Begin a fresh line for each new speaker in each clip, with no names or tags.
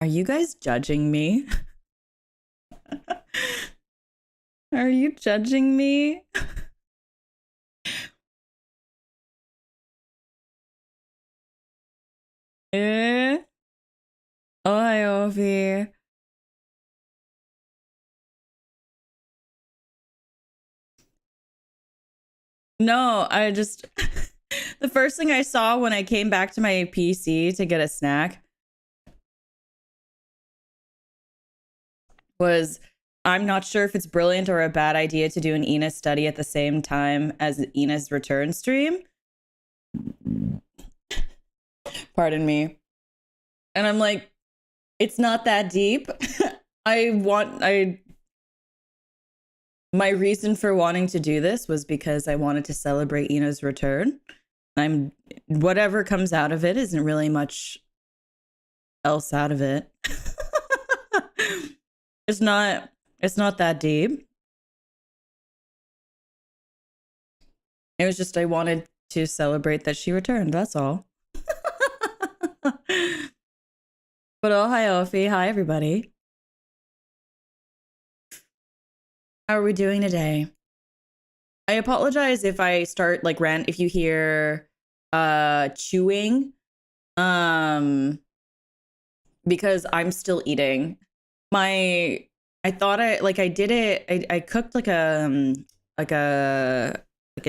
Are you guys judging me? Are you judging me? Eh? Oh, hi, Ophi. No, I just... the first thing I saw when I came back to my PC to get a snack was, I'm not sure if it's brilliant or a bad idea to do an Enos study at the same time as Enos return stream. Pardon me. And I'm like, it's not that deep. My reason for wanting to do this was because I wanted to celebrate Ina's return. Whatever comes out of it isn't really much else out of it. It's not that deep. It was just I wanted to celebrate that she returned, that's all. But oh, hi Ophi, hi everybody. How are we doing today? I apologize if I start like if you hear chewing, because I'm still eating. I cooked like a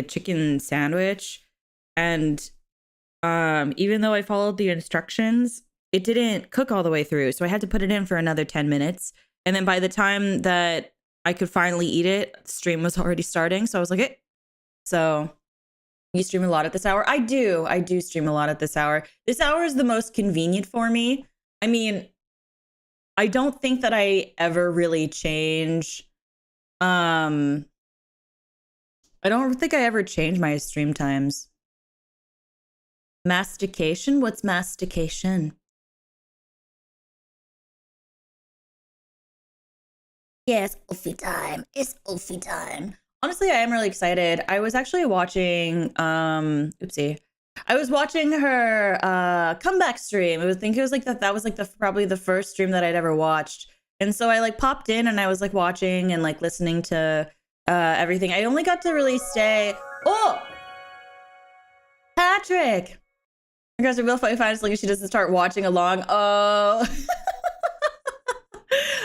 chicken sandwich, and even though I followed the instructions, it didn't cook all the way through, so I had to put it in for another 10 minutes, and then by the time that I could finally eat it, the stream was already starting, so I was like, hey. So you stream a lot at this hour? I do stream a lot at this hour. This hour is the most convenient for me. I mean, I don't think that I ever really change. I don't think I ever change my stream times. Mastication? What's mastication? Yes, Ophi time. It's Ophi time. Honestly, I am really excited. I was actually watching oopsie. I was watching her comeback stream. That was like probably the first stream that I'd ever watched. And so I like popped in and I was like watching and like listening to everything. I only got to really stay. Oh, Patrick! I guess I will find like she doesn't start watching along. Oh.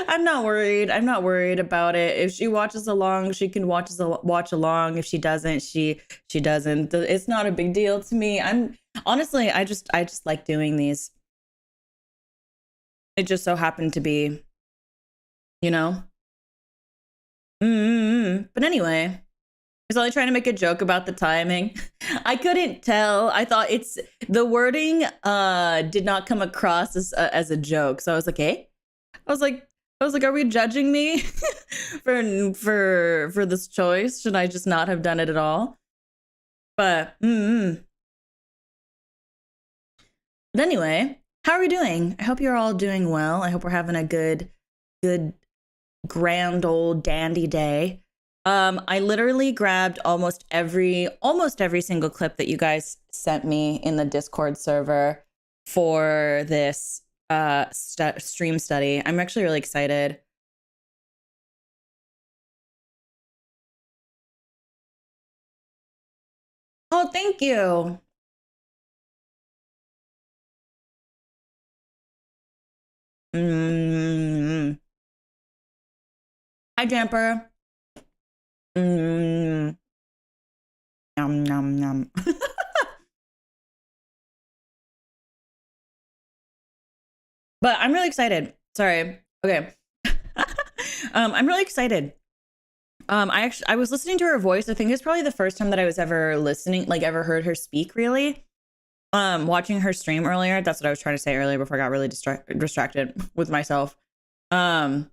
I'm not worried. I'm not worried about it. If she watches along, she can watch along. If she doesn't, she doesn't. It's not a big deal to me. Honestly, I just like doing these. It just so happened to be, you know. But anyway, I was only trying to make a joke about the timing. I couldn't tell. I thought the wording did not come across as a joke. So I was like, hey. I was like, are we judging me for this choice? Should I just not have done it at all? But But anyway, how are we doing? I hope you're all doing well. I hope we're having a good, grand old dandy day. I literally grabbed almost every single clip that you guys sent me in the Discord server for this stream study. I'm actually really excited. Oh, thank you. Hi, Jumper. Yum, yum, yum. But I'm really excited. Sorry. Okay. I'm really excited. I was listening to her voice. I think it's probably the first time that I was ever ever heard her speak, really. Watching her stream earlier. That's what I was trying to say earlier before I got really distracted with myself. But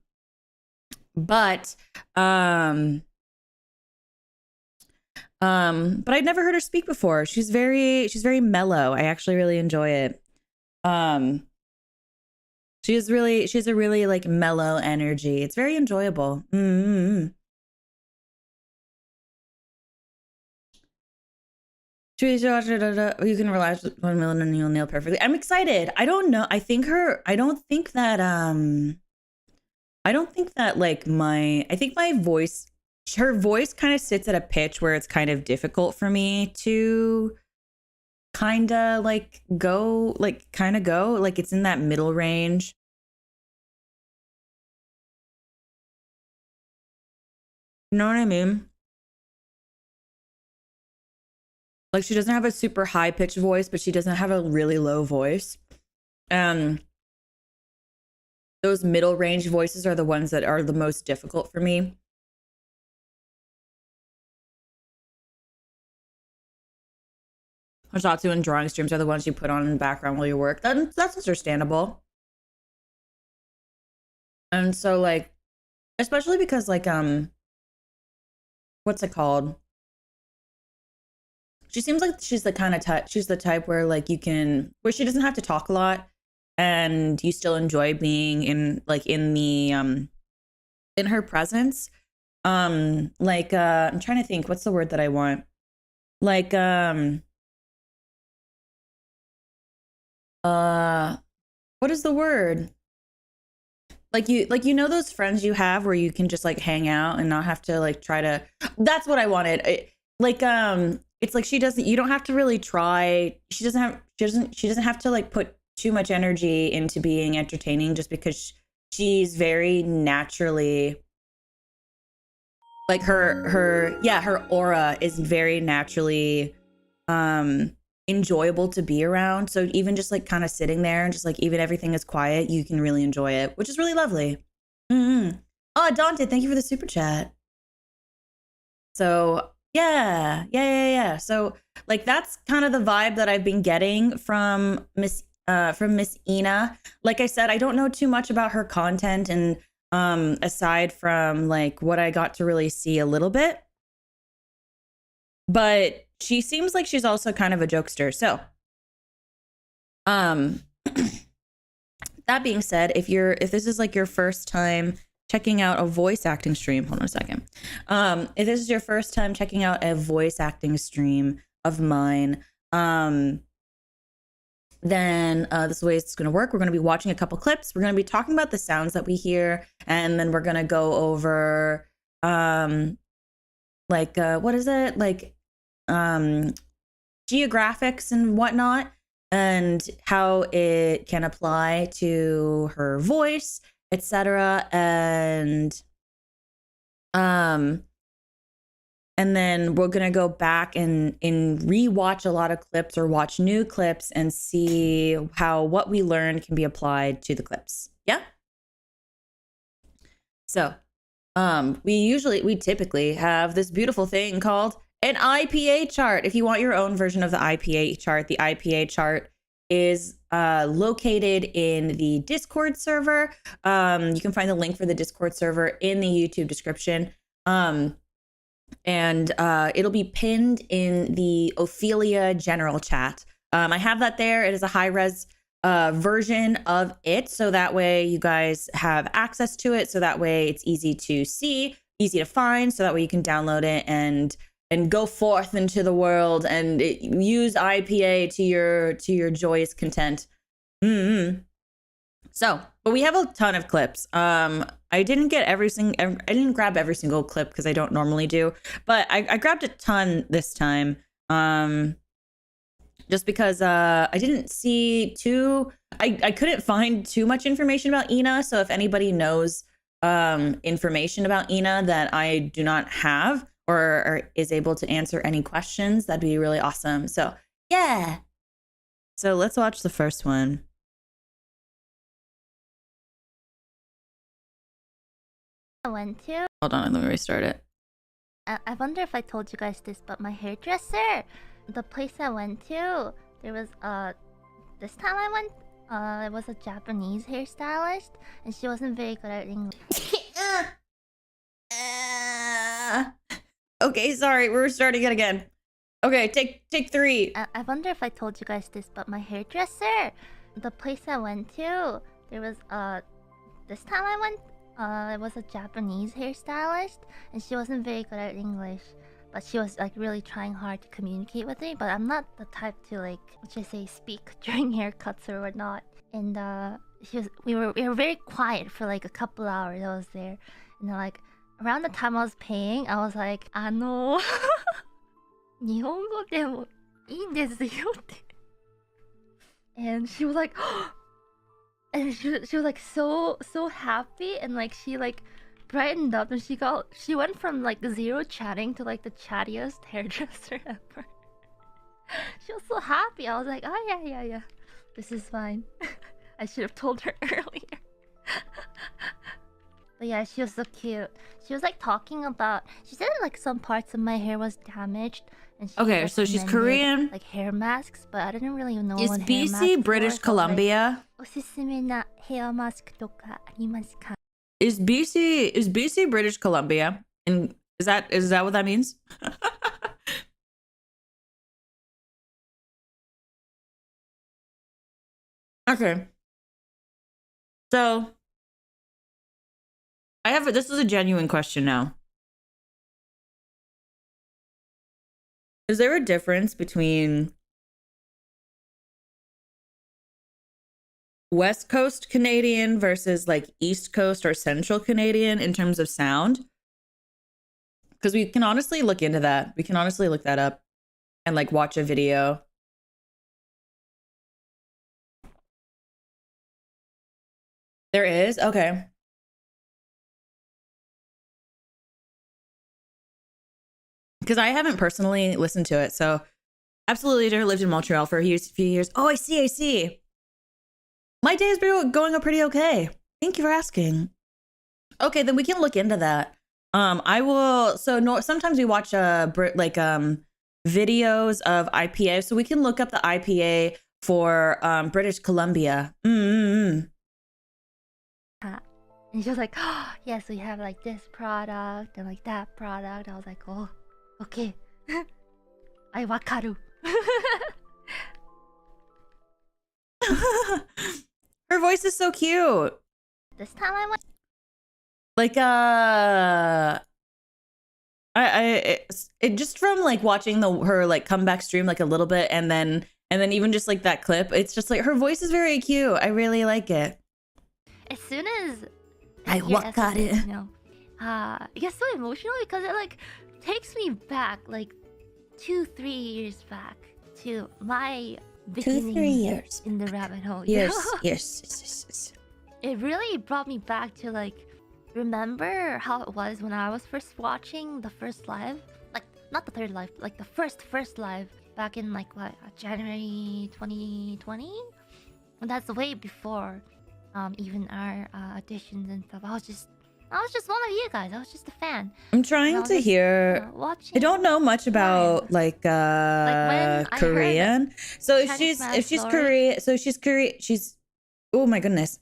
I'd never heard her speak before. She's very mellow. I actually really enjoy it. She has a really like mellow energy. It's very enjoyable. You can relax with 1 million and you'll nail perfectly. I'm excited. I don't know. I think like I think my voice, her voice kind of sits at a pitch where it's kind of difficult for me to kind of like go, like it's in that middle range. You know what I mean? Like she doesn't have a super high pitched voice, but she doesn't have a really low voice. Those middle range voices are the ones that are the most difficult for me. Hosatsu and drawing streams are the ones you put on in the background while you work. That's understandable. And so like, especially because like, what's it called? She seems like she's the kind of type, she's the type where like where she doesn't have to talk a lot and you still enjoy being in her presence. I'm trying to think, what's the word that I want? Like, what is the word? Like you know those friends you have where you can just like hang out and not have to like try to, that's what I wanted. It's like you don't have to really try. She doesn't have to like put too much energy into being entertaining just because she's very naturally like her aura is very naturally enjoyable to be around. So even just like kind of sitting there and just like even everything is quiet, you can really enjoy it, which is really lovely. Oh, Dante, thank you for the super chat. So yeah. So like that's kind of the vibe that I've been getting from Miss Ina. Like I said, I don't know too much about her content, and aside from like what I got to really see a little bit, but she seems like she's also kind of a jokester. So that being said, if this is like your first time checking out a voice acting stream, hold on a second. If this is your first time checking out a voice acting stream of mine, then this is the way it's going to work. We're going to be watching a couple clips. We're going to be talking about the sounds that we hear, and then we're going to go over what is it, like geographics and whatnot, and how it can apply to her voice, etc. And then we're gonna go back and rewatch a lot of clips or watch new clips and see how what we learned can be applied to the clips. Yeah. So we typically have this beautiful thing called an IPA chart. If you want your own version of the IPA chart, the IPA chart is located in the Discord server. You can find the link for the Discord server in the YouTube description. And it'll be pinned in the Ophelia general chat. I have that there. It is a high-res version of it, so that way you guys have access to it, so that way it's easy to see, easy to find, so that way you can download it and go forth into the world and use IPA to your joyous content. So, but we have a ton of clips. I didn't grab every single clip because I don't normally do, but I grabbed a ton this time. Just because I didn't see I couldn't find too much information about Ina. So if anybody knows information about Ina that I do not have, or is able to answer any questions, that'd be really awesome. So yeah. So let's watch the first one.
I went to.
Hold on, let me restart it.
I wonder if I told you guys this, but my hairdresser, the place I went to, there was this time I went, it was a Japanese hairstylist, and she wasn't very good at English.
Okay, sorry, we're starting it again. Okay, take 3.
I wonder if I told you guys this, but my hairdresser, the place I went to, there was this time I went, it was a Japanese hairstylist, and she wasn't very good at English. but she was like really trying hard to communicate with me. But I'm not the type to like, let's just say, speak during haircuts or whatnot. And we were very quiet for like a couple hours. I was there, and then like around the time I was paying, I was like, 日本語でもいいんですよって。And she was like, and she was like so happy, and like she like brightened up, and she went from like zero chatting to like the chattiest hairdresser ever. She was so happy. I was like, oh yeah, this is fine. I should have told her earlier. But yeah, she was so cute. She was like talking about, she said like some parts of my hair was damaged, and she
Okay, so she's Korean.
like hair masks, but I didn't really know
Is
what
BC
hair masks
British
were, so
Columbia?
like, おすすめなヘアマスクとかありますか?
Is BC British Columbia? And is that what that means? Okay. So this is a genuine question now. Is there a difference between West Coast Canadian versus like East Coast or Central Canadian in terms of sound? Because we can honestly look into that. We can honestly look that up and like watch a video. There is? Okay. Because I haven't personally listened to it. So absolutely never lived in Montreal for a few years. Oh, I see. My day has been going pretty okay. Thank you for asking. Okay, then we can look into that. I will. So sometimes we watch videos of IPA, so we can look up the IPA for British Columbia.
And she was like, oh, yes, we have like this product and like that product. I was like, oh, okay. I wakaru.
Her voice is so cute.
This time I went
like it just from like watching her like comeback stream like a little bit, and then even just like that clip, it's just like her voice is very cute. I really like it.
As soon as
I wakaru,
you know, it gets so emotional because it like takes me back like 2-3 years back to my beginning
2-3 years
in the rabbit hole.
Yes.
It really brought me back to like remember how it was when I was first watching the first live, like not the third live, like the first live back in like what, January 2020. And that's way before even our auditions and stuff. I was just one of you guys. I was just a fan.
I'm trying to hear.
Watching.
I don't know much about like Korean. So she's Korean. So she's Korean. She's, oh my goodness.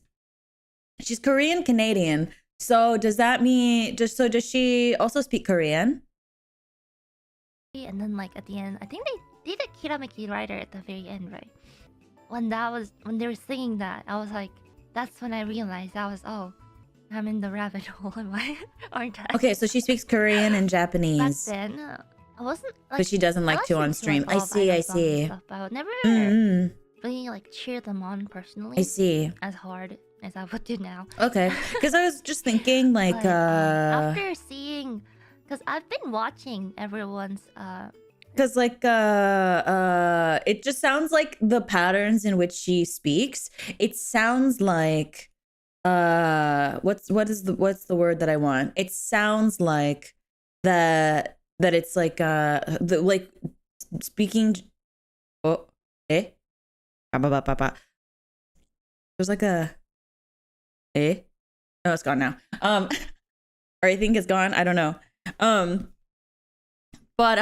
She's Korean Canadian. So does that mean does she also speak Korean?
And then like at the end, I think they did a Kirameki Rider at the very end, right? When they were singing that, I was like, that's when I realized I'm in the rabbit hole, aren't I?
Okay, so she speaks Korean and Japanese.
Back then, I wasn't like,
but she doesn't like to on stream. I see.
Stuff, but I would never really like cheer them on personally.
I see.
As hard as I would do now.
Okay, because I was just thinking like
after seeing, because I've been watching everyone's
because like it just sounds like the patterns in which she speaks, it sounds like what's the word that I want? It sounds like that it's like like speaking. Oh, eh? There's like a eh? No, it's gone now. Or I think it's gone. I don't know. But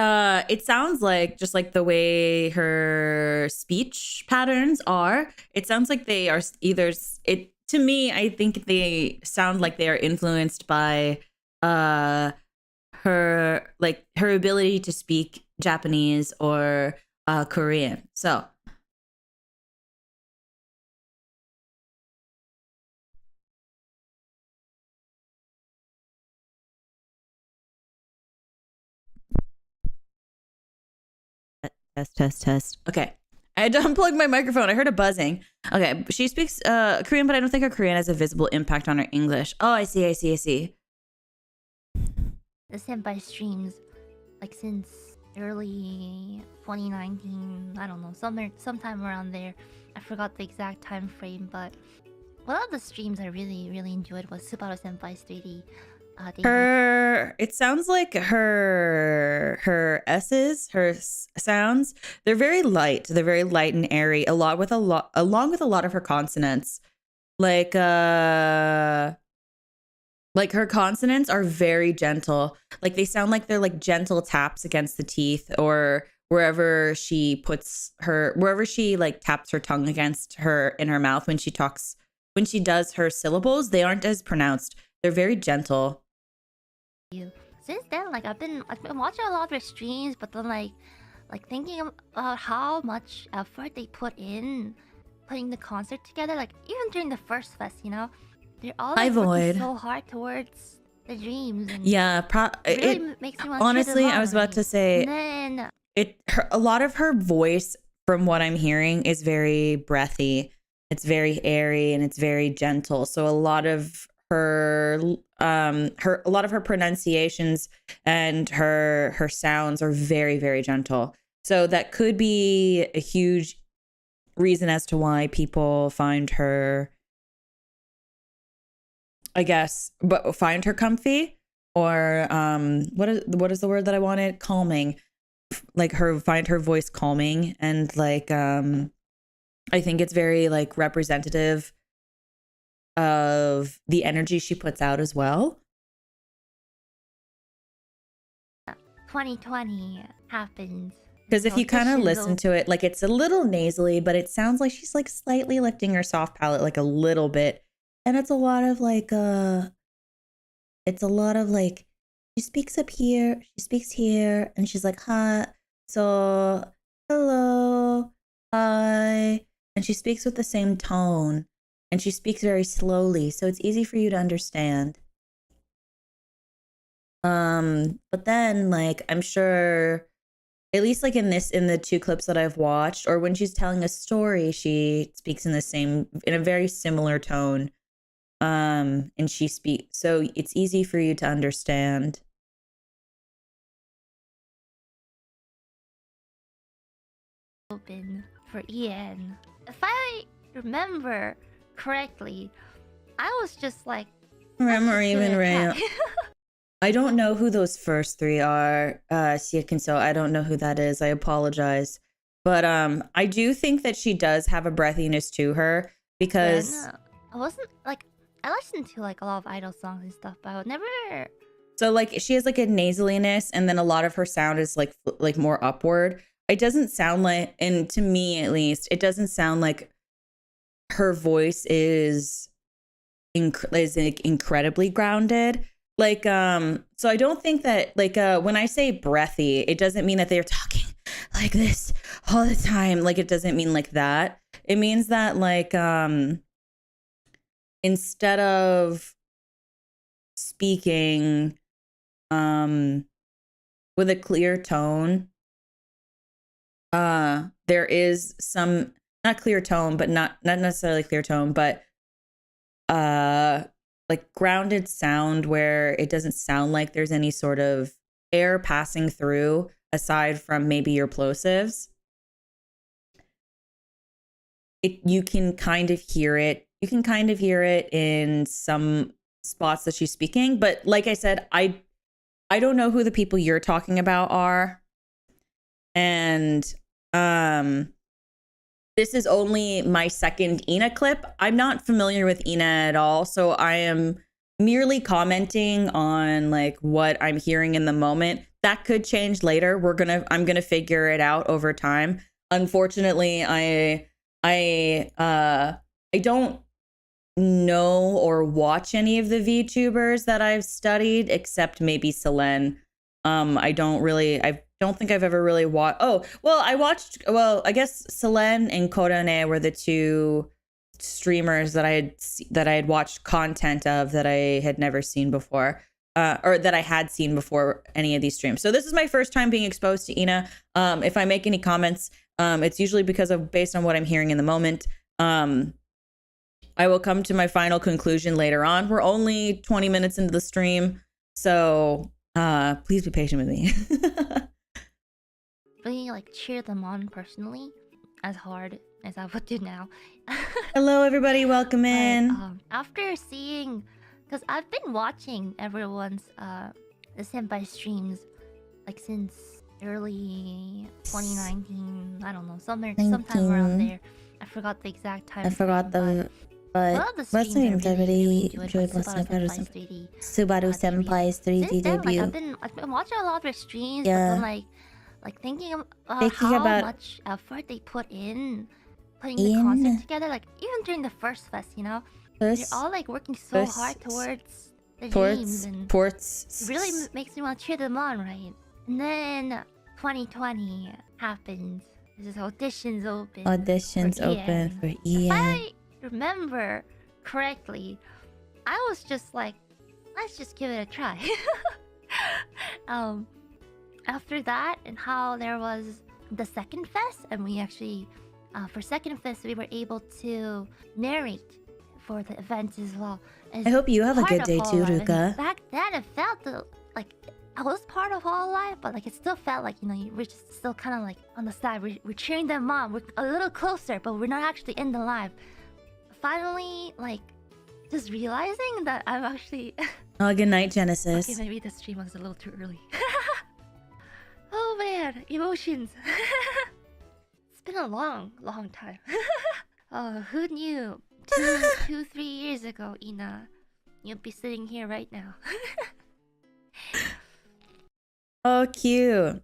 it sounds like just like the way her speech patterns are, it sounds like they are either to me, I think they sound like they are influenced by her ability to speak Japanese or Korean. So Test. Okay. I had to unplug my microphone. I heard a buzzing. Okay. She speaks Korean, but I don't think her Korean has a visible impact on her English. Oh, I see.
The senpai streams like since early 2019. I don't know, sometime around there. I forgot the exact time frame, but one of the streams I really enjoyed was Subaru Senpai's 3D.
It sounds like her S's, sounds, they're very light. They're very light and airy, along with a lot of her consonants. Like her consonants are very gentle. Like they sound like they're like gentle taps against the teeth, or wherever she like taps her tongue against her in her mouth when she talks, when she does her syllables, they aren't as pronounced. They're very gentle.
Since then, like I've been watching a lot of their streams, but then like thinking about how much effort they put in putting the concert together. Like even during the first fest, you know, they're all like, working so hard towards the dreams. And
yeah,
it really makes me want to
honestly, I was about to say,
and then
a lot of her voice, from what I'm hearing, is very breathy. It's very airy and it's very gentle. So a lot of her pronunciations and her sounds are very, very gentle. So that could be a huge reason as to why people find her, I guess, but find her comfy, or what is the word that I wanted? Calming. Like find her voice calming, and like I think it's very like representative of the energy she puts out as well.
2020 happened.
Because if you kind of listen to it, like it's a little nasally, but it sounds like she's like slightly lifting her soft palate like a little bit. And it's a lot of like she speaks up here, she speaks here, and she's like, hi, so hello, hi. And she speaks with the same tone, and she speaks very slowly, so it's easy for you to understand. But then like I'm sure, at least like in the two clips that I've watched, or when she's telling a story, she speaks in a very similar tone. And she speaks, so it's easy for you to understand.
Open for Ian. If I remember correctly, I was just like,
VReverie. I don't know who those first three are. So I don't know who that is. I apologize. But I do think that she does have a breathiness to her, because
I wasn't like, I listened to like a lot of idol songs and stuff, but I would never.
So like she has like a nasaliness, and then a lot of her sound is like more upward. It doesn't sound like, and to me at least, it doesn't sound like her voice is like incredibly grounded. Like so I don't think that like when I say breathy, it doesn't mean that they're talking like this all the time. Like it doesn't mean like that. It means that like instead of speaking with a clear tone, there is some, not clear tone, but not necessarily clear tone, but like grounded sound, where it doesn't sound like there's any sort of air passing through aside from maybe your plosives. You can kind of hear it. You can kind of hear it in some spots that she's speaking, but like I said, I don't know who the people you're talking about are. And this is only my second Ina clip. I'm not familiar with Ina at all, so I am merely commenting on like what I'm hearing in the moment. That could change later. I'm gonna figure it out over time. Unfortunately, I don't know or watch any of the VTubers that I've studied, except maybe Selene. I don't think I've ever really watched. I guess Selene and Korone were the two streamers that I had watched content of that I had never seen before. or that I had seen before any of these streams. So this is my first time being exposed to Ina. If I make any comments, it's usually because of based on what I'm hearing in the moment. I will come to my final conclusion later on. We're only 20 minutes into the stream, so please be patient with me.
Really like cheer them on personally, as hard as I would do now.
Hello, everybody. Welcome in.
But, after seeing, because I've been watching everyone's the senpai streams like since early 2019. I don't know, sometime around there. I forgot the exact time.
I forgot the. But what streams I really enjoyed listening to Subaru Senpai's 3D debut.
I've been watching a lot of their streams,
Yeah.
but then like thinking about how much effort they put in putting the concert together. Like even during the first fest, you know, they're all like working so hard towards the games, and it really makes me want to cheer them on, right? And then 2020 happens. There's auditions open. For EN. If I remember correctly, I was just like, let's just give it a try. After that, and how there was the second fest, and we actually for second fest we were able to narrate for the events as well.
I hope you have a good day too, Ruka.
Back then it felt like I was part of All Life, but like it still felt like, you know, we're just still kind of like on the side. We're cheering them on. We're a little closer, but we're not actually in the live. Finally, like, just realizing that I'm actually...
Oh, good night, Genesis.
Okay, maybe the stream was a little too early. Oh man, emotions. It's been a long time. Oh, who knew 3 years ago, Ina, you'd be sitting here right now.
Oh, cute.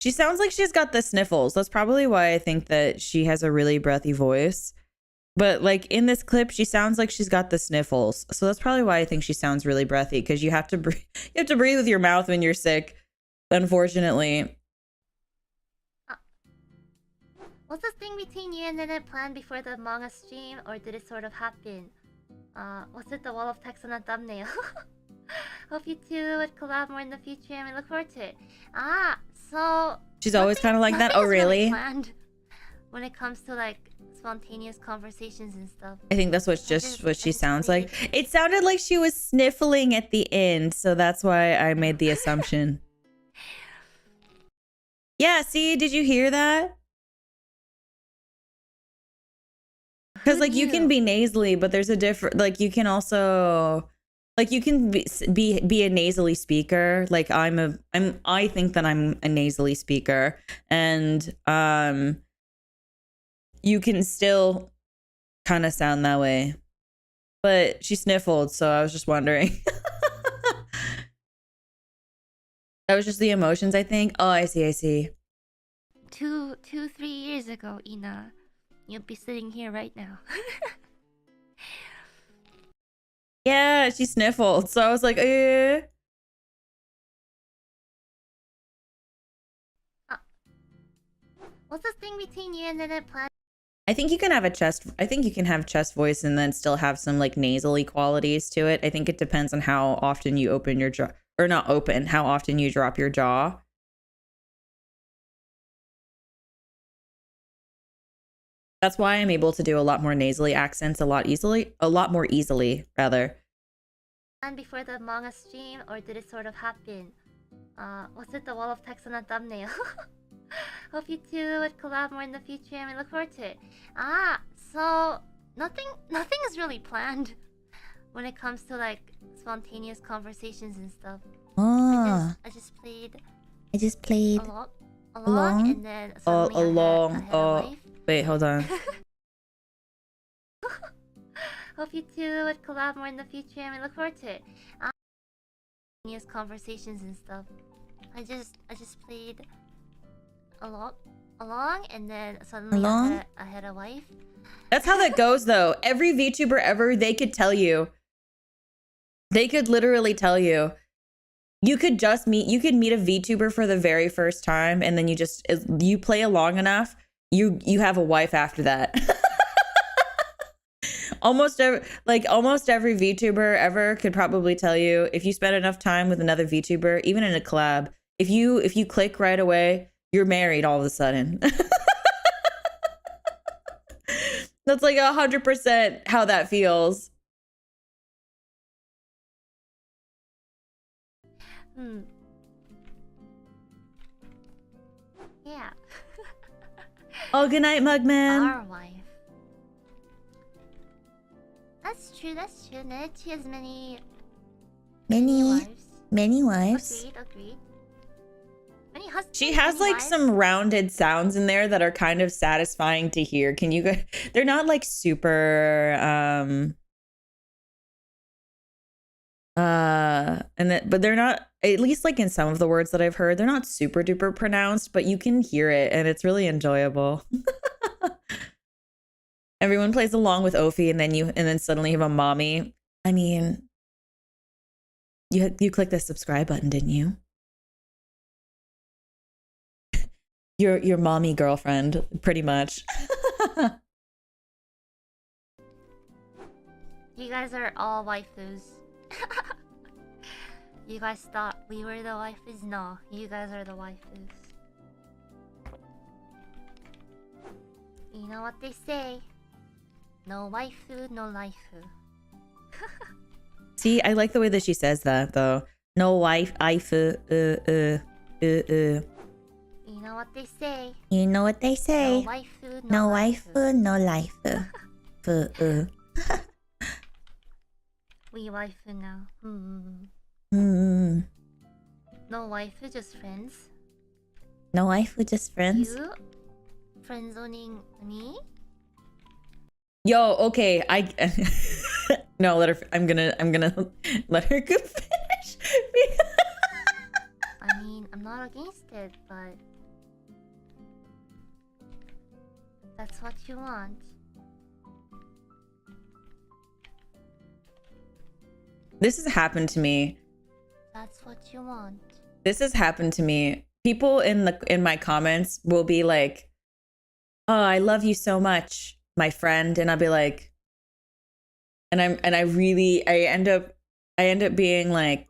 She sounds like she's got the sniffles. That's probably why I think that she has a really breathy voice. But like in this clip, she sounds like she's got the sniffles. So that's probably why I think she sounds really breathy, because you have to breathe. You have to breathe with your mouth when you're sick, unfortunately.
Was this thing between you and Nene planned before the manga stream, or did it sort of happen? Was it the wall of text on a thumbnail? Hope you two would collab more in the future, and we look forward to it. So
she's always kind of like that. Oh, really?
Planned when it comes to like spontaneous conversations and stuff.
I think that's what she sounds like. It sounded like she was sniffling at the end, so that's why I made the assumption. Yeah, see, did you hear that? Because like you can be nasally, but there's a different, like you can also, like you can be a nasally speaker. Like I think that I'm a nasally speaker, and you can still kind of sound that way. But she sniffled, so I was just wondering. That was just the emotions, I think. Oh, I see.
3 years ago, Ina, you'd be sitting here right now.
Yeah, she sniffled, so I was like, eh.
What's this thing between you and Nene plan?
I think you can have chest voice and then still have some like nasally qualities to it. I think it depends on how often you open your jaw, or not open, how often you drop your jaw. That's why I'm able to do a lot more nasally accents a lot more easily, rather.
And before the manga stream, or did it sort of happen? Was it the wall of text on a thumbnail? Hope you two would collab more in the future, and we look forward to it. So nothing is really planned when it comes to like spontaneous conversations and stuff. I just played along, and then suddenly I had a wife.
Wait, hold on.
Hope you two would collab more in the future, and we look forward to it. Spontaneous conversations and stuff. I just played along, and then suddenly I had a wife.
That's how that goes, though. Every VTuber ever, they could tell you. They could literally tell you. You could meet a VTuber for the very first time, and then you play along enough, you have a wife after that. almost every VTuber ever could probably tell you, if you spend enough time with another VTuber, even in a collab, if you click right away, you're married all of a sudden. That's like 100% how that feels.
Yeah.
Oh, good night, Mugman.
Our wife. That's true. That's true. She has many wives.
Many wives.
Agreed. Many husbands.
She has like
wives.
some rounded sounds in there that are kind of satisfying to hear. Can you guys? They're not like super but they're not, at least like in some of the words that I've heard, they're not super duper pronounced, but you can hear it and it's really enjoyable. Everyone plays along with Ophi, and then suddenly you have a mommy. I mean, you clicked the subscribe button, didn't you? Your mommy girlfriend, pretty much.
You guys are all waifus. You guys thought we were the waifus? No, you guys are the waifus. You know what they say? No waifu, no laifu.
See, I like the way that she says that, though. No wife, ifu,
You know what they say?
You know what they say?
No waifu,
no waifu, no life.
We waifu now. No waifu, just friends.
No waifu, just friends.
You friend zoning me?
Yo, okay, no, I'm gonna let her go finish.
I mean, I'm not against it, but that's what you want.
This has happened to me.
That's what you want.
This has happened to me. People in my comments will be like, "Oh, I love you so much, my friend," and I'll be like, I end up being like,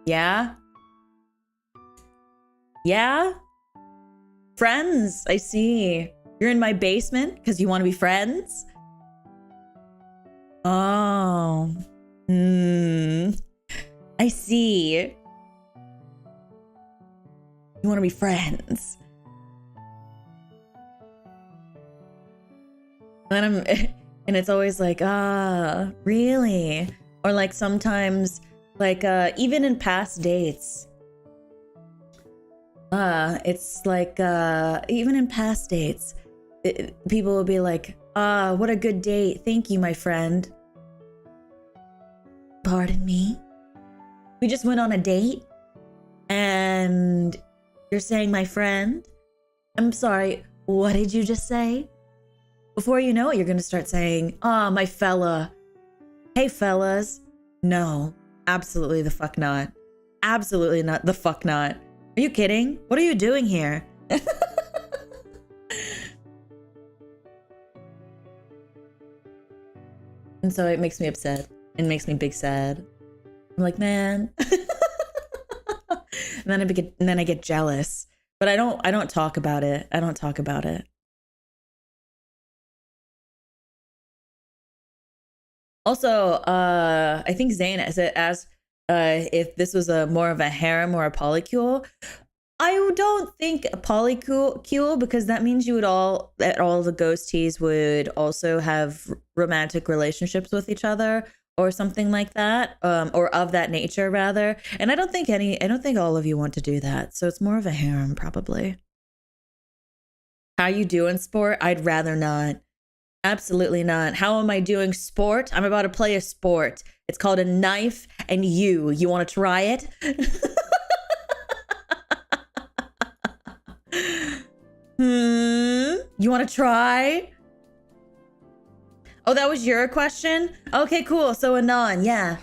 yeah, friends. I see you're in my basement because you want to be friends. Oh, I see. You want to be friends. And and it's always like, really? Or like sometimes, like even in past dates, it's like even in past dates, people will be like, what a good date. Thank you, my friend. Pardon me? We just went on a date and you're saying my friend? I'm sorry, what did you just say? Before you know it, you're going to start saying, my fella. Hey, fellas. No, absolutely the fuck not. Absolutely not the fuck not. Are you kidding? What are you doing here? And so it makes me upset. It makes me big sad. I'm like, man. And then I get jealous. But I don't talk about it. I don't talk about it. Also, I think Zane asked if this was more of a harem or a polycule. I don't think a polycule, because that means that all the ghosties would also have romantic relationships with each other or something like that, or of that nature rather. And I don't think all of you want to do that. So it's more of a harem probably. How you doing, sport? I'd rather not. Absolutely not. How am I doing sport? I'm about to play a sport. It's called a knife and you want to try it? You want to try? Oh, that was your question? Okay, cool. So Anon, yeah.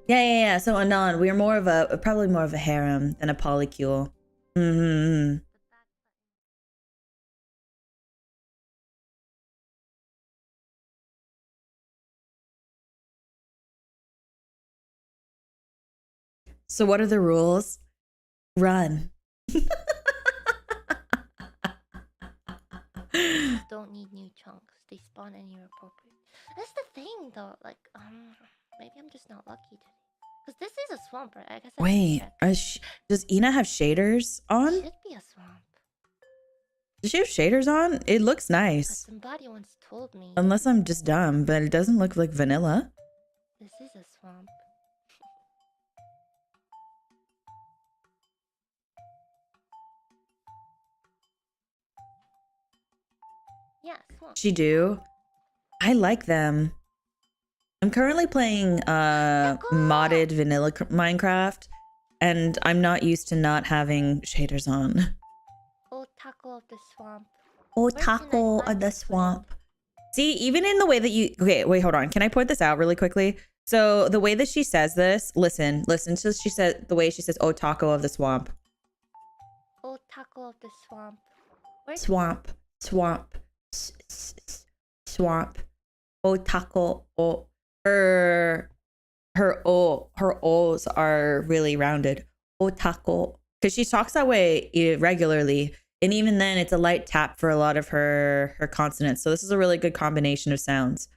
Yeah. So Anon, we're probably more of a harem than a polycule. So what are the rules? Run.
Don't need new chunks. They spawn anywhere appropriate. That's the thing, though. Like, maybe I'm just not lucky today. Because this is a swamp, right? I guess I
Wait,
can
does Ina have shaders on?
Should be a swamp.
Does she have shaders on? It looks
But
nice.
somebody once told me
Unless I'm just dumb, but it doesn't look like vanilla.
this is a swamp. Yeah, swamp.
She do. I like them. I'm currently playing modded vanilla Minecraft, and I'm not used to not having shaders on.
Oh, taco of the swamp.
Oh,
can I
taco
find
of the
this
swamp. See, even in the way that you... Okay, wait, hold on. Can I point this out really quickly? So the way that she says this, listen to she said the way she says, oh, taco of the swamp.
Oh, taco of the swamp.
Swamp. Oh, taco. Oh. Her O's are really rounded. Oh, taco. Because she talks that way regularly. And even then, it's a light tap for a lot of her consonants. So this is a really good combination of sounds.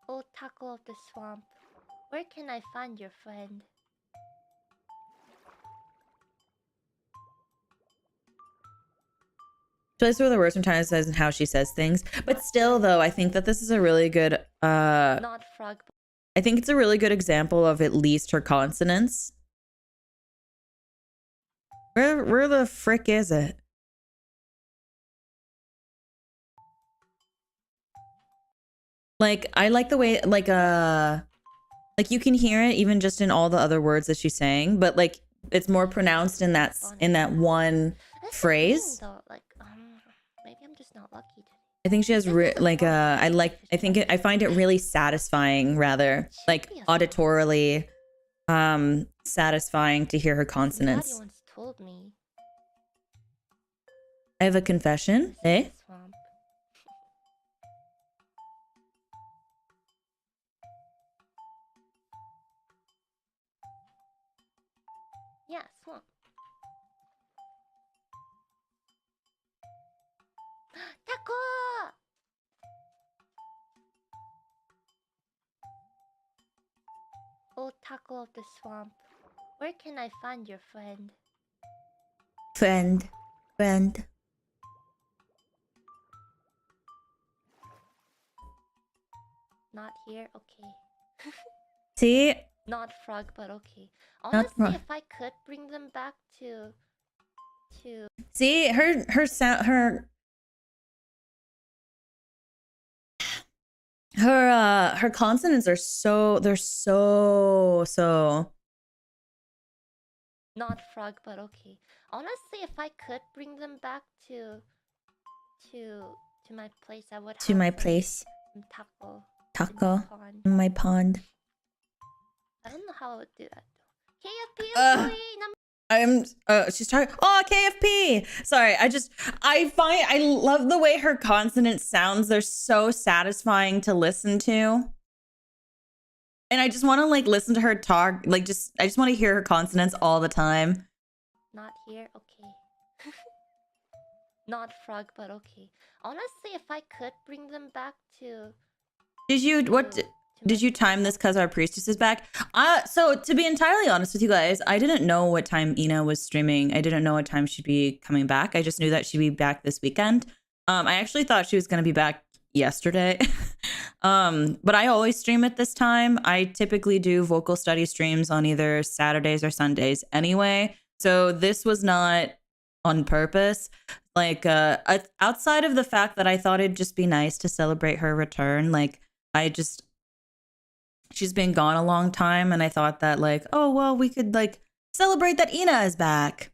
Oh, taco of the swamp. Where can I find your friend?
Those are the words sometimes says and how she says things. But still, though, I think that this is a really good...
Not frog.
I think it's a really good example of at least her consonants. Where the frick is it? Like, I like the way, like you can hear it even just in all the other words that she's saying, but like it's more pronounced in that one phrase.
Though. Like, maybe I'm just not lucky today.
I think she has I find it really satisfying, rather like auditorily satisfying to hear her consonants.
Somebody once told me.
I have a confession, eh?
Swamp. Yeah, swamp. Taco! Oh, taco of the swamp. Where can I find your friend?
Friend.
Not here? Okay.
See?
Not frog, but okay. Honestly,
frog.
if I could bring them back to...
See, her sound, her consonants are they're so
Not frog, but okay. Honestly, if I could bring them back to my place, I would
to
have
my
them
place.
some taco.
Taco
In the pond.
in my pond.
I don't know how I would do that though. KFP
She's talking. Oh, KFP. Sorry, I love the way her consonant sounds. They're so satisfying to listen to. And I just want to like listen to her talk. I just want to hear her consonants all the time.
Not here, okay. Not frog, but okay. Honestly, if I could bring them back to...
Did you time this because our priestess is back? So to be entirely honest with you guys, I didn't know what time Ina was streaming. I didn't know what time she'd be coming back. I just knew that she'd be back this weekend. I actually thought she was going to be back yesterday. But I always stream at this time. I typically do vocal study streams on either Saturdays or Sundays anyway. So this was not on purpose. Like, outside of the fact that I thought it'd just be nice to celebrate her return, like, she's been gone a long time, and I thought that, like, oh, well, we could, like, celebrate that Ina is back.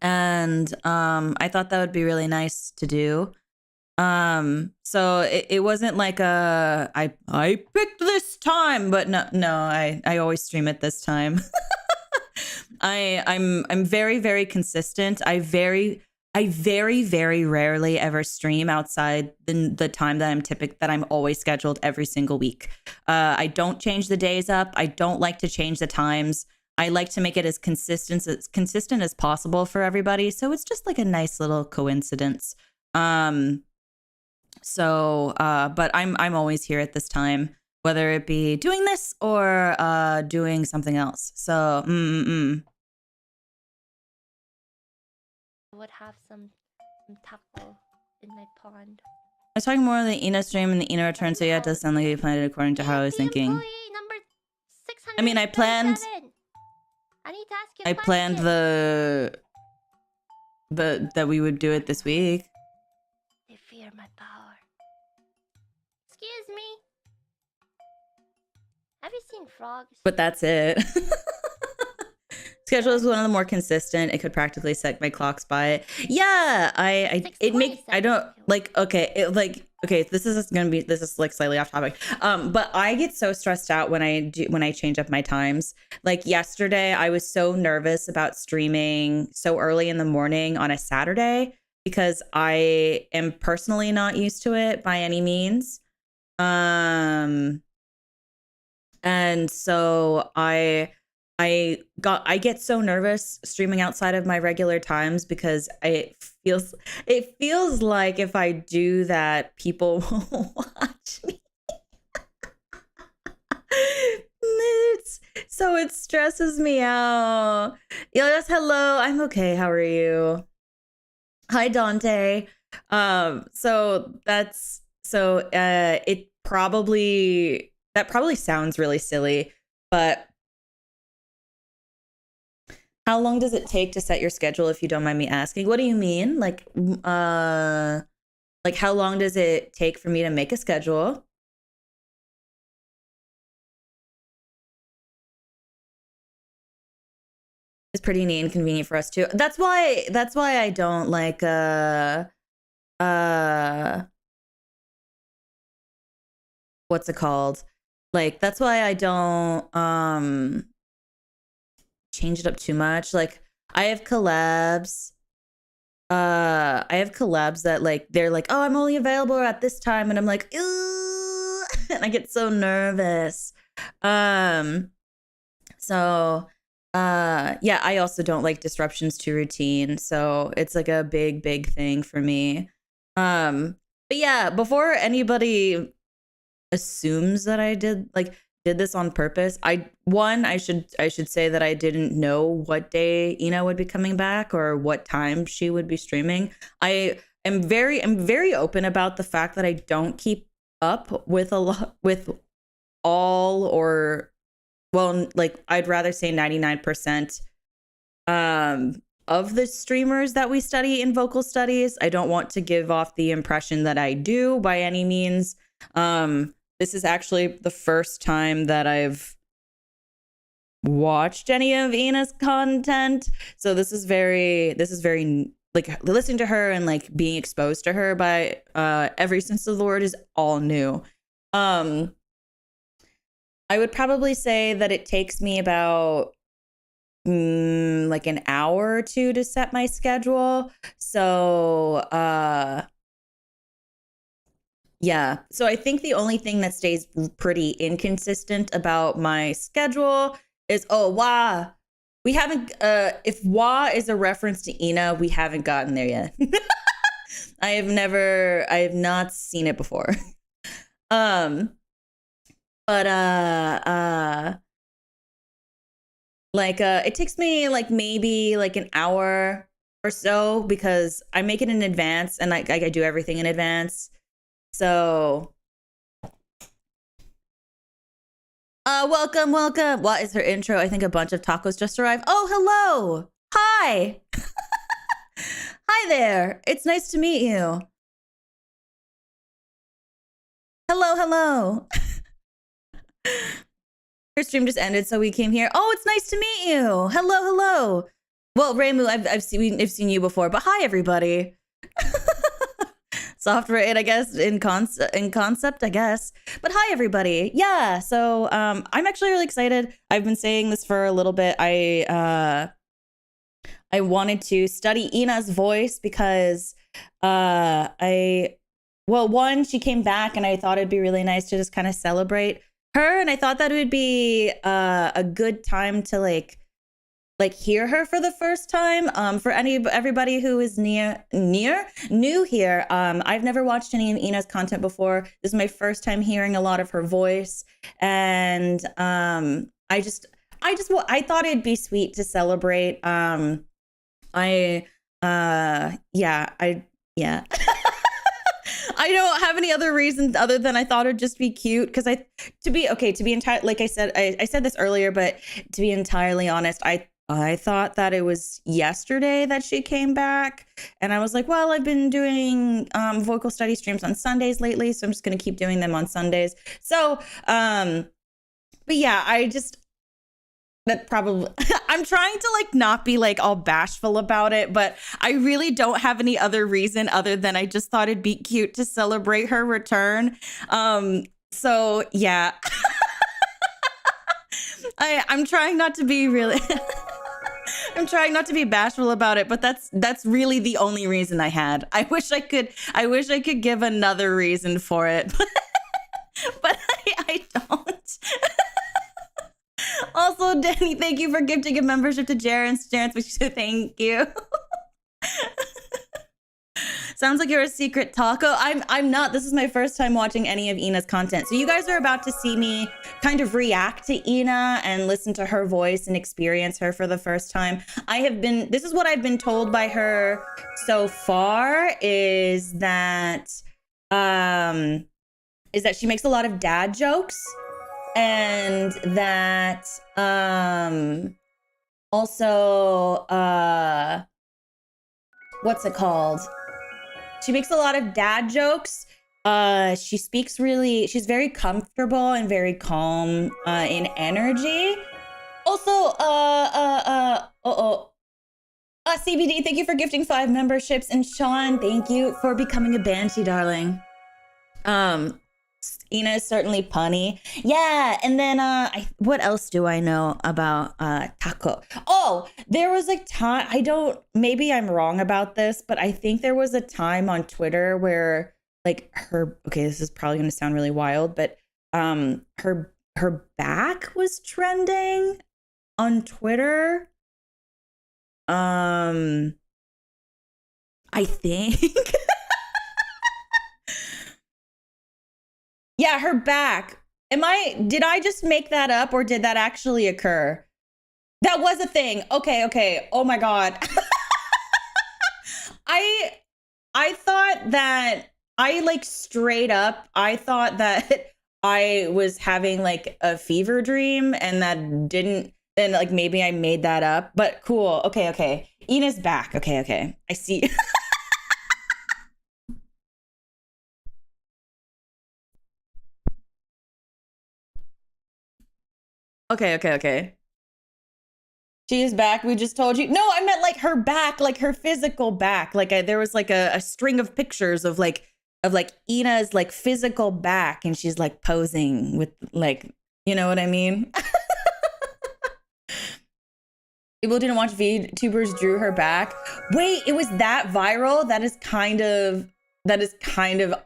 And I thought that would be really nice to do. So it wasn't like I picked this time, but no, I always stream at this time. I'm very, very consistent. I I very, very rarely ever stream outside the time that I'm always scheduled every single week. I don't change the days up. I don't like to change the times. I like to make it as consistent as possible for everybody. So it's just like a nice little coincidence. But I'm always here at this time, whether it be doing this or doing something else. So
I would have some taco in my pond.
I was talking more on the Ina stream and the Ina return, so yeah, it does sound like you planned it according to how I was thinking.
Number
I mean, I planned that we would do it this week.
They fear my power. Excuse me. Have you seen frogs?
But that's it. Schedule is one of the more consistent. It could practically set my clocks by it. Yeah, this is like slightly off topic. But I get so stressed out when I change up my times. Like yesterday, I was so nervous about streaming so early in the morning on a Saturday because I am personally not used to it by any means. And so I get so nervous streaming outside of my regular times because it feels like if I do that, people will watch me. So it stresses me out. Yes, hello. I'm okay. How are you? Hi, Dante. It probably sounds really silly, but how long does it take to set your schedule, if you don't mind me asking? What do you mean? Like how long does it take for me to make a schedule? It's pretty neat and convenient for us too. That's why I don't like what's it called? Like that's why I don't change it up too much. Like I have collabs that like they're like, oh, I'm only available at this time, and I'm like, ooh, and I get so nervous. Yeah, I also don't like disruptions to routine, so it's like a big thing for me. But yeah, before anybody assumes that I did this on purpose, I should say that I didn't know what day Ina would be coming back or what time she would be streaming. I'm very open about the fact that I don't keep up with all, or well, like I'd rather say 99% of the streamers that we study in vocal studies. I don't want to give off the impression that I do by any means. This is actually the first time that I've watched any of Ina's content. So this is very like listening to her and like being exposed to her by every sense of the word is all new. I would probably say that it takes me about like an hour or two to set my schedule. So yeah. So I think the only thing that stays pretty inconsistent about my schedule is, wah. We haven't, if wah is a reference to Ina, we haven't gotten there yet. I have not seen it before. It takes me like maybe like an hour or so because I make it in advance and like I do everything in advance. So, welcome. What is her intro? I think a bunch of tacos just arrived. Oh, hello. Hi. Hi there. It's nice to meet you. Hello. Your stream just ended, so we came here. Oh, it's nice to meet you. Hello. Well, Reimu, I've seen you before, but hi, everybody. Software, I guess, in concept, I guess. But hi, everybody. Yeah, so I'm actually really excited. I've been saying this for a little bit. I wanted to study Ina's voice because one, she came back and I thought it'd be really nice to just kind of celebrate her, and I thought that it would be a good time to like hear her for the first time. For everybody who is new here, I've never watched any of Ina's content before. This is my first time hearing a lot of her voice, and I thought it'd be sweet to celebrate. I don't have any other reason other than I thought it'd just be cute, because to be entirely, like I said, I said this earlier, but to be entirely honest, I thought that it was yesterday that she came back, and I was like, well, I've been doing vocal study streams on Sundays lately, so I'm just gonna keep doing them on Sundays. So but yeah, that probably I'm trying to like not be like all bashful about it, but I really don't have any other reason other than I just thought it'd be cute to celebrate her return. So yeah. I'm trying not to be really I'm trying not to be bashful about it, but that's really the only reason I had. I wish I could give another reason for it, but I don't. Also, Danny, thank you for gifting a membership to Jaren's. Thank you. Sounds like you're a secret taco. I'm not. This is my first time watching any of Ina's content. So you guys are about to see me kind of react to Ina and listen to her voice and experience her for the first time. This is what I've been told by her so far, is that she makes a lot of dad jokes, and that also what's it called? She makes a lot of dad jokes. She's very comfortable and very calm in energy. Also, CBD, thank you for gifting 5 memberships. And Sean, thank you for becoming a banshee, darling. Ina is certainly punny. Yeah, and then what else do I know about Taco? Oh, there was a time, maybe I'm wrong about this, but I think there was a time on Twitter where like this is probably going to sound really wild, but her back was trending on Twitter. I think yeah, her back. Did I just make that up, or did that actually occur? That was a thing. Okay. Oh my God. I thought that I thought that I was having like a fever dream, and then like maybe I made that up, but cool. Okay. Ina's back. Okay. I see. Okay. She is back. We just told you. No, I meant like her back, like her physical back. Like there was like a string of pictures of Ina's like physical back, and she's like posing with like, you know what I mean? People didn't watch VTubers drew her back. Wait, it was that viral? That is kind of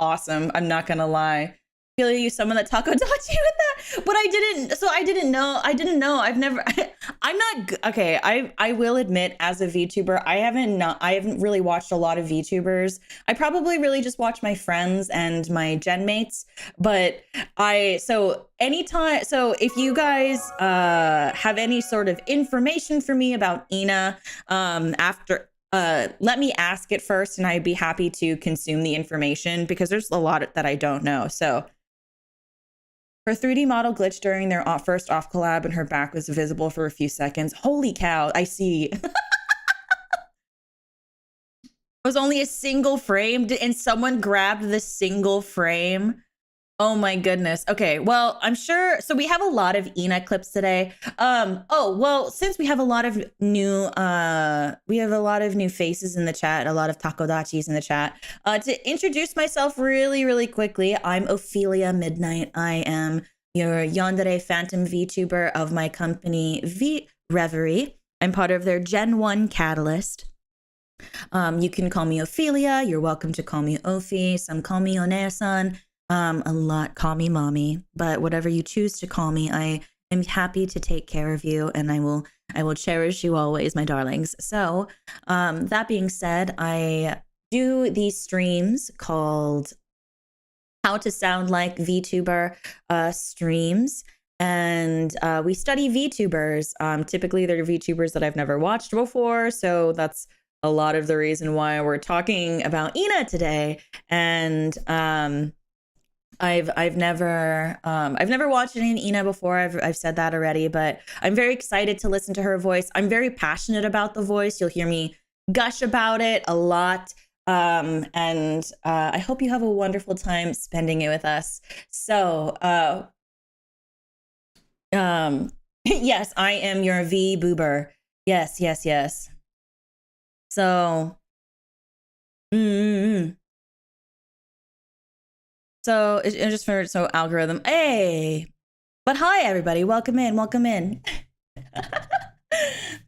awesome. I'm not gonna lie. Ophelia, you summon that taco dachi with that, but I didn't know. I'm not okay. I will admit, as a VTuber, I haven't really watched a lot of VTubers. I probably really just watch my friends and my gen mates. But so if you guys have any sort of information for me about Ina, let me ask it first, and I'd be happy to consume the information, because there's a lot that I don't know. So her 3D model glitched during their first off collab, and her back was visible for a few seconds. Holy cow, I see. It was only a single frame, and someone grabbed the single frame. Oh my goodness. Okay, well, I'm sure. So we have a lot of Ina clips today. Since we have a lot of new faces in the chat, a lot of takodachis in the chat. To introduce myself really, really quickly, I'm Ophelia Midnight. I am your Yandere Phantom VTuber of my company VReverie. I'm part of their Gen 1 Catalyst. You can call me Ophelia. You're welcome to call me Ophi. Some call me Onee-san. A lot call me mommy. But whatever you choose to call me, I am happy to take care of you, and I will cherish you always, my darlings. So that being said, I do these streams called How to Sound Like VTuber streams. And we study VTubers. Typically, they're VTubers that I've never watched before. So that's a lot of the reason why we're talking about Ina today. And I've never watched any Ina before. I've said that already, but I'm very excited to listen to her voice. I'm very passionate about the voice. You'll hear me gush about it a lot. And I hope you have a wonderful time spending it with us. So, yes, I am your V boober. Yes. So, so it's just for algorithm. Hey, but hi everybody, welcome in. But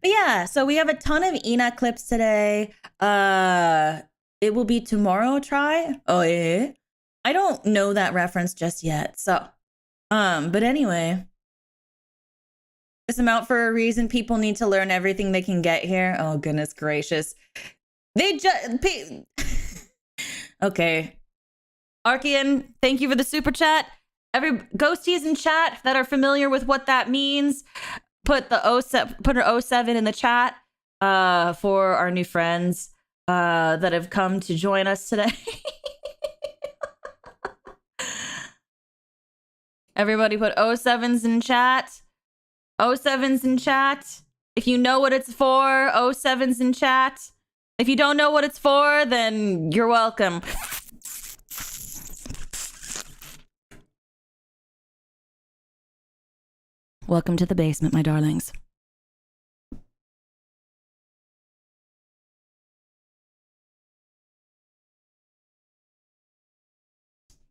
yeah, so we have a ton of Ina clips today. It will be tomorrow. Try. Oh yeah, I don't know that reference just yet. So, but anyway. This amount for a reason. People need to learn everything they can get here. Oh, goodness gracious. They just... Okay. Archean, thank you for the super chat. Ghosties in chat that are familiar with what that means, put her 07 in the chat for our new friends that have come to join us today. Everybody put 07s in chat. 07s in chat. If you know what it's for, 07s in chat. If you don't know what it's for, then you're welcome. Welcome to the basement, my darlings.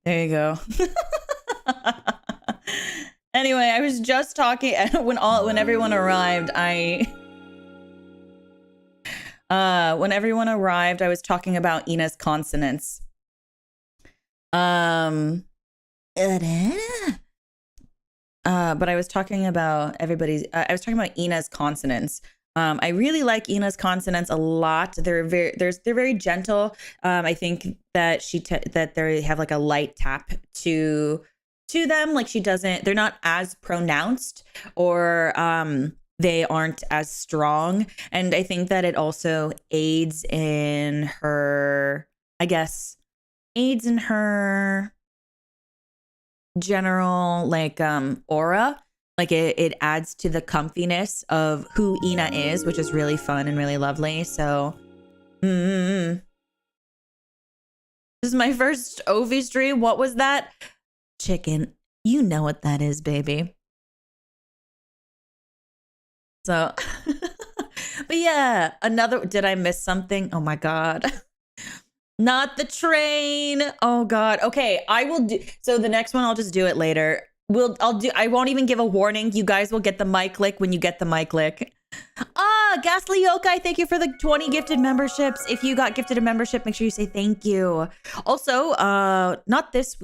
There you go. Anyway, I was just talking when everyone arrived. When everyone arrived, I was talking about Ina's consonants. But I was talking about I was talking about Ina's consonants. I really like Ina's consonants a lot. They're very gentle. I think that that they have like a light tap to them. Like they're not as pronounced, or they aren't as strong. And I think that it also aids in her general like aura. Like it adds to the comfiness of who Ina is, which is really fun and really lovely. So this is my first Ovi stream. What was that? Chicken. You know what that is, baby. So but yeah, did I miss something? Oh my god. Not the train. Oh god. Okay, I will do. So the next one, I'll just do it later. I won't even give a warning. You guys will get the mic lick when you get the mic lick. Ghastly Yokai, thank you for the 20 gifted memberships. If you got gifted a membership, make sure you say thank you. Also, not this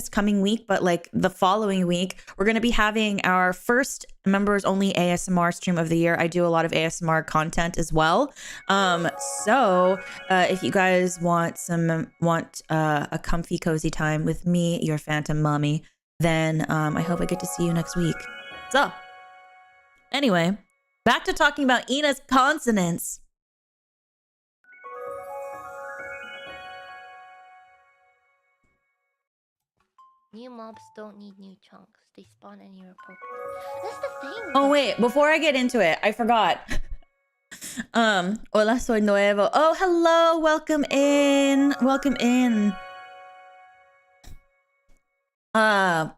coming week, but like the following week, we're going to be having our first members only ASMR stream of the year. I do a lot of ASMR content as well. So if you guys want a comfy, cozy time with me, your phantom mommy, then I hope I get to see you next week. So anyway, back to talking about Ina's consonants.
New mobs don't need new chunks. They spawn anywhere appropriate. That's the thing.
Oh wait, before I get into it, I forgot. Hola, soy nuevo. Oh, hello, welcome in.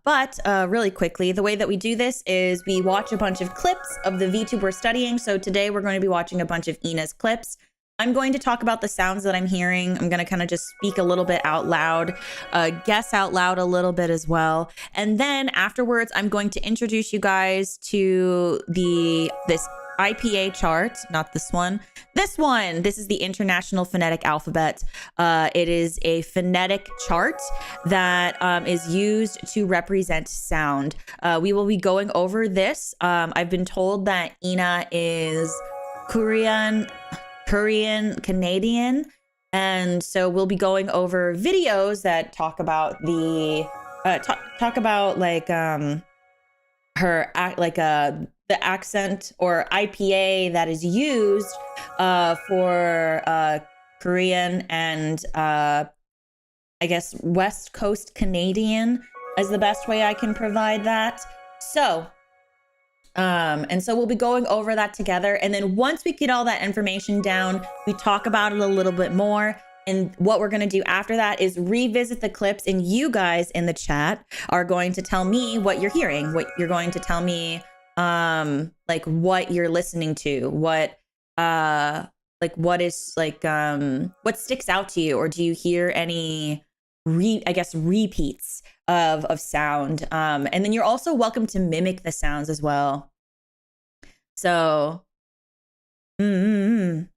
But really quickly, the way that we do this is we watch a bunch of clips of the VTuber we're studying. So today we're going to be watching a bunch of Ina's clips. I'm going to talk about the sounds that I'm hearing. I'm going to kind of just speak a little bit out loud, guess out loud a little bit as well. And then afterwards, I'm going to introduce you guys to this IPA chart, not this one. This one. This is the International Phonetic Alphabet. It is a phonetic chart that is used to represent sound. We will be going over this. I've been told that Ina is Korean, Canadian. And so we'll be going over videos that talk about the talk about like her the accent or IPA that is used for Korean and I guess West Coast Canadian is the best way I can provide that. So and so we'll be going over that together. And then once we get all that information down, we talk about it a little bit more. And what we're going to do after that is revisit the clips, and you guys in the chat are going to tell me what you're hearing, what you're going to tell me, like what you're listening to, what what is like, what sticks out to you, or do you hear any repeats of sound? And then you're also welcome to mimic the sounds as well. So, no,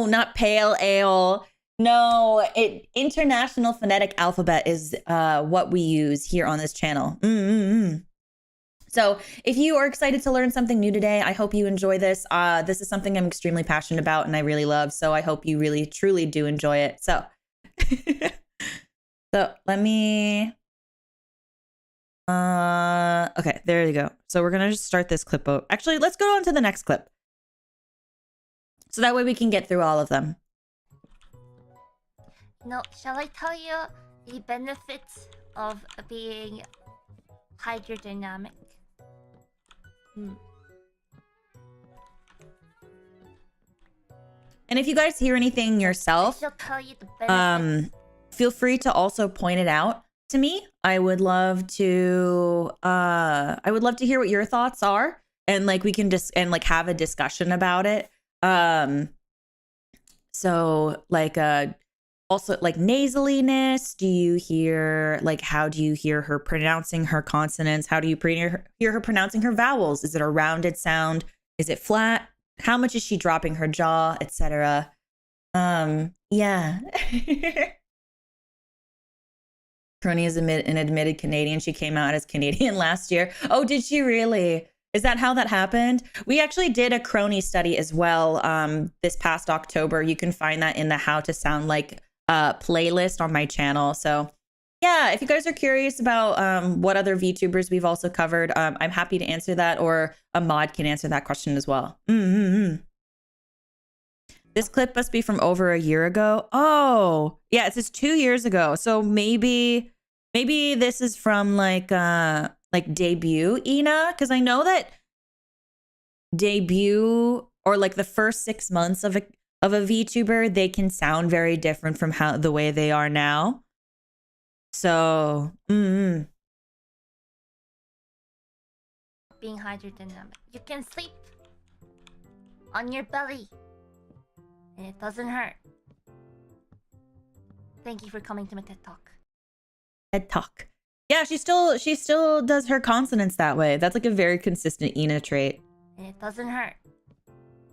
not pale ale. No, International Phonetic Alphabet is what we use here on this channel. So if you are excited to learn something new today, I hope you enjoy this. This is something I'm extremely passionate about and I really love. So I hope you really, truly do enjoy it. So, so let me... okay, there you go. So we're going to just start this clip out. Actually, let's go on to the next clip. So that way we can get through all of them.
No, shall I tell you the benefits of being hydrodynamic?
And if you guys hear anything yourself,
I shall tell you the benefits.
Feel free to also point it out to me. I would love to hear what your thoughts are, and like we can just like have a discussion about it. So like also like nasaliness, do you hear, like, how do you hear her pronouncing her consonants? How do you hear her pronouncing her vowels? Is it a rounded sound? Is it flat? How much is she dropping her jaw, etc.? Yeah. Crony is an admitted Canadian. She came out as Canadian last year. Oh, did she really? Is that how that happened? We actually did a Crony study as well this past October. You can find that in the How to Sound Like playlist on my channel. So yeah, if you guys are curious about what other VTubers we've also covered, I'm happy to answer that, or a mod can answer that question as well. This clip must be from over a year ago. Oh, yeah, it says 2 years ago. So maybe this is from like debut Ina, because I know that debut, or like the first 6 months of a VTuber, they can sound very different from the way they are now. So, being
hydrodynamic, you can sleep on your belly and it doesn't hurt. Thank you for coming to my TED Talk.
TED Talk. Yeah, she still does her consonants that way. That's like a very consistent Ina trait.
And it doesn't hurt.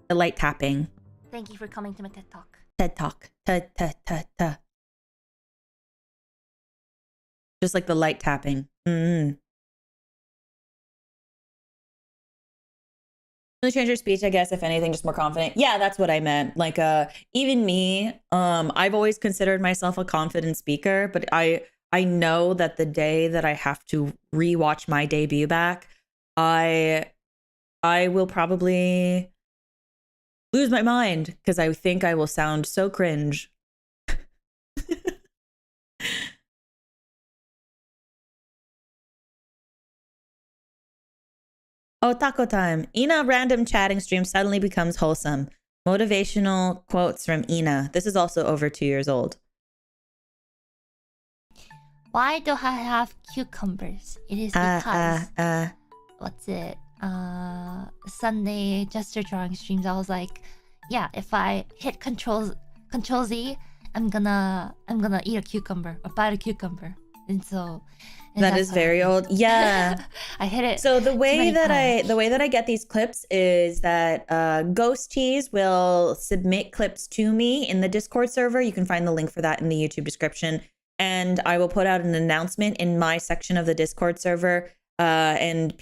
The light tapping.
Thank you for coming to my TED Talk.
TED Talk. Ta. Just like the light tapping. Really change your speech, I guess, if anything, just more confident. Yeah, that's what I meant. Like, even me, I've always considered myself a confident speaker, but I know that the day that I have to rewatch my debut back, I will probably lose my mind because I think I will sound so cringe. Oh, taco time. Ina random chatting stream suddenly becomes wholesome. Motivational quotes from Ina. This is also over 2 years old.
Why do I have cucumbers? It is because what's it? Sunday gesture drawing streams. I was like, yeah, if I hit Control Z, I'm gonna eat a cucumber or bite a cucumber. And so
that is very old. Yeah.
I hit it.
So the way that I get these clips is that Ghost Tease will submit clips to me in the Discord server. You can find the link for that in the YouTube description. And I will put out an announcement in my section of the Discord server. And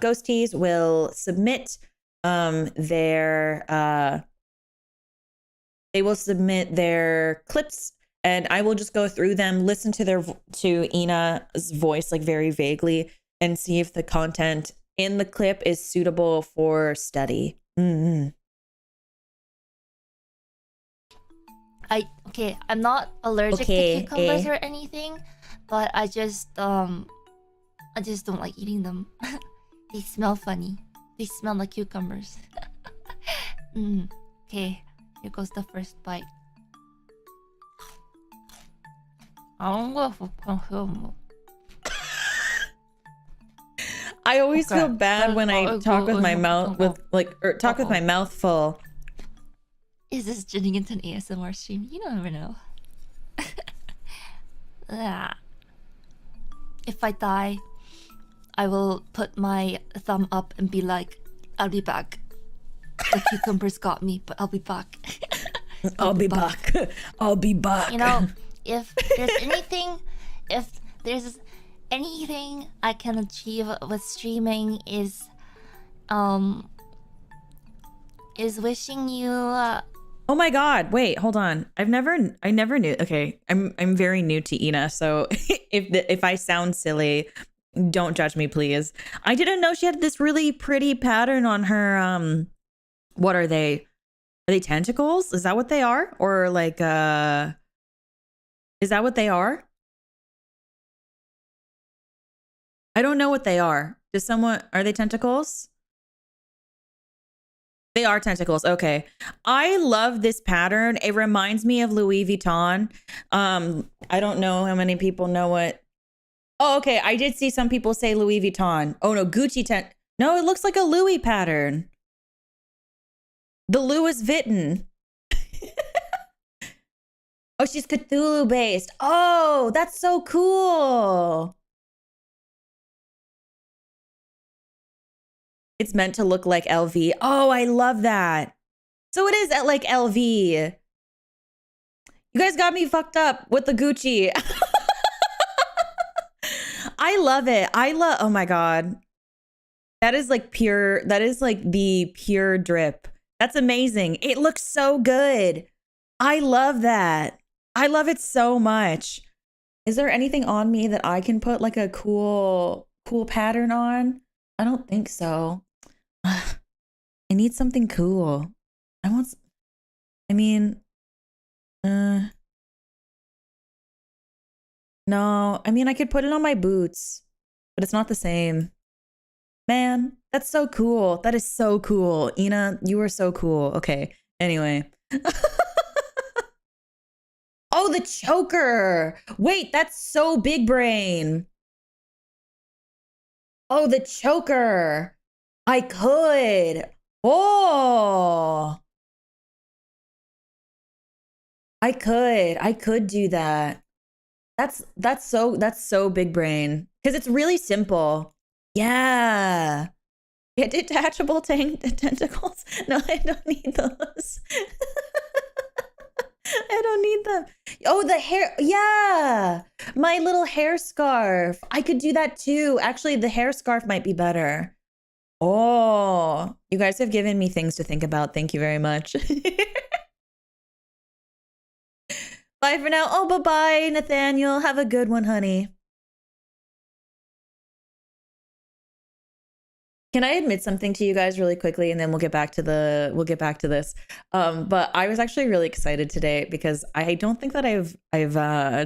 Ghost Tease will submit their clips, and I will just go through them, listen to Ina's voice like very vaguely, and see if the content in the clip is suitable for study. Mm-hmm.
I'm not allergic to cucumbers or anything, but I just don't like eating them. They smell funny. They smell like cucumbers. Okay, here goes the first bite.
I always feel bad when I talk with my mouth with my mouth full.
Is this turning into an ASMR stream? You never know. If I die, I will put my thumb up and be like, I'll be back. The cucumbers got me, but I'll be back.
I'll be back. I'll be back.
You know, if there's anything I can achieve with streaming is wishing you
oh my god, wait, hold on. I never knew. Okay, I'm very new to Ina, so if I sound silly, don't judge me, please. I didn't know she had this really pretty pattern on her what are they? Are they tentacles? Is that what they are? Or like is that what they are? I don't know what they are. Are they tentacles? They are tentacles. Okay. I love this pattern. It reminds me of Louis Vuitton. I don't know how many people know what. Oh, okay. I did see some people say Louis Vuitton. Oh no, Gucci No, it looks like a Louis pattern. The Louis Vuitton. Oh, she's Cthulhu based. Oh, that's so cool. It's meant to look like LV. Oh, I love that. So it is at like LV. You guys got me fucked up with the Gucci. I love it. Oh my God. That is like the pure drip. That's amazing. It looks so good. I love that. I love it so much. Is there anything on me that I can put like a cool pattern on? I don't think so. I need something cool. No, I mean, I could put it on my boots, but it's not the same. Man, that's so cool. That is so cool. Ina, you are so cool. Okay. Anyway. Oh, the choker. Wait, that's so big brain. Oh, the choker. I could. Oh. I could do that. That's so big brain. Because it's really simple. Yeah. Yeah, detachable tentacles. No, I don't need those. I don't need them. Oh, the hair. Yeah. My little hair scarf. I could do that too. Actually, the hair scarf might be better. Oh, you guys have given me things to think about. Thank you very much. Bye for now. Oh, bye-bye, Nathaniel. Have a good one, honey. Can I admit something to you guys really quickly, and then we'll get back to this. But I was actually really excited today because I don't think that I've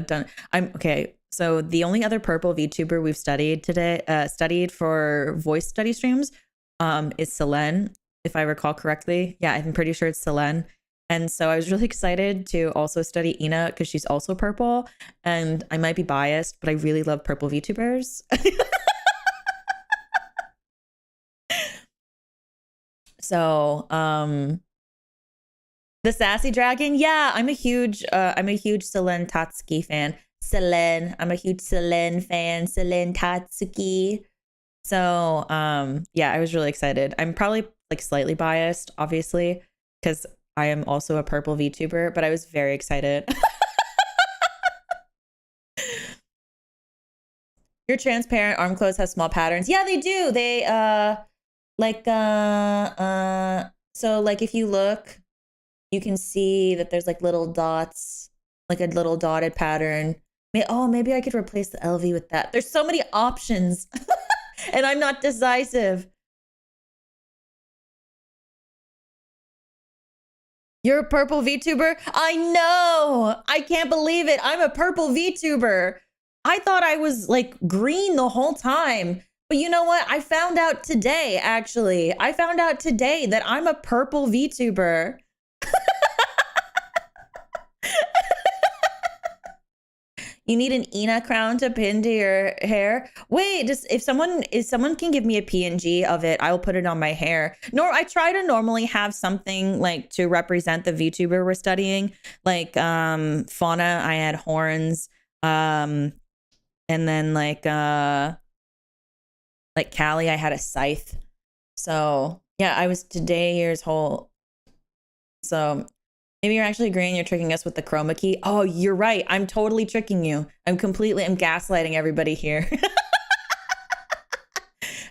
done. I'm okay. So the only other purple VTuber we've studied for voice study streams, is Selene, if I recall correctly. Yeah, I'm pretty sure it's Selene. And so I was really excited to also study Ina because she's also purple, and I might be biased, but I really love purple VTubers. So, the sassy dragon. Yeah, I'm a huge Selene Tatsuki fan. Selene. I'm a huge Selene fan. Selene Tatsuki. So yeah, I was really excited. I'm probably like slightly biased, obviously, because I am also a purple VTuber, but I was very excited. Your transparent arm clothes have small patterns. Yeah, they do. They so like if you look, you can see that there's like little dots, like a little dotted pattern. Maybe I could replace the LV with that. There's so many options and I'm not decisive. You're a purple VTuber? I know. I can't believe it. I'm a purple VTuber. I thought I was like green the whole time. But you know what? I found out today, actually. I found out today that I'm a purple VTuber. You need an Ina crown to pin to your hair. Wait, just if someone can give me a PNG of it, I will put it on my hair. I try to normally have something like to represent the VTuber we're studying. Like Fauna, I had horns. And then like Callie, I had a scythe. So yeah, I was today years old. So maybe you're actually green. You're tricking us with the chroma key. Oh, you're right. I'm totally tricking you. I'm gaslighting everybody here.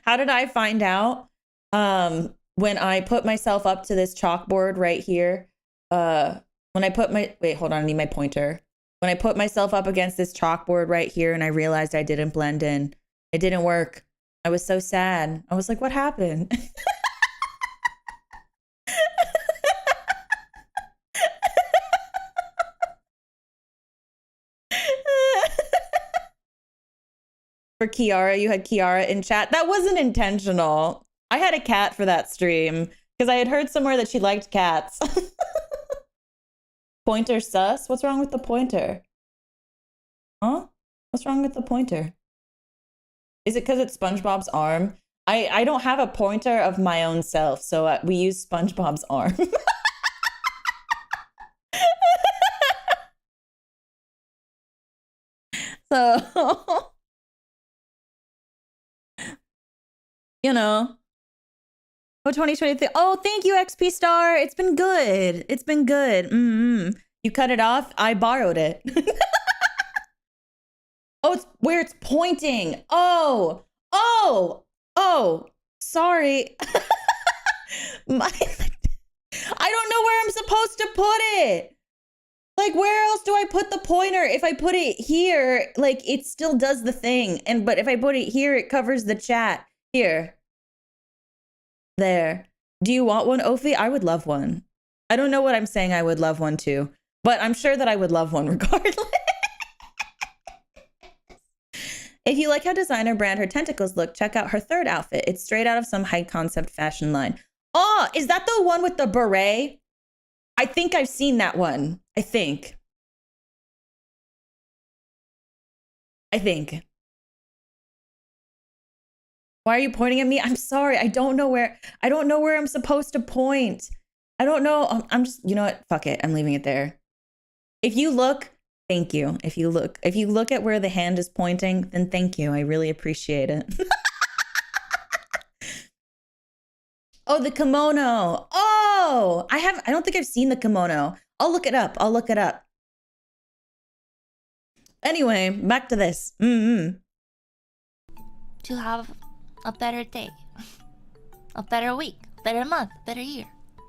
How did I find out? When I put myself up to this chalkboard right here, wait, hold on, I need my pointer. When I put myself up against this chalkboard right here and I realized I didn't blend in, it didn't work. I was so sad. I was like, what happened? For Kiara, you had Kiara in chat. That wasn't intentional. I had a cat for that stream because I had heard somewhere that she liked cats. Pointer sus? What's wrong with the pointer? Huh? What's wrong with the pointer? Is it because it's SpongeBob's arm? I don't have a pointer of my own self, so we use SpongeBob's arm. So, you know. Oh, 2023. Oh, thank you, XP Star. It's been good. It's been good. You cut it off? I borrowed it. Oh, it's where it's pointing. Oh, sorry. I don't know where I'm supposed to put it. Like, where else do I put the pointer? If I put it here, like, it still does the thing. But if I put it here, it covers the chat. Here. There. Do you want one, Ophi? I would love one. I don't know what I'm saying I would love one too, but I'm sure that I would love one regardless. If you like how designer brand her tentacles look, check out her third outfit. It's straight out of some high concept fashion line. Oh, is that the one with the beret? I think I've seen that one. I think. Why are you pointing at me? I'm sorry. I don't know where I'm supposed to point. I don't know. I'm just, you know what? Fuck it. I'm leaving it there. If you look, thank you. If you look at where the hand is pointing, then thank you. I really appreciate it. Oh, the kimono. Oh, I don't think I've seen the kimono. I'll look it up. Anyway, back to this.
To have a better day, a better week, better month, better year,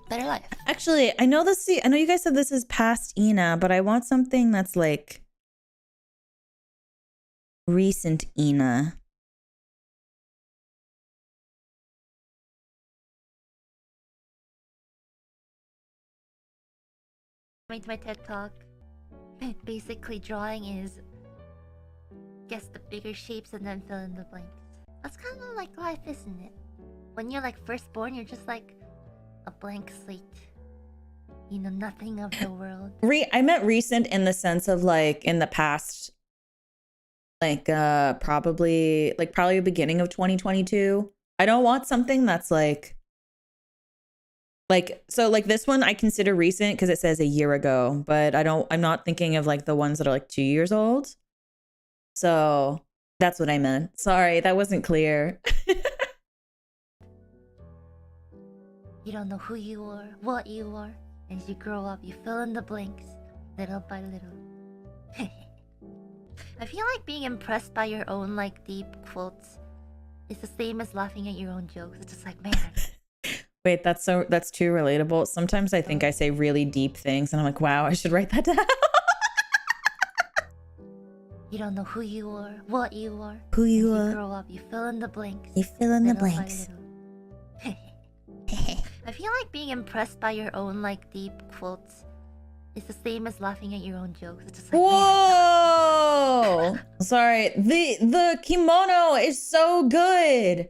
better life.
Actually, I know you guys said this is past Ina, but I want something that's like recent Ina.
Made my TikTok. Basically, drawing is guess the bigger shapes and then fill in the blanks. That's kind of like life, isn't it? When you're like first born, you're just like a blank slate. You know nothing of the world.
I meant recent in the sense of like in the past, like probably the beginning of 2022. I don't want something that's like so like this one I consider recent because it says a year ago, but I'm not thinking of like the ones that are like 2 years old. So that's what I meant. Sorry, that wasn't clear.
You don't know who you are, what you are. As you grow up, you fill in the blanks, little by little. I feel like being impressed by your own, like, deep quotes is the same as laughing at your own jokes. It's just like, man.
Wait, that's too relatable. Sometimes I think I say really deep things and I'm like, wow, I should write that down.
You don't know who you are, what you are.
Who you
As
are.
you grow up, you fill in the blanks.
You fill in the
little by
blanks.
little. I feel like being impressed by your own, like, deep quotes is the same as laughing at your own jokes. It's just like,
whoa! Sorry, the kimono is so good.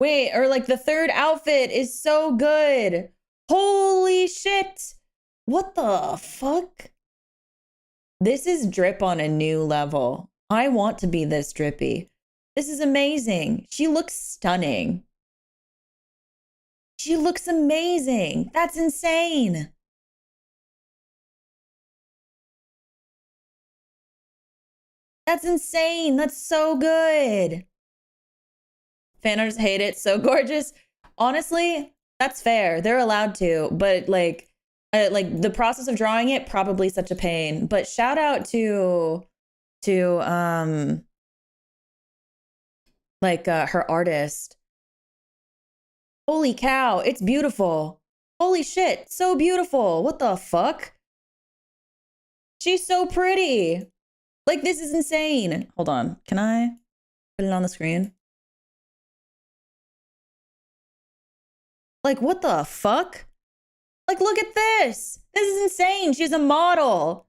Wait, or like the third outfit is so good. Holy shit! What the fuck? This is drip on a new level. I want to be this drippy. This is amazing. She looks stunning. She looks amazing. That's insane. That's insane. That's so good. Fanners hate it. So gorgeous. Honestly, that's fair. They're allowed to, but like the process of drawing it, probably such a pain. But shout out to her artist. Holy cow, it's beautiful. Holy shit, so beautiful. What the fuck? She's so pretty. Like, this is insane. Hold on. Can I put it on the screen? Like, what the fuck? Like, look at this. This is insane. She's a model.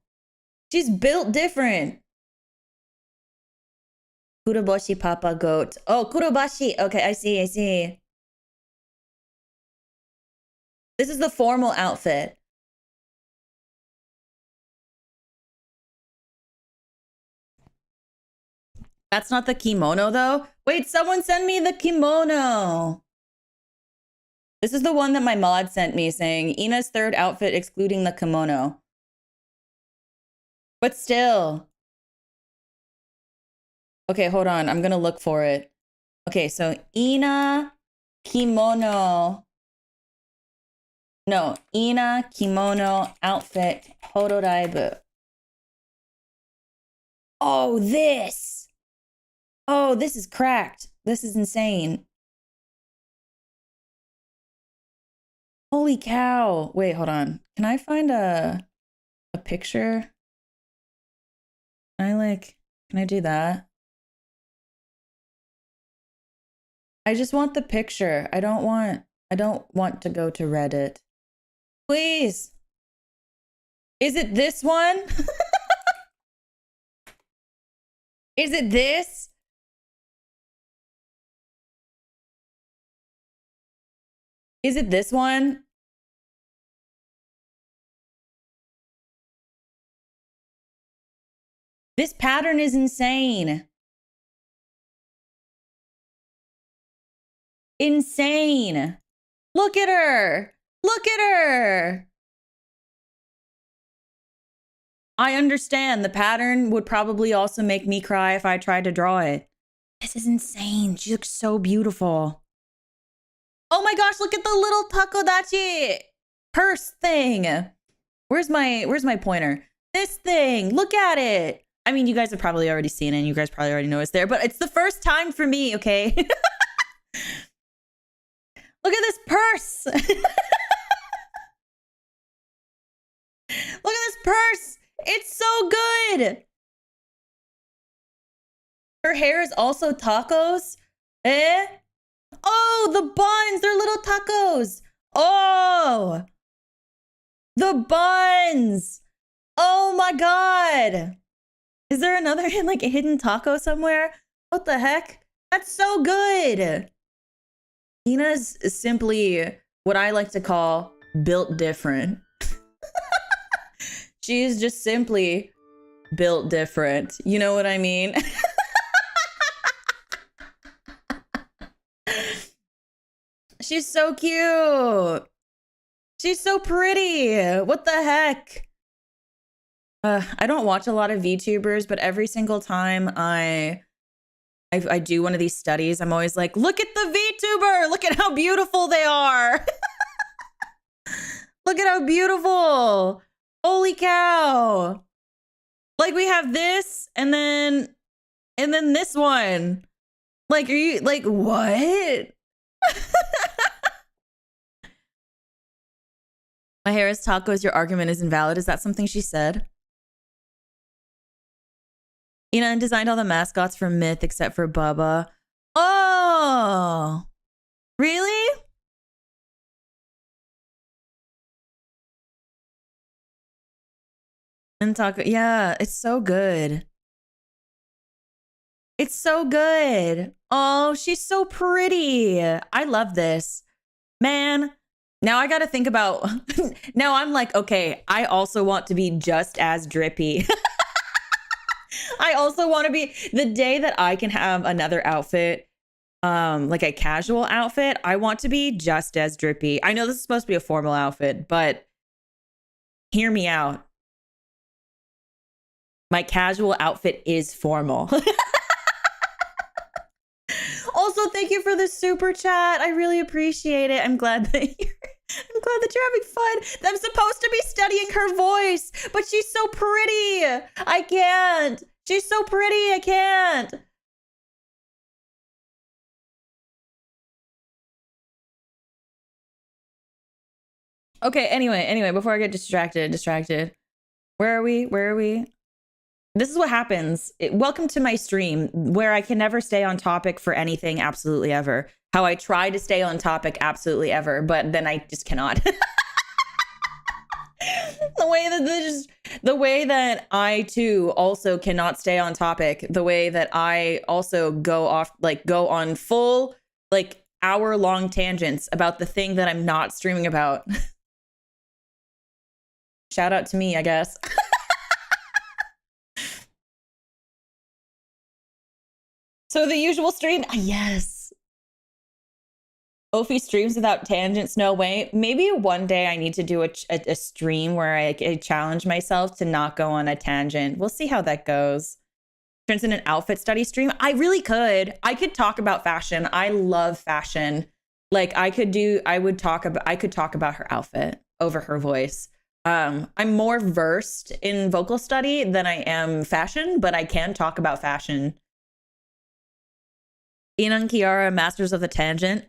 She's built different. Kurobashi Papa Goat. Oh, Kurobashi. Okay, I see. This is the formal outfit. That's not the kimono, though. Wait, someone send me the kimono. This is the one that my mod sent me saying, Ina's third outfit excluding the kimono. But still. Okay, hold on. I'm going to look for it. Okay, so Ina kimono. No, Ina kimono outfit Hodoraibu. Oh, this. Oh, this is cracked. This is insane. Holy cow. Wait, hold on. Can I find a picture? Can I do that? I just want the picture. I don't want to go to Reddit. Please. Is it this one? Is it this? Is it this one? This pattern is insane. Insane. Look at her. Look at her. I understand the pattern would probably also make me cry if I tried to draw it. This is insane. She looks so beautiful. Oh my gosh, look at the little takodachi purse thing. Where's my pointer? This thing. Look at it. I mean, you guys have probably already seen it and you guys probably already know it's there, but it's the first time for me, okay? Look at this purse. Look at this purse. It's so good. Her hair is also tacos. Eh? Oh, the buns. They're little tacos. Oh. The buns. Oh my God. Is there another like a hidden taco somewhere? What the heck? That's so good. Ina's simply what I like to call built different. She's just simply built different. You know what I mean? She's so cute. She's so pretty. What the heck? I don't watch a lot of VTubers, but every single time I do one of these studies, I'm always like, look at the VTuber! Look at how beautiful they are! Look at how beautiful! Holy cow! Like, we have this, and then this one. Like, are you, like, what? My hair is tacos, your argument is invalid. Is that something she said? And designed all the mascots for Myth except for Bubba. Oh! Really? And taco, yeah, it's so good. It's so good. Oh, she's so pretty. I love this. Man, now I got to think about, now I'm like, okay, I also want to be just as drippy. I also want to be, the day that I can have another outfit, like a casual outfit, I want to be just as drippy. I know this is supposed to be a formal outfit, but hear me out. My casual outfit is formal. Also, thank you for the super chat. I really appreciate it. I'm glad that you're having fun. I'm supposed to be studying her voice, but she's so pretty. I can't. She's so pretty. I can't. Okay, anyway, before I get distracted. Where are we? This is what happens. Welcome to my stream where I can never stay on topic for anything absolutely ever. How I try to stay on topic absolutely ever, but then I just cannot. The way that I too also cannot stay on topic. The way that I also go on full hour-long tangents about the thing that I'm not streaming about. Shout out to me, I guess. So the usual stream, yes. Ophi streams without tangents, no way. Maybe one day I need to do a stream where I challenge myself to not go on a tangent. We'll see how that goes. Turns in an outfit study stream. I really could. I could talk about fashion. I love fashion. Like I could talk about her outfit over her voice. I'm more versed in vocal study than I am fashion, but I can talk about fashion. Inan Kiara, Masters of the Tangent.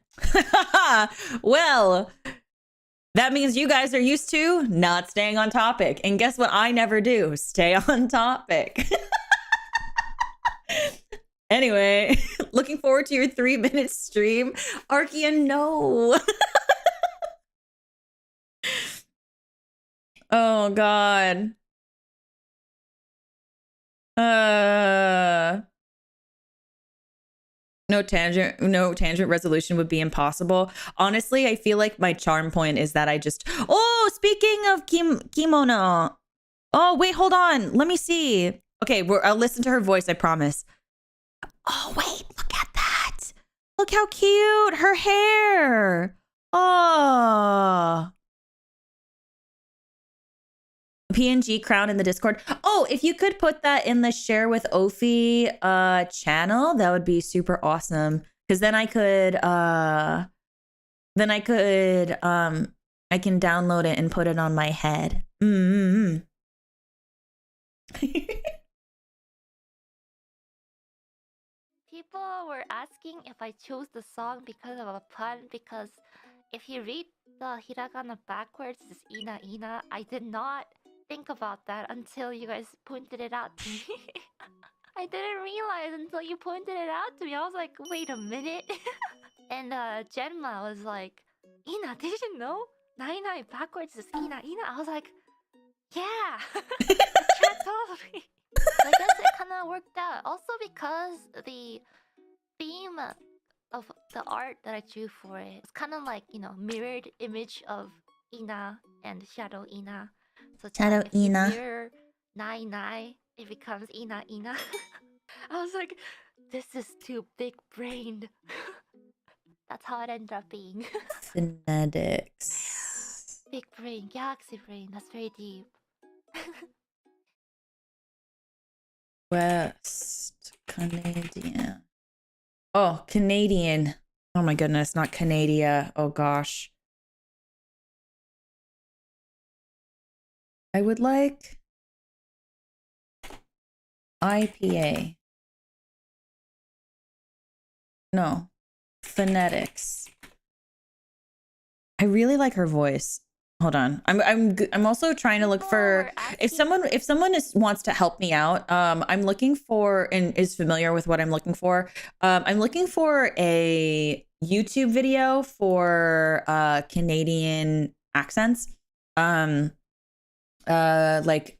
Well, that means you guys are used to not staying on topic. And guess what I never do? Stay on topic. Anyway, looking forward to your 3-minute stream. Archean, no. Oh, God. No tangent resolution would be impossible. Honestly, I feel like my charm point is that I just... Oh, speaking of kimono. Oh, wait, hold on. Let me see. Okay, I'll listen to her voice, I promise. Oh, wait, look at that. Look how cute. Her hair. Oh. PNG crown in the Discord. Oh, if you could put that in the share with Ophi channel, that would be super awesome. Because then I can download it and put it on my head.
People were asking if I chose the song because of a pun, because if you read the hiragana backwards, it's ina ina. I did not think about that until you guys pointed it out to me. I didn't realize until you pointed it out to me. I was like, wait a minute. And Genma was like, Ina, did you know? Nine nine backwards is ina ina. I was like, yeah. The chat told me. So I guess it kind of worked out. Also because the theme of the art that I drew for it is kind of like, mirrored image of Ina and Shadow Ina. So
Shadow
if you
Ina.
mirror Nai Nai, it becomes Ina Ina. I was like, this is too big brained. That's how it ended up being.
Phonetics.
Big brain, galaxy brain. That's very deep.
West Canadian. Oh, Canadian. Oh my goodness, not Canada. Oh gosh. I would like IPA. No, phonetics. I really like her voice. Hold on. I'm also trying to look for if someone wants to help me out. I'm looking for and is familiar with what I'm looking for. I'm looking for a YouTube video for Canadian accents. Like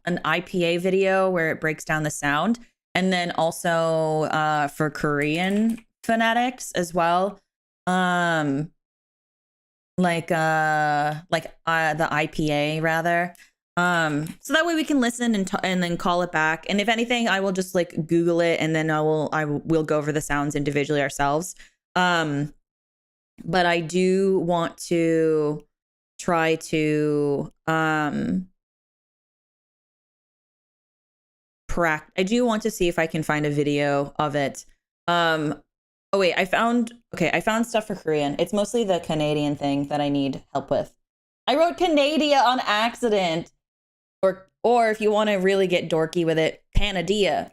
an IPA video where it breaks down the sound, and then also for Korean phonetics as well. Like the IPA rather. So that way we can listen and then call it back. And if anything, I will just like Google it, and then we'll go over the sounds individually ourselves. But I do want to try to I do want to see if I can find a video of it. Oh wait, I found stuff for Korean. It's mostly the Canadian thing that I need help with. I wrote Canada on accident. Or if you want to really get dorky with it, Panadia.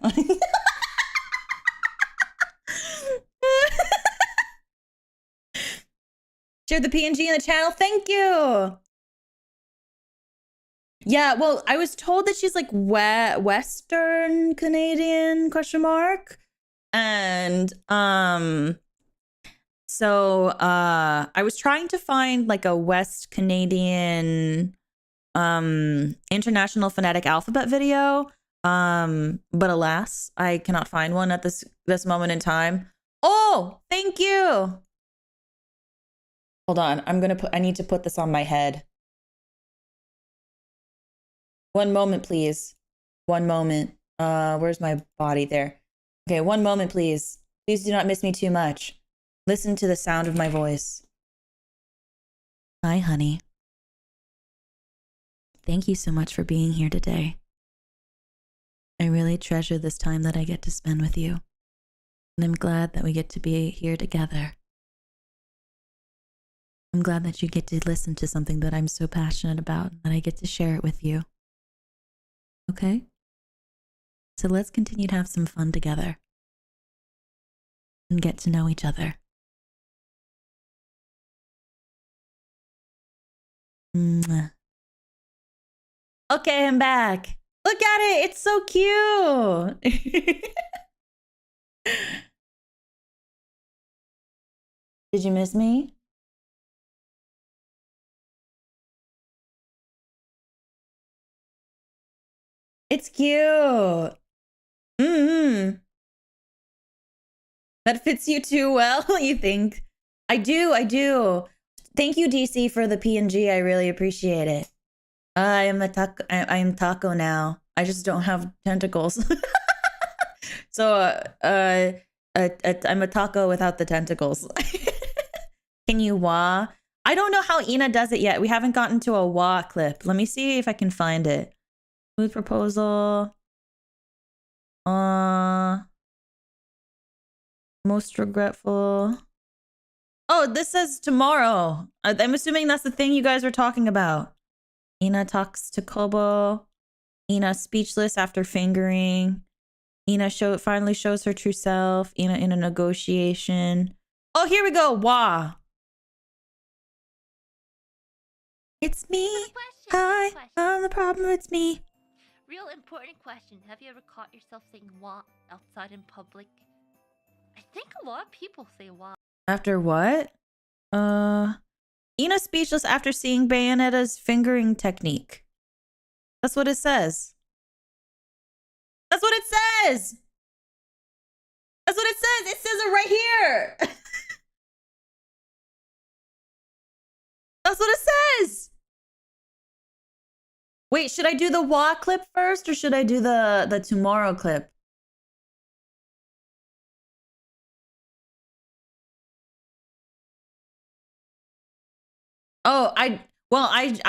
Share the PNG in the channel. Thank you. Yeah, well, I was told that she's like Western Canadian ? And so I was trying to find like a West Canadian international phonetic alphabet video. But alas, I cannot find one at this moment in time. Oh, thank you. Hold on, I need to put this on my head. One moment, please. One moment. Where's my body? There. Okay, one moment, please. Please do not miss me too much. Listen to the sound of my voice. Hi, honey. Thank you so much for being here today. I really treasure this time that I get to spend with you. And I'm glad that we get to be here together. I'm glad that you get to listen to something that I'm so passionate about and that I get to share it with you. Okay? So let's continue to have some fun together and get to know each other. Mwah. Okay, I'm back. Look at it. It's so cute. Did you miss me? It's cute. Mm-hmm. That fits you too well, you think? I do. Thank you, DC, for the PNG. I really appreciate it. I am taco now. I just don't have tentacles. So I'm a taco without the tentacles. Can you wah? I don't know how Ina does it yet. We haven't gotten to a wah clip. Let me see if I can find it. Smooth proposal. Most regretful. Oh, this says tomorrow. I'm assuming that's the thing you guys were talking about. Ina talks to Kobo. Ina speechless after fingering. Ina finally shows her true self. Ina in a negotiation. Oh, here we go. Wah. It's me. Hi, I'm the problem. It's me.
Real important question. Have you ever caught yourself saying "wah" outside in public? I think a lot of people say "wah."
After what? Ina speechless after seeing Bayonetta's fingering technique. That's what it says. That's what it says. That's what it says. It says it right here. That's what it says. Wait, should I do the wah clip first or should I do the tomorrow clip? Oh, I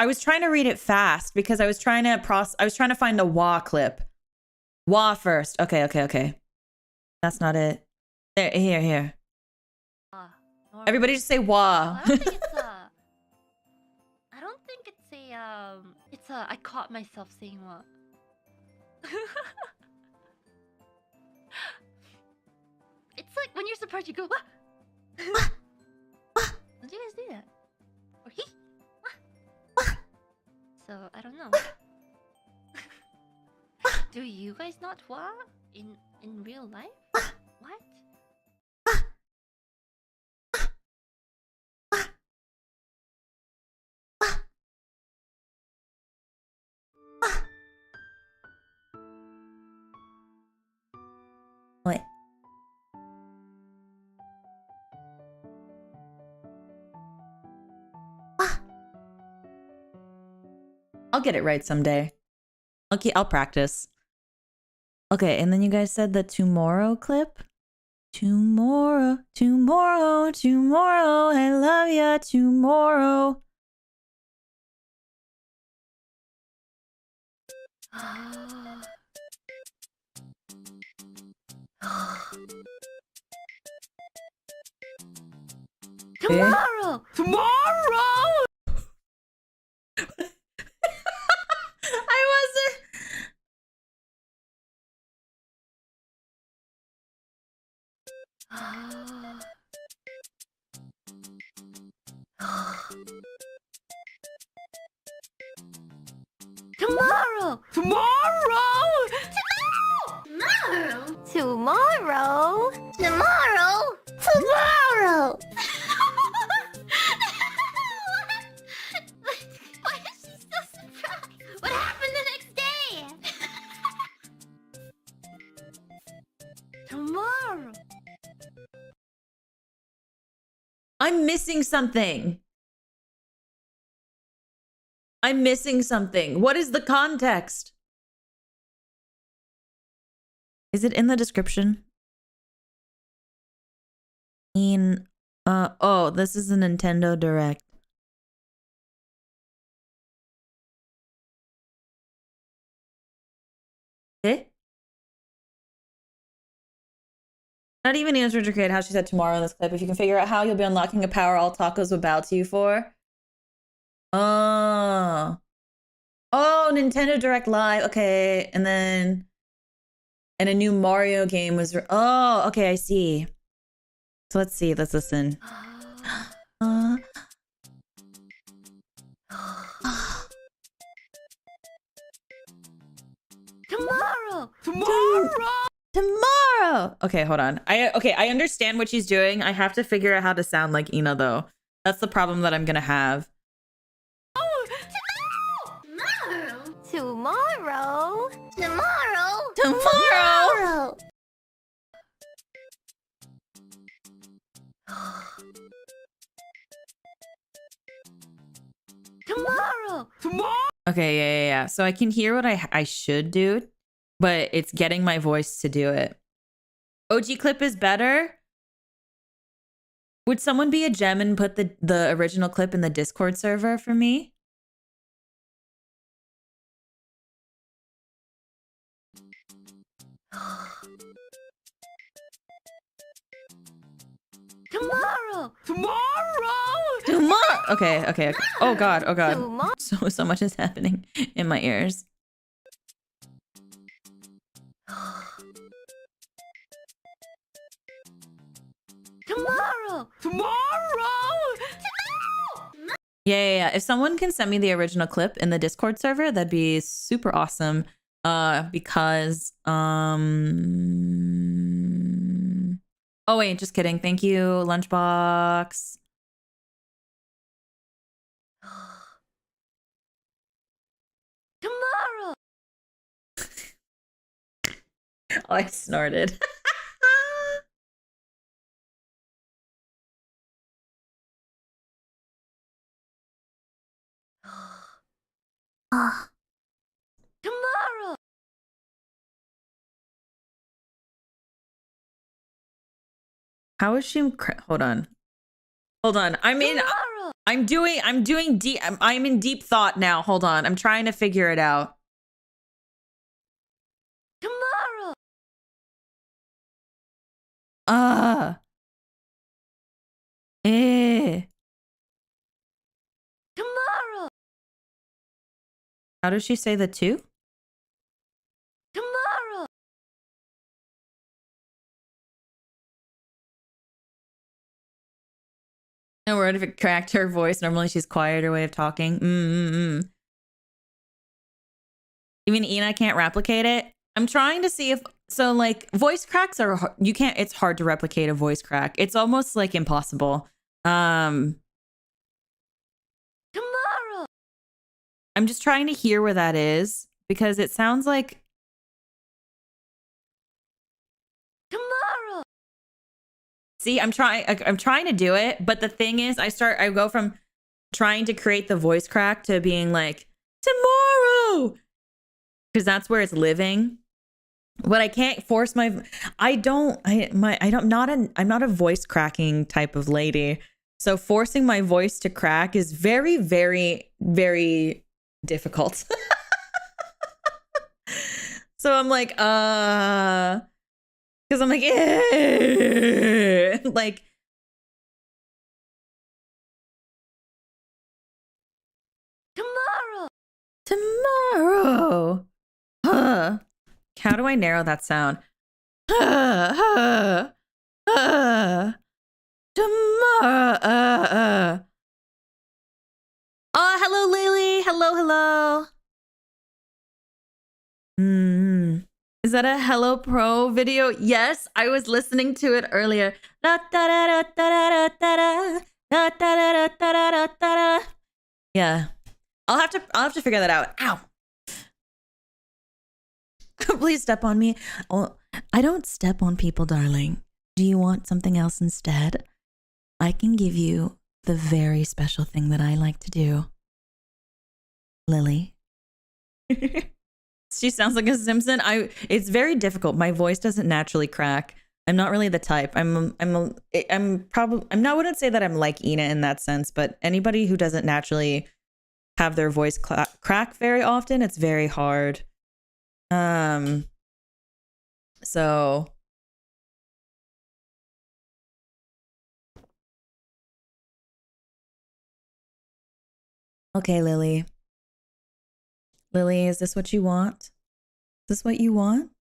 was trying to read it fast because I was trying to find a wah clip. Wa first. Okay, okay, okay. That's not it. There, here. Everybody just say wa.
I don't think it's a. I don't think it's a. It's a. I caught myself saying what. It's like when you're surprised, you go what? Don't you guys do that? Or he? So I don't know. Do you guys not wa in real life? What?
What? I'll get it right someday. I'll practice. Okay, and then you guys said the tomorrow clip. Tomorrow, tomorrow, tomorrow, I love ya tomorrow.
Tomorrow!
Tomorrow! I wasn't.
Tomorrow! Tomorrow! Tomorrow! Tomorrow! Tomorrow! Why is she so surprised? What happened the next day? Tomorrow!
I'm missing something. I'm missing something. What is the context? Is it in the description? Oh, this is a Nintendo Direct. Okay. Not even answer to create how she said tomorrow in this clip. If you can figure out how, you'll be unlocking a power all tacos will bow to you for. Oh. Oh, Nintendo Direct Live. Okay. And then... And a new Mario game was... Oh, okay, I see. So let's see. Let's listen.
Tomorrow!
Tomorrow! Okay, hold on. I understand what she's doing. I have to figure out how to sound like Ina, though. That's the problem that I'm gonna have.
Tomorrow! Tomorrow!
Tomorrow!
Tomorrow!
Okay, yeah. So I can hear what I should do, but it's getting my voice to do it. OG clip is better. Would someone be a gem and put the original clip in the Discord server for me?
Tomorrow!
Tomorrow! Okay. Oh god. So much is happening in my ears.
Tomorrow!
Yeah. If someone can send me the original clip in the Discord server, that'd be super awesome. Because oh wait, just kidding. Thank you, Lunchbox.
Tomorrow!
Oh, I snorted.
Tomorrow!
How is she? Hold on. I'm in deep thought now. Hold on. I'm trying to figure it out.
Tomorrow!
Eh.
Tomorrow.
How does she say the two?
Tomorrow.
No word if it cracked her voice. Normally she's quieter way of talking. Even Ina can't replicate it. I'm trying to see if so like voice cracks are you can't. It's hard to replicate a voice crack. It's almost like impossible.
Tomorrow.
I'm just trying to hear where that is because it sounds like
Tomorrow.
see, I'm trying to do it, but the thing is I go from trying to create the voice crack to being like tomorrow because that's where it's living. But I can't force I'm not a voice cracking type of lady. So forcing my voice to crack is very, very, very difficult. So I'm like, because I'm like, like, tomorrow. How do I narrow that sound? Tomorrow. Oh, hello, Lily. Hello. Is that a Hello Pro video? Yes, I was listening to it earlier. Yeah. I'll have to figure that out. Ow. Please step on me. Oh, I don't step on people, darling. Do you want something else instead? I can give you the very special thing that I like to do. Lily. She sounds like a Simpson. It's very difficult. My voice doesn't naturally crack. I'm not really the type. I wouldn't say that I'm like Ina in that sense, but anybody who doesn't naturally have their voice crack very often, it's very hard. So okay, Lily. Lily, is this what you want? Is this what you want?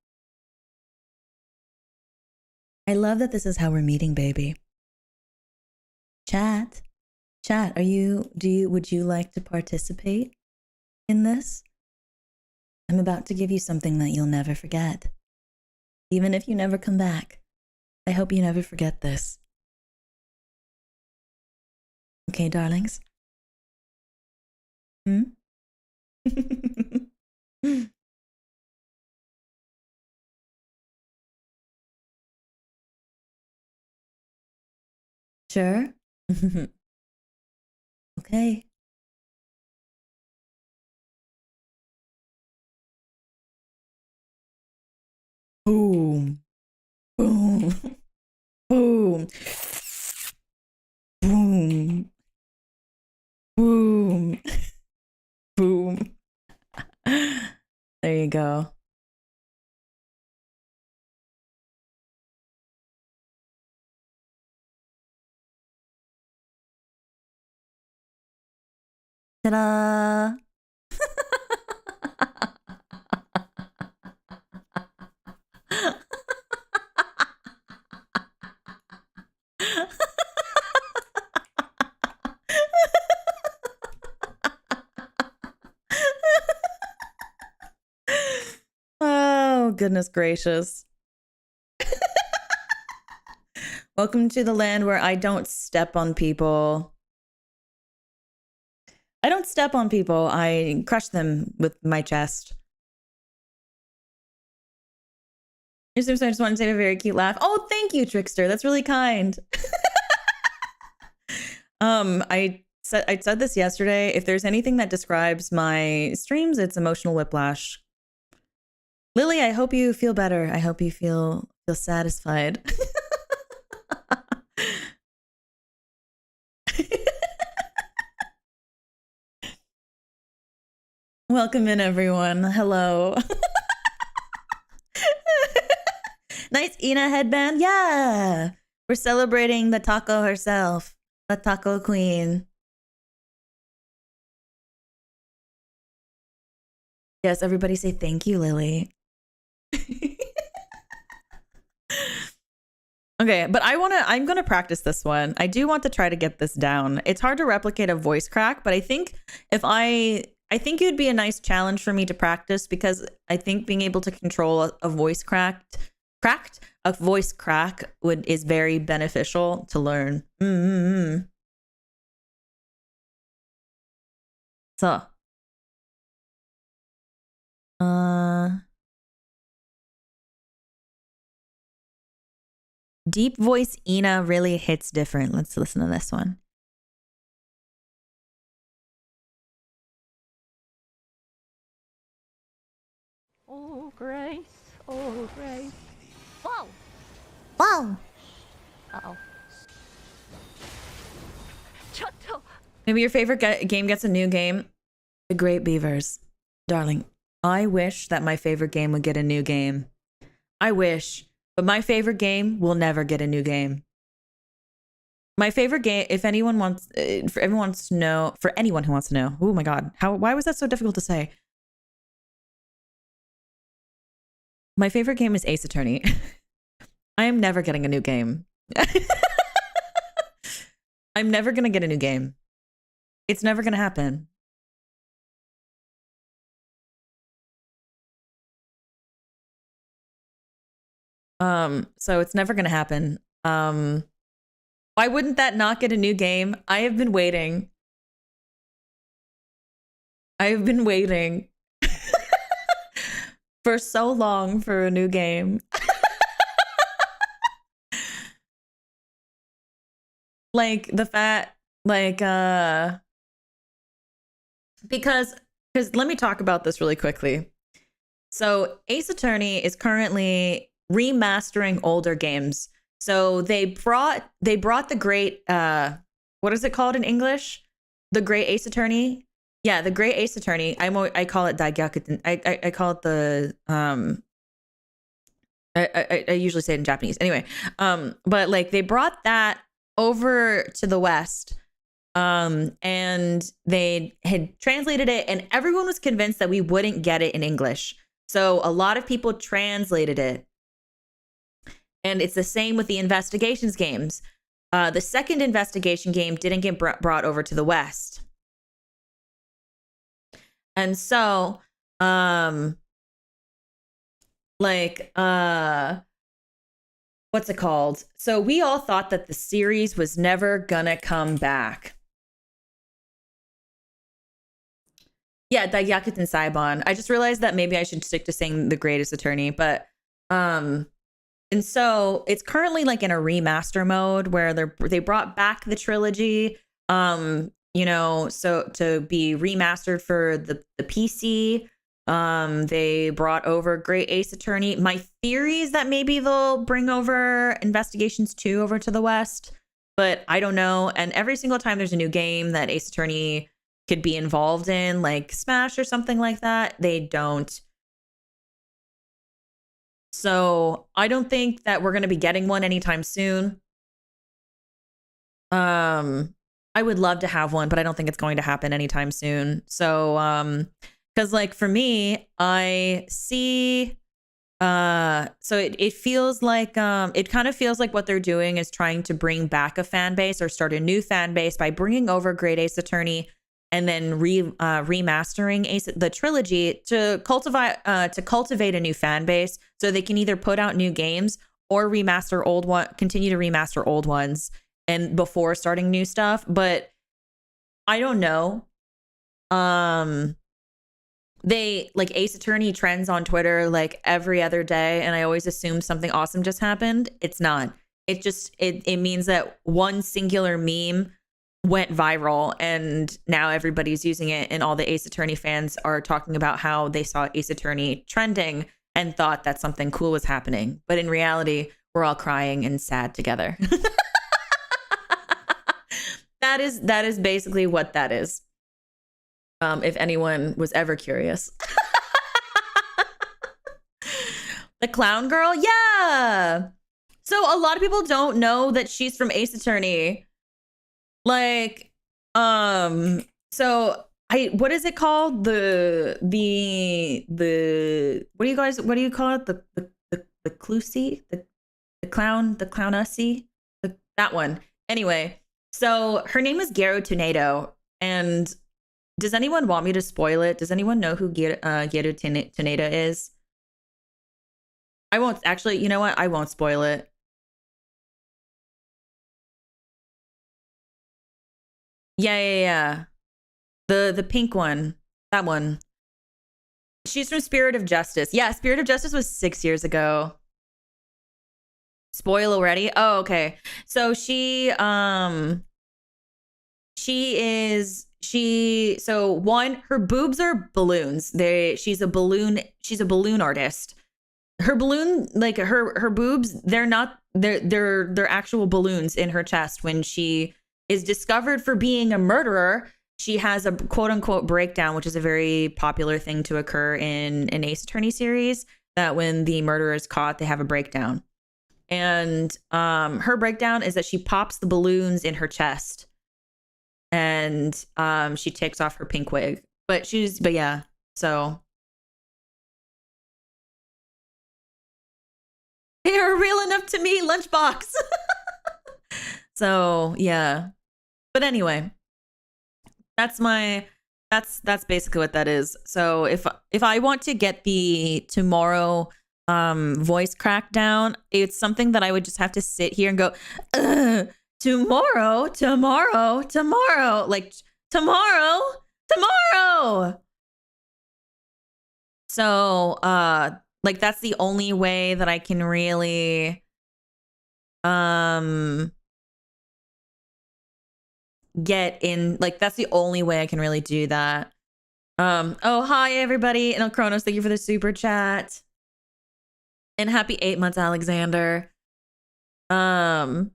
I love that this is how we're meeting, baby. Chat, would you like to participate in this? I'm about to give you something that you'll never forget. Even if you never come back, I hope you never forget this. Okay, darlings? Sure? Okay. Boom. Boom. Boom. Boom. Boom. Boom. There you go. Ta-da! Oh, goodness gracious. Welcome to the land where I don't step on people. I don't step on people. I crush them with my chest. I just want to say a very cute laugh. Oh, thank you, Trickster. That's really kind. I said this yesterday. If there's anything that describes my streams, it's emotional whiplash. Lily, I hope you feel better. I hope you feel satisfied. Welcome in, everyone. Hello. Nice Ina headband. Yeah. We're celebrating the taco herself, the taco queen. Yes, everybody say thank you, Lily. Okay, but I'm gonna practice this one. I do want to try to get this down. It's hard to replicate a voice crack, but I think I think it would be a nice challenge for me to practice, because I think being able to control a voice crack is very beneficial to learn. So, deep voice Ina really hits different. Let's listen to this one.
Oh, Grace. Oh, Grace. Whoa!
Whoa!
Uh-oh.
Maybe your favorite game gets a new game. The Great Beavers. Darling, I wish that my favorite game would get a new game. I wish. But my favorite game will never get a new game. My favorite game, if anyone wants, for anyone who wants to know, oh my God, why was that so difficult to say? My favorite game is Ace Attorney. I am never getting a new game. I'm never going to get a new game. It's never going to happen. So it's never going to happen. Why wouldn't that not get a new game? I have been waiting. For so long for a new game. Like the fact, like, because let me talk about this really quickly. So Ace Attorney is currently remastering older games. So they brought the great, what is it called in English? The Great Ace Attorney. Yeah, the Great Ace Attorney. I call it Daigyaku. I call it the I usually say it in Japanese. Anyway, but like they brought that over to the West, and they had translated it, and everyone was convinced that we wouldn't get it in English. So a lot of people translated it. And it's the same with the investigations games. The second investigation game didn't get brought over to the West. And so, what's it called? So we all thought that the series was never gonna come back. Yeah, Daigyaku Saibon. I just realized that maybe I should stick to saying The Greatest Attorney, but and so it's currently like in a remaster mode where they brought back the trilogy, you know, so to be remastered for the PC. They brought over Great Ace Attorney. My theory is that maybe they'll bring over Investigations 2 over to the West, but I don't know. And every single time there's a new game that Ace Attorney could be involved in, like Smash or something like that, they don't. So I don't think that we're going to be getting one anytime soon. I would love to have one, but I don't think it's going to happen anytime soon. So, because like for me, I see, so it feels like, it kind of feels like what they're doing is trying to bring back a fan base or start a new fan base by bringing over Great Ace Attorney and then remastering the trilogy to cultivate a new fan base, so they can either put out new games or continue to remaster old ones and before starting new stuff. But I don't know. They like Ace Attorney trends on Twitter like every other day, and I always assume something awesome just happened. It's not. It just it means that one singular meme went viral and now everybody's using it, and all the Ace Attorney fans are talking about how they saw Ace Attorney trending and thought that something cool was happening. But in reality, we're all crying and sad together. That is basically what that is. If anyone was ever curious. The clown girl? Yeah. So a lot of people don't know that she's from Ace Attorney. Like, so what is it called? The what do you call it? The Clusy? The clownusy? That one. Anyway, so her name is Gero Tornado. And does anyone want me to spoil it? Does anyone know who Gero Tornado is? I won't actually, you know what? I won't spoil it. Yeah. The pink one. That one. She's from Spirit of Justice. Yeah, Spirit of Justice was 6 years ago. Spoil already? Oh, okay. So so one, her boobs are balloons. She's a balloon artist. Her balloon, like her boobs, they're actual balloons in her chest. When she is discovered for being a murderer, she has a quote unquote breakdown, which is a very popular thing to occur in an Ace Attorney series, that when the murderer is caught, they have a breakdown. And her breakdown is that she pops the balloons in her chest and she takes off her pink wig. But yeah, so they're real enough to me, lunchbox. So yeah. But anyway, that's basically what that is. So if I want to get the tomorrow voice crack down, it's something that I would just have to sit here and go tomorrow, like tomorrow. So like that's the only way that I can really get in, like that's the only way I can really do that. Oh, hi everybody. And Kronos, thank you for the super chat. And happy 8 months, Alexander. Nope,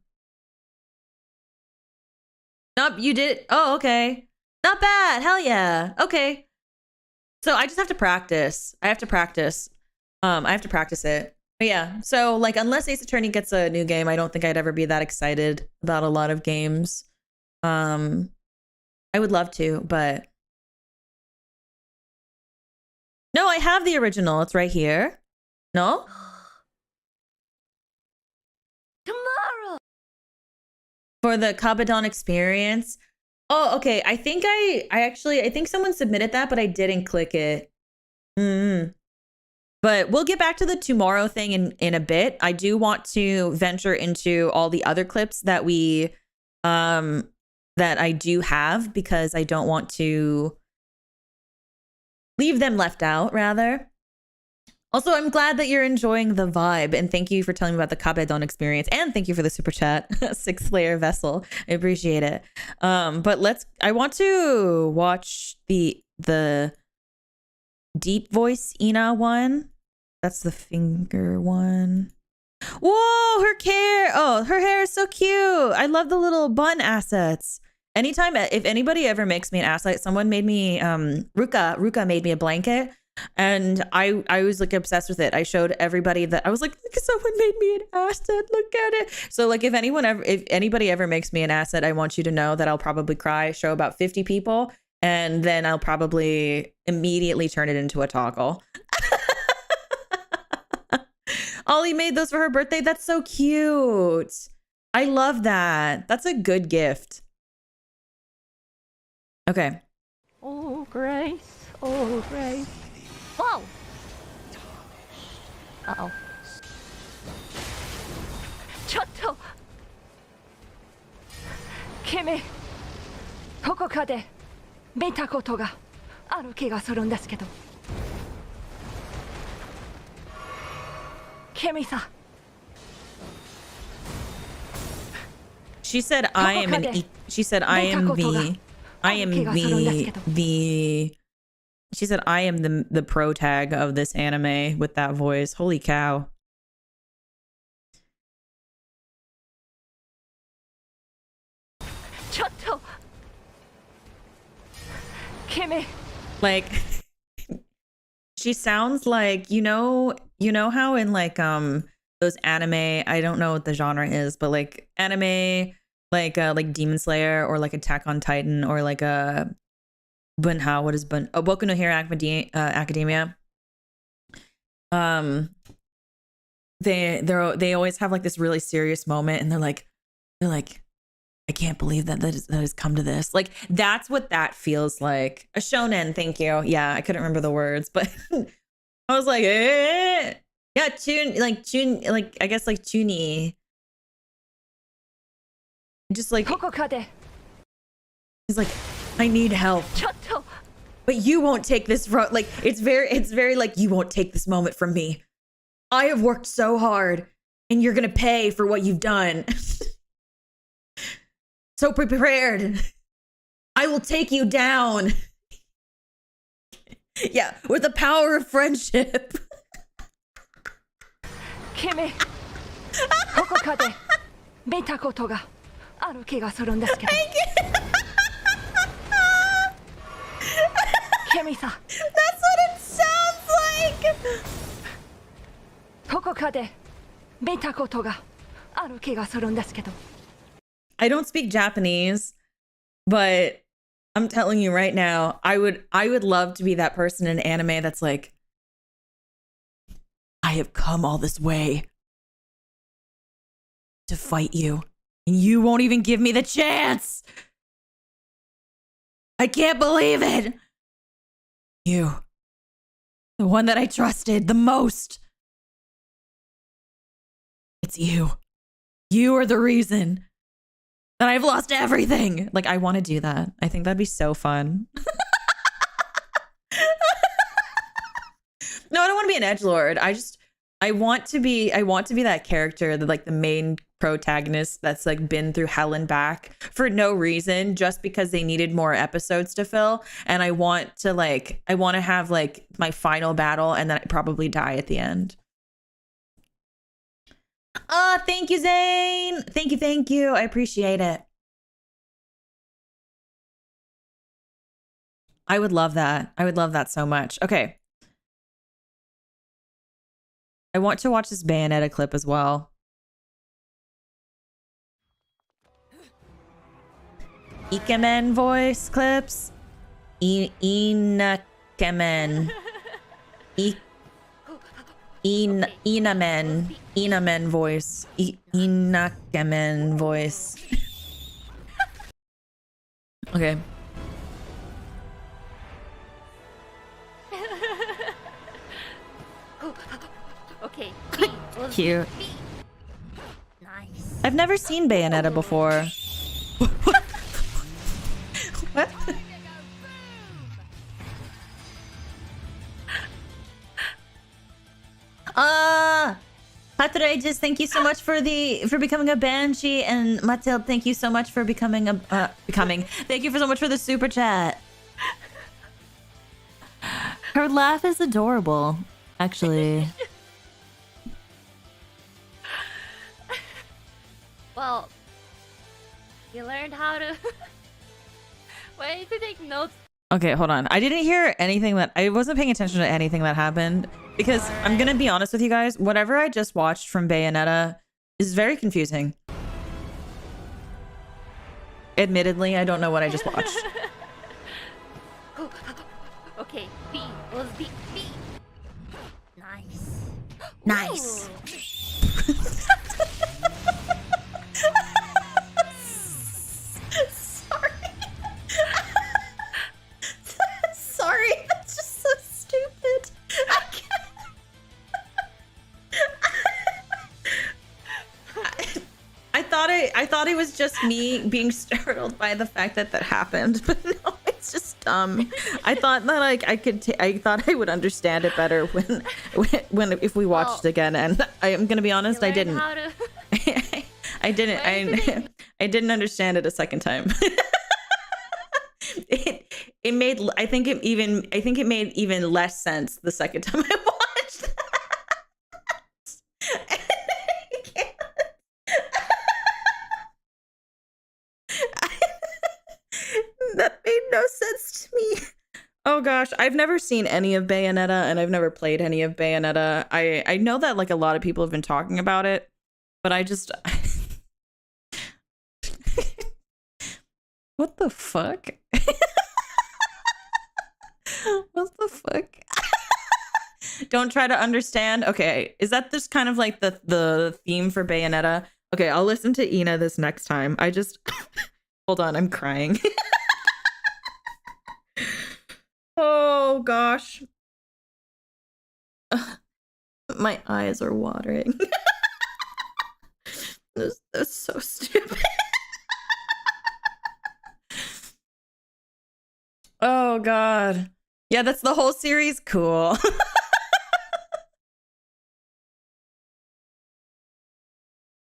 you did. Oh, okay. Not bad. Hell yeah. Okay. So I just have to practice. I have to practice it. But yeah, so like unless Ace Attorney gets a new game, I don't think I'd ever be that excited about a lot of games. I would love to, but no, I have the original. It's right here. No?
Tomorrow.
For the Kabadon experience. Oh, okay. I think I think someone submitted that, but I didn't click it. But we'll get back to the tomorrow thing in a bit. I do want to venture into all the other clips that that I do have, because I don't want to leave them left out, rather. Also, I'm glad that you're enjoying the vibe, and thank you for telling me about the Kabedon experience, and thank you for the super chat. 6-layer vessel. I appreciate it. But I want to watch the deep voice Ina one. That's the finger one. Whoa, her hair. Oh, her hair is so cute. I love the little bun assets. Anytime, if anybody ever makes me an asset, someone made me, Ruka made me a blanket, and I was like obsessed with it. I showed everybody that I was like, look, someone made me an asset. Look at it. So like if anybody ever makes me an asset, I want you to know that I'll probably cry, show about 50 people, and then I'll probably immediately turn it into a toggle. Ollie made those for her birthday. That's so cute. I love that. That's a good gift. Okay.
Oh, Grace. Oh, Grace. Whoa. Uh-oh. ちょっと。君、どこかで見たことがある気がするんですけど。君さ。
She said I am the she said I am the pro tag of this anime with that voice. Holy cow. Like She sounds like, you know how in like those anime, I don't know what the genre is, but like anime like Demon Slayer or like Attack on Titan or like a Bunha, what is Boku no Hero Academia. They always have like this really serious moment and they're like I can't believe that has come to this. Like that's what that feels like. A shonen, thank you. Yeah, I couldn't remember the words, but I was like, eh. Yeah, like I guess like Chuni. Just like he's like, I need help. But you won't take this from like it's very like you won't take this moment from me. I have worked so hard and you're gonna pay for what you've done. So prepared. I will take you down. Yeah, with the power of friendship.
君ここかで見たことがある気がするんですけど君さ
That's what it sounds like.
ここかで見たことがある気がするんですけど
I don't speak Japanese, but I'm telling you right now, I would love to be that person in anime that's like, I have come all this way to fight you, and you won't even give me the chance. I can't believe it. You, the one that I trusted the most. It's you. You are the reason that I've lost everything. Like, I want to do that. I think that'd be so fun. No, I don't want to be an edgelord. I want to be that character, the main protagonist that's like been through hell and back for no reason, just because they needed more episodes to fill. And I want to have like my final battle and then I probably die at the end. Thank you, Zane. Thank you. I appreciate it. I would love that. I would love that so much. Okay. I want to watch this Bayonetta clip as well. Ikemen voice clips. Inakemen. Inamen voice. Inakemen voice. Okay.
Okay.
Cute.
Nice.
I've never seen Bayonetta before. What? Patreges, thank you so much for becoming a banshee, and Mathilde, thank you so much for becoming a Thank you so much for the super chat. Her laugh is adorable, actually.
Well, you learned how to. Why need to take notes?
Okay, hold on. I didn't hear anything I wasn't paying attention to anything that happened because I'm gonna be honest with you guys. Whatever I just watched from Bayonetta is very confusing. Admittedly, I don't know what I just watched.
Okay, B was B. Nice.
Nice. Sorry, that's just so stupid. I can't. I thought it was just me being startled by the fact that happened, but no, it's just dumb. I thought that like I thought I would understand it better when if we watched it again, and I am gonna be honest, I didn't. I didn't understand it a second time. It made I think it made even less sense the second time I watched that. That made no sense to me. Oh gosh, I've never seen any of Bayonetta, and I've never played any of Bayonetta. I know that like a lot of people have been talking about it, but I just what the fuck? What the fuck? Don't try to understand. Okay, is that just kind of like the theme for Bayonetta? Okay, I'll listen to Ina this next time. I just hold on, I'm crying. Oh gosh. My eyes are watering. That's so stupid. Oh god. Yeah, that's the whole series. Cool.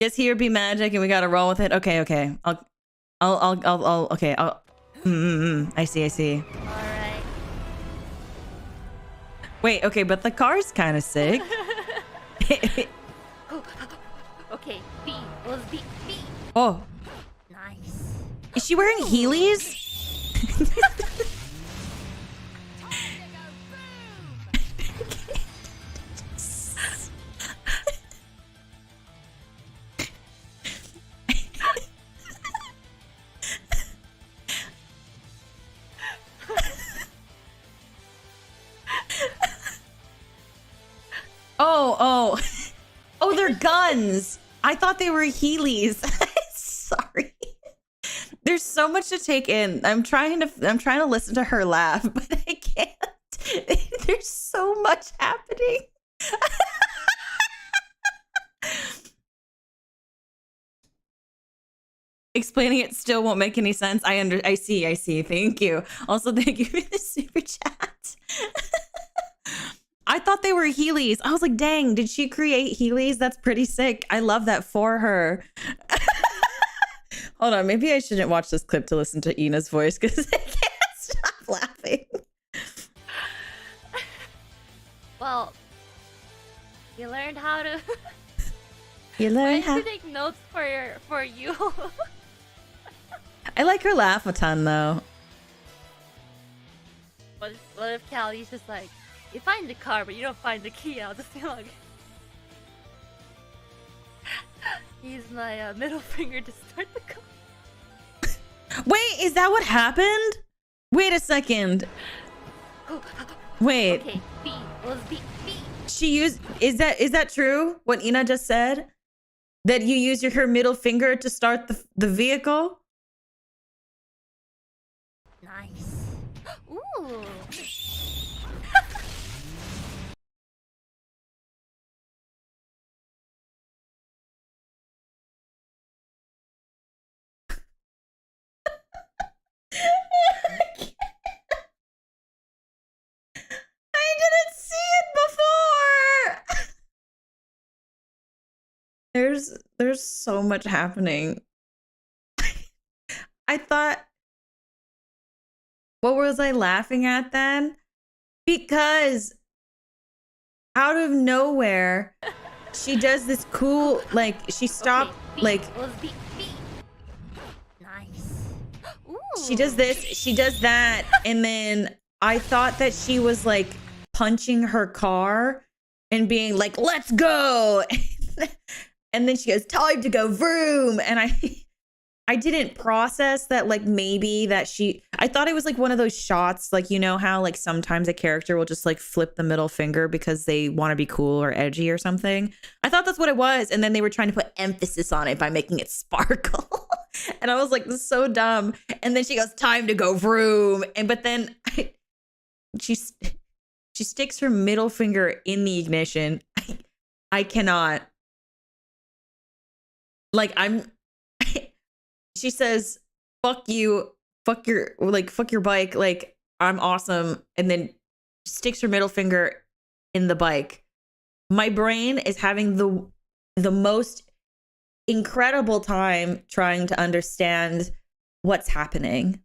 Guess here be magic, and we gotta roll with it. Okay, okay. I see.
All right.
Wait, okay, but the car's kind of sick.
Okay, B. Let's B.
Oh,
Nice.
is she wearing Heelys? Oh, they're guns. I thought they were Heelys. Sorry. There's so much to take in. I'm trying to listen to her laugh, but I can't. There's so much happening. Explaining it still won't make any sense. I see. Thank you. Also, thank you for the super chat. I thought they were Heelys. I was like, dang, did she create Heelys? That's pretty sick. I love that for her. Hold on, maybe I shouldn't watch this clip to listen to Ina's voice because I can't stop laughing.
Well, you learned how to.
You learn how.
to take notes for you.
I like her laugh a ton though.
What if Callie's just like, you find the car, but you don't find the key? I'll just be like, use my middle finger to start the car.
Wait, is that what happened? Wait a second. Wait.
Okay, B. Let's B.
She used. Is that true? What Ina just said? That you use her middle finger to start the vehicle?
Nice. Ooh.
I didn't see it before. There's so much happening. I thought, what was I laughing at then? Because out of nowhere, she does this cool, like, she stopped,
Okay,
like,
let's B. Nice. Ooh.
she does this, she does that, and then I thought that she was like punching her car and being like, let's go. And then she goes, time to go vroom. And I didn't process that, like, maybe that I thought it was like one of those shots, like, you know how like sometimes a character will just like flip the middle finger because they want to be cool or edgy or something. I thought that's what it was. And then they were trying to put emphasis on it by making it sparkle. And I was like, this is so dumb. And then she goes, time to go vroom. But then she sticks her middle finger in the ignition. I cannot. Like, she says, fuck you, fuck your bike, like, I'm awesome. And then sticks her middle finger in the bike. My brain is having the most incredible time trying to understand what's happening.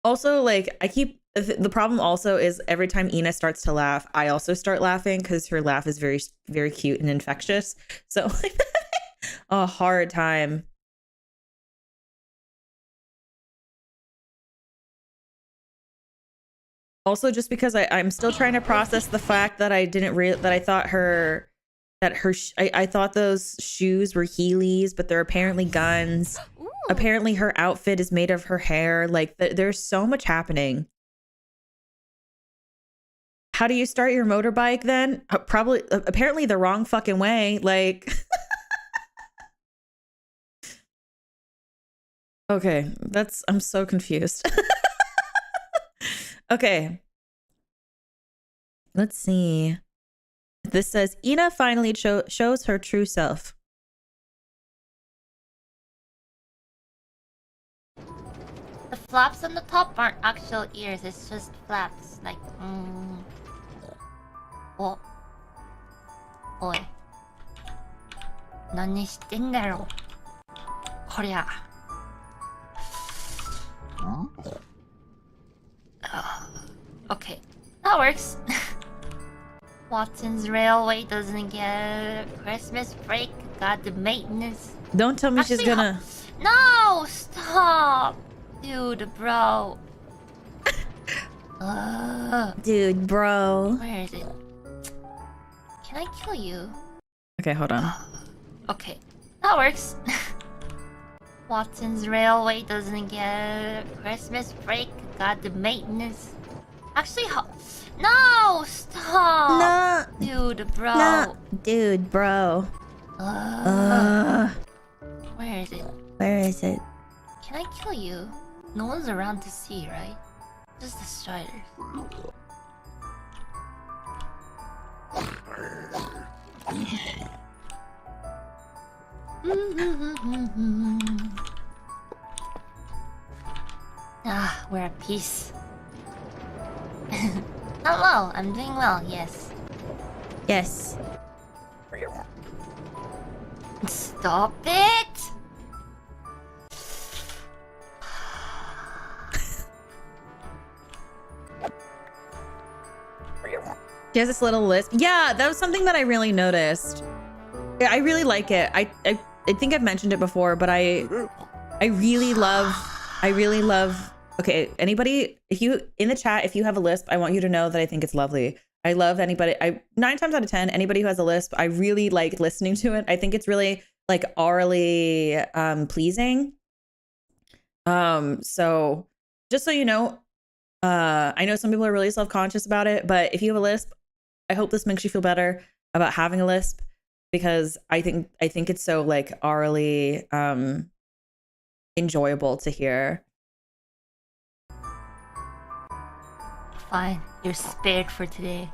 Also, like, the problem also is every time Ina starts to laugh, I also start laughing because her laugh is very, very cute and infectious. So a hard time. Also, just because I'm still trying to process the fact that I didn't that I thought I thought those shoes were Heelys, but they're apparently guns.
Ooh.
Apparently her outfit is made of her hair. Like there's so much happening. How do you start your motorbike then? Probably, apparently the wrong fucking way. Like, okay, I'm so confused. Okay. Let's see. This says, Ina finally shows her true self.
The flaps on the top aren't actual ears, it's just flaps. Like, Oh. Oi. 何してんだろう。こりゃ。Okay, that works. Watson's Railway doesn't get a Christmas break. Got the maintenance.
Don't tell me she's gonna...
No! Stop! Dude, bro.
Dude, bro.
Where is it? Can I kill you?
Okay, hold on.
Okay, that works. Watson's Railway doesn't get a Christmas break. Got the maintenance. Actually, no! Stop!
No!
Dude, bro.
No! Dude, bro.
Where is it?
Where is it?
Can I kill you? No one's around to see, right? Just the striders. Ah, we're at peace. Hello, I'm doing well, yes.
Yes.
Stop it!
She has this little lisp. Yeah, that was something that I really noticed. I really like it. I think I've mentioned it before, but I really love okay, anybody, if you in the chat, if you have a lisp, I want you to know that I think it's lovely. I love anybody. 9 times out of 10, anybody who has a lisp, I really like listening to it. I think it's really like orally pleasing. So just so you know, I know some people are really self-conscious about it, but if you have a lisp, I hope this makes you feel better about having a lisp, because I think it's so like orally enjoyable to hear.
Fine, you're spared for today.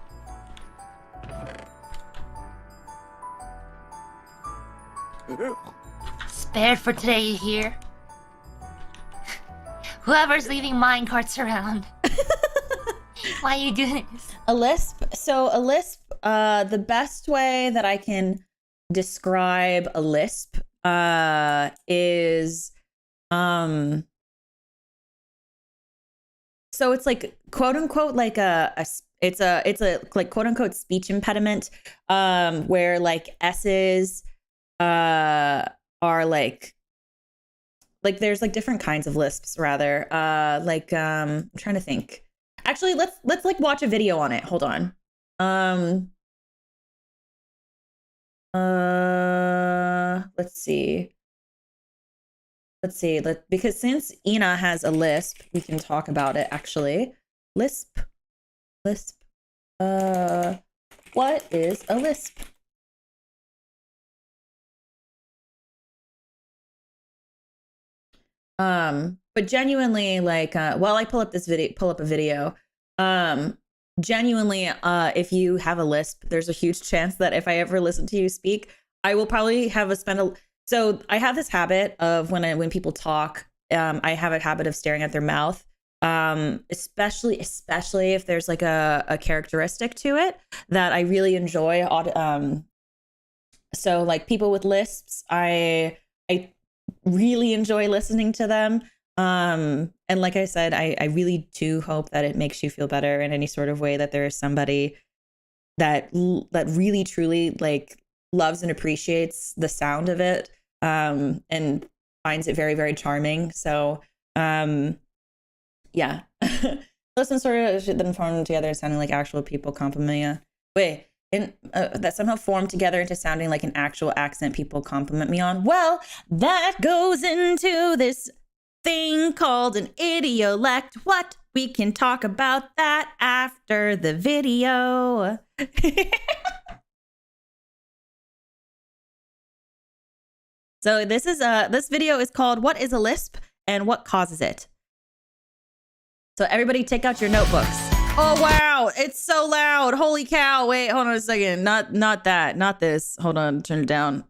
Spared for today, you hear? Whoever's leaving minecarts around. Why are you doing this?
A lisp. So a lisp, the best way that I can describe a lisp is so it's like quote unquote like it's a like quote unquote speech impediment where like S's are like there's like different kinds of lisps rather. I'm trying to think. Actually, let's like watch a video on it. Hold on. Let's see. Because since Ina has a lisp, we can talk about it actually. Lisp. What is a lisp? But genuinely, like, while I pull up a video, genuinely, if you have a lisp, there's a huge chance that if I ever listen to you speak, I will probably so I have this habit of when people talk, I have a habit of staring at their mouth, especially if there's like a characteristic to it that I really enjoy. So like people with lisps, I really enjoy listening to them. And like I said, I really do hope that it makes you feel better in any sort of way, that there is somebody that really truly like loves and appreciates the sound of it, and finds it very, very charming. So yeah. Listen, sort of then formed together, sounding like actual people compliment you. Wait, that somehow formed together into sounding like an actual accent people compliment me on. Well, that goes into this thing called an idiolect. What? We can talk about that after the video. So this video is called "What is a Lisp and What Causes It?" So everybody take out your notebooks. Oh wow, it's so loud. Holy cow. Wait, hold on a second. Not that. Not this. Hold on, turn it down.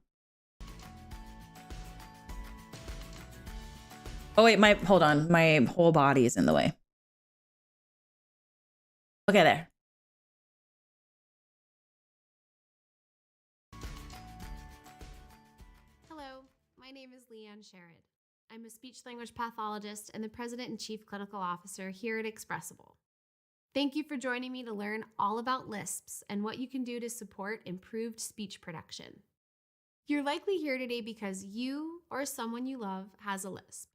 Oh wait, hold on. My whole body is in the way. Okay, there.
Hello, my name is Leanne Sherrod. I'm a speech-language pathologist and the President and Chief Clinical Officer here at Expressible. Thank you for joining me to learn all about lisps and what you can do to support improved speech production. You're likely here today because you or someone you love has a lisp.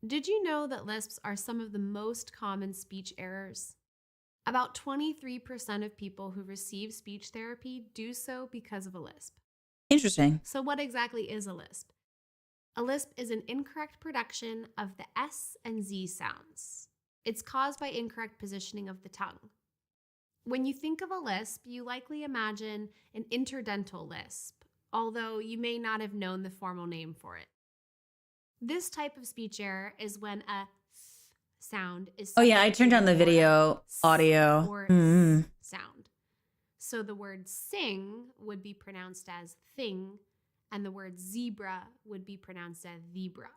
Did you know that lisps are some of the most common speech errors? About 23% of people who receive speech therapy do so because of a lisp.
Interesting.
So what exactly is a lisp? A lisp is an incorrect production of the S and Z sounds. It's caused by incorrect positioning of the tongue. When you think of a lisp, you likely imagine an interdental lisp, although you may not have known the formal name for it. This type of speech error is when a th sound is.
Oh yeah, I turned on the video audio.
Or sound. So the word sing would be pronounced as thing, and the word zebra would be pronounced as zebra.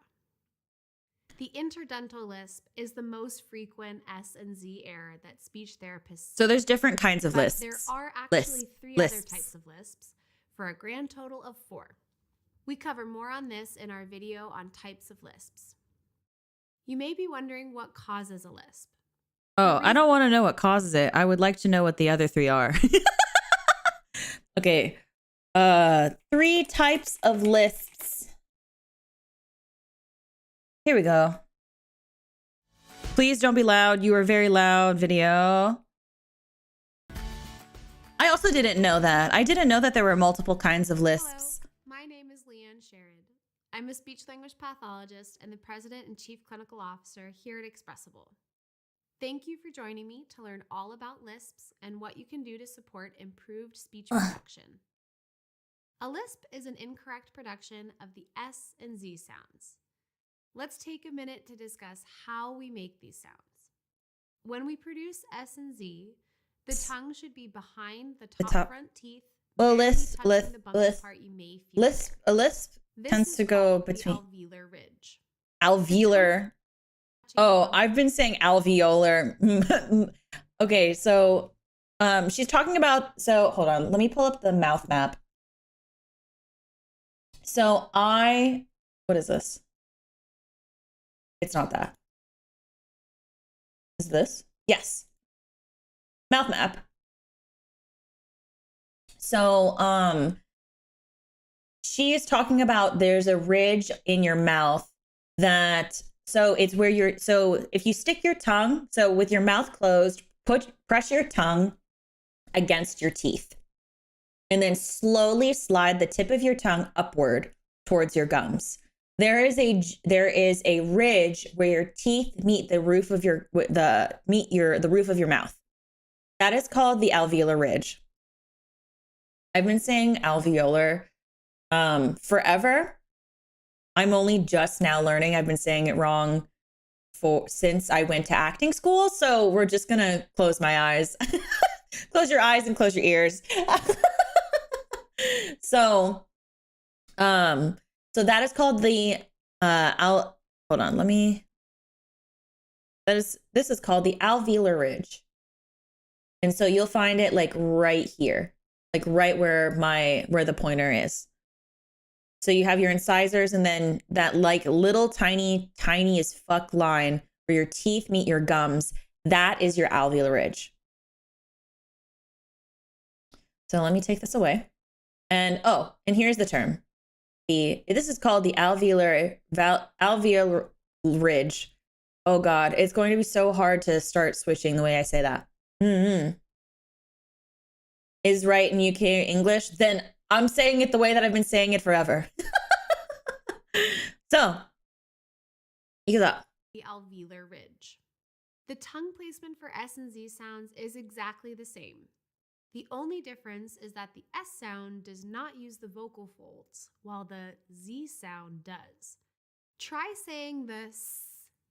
The interdental lisp is the most frequent S and Z error that speech therapists.
So there's different kinds of lisps.
There are actually three other types of lisps for a grand total of 4. We cover more on this in our video on types of lisps. You may be wondering what causes a lisp.
Oh, I don't want to know what causes it. I would like to know what the other 3 are. Okay. 3 types of lisps. Here we go. Please don't be loud. You are very loud, video. I also didn't know that. I didn't know that there were multiple kinds of lisps.
Hello, my name is Leanne Sherrod. I'm a speech-language pathologist and the President and Chief Clinical Officer here at Expressible. Thank you for joining me to learn all about lisps and what you can do to support improved speech production. A lisp is an incorrect production of the S and Z sounds. Let's take a minute to discuss how we make these sounds. When we produce S and Z, the tongue should be behind the top front teeth.
Well, a lisp tends to go between
alveolar ridge.
Alveolar. Oh, I've been saying alveolar. Okay, so she's talking about, so hold on, let me pull up the mouth map. So what is this? It's not that. Is this? Yes. Mouth map. So she is talking about there's a ridge in your mouth that, so it's where so if you stick your tongue, so with your mouth closed, press your tongue against your teeth and then slowly slide the tip of your tongue upward towards your gums. There is a ridge where your teeth meet the roof of the roof of your mouth. That is called the alveolar ridge. I've been saying alveolar forever. I'm only just now learning. I've been saying it wrong since I went to acting school. So we're just gonna close my eyes. Close your eyes and close your ears. So that is called the hold on, this is called the alveolar ridge. And so you'll find it like right here, like right where the pointer is. So you have your incisors and then that like little tiny as fuck line where your teeth meet your gums. That is your alveolar ridge. So let me take this away. And here's the term. This is called the alveolar ridge. Oh God, it's going to be so hard to start switching the way I say that. Is right in UK English, then I'm saying it the way that I've been saying it forever. So, you got
the alveolar ridge. The tongue placement for S and Z sounds is exactly the same. The only difference is that the S sound does not use the vocal folds, while the Z sound does. Try saying the S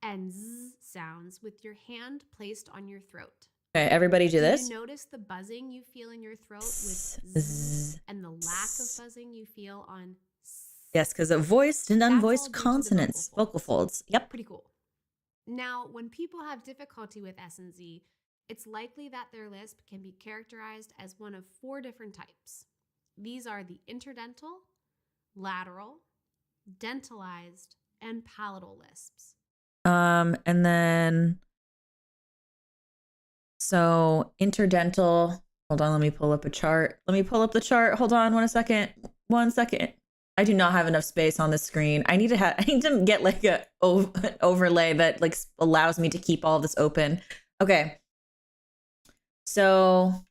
and Z sounds with your hand placed on your throat.
Okay, everybody do this.
You notice the buzzing you feel in your throat with Z and the lack of buzzing you feel on S?
Yes, because of voiced and unvoiced consonants, vocal folds. Yep.
Pretty cool. Now, when people have difficulty with S and Z, it's likely that their lisp can be characterized as one of 4 different types. These are the interdental, lateral, dentalized, and palatal lisps.
And then, so interdental, hold on, let me pull up a chart. Let me pull up the chart. Hold on 1 second. 1 second. I do not have enough space on the screen. I need to get like an overlay that like allows me to keep all this open. Okay. So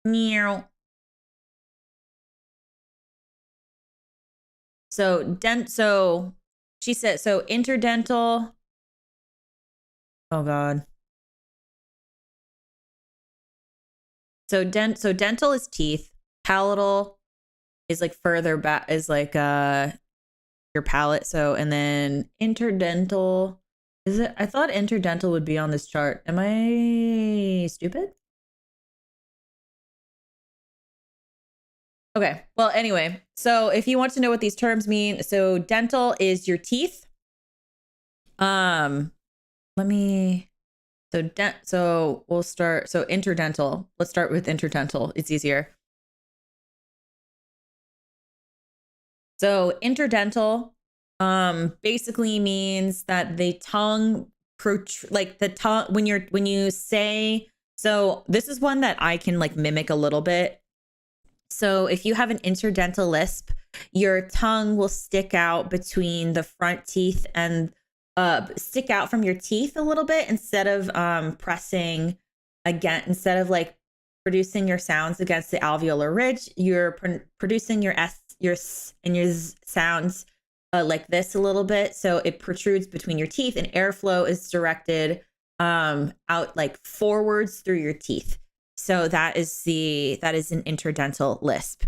meow. So she said, so interdental. Oh God. So dental is teeth. Palatal is like further back, is like your palate. So, and then interdental, is it? I thought interdental would be on this chart. Am I stupid? Okay. Well, anyway, so if you want to know what these terms mean, so dental is your teeth. So we'll start. So interdental. Let's start with interdental. It's easier. So interdental basically means that the tongue like the tongue when you say, so this is one that I can like mimic a little bit. So if you have an interdental lisp, your tongue will stick out between the front teeth and stick out from your teeth a little bit instead of pressing again, instead of like producing your sounds against the alveolar ridge, you're producing your S, your S, and your Z sounds like this a little bit. So it protrudes between your teeth, and airflow is directed out like forwards through your teeth. So that is an interdental lisp.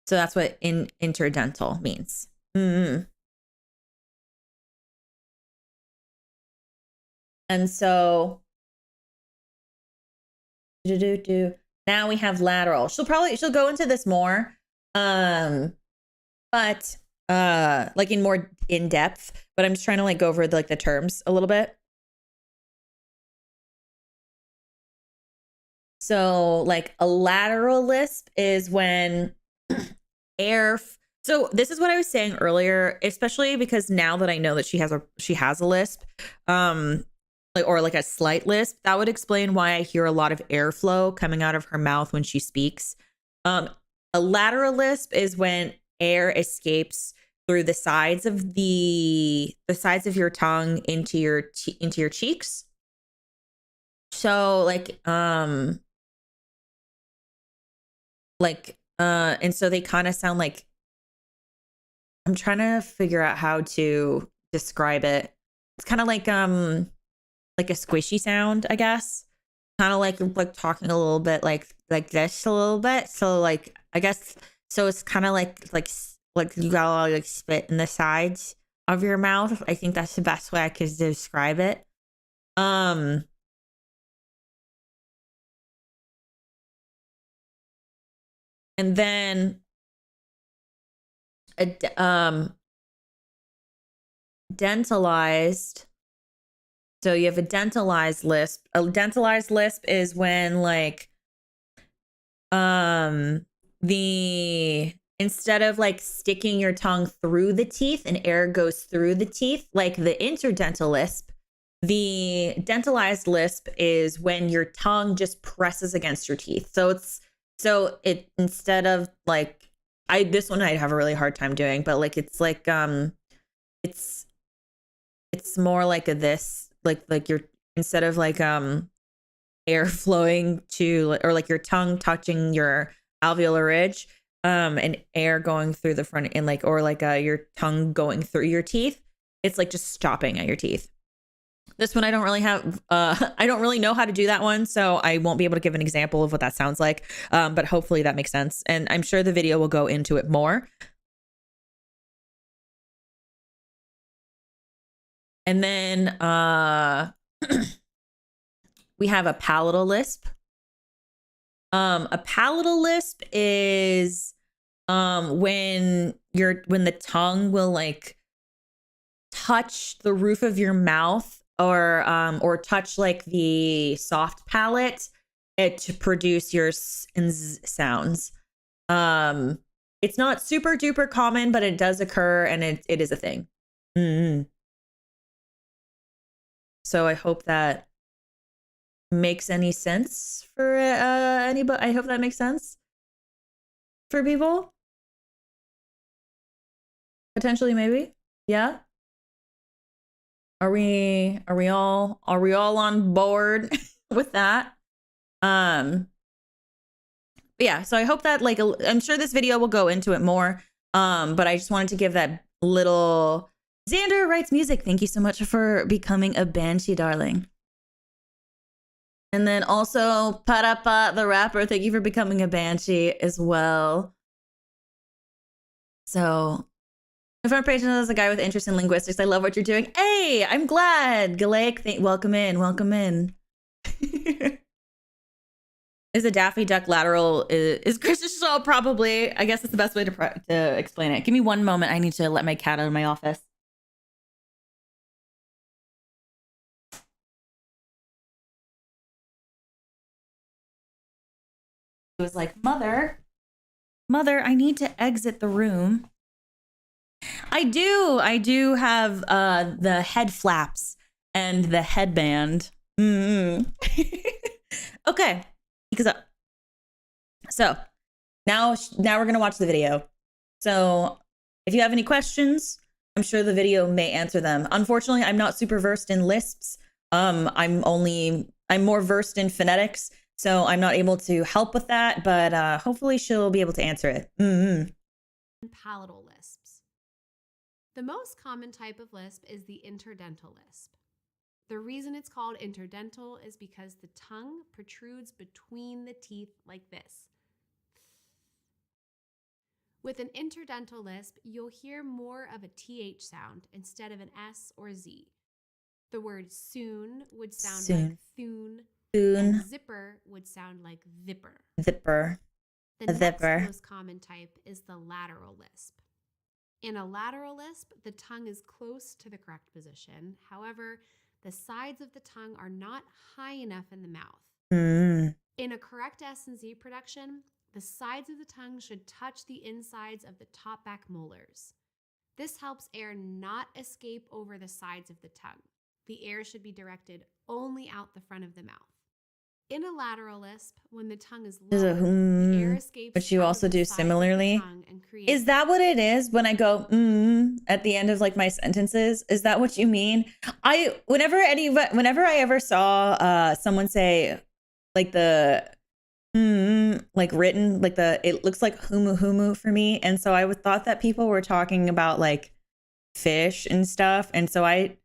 So that's what interdental means. And so now we have lateral. She'll go into this more, but like in more in depth. But I'm just trying to like go over the terms a little bit. So like a lateral lisp is when air. So this is what I was saying earlier, especially because now that I know that she has a lisp, or like a slight lisp, that would explain why I hear a lot of airflow coming out of her mouth when she speaks. A lateral lisp is when air escapes through the sides of your tongue into your cheeks. So and so they kind of sound like, I'm trying to figure out how to describe it. It's kind of like a squishy sound, I guess. Kind of like talking a little bit like this a little bit. So like, I guess, so it's kind of like you got a lot of like spit in the sides of your mouth. I think that's the best way I could describe it. And then dentalized. So you have a dentalized lisp. A dentalized lisp is when instead of like sticking your tongue through the teeth and air goes through the teeth, like the interdental lisp, the dentalized lisp is when your tongue just presses against your teeth. So So it, instead of like, this one I'd have a really hard time doing, but like it's like it's more like a this, like you're, instead of like air flowing to, or like your tongue touching your alveolar ridge, and air going through the front, and like, or like your tongue going through your teeth, it's like just stopping at your teeth. This one I don't really have, I don't really know how to do that one, so I won't be able to give an example of what that sounds like, but hopefully that makes sense, and I'm sure the video will go into it more. And then we have a palatal lisp. A palatal lisp is when the tongue will like touch the roof of your mouth, or touch like the soft palate, to produce your s and z sounds. It's not super duper common, but it does occur, and it is a thing. So I hope that makes any sense for anybody. I hope that makes sense for people. Potentially, maybe. Yeah. Are we all on board with that? But yeah, so I hope that, like, I'm sure this video will go into it more. But I just wanted to give that little. Xander writes music. Thank you so much for becoming a banshee, darling. And then also Parapa the rapper, thank you for becoming a banshee as well. So my front page is a guy with interest in linguistics. I love what you're doing. Hey, I'm glad. Galaic, welcome in. Welcome in. Is a Daffy Duck lateral? Is Christian Shaw? Probably. I guess that's the best way to explain it. Give me one moment. I need to let my cat out of my office. It was like, mother, I need to exit the room. I do have the head flaps and the headband. Okay, so now we're gonna watch the video. So if you have any questions, I'm sure the video may answer them. Unfortunately, I'm not super versed in lisps. I'm more versed in phonetics, so I'm not able to help with that, but hopefully she'll be able to answer it.
Palatal lisps. The most common type of lisp is the interdental lisp. The reason it's called interdental is because the tongue protrudes between the teeth like this. With an interdental lisp, you'll hear more of a TH sound instead of an S or Z. The word soon would sound like thune. And zipper would sound like zipper.
Zipper.
The next most common type is the lateral lisp. In a lateral lisp, the tongue is close to the correct position. However, the sides of the tongue are not high enough in the mouth. In a correct S and Z production, the sides of the tongue should touch the insides of the top back molars. This helps air not escape over the sides of the tongue. The air should be directed only out the front of the mouth. In a lateral lisp, when the tongue is low, the air escapes. Which you also do similarly.
Is that what it is when I go at the end of like my sentences? Is that what you mean? Whenever I ever saw someone say like the like written, like it looks like humu humu for me, and so I thought that people were talking about like fish and stuff, and so I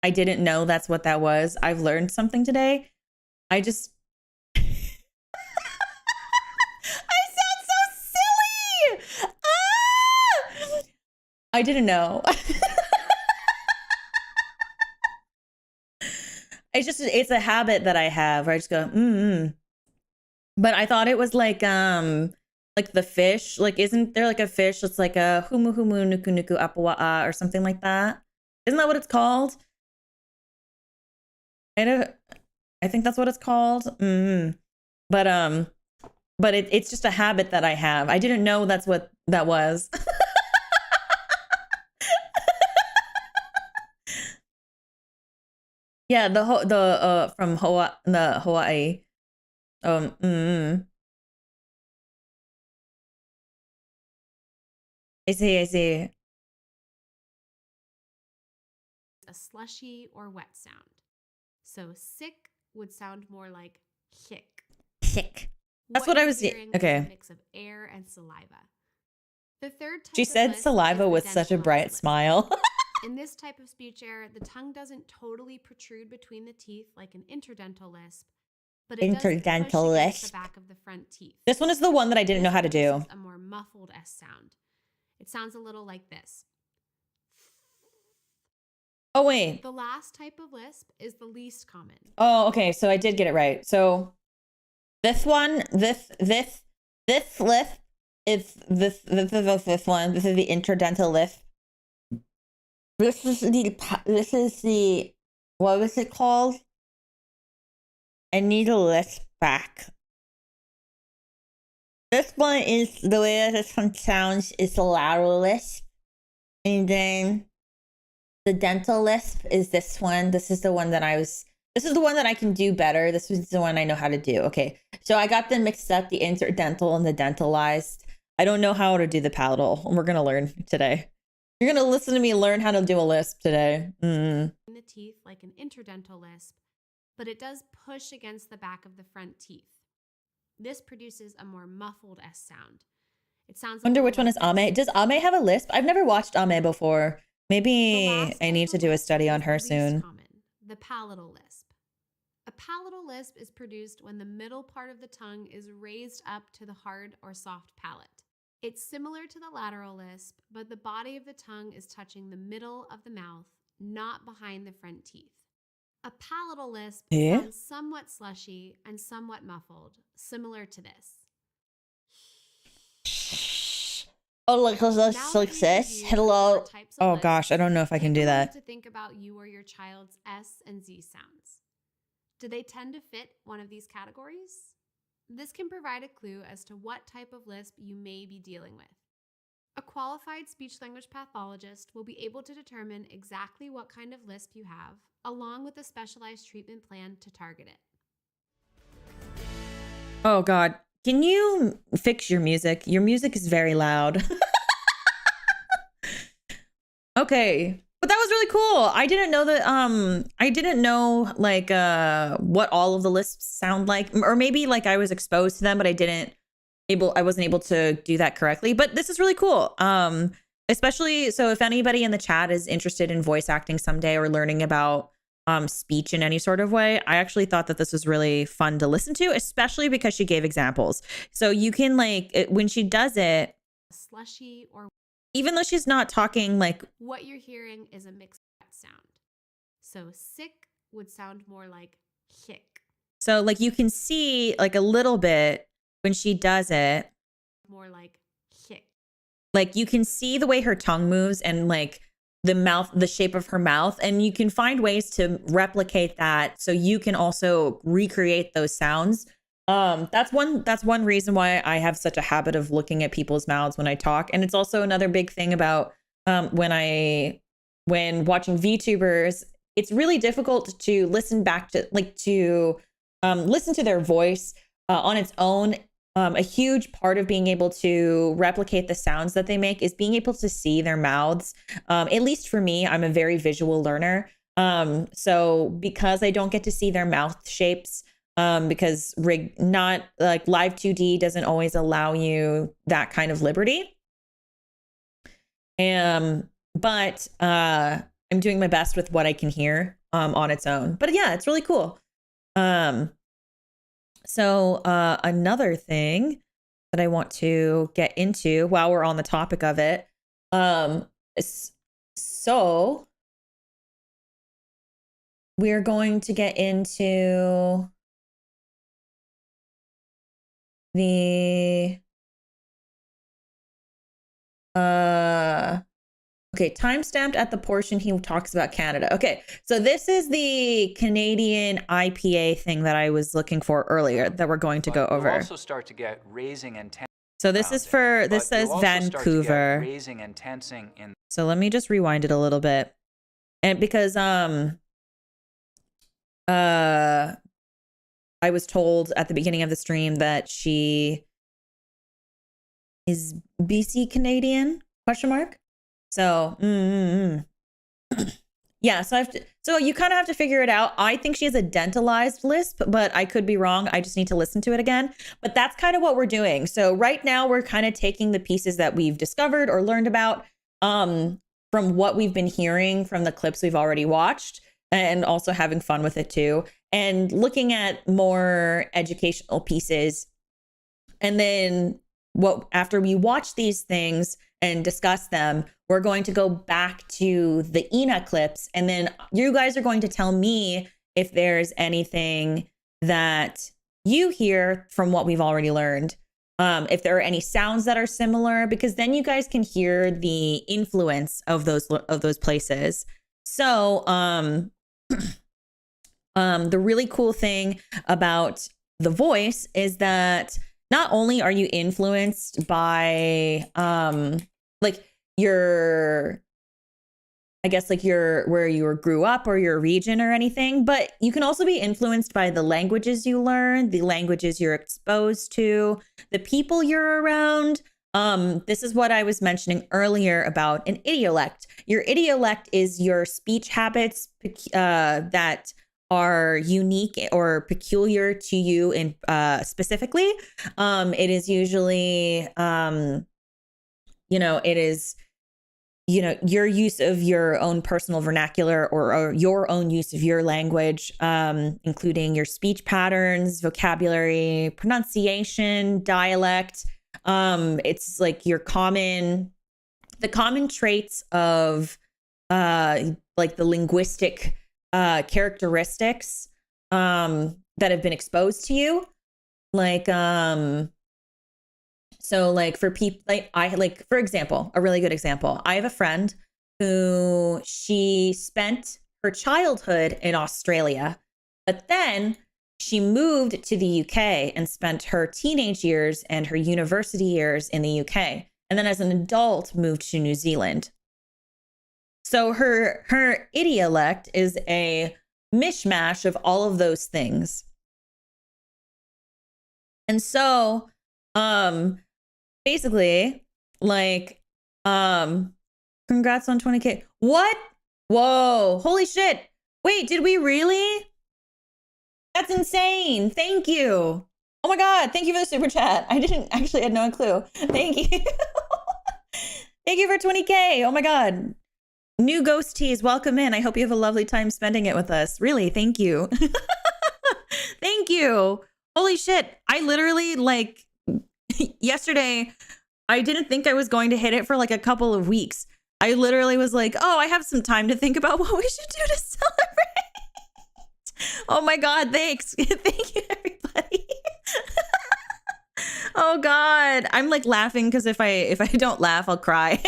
didn't know that's what that was. I've learned something today. I sound so silly. I didn't know. It's a habit that I have where I just go, But I thought it was like the fish. Like, isn't there like a fish that's like a humu humu nuku nuku apawa'a or something like that? Isn't that what it's called? I think that's what it's called. But it's just a habit that I have. I didn't know that's what that was. Yeah, from Hawaii. I see.
A slushy or wet sound. So sick would sound more like hick.
Sick. That's what I was
hearing
okay.
Is a mix of air and saliva. The third type
She said saliva with such a bright smile.
In this type of speech error, the tongue doesn't totally protrude between the teeth like an interdental lisp, but it does push against the back of the front teeth.
This one is the one that I didn't know how to do.
A more muffled S sound. It sounds a little like this.
Oh, wait.
The last type of lisp is the least common.
Oh, okay. So I did get it right. So this one, this lisp is this one. This is the interdental lisp. This is the, what was it called? I need a lisp back. This one is, the way that this one sounds is the lateral lisp. And then the dental lisp is this one. This is the one that this is the one that I can do better. This is the one I know how to do. Okay. So I got them mixed up, the interdental and the dentalized. I don't know how to do the palatal. We're going to learn today. You're going to listen to me learn how to do a lisp today.
In the teeth like an interdental lisp, but it does push against the back of the front teeth. This produces a more muffled S sound. It sounds.
Wonder which one is Ame. Does Ame have a lisp? I've never watched Ame before. Maybe I need to do a study on her soon.
The palatal lisp. A palatal lisp is produced when the middle part of the tongue is raised up to the hard or soft palate. It's similar to the lateral lisp, but the body of the tongue is touching the middle of the mouth, not behind the front teeth. A palatal lisp sounds somewhat slushy and somewhat muffled, similar to this.
Oh, like this. Hello. Oh gosh, I don't know if I can do that.
To think about you or your child's S and Z sounds. Do they tend to fit one of these categories? This can provide a clue as to what type of lisp you may be dealing with. A qualified speech-language pathologist will be able to determine exactly what kind of lisp you have, along with a specialized treatment plan to target it.
Oh God, can you fix your music? Your music is very loud. Okay. But that was really cool. I didn't know that I didn't know like what all of the lisps sound like, or maybe like I was exposed to them but I wasn't able to do that correctly. But this is really cool. Especially so if anybody in the chat is interested in voice acting someday or learning about speech in any sort of way, I actually thought that this was really fun to listen to, especially because she gave examples. So you can when she does it,
slushy or
even though she's not talking like
what you're hearing is a mixed sound. So sick would sound more like hick.
So like you can see like a little bit when she does it.
More like hick.
Like you can see the way her tongue moves and like the shape of her mouth, and you can find ways to replicate that so you can also recreate those sounds. That's one reason why I have such a habit of looking at people's mouths when I talk. And it's also another big thing about when watching VTubers, it's really difficult to listen back to listen to their voice on its own. A huge part of being able to replicate the sounds that they make is being able to see their mouths. At least for me, I'm a very visual learner. So because I don't get to see their mouth shapes, because not like live 2D doesn't always allow you that kind of liberty. But I'm doing my best with what I can hear on its own. But yeah, it's really cool. So another thing that I want to get into while we're on the topic of it, so we're going to get into the okay, timestamped at the portion he talks about Canada. Okay, so this is the Canadian IPA thing that I was looking for earlier that we're going to go over.
Also start to get raising and tensing.
So this is for, this says Vancouver.
Raising and tensing in.
So let me just rewind it a little bit. And because I was told at the beginning of the stream that she is BC Canadian, ? Question mark. So yeah, so you kind of have to figure it out. I think she has a dentalized lisp, but I could be wrong. I just need to listen to it again. But that's kind of what we're doing. So right now we're kind of taking the pieces that we've discovered or learned about from what we've been hearing from the clips we've already watched, and also having fun with it too, and looking at more educational pieces. And then after we watch these things and discuss them, we're going to go back to the Ina clips, and then you guys are going to tell me if there's anything that you hear from what we've already learned. If there are any sounds that are similar, because then you guys can hear the influence of those places. So the really cool thing about the voice is that not only are you influenced by like your, I guess like where you grew up or your region or anything, but you can also be influenced by the languages you learn, the languages you're exposed to, the people you're around. This is what I was mentioning earlier about an idiolect. Your idiolect is your speech habits that are unique or peculiar to you in specifically. It is usually it is your use of your own personal vernacular or your own use of your language, including your speech patterns, vocabulary, pronunciation, dialect. It's like the common traits of like the linguistic characteristics that have been exposed to you. Like so like for people, like for example, a really good example, I have a friend who she spent her childhood in Australia, but then she moved to the UK and spent her teenage years and her university years in the UK, and then as an adult moved to New Zealand. So her idiolect is a mishmash of all of those things. And so basically, like, congrats on 20K. What? Whoa, holy shit. Wait, did we really? That's insane. Thank you. Oh my God, thank you for the super chat. I had no clue. Thank you. Thank you for 20K. Oh my God. New ghost teas, welcome in. I hope you have a lovely time spending it with us. Really, thank you. Thank you. Holy shit. I literally, like, yesterday, I didn't think I was going to hit it for like a couple of weeks. I literally was like, oh, I have some time to think about what we should do to celebrate. Oh my God, thanks. Thank you, everybody. Oh God. I'm like laughing because if I don't laugh, I'll cry.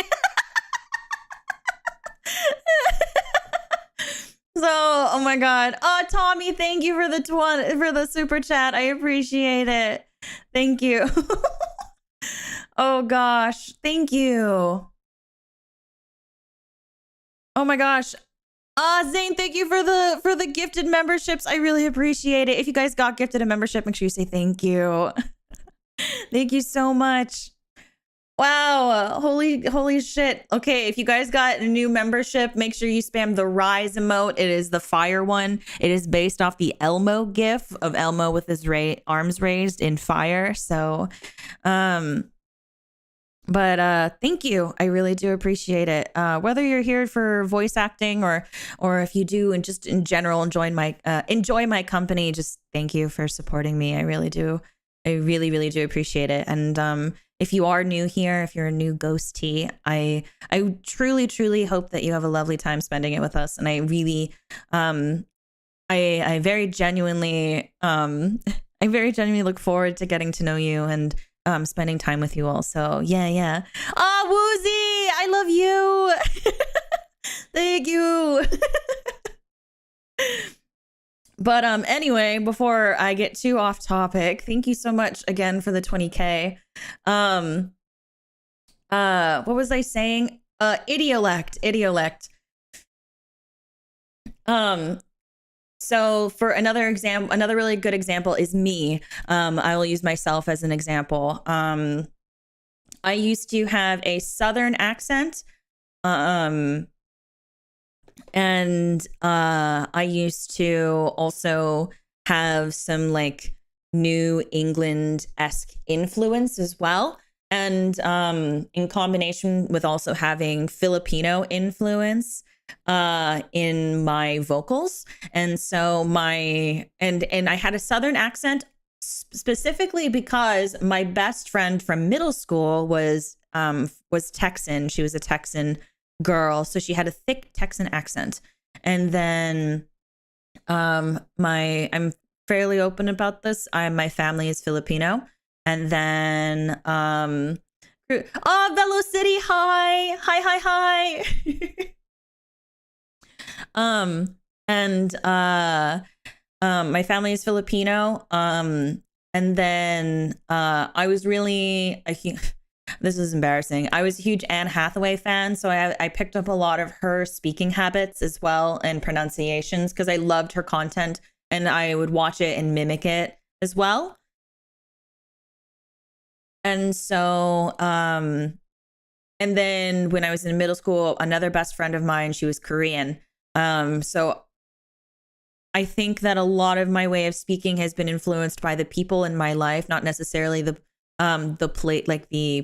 So, oh my God. Oh, Tommy, thank you for the super chat. I appreciate it. Thank you. Oh gosh, thank you. Oh my gosh. Zane, thank you for the gifted memberships. I really appreciate it. If you guys got gifted a membership, make sure you say thank you. Thank you so much. Wow, holy shit. Okay, if you guys got a new membership, make sure you spam the rise emote. It is the fire one. It is based off the Elmo gif of Elmo with his arms raised in fire. So, but thank you. I really do appreciate it. Whether you're here for voice acting or if you do and just in general enjoy my company, just thank you for supporting me. I really do. I really, really do appreciate it. And if you are new here, if you're a new ghostie, I truly, truly hope that you have a lovely time spending it with us. And I really, I very genuinely, look forward to getting to know you and spending time with you all. So yeah. Oh, Woozy, I love you. Thank you. But anyway, before I get too off topic, thank you so much again for the 20K. What was I saying? Idiolect. So for another example, another really good example is me. I will use myself as an example. I used to have a Southern accent. And I used to also have some like New England-esque influence as well. And in combination with also having Filipino influence in my vocals. And so and I had a Southern accent specifically because my best friend from middle school was Texan. She was a Texan girl, so she had a thick Texan accent. And then I'm fairly open about this. My family is Filipino. And then Velo City, hi. My family is Filipino. And then I was really this is embarrassing. I was a huge Anne Hathaway fan, so I picked up a lot of her speaking habits as well and pronunciations because I loved her content and I would watch it and mimic it as well. And so, and then when I was in middle school, another best friend of mine, she was Korean. So I think that a lot of my way of speaking has been influenced by the people in my life, not necessarily the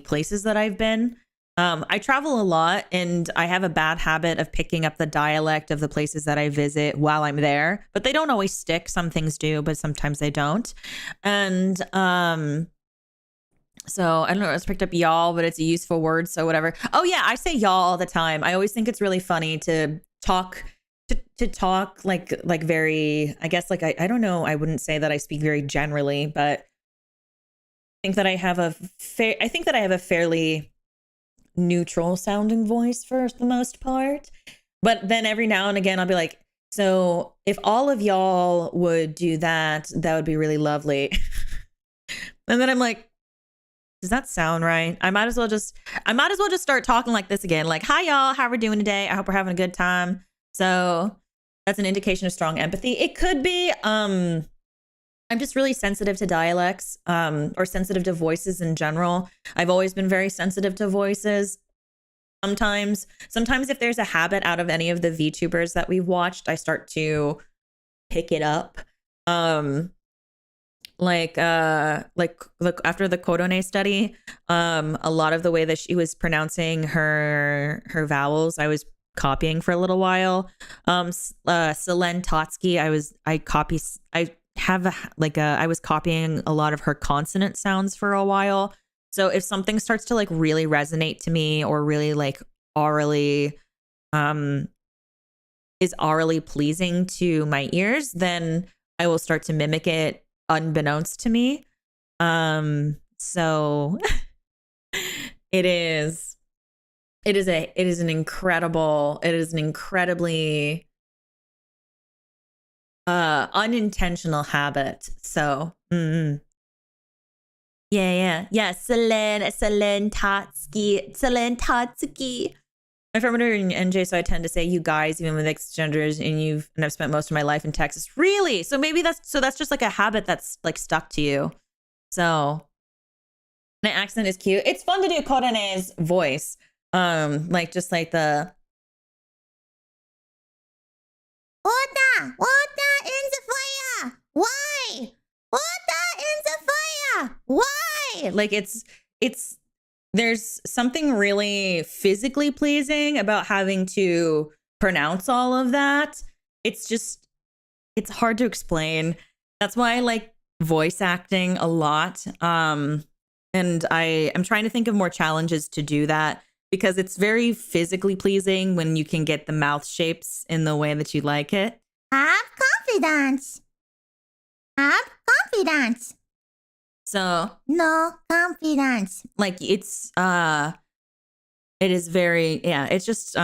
places that I've been. I travel a lot and I have a bad habit of picking up the dialect of the places that I visit while I'm there, but they don't always stick. Some things do, but sometimes they don't. And so I don't know, I just picked up y'all, but it's a useful word, so whatever. Oh yeah, I say y'all all the time. I always think it's really funny to talk like very, I guess, like I don't know, I wouldn't say that I speak very generally, but I think that I have a fairly neutral sounding voice for the most part. But then every now and again I'll be like, so if all of y'all would do that, that would be really lovely. And then I'm like, does that sound right? I might as well just start talking like this again. Like, hi y'all, how we doing today? I hope we're having a good time. So that's an indication of strong empathy. It could be I'm just really sensitive to dialects, or sensitive to voices in general. I've always been very sensitive to voices. Sometimes if there's a habit out of any of the VTubers that we've watched, I start to pick it up. Like after the Korone study, a lot of the way that she was pronouncing her vowels, I was copying for a little while. Selene Totsky, I was copying a lot of her consonant sounds for a while. So if something starts to like really resonate to me or really like orally is orally pleasing to my ears, then I will start to mimic it unbeknownst to me. So it is an incredibly unintentional habit. So yeah. Selene Totsky. I'm from NJ, so I tend to say you guys, even with mixed genders, and I've spent most of my life in Texas. Really? So maybe that's just like a habit that's like stuck to you. So my accent is cute. It's fun to do Korene's voice. Like just like the water in the fire. Why? Water in the fire. Why? Like it's there's something really physically pleasing about having to pronounce all of that. It's hard to explain. That's why I like voice acting a lot. And I am trying to think of more challenges to do that because it's very physically pleasing when you can get the mouth shapes in the way that you like it. Have confidence. So no confidence. Like it is very, yeah, it's just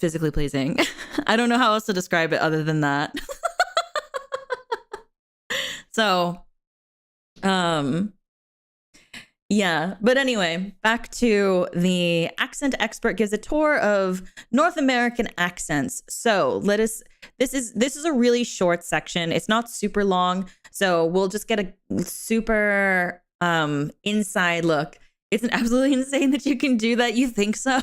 physically pleasing. I don't know how else to describe it other than that. So, yeah, but anyway, back to the accent expert gives a tour of North American accents. So this is a really short section. It's not super long. So we'll just get a super inside look It's absolutely insane that you can do that. You think so?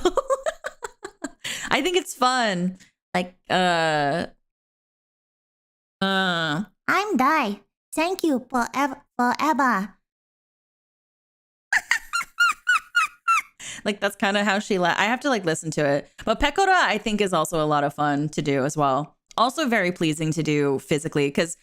I think it's fun. Like,
I'm Dai. Thank you forever.
like that's kind of how she I have to like listen to it. But pekora I think is also a lot of fun to do as well. Also very pleasing to do physically because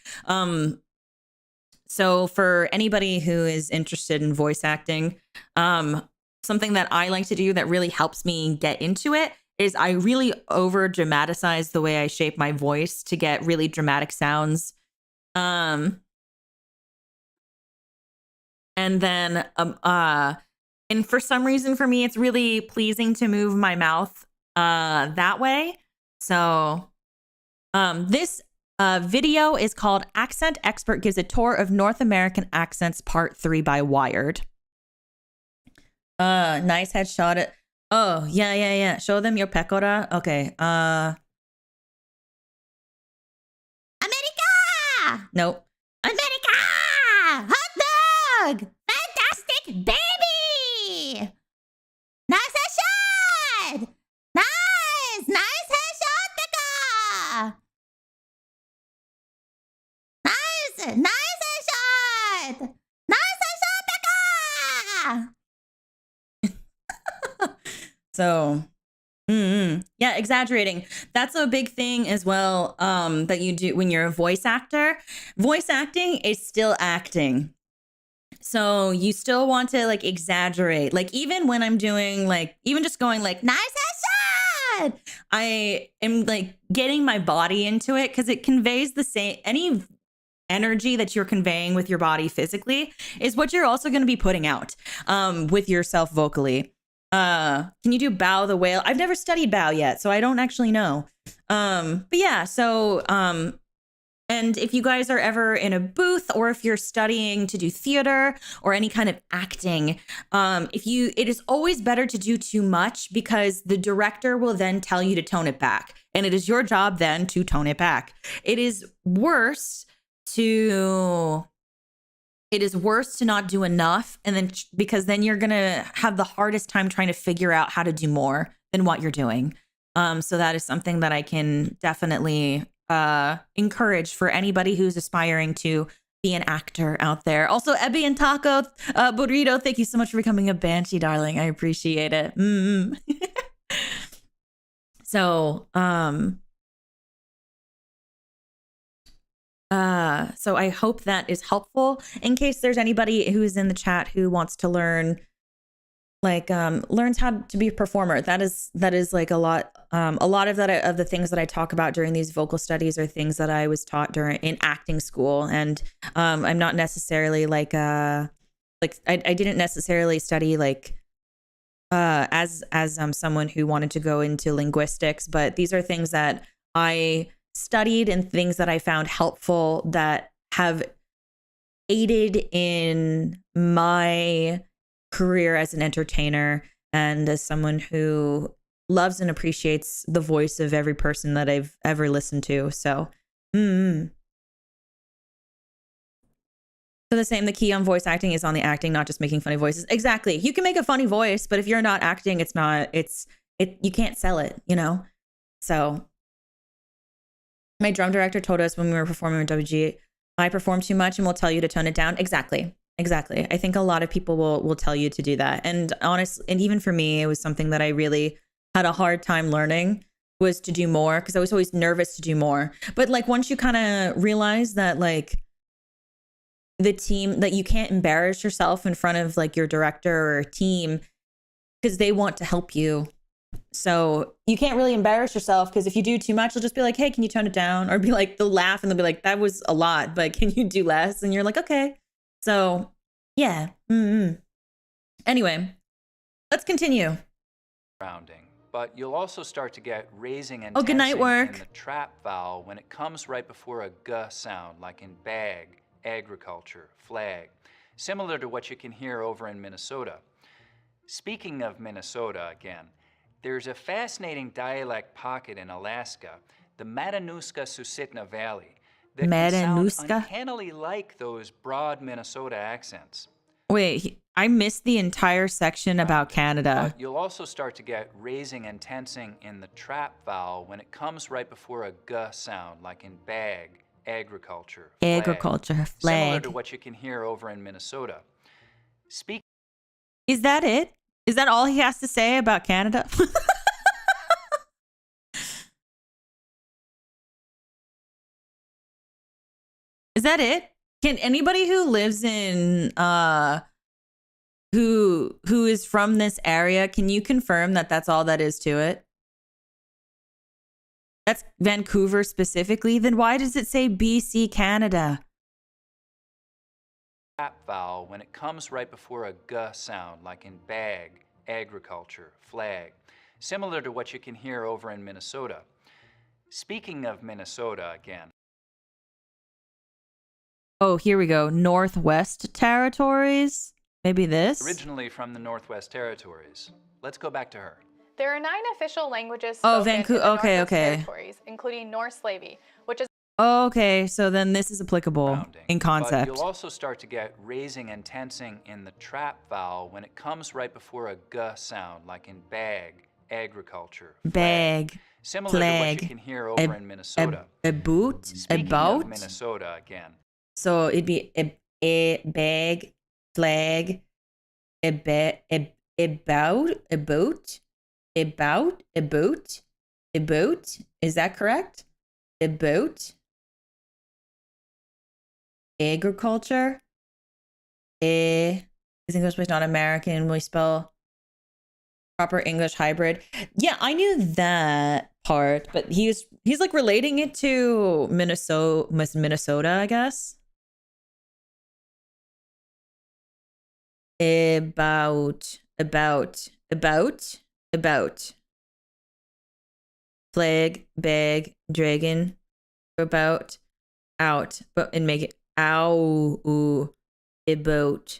so for anybody who is interested in voice acting, something that I like to do that really helps me get into it is I really over dramatize the way I shape my voice to get really dramatic sounds. And then and for some reason for me it's really pleasing to move my mouth that way. So this video is called Accent Expert Gives a Tour of North American Accents Part 3 by Wired. Nice headshot. Oh, yeah. Show them your pekora. Okay. America! Nope.
America! Hot dog! Fantastic baby! Nice headshot! Nice headshot, Pekka! Nice headshot! Nice headshot, Pekka!
So, yeah, exaggerating. That's a big thing as well that you do when you're a voice actor. Voice acting is still acting. So you still want to like exaggerate. Like even when I'm doing like, even just going like, nice headshot, I am like getting my body into it because it conveys the same, any energy that you're conveying with your body physically is what you're also going to be putting out with yourself vocally. Can you do bow the whale? I've never studied bow yet, so I don't actually know. But yeah, so and if you guys are ever in a booth or if you're studying to do theater or any kind of acting, it is always better to do too much because the director will then tell you to tone it back. And it is your job then to tone it back. It is worse to not do enough. And then because then you're going to have the hardest time trying to figure out how to do more than what you're doing. So that is something that I can definitely encourage for anybody who's aspiring to be an actor out there. Also, Ebby and Taco Burrito, thank you so much for becoming a Banshee, darling. I appreciate it. So, so I hope that is helpful in case there's anybody who's in the chat who wants to learn learns how to be a performer. That is like a lot of the things that I talk about during these vocal studies are things that I was taught in acting school. And I'm not necessarily I didn't necessarily study as someone who wanted to go into linguistics, but these are things that I studied and things that I found helpful that have aided in my career as an entertainer and as someone who loves and appreciates the voice of every person that I've ever listened to. So, So the key on voice acting is on the acting, not just making funny voices. Exactly. You can make a funny voice, but if you're not acting, you can't sell it, you know? So my drum director told us when we were performing with WG, I perform too much and will tell you to tone it down. Exactly. I think a lot of people will tell you to do that. And honestly, and even for me, it was something that I really had a hard time learning was to do more because I was always nervous to do more. But like once you kind of realize that like the team, that you can't embarrass yourself in front of like your director or team because they want to help you. So you can't really embarrass yourself because if you do too much, they'll just be like, hey, can you tone it down? Or be like, they'll laugh and they'll be like, that was a lot, but can you do less? And you're like, okay. So yeah. Anyway, let's continue.
Rounding, but you'll also start to get raising and
good night,
tensing
work.
in the trap vowel when it comes right before a g sound, like in bag, agriculture, flag, similar to what you can hear over in Minnesota. Speaking of Minnesota again, there's a fascinating dialect pocket in Alaska, the Matanuska-Susitna Valley, that can sound uncannily like those broad Minnesota accents.
Wait, I missed the entire section about Canada.
But you'll also start to get raising and tensing in the trap vowel when it comes right before a g sound, like in bag, agriculture, flag.
Agriculture,
Similar
flag.
to what you can hear over in Minnesota. Speak.
Is that it? Is that all he has to say about Canada? Is that it? Can anybody who lives in who is from this area, can you confirm that that's all that is to it? That's Vancouver specifically? Then why does it say BC Canada?
Vowel when it comes right before a g sound, like in bag, agriculture, flag. Similar to what you can hear over in Minnesota. Speaking of Minnesota again.
Oh, here we go. Northwest Territories. Maybe this?
Originally from the Northwest Territories. Let's go back to her.
There are 9 official languages
Oh,
spoken
Vancouver.
in the
Okay,
Northwest
okay.
Territories, including Norse Slavey, which is
Okay, so then this is applicable
Rounding.
in concept.
But you'll also start to get raising and tensing in the trap vowel when it comes right before a g sound, like in bag, agriculture, flag.
Bag.
Similar to
flag,
what you can hear over in Minnesota.
A boot?
Speaking
About?
of Minnesota again.
So it'd be a bag, flag, a about, a boat, a boat, a boat. Is that correct? A boat. Agriculture. Is English but not American. We spell proper English hybrid. Yeah, I knew that part, but he's like relating it to Minnesota, I guess. About flag, bag, dragon, about, out, but and make it ow, ooh, about,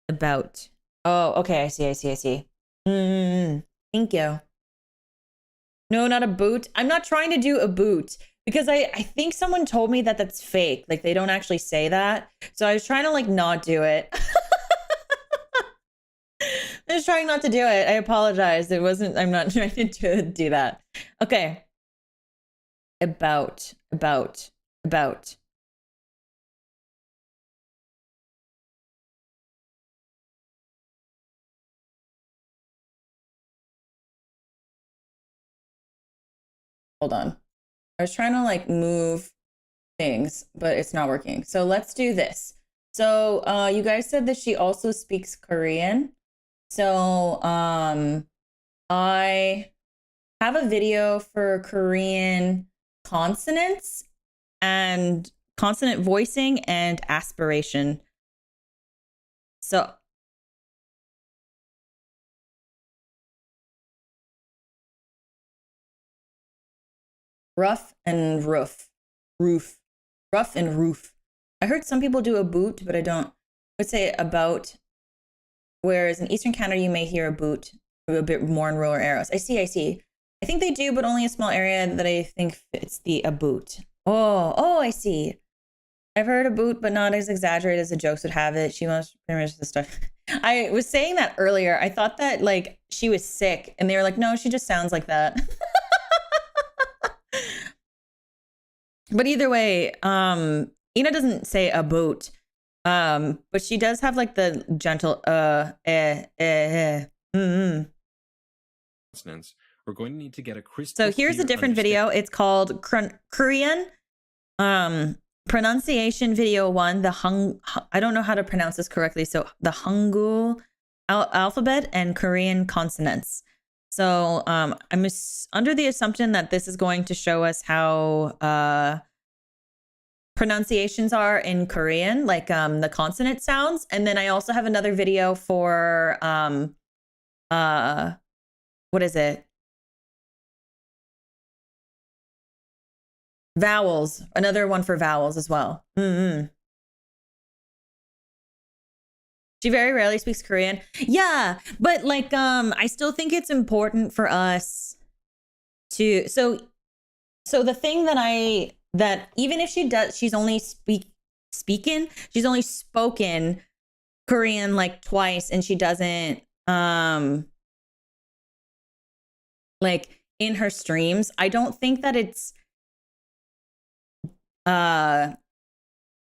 about. Oh, okay, I see. Thank you. No, not a boot. I'm not trying to do a boot because I think someone told me that that's fake. Like they don't actually say that. So I was trying to like not do it. I was trying not to do it. I apologize. I'm not trying to do that. Okay. About. Hold on. I was trying to like move things, but it's not working. So let's do this. So you guys said that she also speaks Korean. So I have a video for Korean consonants and consonant voicing and aspiration. So rough and roof. Rough and roof. I heard some people do a boot, but I don't. I would say about. Whereas in Eastern Canada, you may hear a boot a bit more in rural areas. I see. I think they do, but only a small area that I think fits a boot. Oh, I see. I've heard a boot, but not as exaggerated as the jokes would have it. She wants pretty much the stuff. I was saying that earlier. I thought that like she was sick, and they were like, no, she just sounds like that. But either way, Ina doesn't say a boot, but she does have like the gentle
consonants. We're going to need to get a crystal.
So here's a
clear
different video. It's called Korean pronunciation video 1. I don't know how to pronounce this correctly. So the Hangul alphabet and Korean consonants. So I'm under the assumption that this is going to show us how pronunciations are in Korean, like the consonant sounds. And then I also have another video for what is it? Vowels. Another one for vowels as well. She very rarely speaks Korean. Yeah, but like I still think it's important for us to so the thing that I that even if she does, she's only she's only spoken Korean like twice, and she doesn't like in her streams. I don't think that it's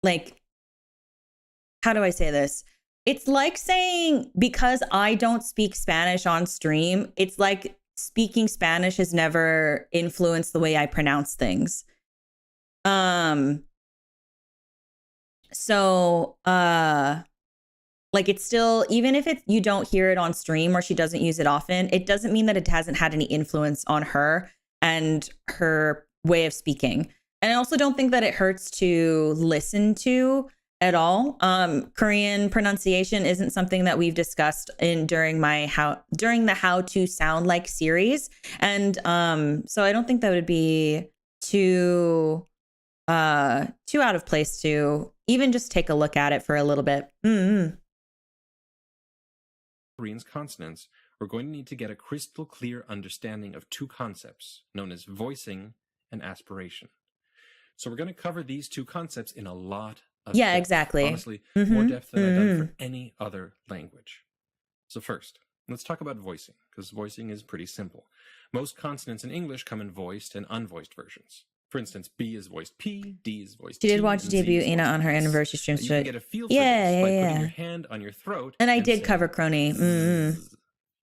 like, how do I say this? It's like saying, because I don't speak Spanish on stream, it's like speaking Spanish has never influenced the way I pronounce things. So like, it's still, even if you don't hear it on stream or she doesn't use it often, it doesn't mean that it hasn't had any influence on her and her way of speaking. And I also don't think that it hurts to listen to at all. Korean pronunciation isn't something that we've discussed during the How to Sound Like series. And so I don't think that would be too out of place to even just take a look at it for a little bit.
Korean's consonants, we're going to need to get a crystal clear understanding of two concepts known as voicing and aspiration. So we're going to cover these two concepts in a lot of depth.
Exactly.
Honestly, more depth than I've done for any other language. So first, let's talk about voicing, because voicing is pretty simple. Most consonants in English come in voiced and unvoiced versions. For instance, B is voiced P, D is voiced T.
She did watch debut Ina on her anniversary stream.
You can get a feel for this by putting your hand on your throat.
And I did cover Crony.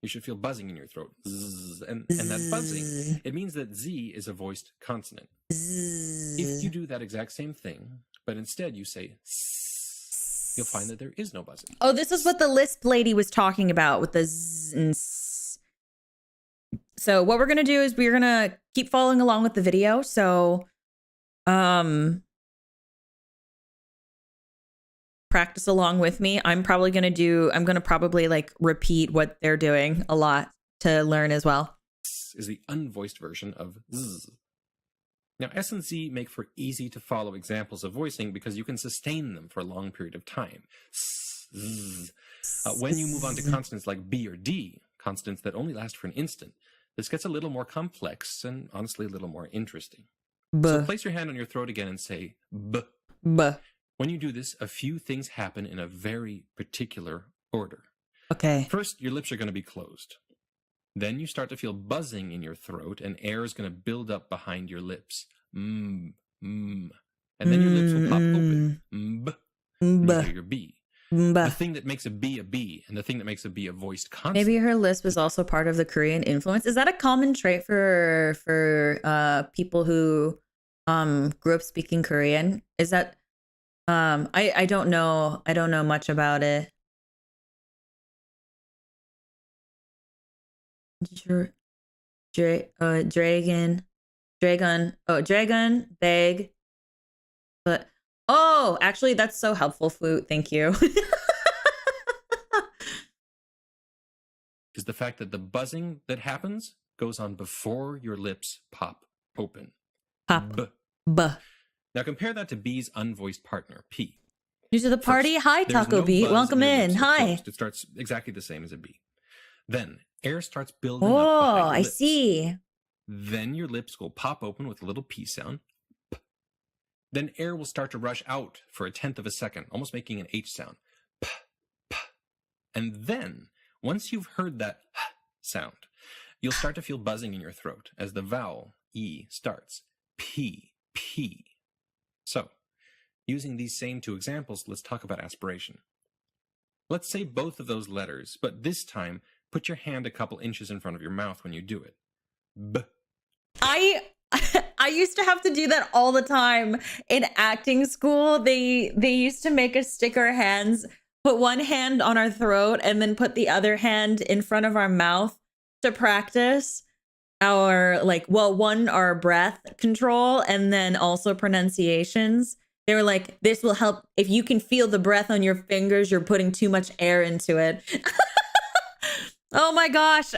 You should feel buzzing in your throat. And that buzzing, it means that Z is a voiced consonant. If you do that exact same thing, but instead you say S, you'll find that there is no buzzing.
Oh, this is what the lisp lady was talking about with the Z and S. So what we're going to do is we're going to keep following along with the video. So practice along with me. I'm going to probably like repeat what they're doing a lot to learn as well.
S is the unvoiced version of Z. Now, S and Z make for easy to follow examples of voicing because you can sustain them for a long period of time. S, Z. When you move on to consonants like B or D, consonants that only last for an instant, this gets a little more complex and honestly a little more interesting. So place your hand on your throat again and say B.
B.
When you do this, a few things happen in a very particular order.
Okay.
First, your lips are going to be closed. Then you start to feel buzzing in your throat and air is going to build up behind your lips. And then your lips will pop open. B. And you hear your B. The thing that makes a B and the thing that makes a B a voiced consonant.
Maybe her lisp was also part of the Korean influence. Is that a common trait for people who grew up speaking Korean? Is that I don't know. I don't know much about it. Dragon, bag. But oh, actually, that's so helpful, Flute. Thank you.
Is the fact that the buzzing that happens goes on before your lips pop open.
Pop.
B.
B.
Now compare that to B's unvoiced partner, P.
New to the party. Hi, Taco B. Welcome in. Hi.
It starts exactly the same as a B. Then air starts building up
Oh,
behind your
I
lips.
see.
Then your lips will pop open with a little P sound. P. Then air will start to rush out for a tenth of a second, almost making an H sound. P. P. And then, once you've heard that sound, you'll start to feel buzzing in your throat as the vowel E starts. P. P. So, using these same two examples, let's talk about aspiration. Let's say both of those letters, but this time, put your hand a couple inches in front of your mouth when you do it. B.
I used to have to do that all the time in acting school. They used to make us stick our hands, put one hand on our throat, and then put the other hand in front of our mouth to practice our our breath control and then also pronunciations. They were like, this will help if you can feel the breath on your fingers, you're putting too much air into it. Oh my gosh.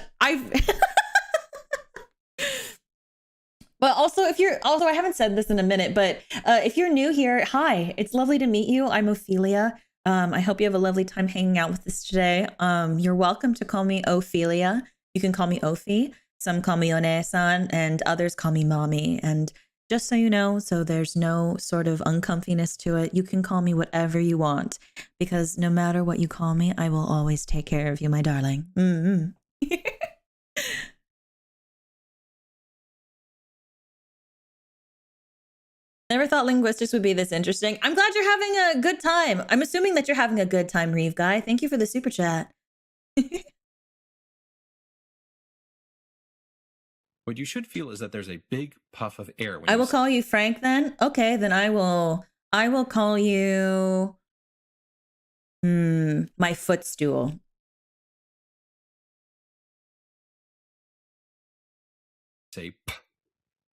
But also, I haven't said this in a minute, but if you're new here, hi, it's lovely to meet you. I'm Ophelia. I hope you have a lovely time hanging out with us today. You're welcome to call me Ophelia. You can call me Ophi. Some call me Onee-san and others call me Mommy. And just so you know, so there's no sort of uncomfiness to it, you can call me whatever you want, because no matter what you call me, I will always take care of you, my darling. Never thought linguistics would be this interesting. I'm glad you're having a good time. I'm assuming that you're having a good time, Reeve guy. Thank you for the super chat.
What you should feel is that there's a big puff of air. When
I will call you Frank then. Okay, then I will call you my footstool.
Say p,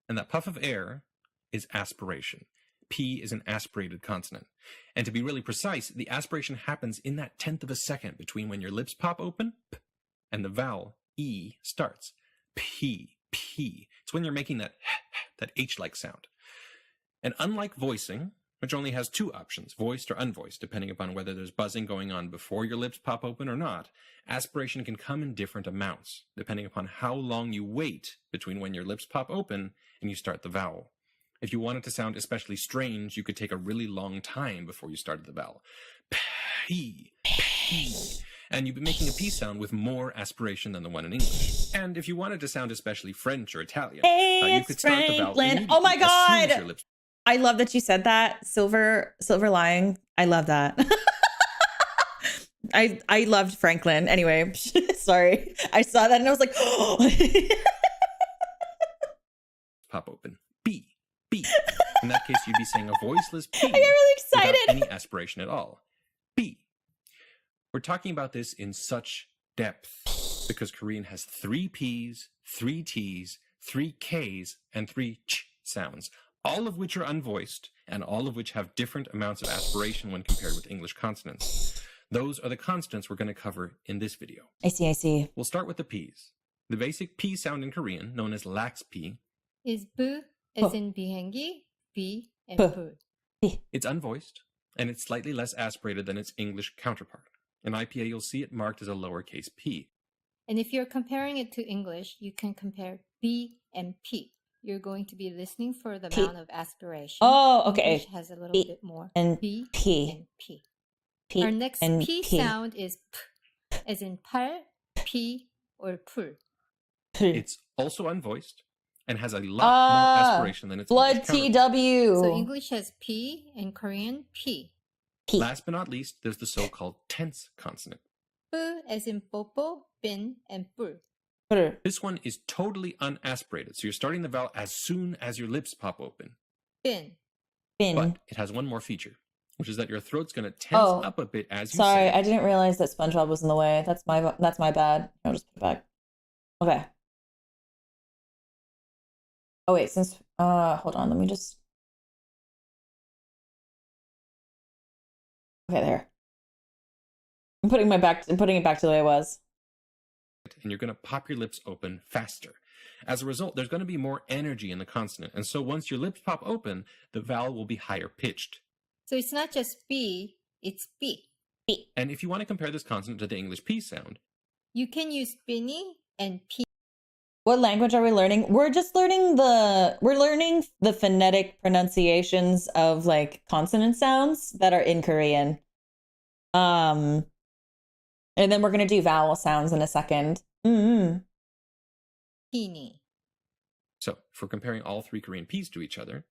and that puff of air is aspiration. P is an aspirated consonant. And to be really precise, the aspiration happens in that 1/10 of a second between when your lips pop open p, and the vowel E starts. P. P. It's when you're making that H-like sound. And unlike voicing, which only has two options, voiced or unvoiced, depending upon whether there's buzzing going on before your lips pop open or not, aspiration can come in different amounts, depending upon how long you wait between when your lips pop open and you start the vowel. If you want it to sound especially strange, you could take a really long time before you started the vowel. P. P. And you'd be making a P sound with more aspiration than the one in English. And if you wanted to sound especially French or Italian, you could start the vowel immediately.
Oh my God!
As soon as your lips...
I love that you said that. Silver lying. I love that. I loved Franklin. Anyway, sorry. I saw that and I was like, oh.
Pop open. B. B. In that case, you'd be saying a voiceless P.
I get really excited.
Without any aspiration at all. B. We're talking about this in such depth because Korean has 3 Ps, 3 Ts, 3 Ks, and 3 ch sounds, all of which are unvoiced and all of which have different amounts of aspiration when compared with English consonants. Those are the consonants we're going to cover in this video.
I see.
We'll start with the Ps. The basic P sound in Korean, known as lax P,
is B as in 비행기, B and B.
It's unvoiced, and it's slightly less aspirated than its English counterpart. In IPA, you'll see it marked as a lowercase p.
And if you're comparing it to English, you can compare B and P. You're going to be listening for the amount of aspiration.
Oh, okay.
English has a little bit more.
And
B
P.
and P.
P.
Our next
and
P sound is P, as in 팔, P, or 풀.
It's also unvoiced and has a lot more aspiration than its
blood
English counterpart.
TW.
So English has P and Korean P.
P.
Last but not least, there's the so-called tense consonant.
B as in 뽀뽀, bin, and 뿔.
This one is totally unaspirated, so you're starting the vowel as soon as your lips pop open.
bin.
But it has one more feature, which is that your throat's going to tense up a bit as you say.
Sorry, I didn't realize that SpongeBob was in the way. That's my bad. I'll just put it back. Okay. Oh wait, since hold on, let me just. Okay, there. I'm putting it back to the way it was.
And you're going to pop your lips open faster. As a result, there's going to be more energy in the consonant. And so once your lips pop open, the vowel will be higher pitched.
So it's not just B, it's B.
B.
And if you want to compare this consonant to the English P sound,
you can use Binny and P.
What language are we learning? We're just learning the phonetic pronunciations of like consonant sounds that are in Korean. And then we're going to do vowel sounds in a second.
Pini.
So, if we're comparing all 3 Korean Ps to each other,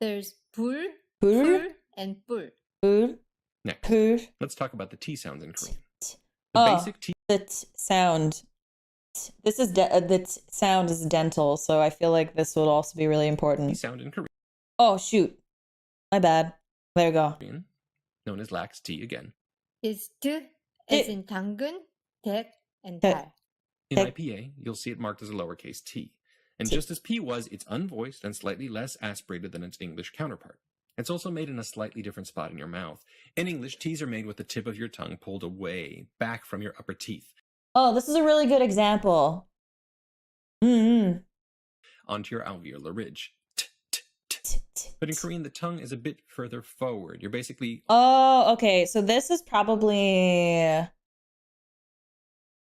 there's 불,
불,
풀, and 뿔.
불.
Next,
불.
let's talk about the T sounds in Korean. The basic T.
The sound. This is the sound is dental, so I feel like this would also be really important.
T sound in Korean.
Oh shoot, my bad. There you go.
Known as lax T again.
Is D as in 당근, 대, and 달.
In IPA, you'll see it marked as a lowercase t. And just as P was, it's unvoiced and slightly less aspirated than its English counterpart. It's also made in a slightly different spot in your mouth. In English, T's are made with the tip of your tongue pulled away, back from your upper teeth.
Oh, this is a really good example. Mm-hmm.
Onto your alveolar ridge. But in Korean, the tongue is a bit further forward. You're basically...
Oh, okay. So this is probably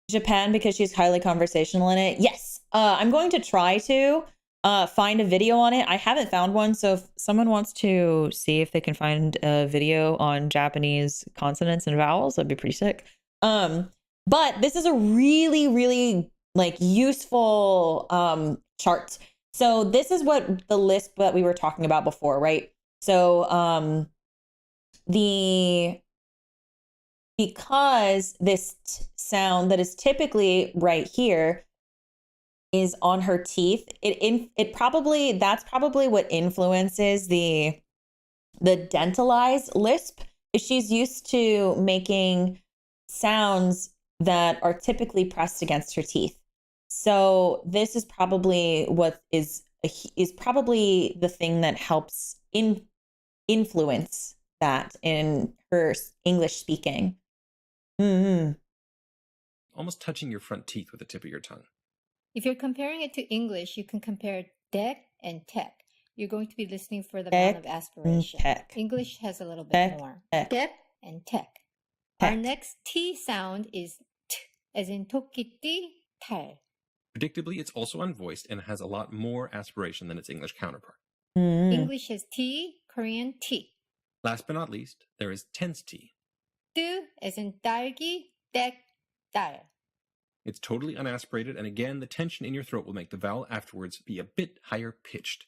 Japan because she's highly conversational in it. Yes. I'm going to try to. find a video on it. I haven't found one, so if someone wants to see if they can find a video on Japanese consonants and vowels, that'd be pretty sick. But this is a really, really like useful chart. So this is what the lisp that we were talking about before, right? So because this sound that is typically right here is on her teeth, that's probably what influences the dentalized lisp. Is she's used to making sounds that are typically pressed against her teeth. So this is probably what is probably the thing that helps influence that in her English speaking. Mm-hmm.
Almost touching your front teeth with the tip of your tongue.
If you're comparing it to English, you can compare dek and tek. You're going to be listening for the
Dek
amount of aspiration.
tek.
English has a little bit
Dek,
more.
tek.
Dek and tek. Our next T sound is t, as in tokkiti, tal.
Predictably, it's also unvoiced and has a lot more aspiration than its English counterpart.
Mm.
English has T, Korean T.
Last but not least, there is tense T.
Tu, as in 딸기, tek, tal.
It's totally unaspirated, and again, the tension in your throat will make the vowel afterwards be a bit higher pitched.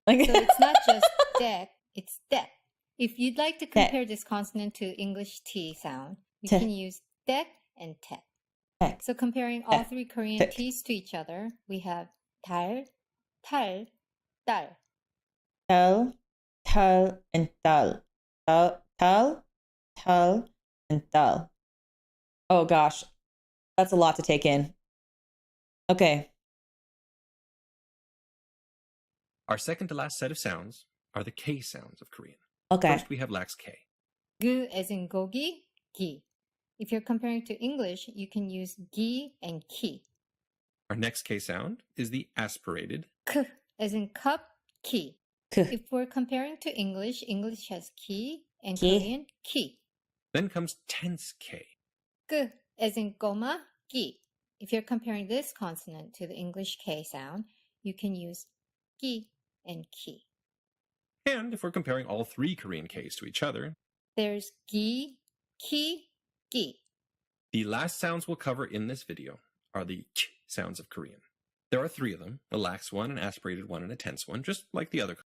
So it's not just dek, it's dek. If you'd like to compare this consonant to English T sound, you can use dek and tek. So comparing all three Korean T's to each other, we have 달, 탈, 딸.
Tal, tal, and tal. Tal, tal, tal, and tal. Oh gosh, that's a lot to take in. Okay.
Our second to last set of sounds are the K sounds of Korean.
Okay.
First, we have lax K.
gu as in gogi, gi. If you're comparing to English, you can use gi and ki.
Our next K sound is the aspirated
K as in cup, ki.
K.
If we're comparing to English, English has ki and
Ki.
Korean ki.
Then comes tense K.
G as in goma, gi. If you're comparing this consonant to the English K sound, you can use gi and ki.
And if we're comparing all three Korean Ks to each other,
there's gi, ki, gi.
The last sounds we'll cover in this video are the ch sounds of Korean. There are three of them, a lax one, an aspirated one, and a tense one, just like the other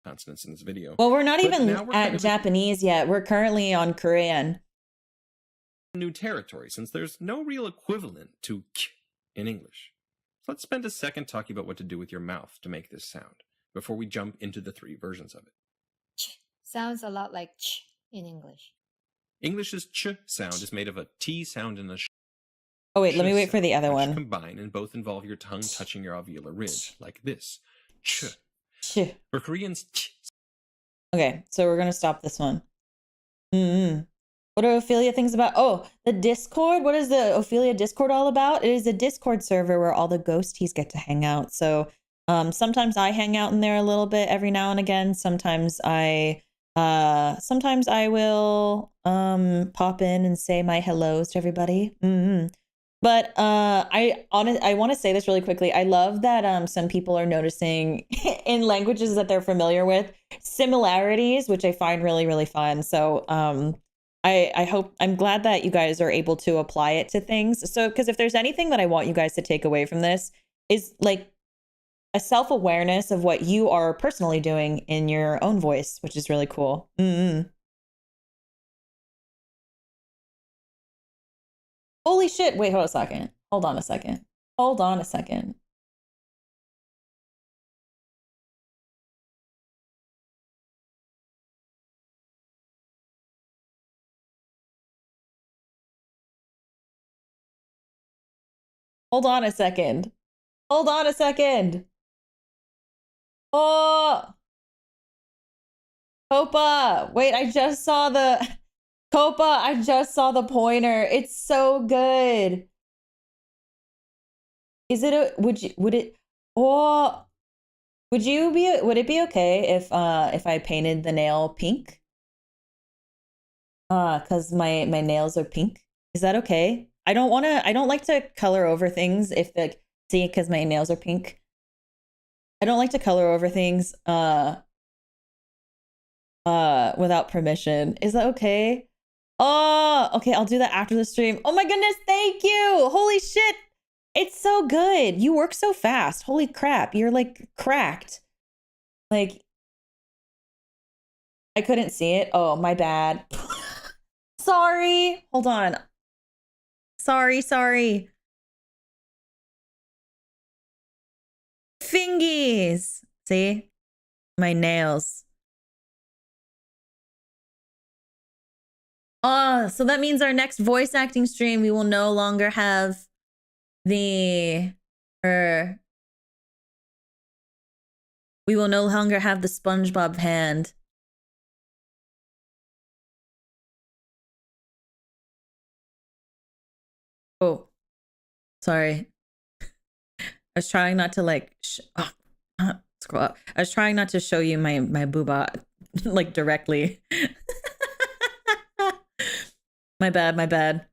consonants in this video.
Well, we're not
But
even
now we're
at
kind of
Japanese yet. We're currently on Korean.
New territory, since there's no real equivalent to ch in English. So let's spend a second talking about what to do with your mouth to make this sound, before we jump into the three versions of it.
Ch sounds a lot like ch in English.
English's ch sound is made of a T sound and a sh.
Oh wait, let me wait for
sound,
the other
which
one.
combine and both involve your tongue touching your alveolar ridge, like this. Ch.
Ch.
For Koreans, ch.
Okay, so we're gonna stop this one. What do Ophelia thinks about? Oh, the Discord. What is the Ophelia Discord all about? It is a Discord server where all the ghosties get to hang out. So sometimes I hang out in there a little bit every now and again. Sometimes I will pop in and say my hellos to everybody. But I want to say this really quickly. I love that some people are noticing in languages that they're familiar with similarities, which I find really, really fun. So I'm glad that you guys are able to apply it to things. So because if there's anything that I want you guys to take away from this is like a self-awareness of what you are personally doing in your own voice, which is really cool. Holy shit. Wait, hold on a second. Hold on a second. Hold on a second. Hold on a second. Hold on a second. Oh. Copa. Wait, I just saw the... Copa, I just saw the pointer. It's so good. Is it a... Would it... Oh. Would it be okay if I painted the nail pink? Because my nails are pink. Is that okay? I don't like to color over things if the... See, because my nails are pink. I don't like to color over things without permission. Is that okay? Oh, okay, I'll do that after the stream. Oh my goodness, thank you. Holy shit. It's so good. You work so fast. Holy crap. You're like cracked. Like, I couldn't see it. Oh, my bad. Sorry. Hold on. Sorry. Fingies. See? My nails. Oh, so that means our next voice acting stream, we will no longer have we will no longer have the SpongeBob hand. Oh, sorry. I was trying not to like scroll up. I was trying not to show you my booba like directly. My bad.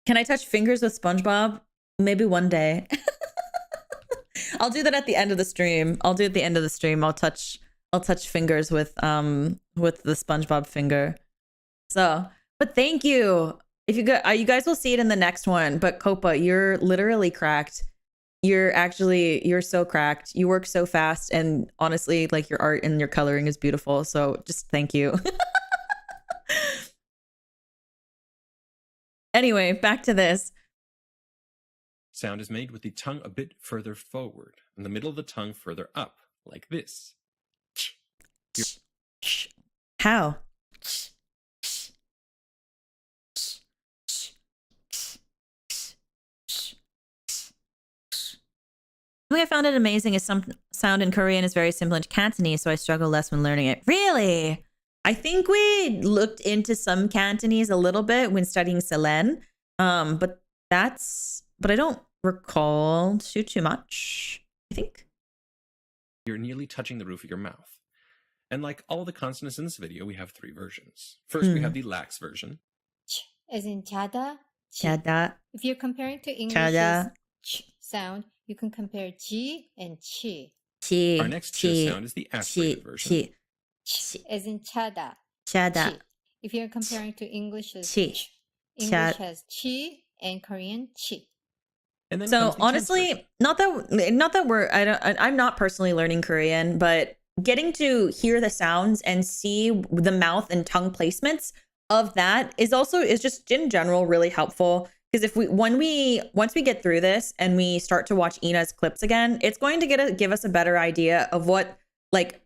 Can I touch fingers with SpongeBob? Maybe one day. I'll do that at the end of the stream. I'll touch fingers with the SpongeBob finger. So, but thank you. If you guys will see it in the next one. But Copa, you're literally cracked. You're so cracked. You work so fast, and honestly, like your art and your coloring is beautiful. So just thank you. Anyway, back to this.
Sound is made with the tongue a bit further forward and the middle of the tongue further up, like this.
How? Something I found it amazing is some sound in Korean is very similar to Cantonese, so I struggle less when learning it. Really? I think we looked into some Cantonese a little bit when studying Selen, but I don't recall too much, I think.
You're nearly touching the roof of your mouth. And like all the consonants in this video, we have 3 versions. First, we have the lax version.
Ch, as in chada.
Chada.
If you're comparing to English's ch sound, you can compare ji and chi.
Chi.
Our next ch sound is the aspirated version.
Ch, as in chada.
Chada.
Chi. If you're comparing to English's
ch,
English has chi and Korean chi.
And then
so honestly, not that I'm not personally learning Korean, but getting to hear the sounds and see the mouth and tongue placements of that is just in general really helpful. Because once we get through this and we start to watch Ina's clips again, it's going to give us a better idea of what like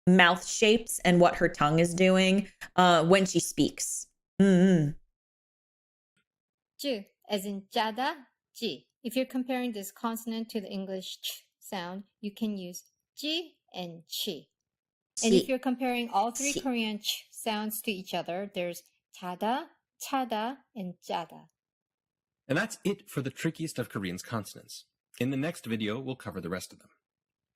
mouth shapes and what her tongue is doing when she speaks.
Ju, as in jada, ji. If you're comparing this consonant to the English ch sound, you can use ji and chi. And if you're comparing all 3 Korean ch sounds to each other, there's chada, chada, and jada.
And that's it for the trickiest of Korean's consonants. In the next video, we'll cover the rest of them.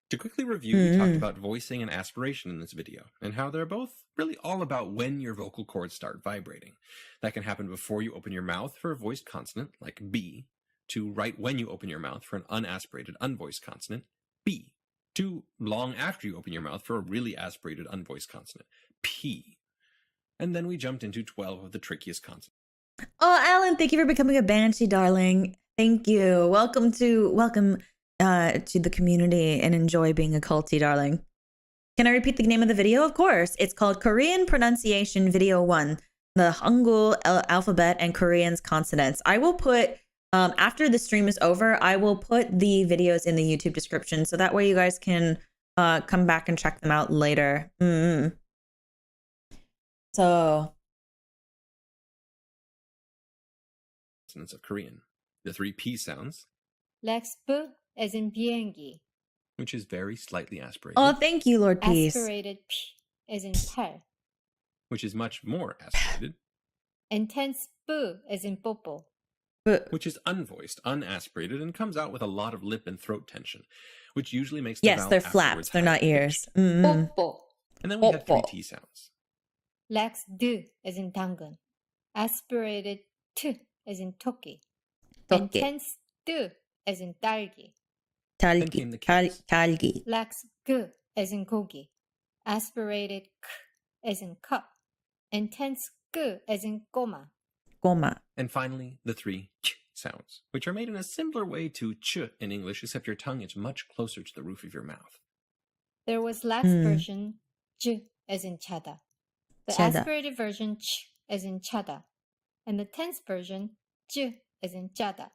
To quickly review, we talked about voicing and aspiration in this video, and how they're both really all about when your vocal cords start vibrating. That can happen before you open your mouth for a voiced consonant, like B, to right when you open your mouth for an unaspirated, unvoiced consonant, B, to long after you open your mouth for a really aspirated, unvoiced consonant, P. And then we jumped into 12 of the trickiest consonants.
Oh, Alan, thank you for becoming a Banshee, darling. Thank you. Welcome to the community and enjoy being a culty, darling. Can I repeat the name of the video? Of course. It's called Korean Pronunciation Video 1, the Hangul alphabet and Korean's consonants. I will put, after the stream is over, I will put the videos in the YouTube description so that way you guys can come back and check them out later. So...
consonants of Korean. The 3 P sounds.
Lex B, as in biengi.
Which is very slightly aspirated.
Oh, thank you, Lord Peace.
Aspirated P, as in pal.
Which is much more aspirated.
Intense B, as in popo.
Which is unvoiced, unaspirated, and comes out with a lot of lip and throat tension, which usually makes the
yes, they're flaps, they're not ears.
Popo.
And then we have 3 T sounds.
Lex D, as in 당근. Aspirated T, as in toki. Intense D, as in 딸기.
Then came the case.
talgi.
Lacks g as in gogi. Aspirated k as in cup. And tense g as in goma.
Goma.
And finally, the 3 ch sounds, which are made in a similar way to ch in English, except your tongue is much closer to the roof of your mouth.
There was lax version j as in chada. The
Chada.
aspirated version ch as in chada. And the tense version j as in chada.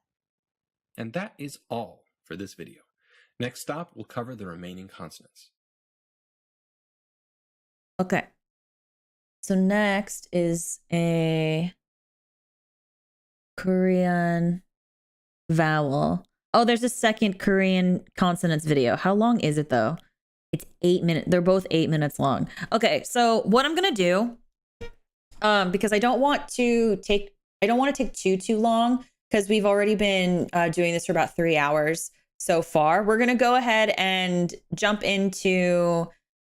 And that is all for this video. Next stop, we'll cover the remaining consonants.
Okay. So next is a Korean vowel. Oh, there's a second Korean consonants video. How long is it though? It's 8 minutes. They're both 8 minutes long. Okay, so what I'm gonna do, because I don't want to take too long, because we've already been doing this for about 3 hours so far. We're gonna go ahead and jump into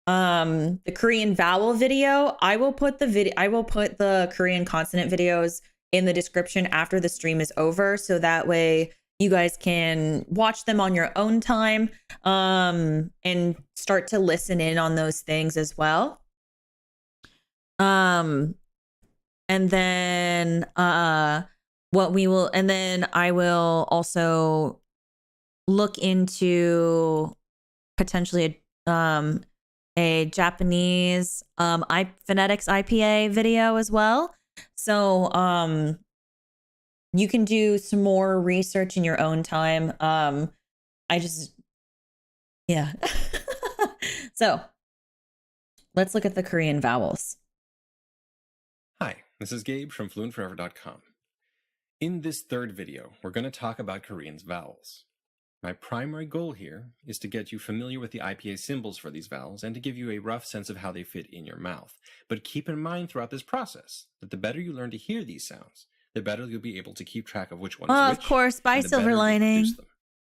the Korean vowel video. I will put the Korean consonant videos in the description after the stream is over, so that way you guys can watch them on your own time, and start to listen in on those things as well. And then I will also look into potentially a Japanese phonetics IPA video as well. So you can do some more research in your own time. Yeah. So let's look at the Korean vowels.
Hi, this is Gabe from FluentForever.com. In this third video, we're going to talk about Korean's vowels. My primary goal here is to get you familiar with the IPA symbols for these vowels and to give you a rough sense of how they fit in your mouth. But keep in mind throughout this process that the better you learn to hear these sounds, the better you'll be able to keep track of which one is which.
Of course, bye, Silver Lining.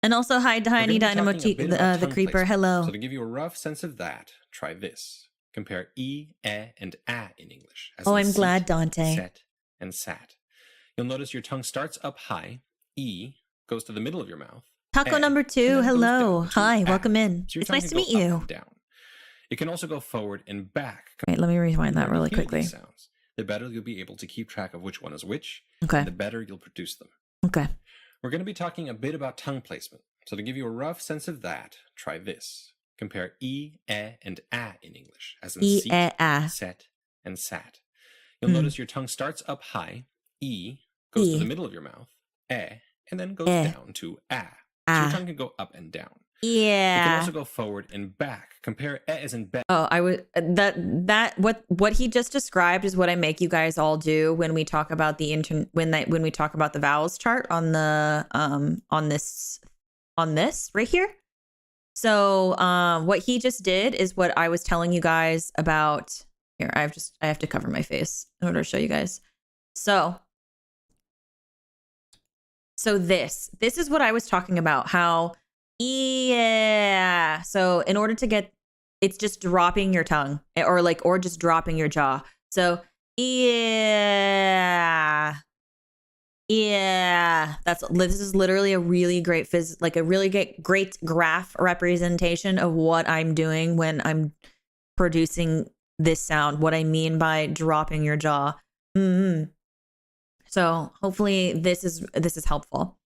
And also, hi, Tiny Dynamo, the Creeper. Hello.
So to give you a rough sense of that, try this. Compare e, and a in English. As
Oh,
in
I'm
seat,
glad, Dante.
Set, and sat. You'll notice your tongue starts up high. E goes to the middle of your mouth.
Taco number 2, hello. Hi, welcome in.
So
it's nice to meet you.
Down. It can also go forward and back.
Wait, let me rewind that really quickly.
Sounds, the better you'll be able to keep track of which one is which,
okay.
And the better you'll produce them.
Okay.
We're going to be talking a bit about tongue placement. So to give you a rough sense of that, try this. Compare e, and a in English, as in seat, set, and sat. You'll notice your tongue starts up high. E goes to the middle of your mouth. And then goes down to a. So your tongue can go up and down.
Yeah.
It can also go forward and back. Compare as in bet.
Oh, I would what he just described is what I make you guys all do when we talk about the when we talk about the vowels chart on the on this right here. So what he just did is what I was telling you guys about. Here, I have to cover my face in order to show you guys. So this is what I was talking about, how yeah. So in order to get, it's just dropping your tongue or just dropping your jaw. So yeah. This is literally a really great great graph representation of what I'm doing when I'm producing this sound, what I mean by dropping your jaw. So hopefully this is helpful.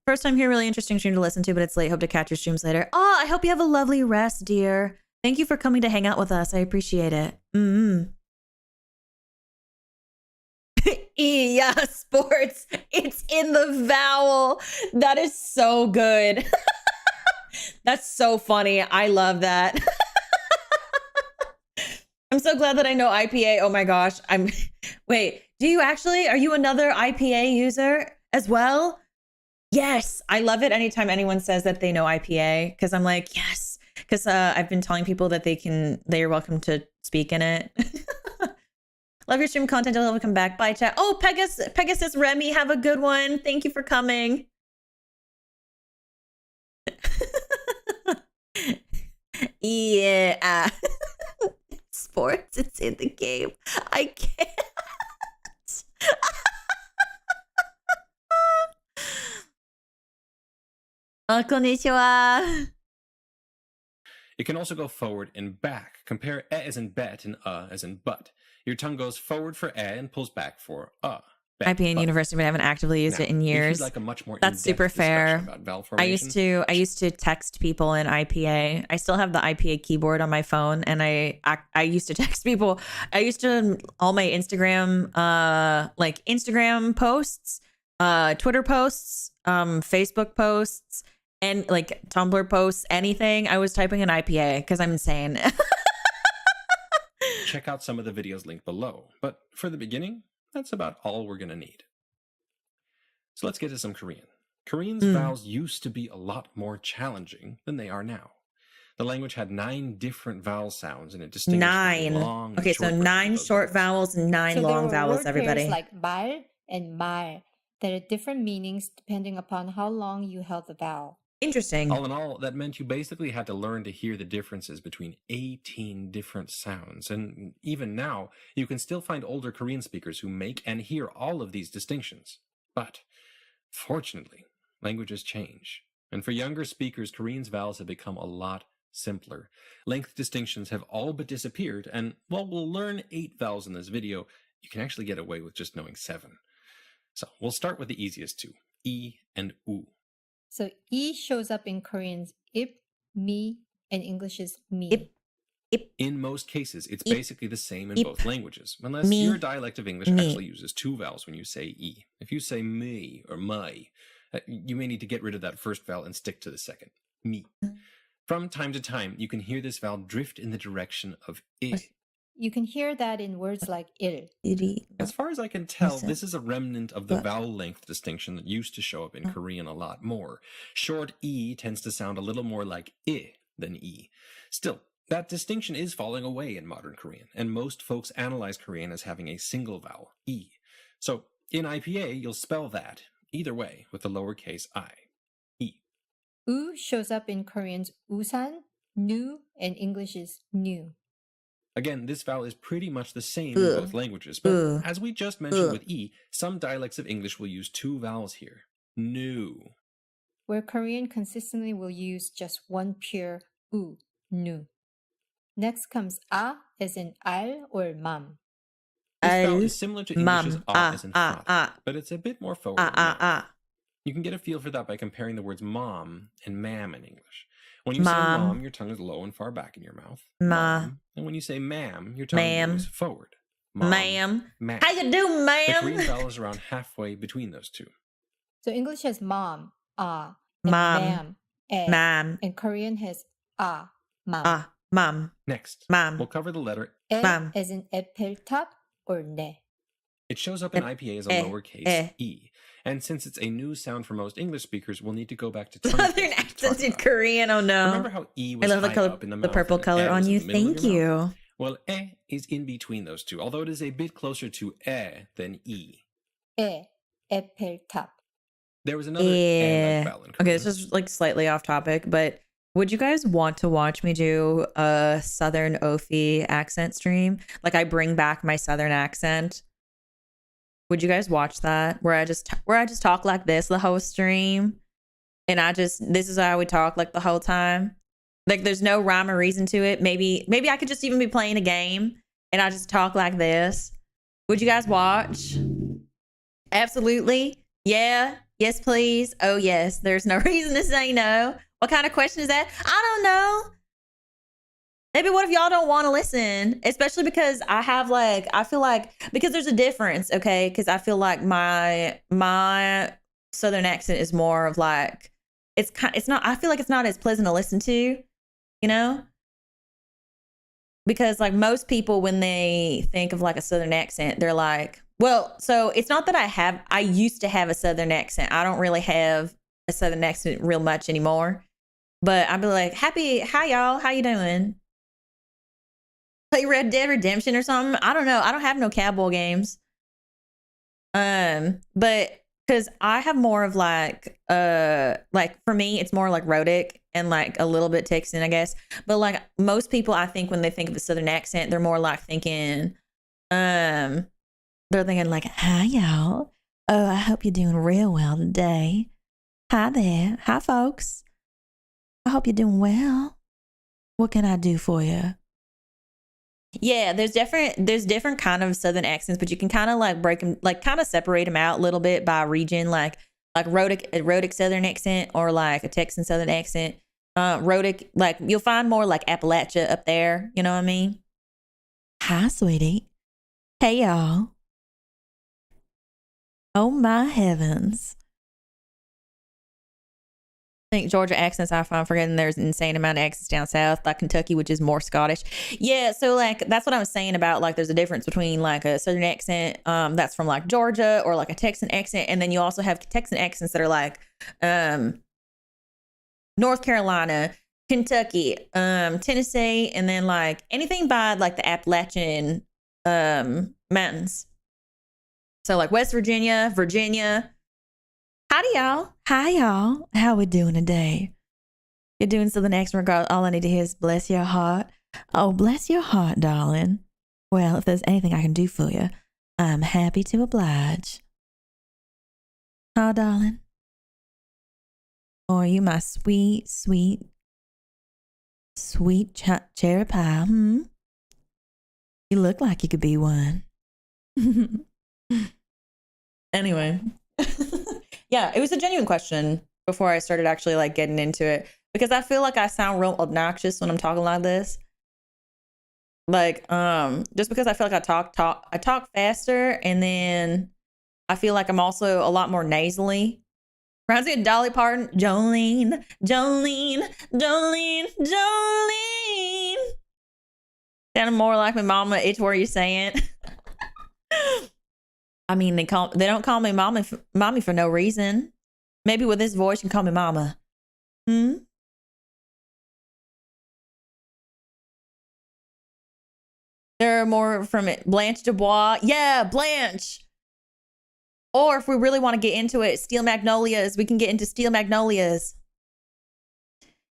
First time here, really interesting stream to listen to, but it's late. Hope to catch your streams later. Oh, I hope you have a lovely rest, dear. Thank you for coming to hang out with us. I appreciate it. Yeah, sports. It's in the vowel. That is so good. That's so funny. I love that. I'm so glad that I know IPA. Oh my gosh. Wait, are you another IPA user as well? Yes. I love it anytime anyone says that they know IPA, because I'm like, yes. Because I've been telling people that they are welcome to speak in it. Love your stream content. I'll come back. Bye, chat. Oh, Pegasus Remy, have a good one. Thank you for coming. Yeah. Sports, it's in the game. I can't. Konnichiwa.
It can also go forward and back. Compare e as in bet and as in but. Your tongue goes forward for e and pulls back for bet,
IPA in
but.
university, but I haven't actively used
Now,
it in
if you'd
years.
like a much more
That's super
in-depth discussion
fair.
about vowel
I
formation,
used to text people in IPA. I still have the IPA keyboard on my phone, and I used to text people. I used to all my Instagram like Instagram posts, Twitter posts, Facebook posts, and like Tumblr posts, anything. I was typing in IPA because I'm insane.
check out some of the videos linked below. But for the beginning, that's about all we're going to need. So let's get to some Korean. Korean's vowels used to be a lot more challenging than they are now. The language had 9 different vowel sounds, and it distinguished between
9.
long and
Okay,
short
so
versions
9
of those
short
vowels.
vowels and 9
So there
long
were
vowels,
word
everybody.
pairs like 말 and 말 that had different meanings depending upon how long you held the vowel.
Interesting.
All in all, that meant you basically had to learn to hear the differences between 18 different sounds. And even now, you can still find older Korean speakers who make and hear all of these distinctions. But fortunately, languages change. And for younger speakers, Korean's vowels have become a lot simpler. Length distinctions have all but disappeared, and while we'll learn 8 vowels in this video, you can actually get away with just knowing 7. So we'll start with the easiest 2, E and U.
So E shows up in Korean's ip, me, and English's me.
Ip.
In most cases, it's
Ip.
basically the same in
Ip.
both languages, unless
Me.
your dialect of English
Me.
actually uses 2 vowels when you say E. If you say me or my, you may need to get rid of that first vowel and stick to the second, me. From time to time, you can hear this vowel drift in the direction of I.
You can hear that in words like il.
As far as I can tell,
Listen.
this is a remnant of the
What?
vowel length distinction that used to show up in Korean a lot more. Short E tends to sound a little more like I than E. Still, that distinction is falling away in modern Korean, and most folks analyze Korean as having a single vowel, E. So, in IPA, you'll spell that, either way, with the lowercase I. E.
U shows up in Korean's usan, nu, and English's new.
Again, this vowel is pretty much the same in both languages, but as we just mentioned with E, some dialects of English will use 2 vowels here. Nu.
Where Korean consistently will use just one pure u, nu. Next comes a as in al or mam.
This vowel
Al,
is similar to
mam,
English's as in father, but it's a bit more forward. than that. You can get a feel for that by comparing the words mom and ma'am in English. When you say
Mom.
mom, your tongue is low and far back in your mouth.
Ma.
Mom. And when you say ma'am, your tongue
Ma'am.
moves forward. Mom,
Ma'am.
ma'am.
How you do,
The Korean
ma'am?
vowel is around halfway between those 2.
So English has mom, and
Mom,
ma'am,
Ma'am.
and Korean has mam.
Mom.
Next,
Ma'am.
we'll cover the letter.
E
Ma'am.
as in epeltap or ne.
It shows up in IPA as a lowercase e. And since it's a new sound for most English speakers, we'll need to go back to tongue
Southern
twisters to
accents
talk
in
about it.
Korean. Oh no.
Remember how E was
I love the
high
color,
up in the
the
mouth
purple
and
color
E
on
was in
you.
the middle of
Thank
your mouth?
you.
Well, E is in between those 2, although it is a bit closer to E than E.
Epeltap.
There was another E like vowel in Korean.
Okay, this is like slightly off topic, but would you guys want to watch me do a Southern Ophi accent stream? Like I bring back my Southern accent. Would you guys watch that? Where I just talk like this the whole stream, and this is how I would talk like the whole time. Like there's no rhyme or reason to it. Maybe I could just even be playing a game and I just talk like this. Would you guys watch? Absolutely. Yeah. Yes, please. Oh, yes. There's no reason to say no. What kind of question is that? I don't know. Maybe what if y'all don't want to listen? Especially because I feel like, because there's a difference, okay? Because I feel like my Southern accent is more of like, I feel like it's not as pleasant to listen to, you know? Because like most people, when they think of like a Southern accent, they're like, well, so it's not that I used to have a Southern accent. I don't really have a Southern accent real much anymore. But I'd be like, hi y'all, how you doing? Play Red Dead Redemption or something. I don't know. I don't have no cowboy games. But because I have more of like for me, it's more like rhotic and like a little bit Texan, I guess. But like most people, I think when they think of a Southern accent, they're more like thinking, they're thinking like, hi y'all. Oh, I hope you're doing real well today. Hi there. Hi, folks. I hope you're doing well. What can I do for you? Yeah, there's different kind of Southern accents, but you can kind of like break them, like kind of separate them out a little bit by region, like rhotic Southern accent or like a Texan Southern accent. Rhotic, like you'll find more like Appalachia up there. You know what I mean? Hi, sweetie. Hey, y'all. Oh my heavens. I think Georgia accents I find forgetting there's an insane amount of accents down south, like Kentucky, which is more Scottish. Yeah, so like that's what I was saying about like there's a difference between like a Southern accent that's from like Georgia or like a Texan accent, and then you also have Texan accents that are like North Carolina, Kentucky, Tennessee, and then like anything by like the Appalachian mountains. So like West Virginia, Virginia. Howdy, y'all. Hi, y'all. How we doing today? You're doing something extra. All I need to hear is bless your heart. Oh, bless your heart, darling. Well, if there's anything I can do for you, I'm happy to oblige. Huh, darling? Or are you my sweet, sweet, sweet cherry pie? You look like you could be one. Anyway. Yeah, it was a genuine question before I started actually like getting into it, because I feel like I sound real obnoxious when I'm talking like this. Like, just because I feel like I talk faster, and then I feel like I'm also a lot more nasally. Reminds me of Dolly Parton. Jolene, Jolene, Jolene, Jolene. Sounding more like my mama. It's where you saying. I mean, they don't call me mommy for no reason. Maybe with this voice, you can call me mama. There are more from it. Blanche Dubois. Yeah, Blanche. Or if we really want to get into it, Steel Magnolias. We can get into Steel Magnolias.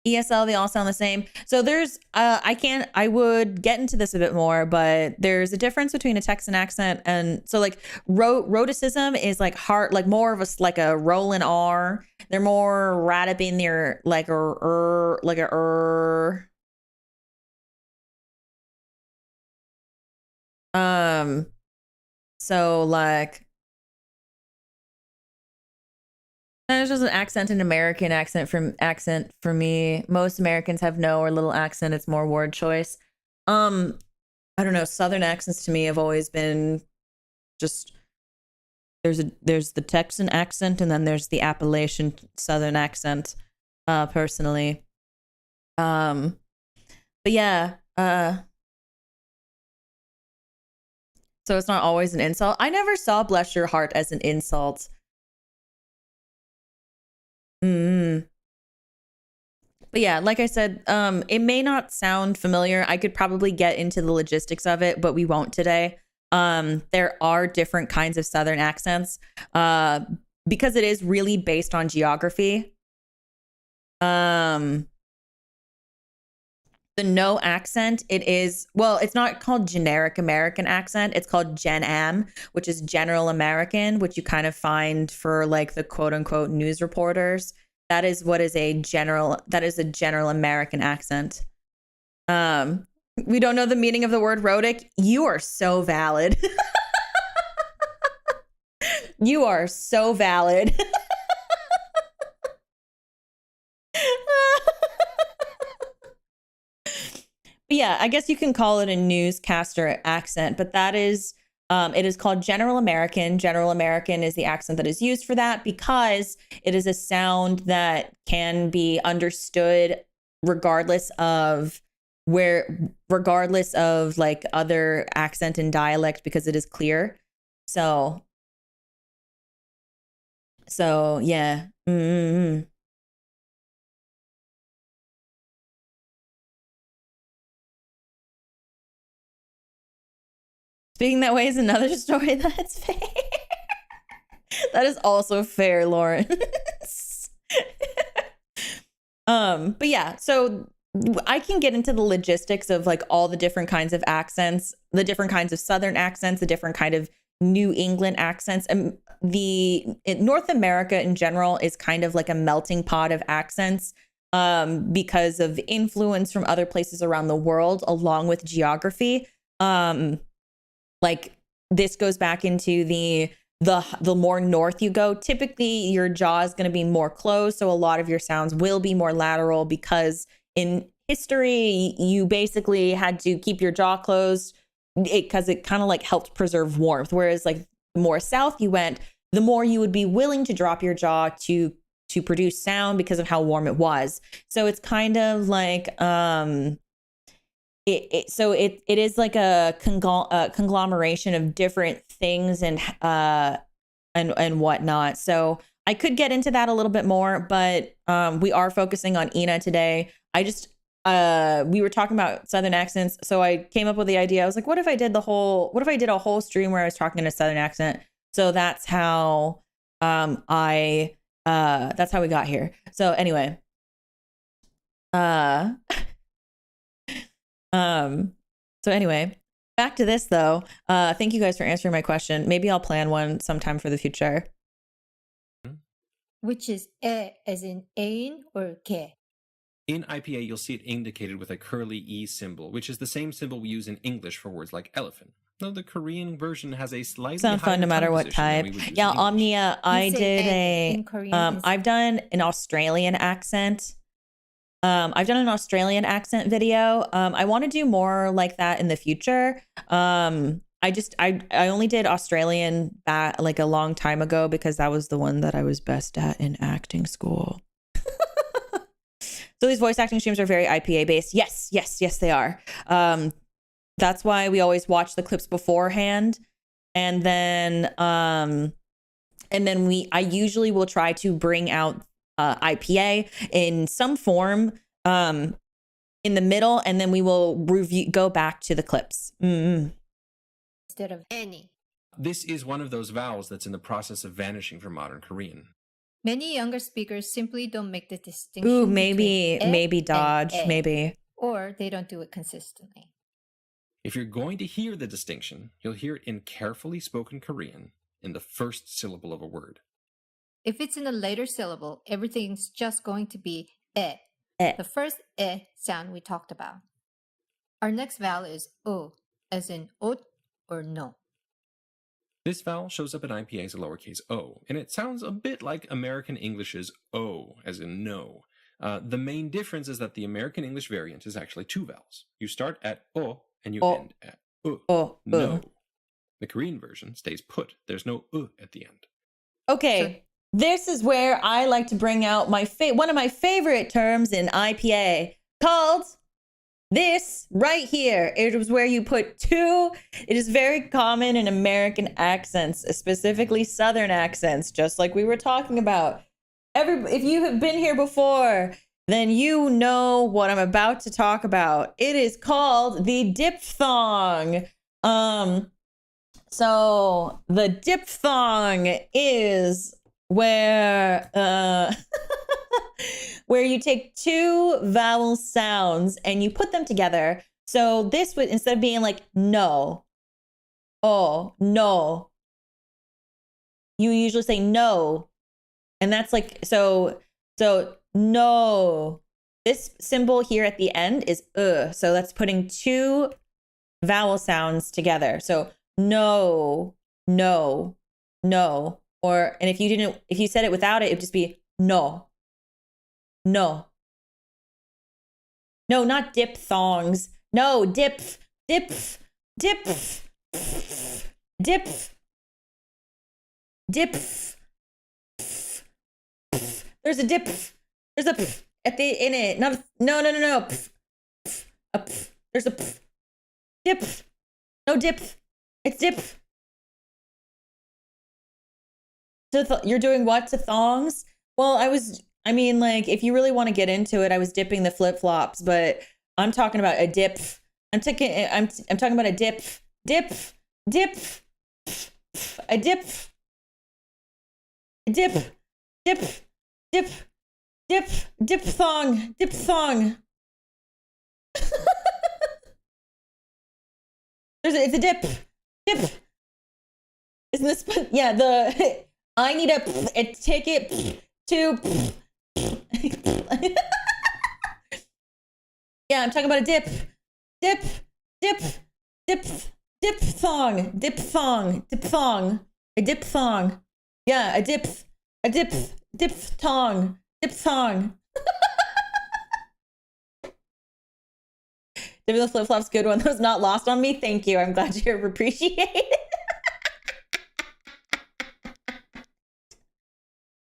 ESL, they all sound the same. So there's, I would get into this a bit more, but there's a difference between a Texan accent and, so like rhoticism is like hard, like more of a, like a rolling R. They're more right up in there, like a so like, there's just an accent, an American accent for me. Most Americans have no or little accent. It's more word choice. I don't know. Southern accents to me have always been just, there's the Texan accent, and then there's the Appalachian Southern accent, personally. But yeah, so it's not always an insult. I never saw bless your heart as an insult. But yeah, like I said, it may not sound familiar. I could probably get into the logistics of it, but we won't today. There are different kinds of Southern accents, because it is really based on geography. The no accent, it is, well, it's not called generic American accent. It's called Gen Am, which is general American, which you kind of find for like the quote unquote news reporters. That is a general American accent. We don't know the meaning of the word rhotic. You are so valid. You are so valid. But yeah, I guess you can call it a newscaster accent, but that is, it is called General American. General American is the accent that is used for that because it is a sound that can be understood regardless of like other accent and dialect, because it is clear. So yeah. Speaking that way is another story. That's fair. That is also fair, Lauren. But yeah, so I can get into the logistics of like all the different kinds of accents, the different kinds of Southern accents, the different kind of New England accents. North America in general is kind of like a melting pot of accents because of influence from other places around the world, along with geography. Like this goes back into the more north you go, typically your jaw is going to be more closed. So a lot of your sounds will be more lateral because in history, you basically had to keep your jaw closed because it kind of like helped preserve warmth. Whereas like the more south you went, the more you would be willing to drop your jaw to produce sound because of how warm it was. So it's kind of like it is like a conglomeration of different things and whatnot. So I could get into that a little bit more, but we are focusing on Ina today. We were talking about Southern accents, so I came up with the idea. I was like, what if I did a whole stream where I was talking in a Southern accent? So that's how that's how we got here. So anyway, so anyway, back to this though. Thank you guys for answering my question. Maybe I'll plan one sometime for the future.
Which is as in ein or ke?
In IPA, you'll see it indicated with a curly E symbol, which is the same symbol we use in English for words like elephant. Though the Korean version has a slightly
sounds fun no matter what type. Yeah, Omnia, I've done an Australian accent. I've done an Australian accent video. I want to do more like that in the future. I only did Australian like a long time ago because that was the one that I was best at in acting school. So these voice acting streams are very IPA based. Yes, they are. That's why we always watch the clips beforehand. And then I usually will try to bring out IPA in some form in the middle, and then we will go back to the clips.
Instead of any.
This is one of those vowels that's in the process of vanishing from modern Korean.
Many younger speakers simply don't make the distinction.
Ooh, maybe dodge, maybe.
Or they don't do it consistently.
If you're going to hear the distinction, you'll hear it in carefully spoken Korean in the first syllable of a word.
If it's in the later syllable, everything's just going to be e. The first e sound we talked about. Our next vowel is o, as in ot or no.
This vowel shows up in IPA as a lowercase o, and it sounds a bit like American English's o, as in no. The main difference is that the American English variant is actually two vowels. You start at o and you end at u. No. The Korean version stays put. There's no u at the end.
Okay, this is where I like to bring out one of my favorite terms in IPA called this right here. It was where you put two. It is very common in American accents, specifically Southern accents, just like we were talking about. If you have been here before, then you know what I'm about to talk about. It is called the diphthong. So the diphthong is where where you take two vowel sounds and you put them together. So this would, instead of being like no, oh, no, you usually say no. And that's like, so no. This symbol here at the end is so that's putting two vowel sounds together. So no, no, no. Or, and if you said it without it, it'd just be no. No. No, not diphthongs. No, dip. There's a dip. There's a at the in it. Not no. There's a dip. No dip. It's dip. You're doing what to thongs? Well, I mean, like, if you really want to get into it, I was dipping the flip-flops, but I'm talking about a dip. I'm talking about a dip. A diphthong. It's a dip. business, yeah, the I need a ticket to yeah, I'm talking about a dip thong, a dip thong. Yeah, a dip thong. Dip the flip flops, good one. That was not lost on me. Thank you. I'm glad you appreciate it.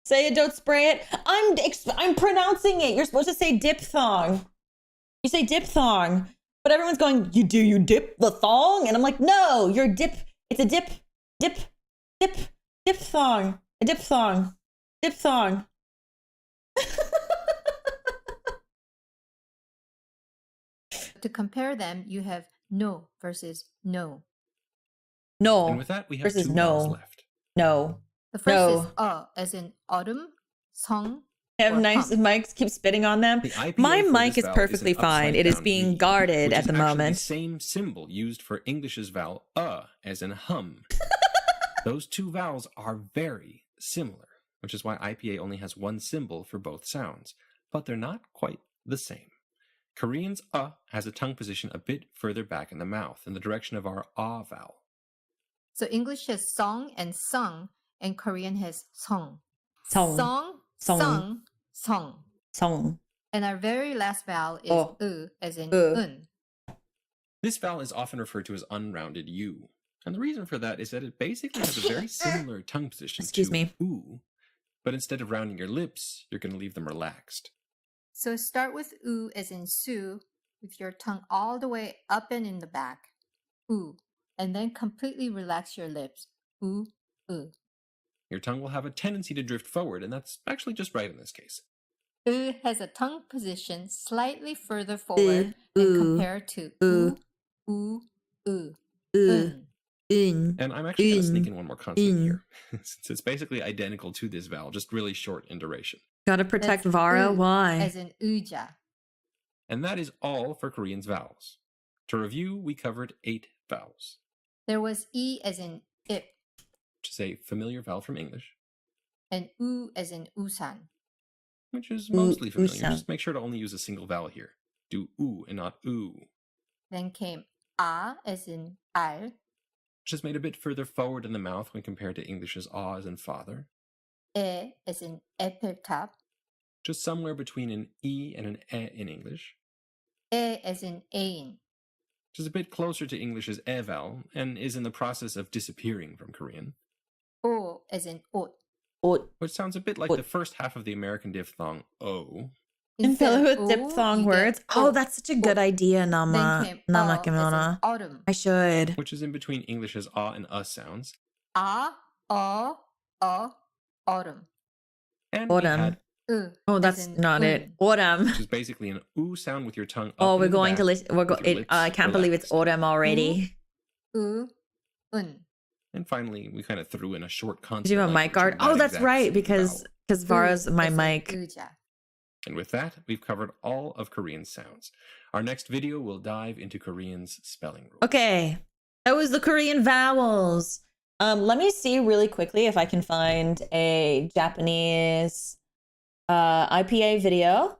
Say it, don't spray it. I'm pronouncing it. You're supposed to say diphthong. You say diphthong, but everyone's going, you dip the thong? And I'm like, no, you're dip. It's a diphthong, a diphthong.
To compare them, you have no versus no.
No.
And with that, we have
versus
two
no.
vowels left.
No.
The first is as in autumn, song.
Have nice mics, keep spitting on them. My mic is perfectly fine. It is being guarded at the moment.
The same symbol used for English's vowel as in hum. Those two vowels are very similar, which is why IPA only has one symbol for both sounds, but they're not quite the same. Korean's has a tongue position a bit further back in the mouth, in the direction of our vowel.
So English has song and sung, and Korean has song.
Song.
Song,
Song.
sung, song.
Song.
And our very last vowel is as in un.
This vowel is often referred to as unrounded U. And the reason for that is that it basically has a very similar tongue position to oo, but instead of rounding your lips, you're going to leave them relaxed.
So start with oo as in Sue, with your tongue all the way up and in the back. Oo. And then completely relax your lips. Oo, oo.
Your tongue will have a tendency to drift forward, and that's actually just right in this case.
Has a tongue position slightly further forward than compared to oo, un.
And I'm actually going to sneak in one more consonant here, since it's basically identical to this vowel, just really short in duration.
Gotta protect Vara. Why?
As in uja.
And that is all for Korean's vowels. To review, we covered 8 vowels.
There was e as in ip,
which is a familiar vowel from English.
And u as in usan,
which is mostly familiar.
Usan.
Just make sure to only use a single vowel here. Do oo and not oo.
Then came a as in al,
which is made a bit further forward in the mouth when compared to English's as in father.
As in apple top,
just somewhere between an e and an in English.
As in ain,
which is a bit closer to English's vowel and is in the process of disappearing from Korean.
O as in ot,
which sounds a bit like the first half of the American diphthong o.
And fill it with diphthong words. Oh, that's such a good idea, Nama. Nama Kimona.
Autumn.
I should.
Which is in between English's and sounds.
Autumn.
And
autumn. Oh, that's not it. Autumn.
Which is basically an oo sound with your tongue up.
Oh, we're going to listen. I can't believe it's autumn already.
Un.
And finally, we kind of threw in a short consonant.
Did you have a mic guard? Oh, that's right, because Vara's my mic.
And with that, we've covered all of Korean sounds. Our next video will dive into Korean's spelling rules.
Okay, that was the Korean vowels. Let me see really quickly if I can find a Japanese IPA video.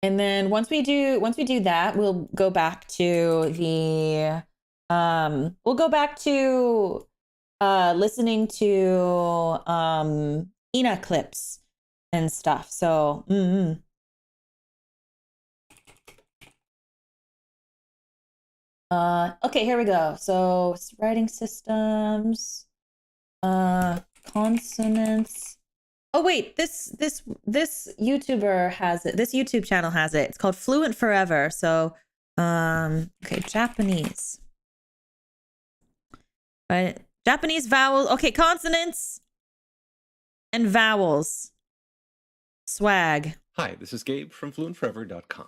And then once we do that, we'll go back to the listening to Ina clips and stuff. So okay, here we go. So writing systems, consonants. Oh wait, this YouTuber has it. This YouTube channel has it. It's called Fluent Forever. So okay, Japanese. Right. Japanese vowels. Okay, consonants and vowels. Swag.
Hi, this is Gabe from fluentforever.com.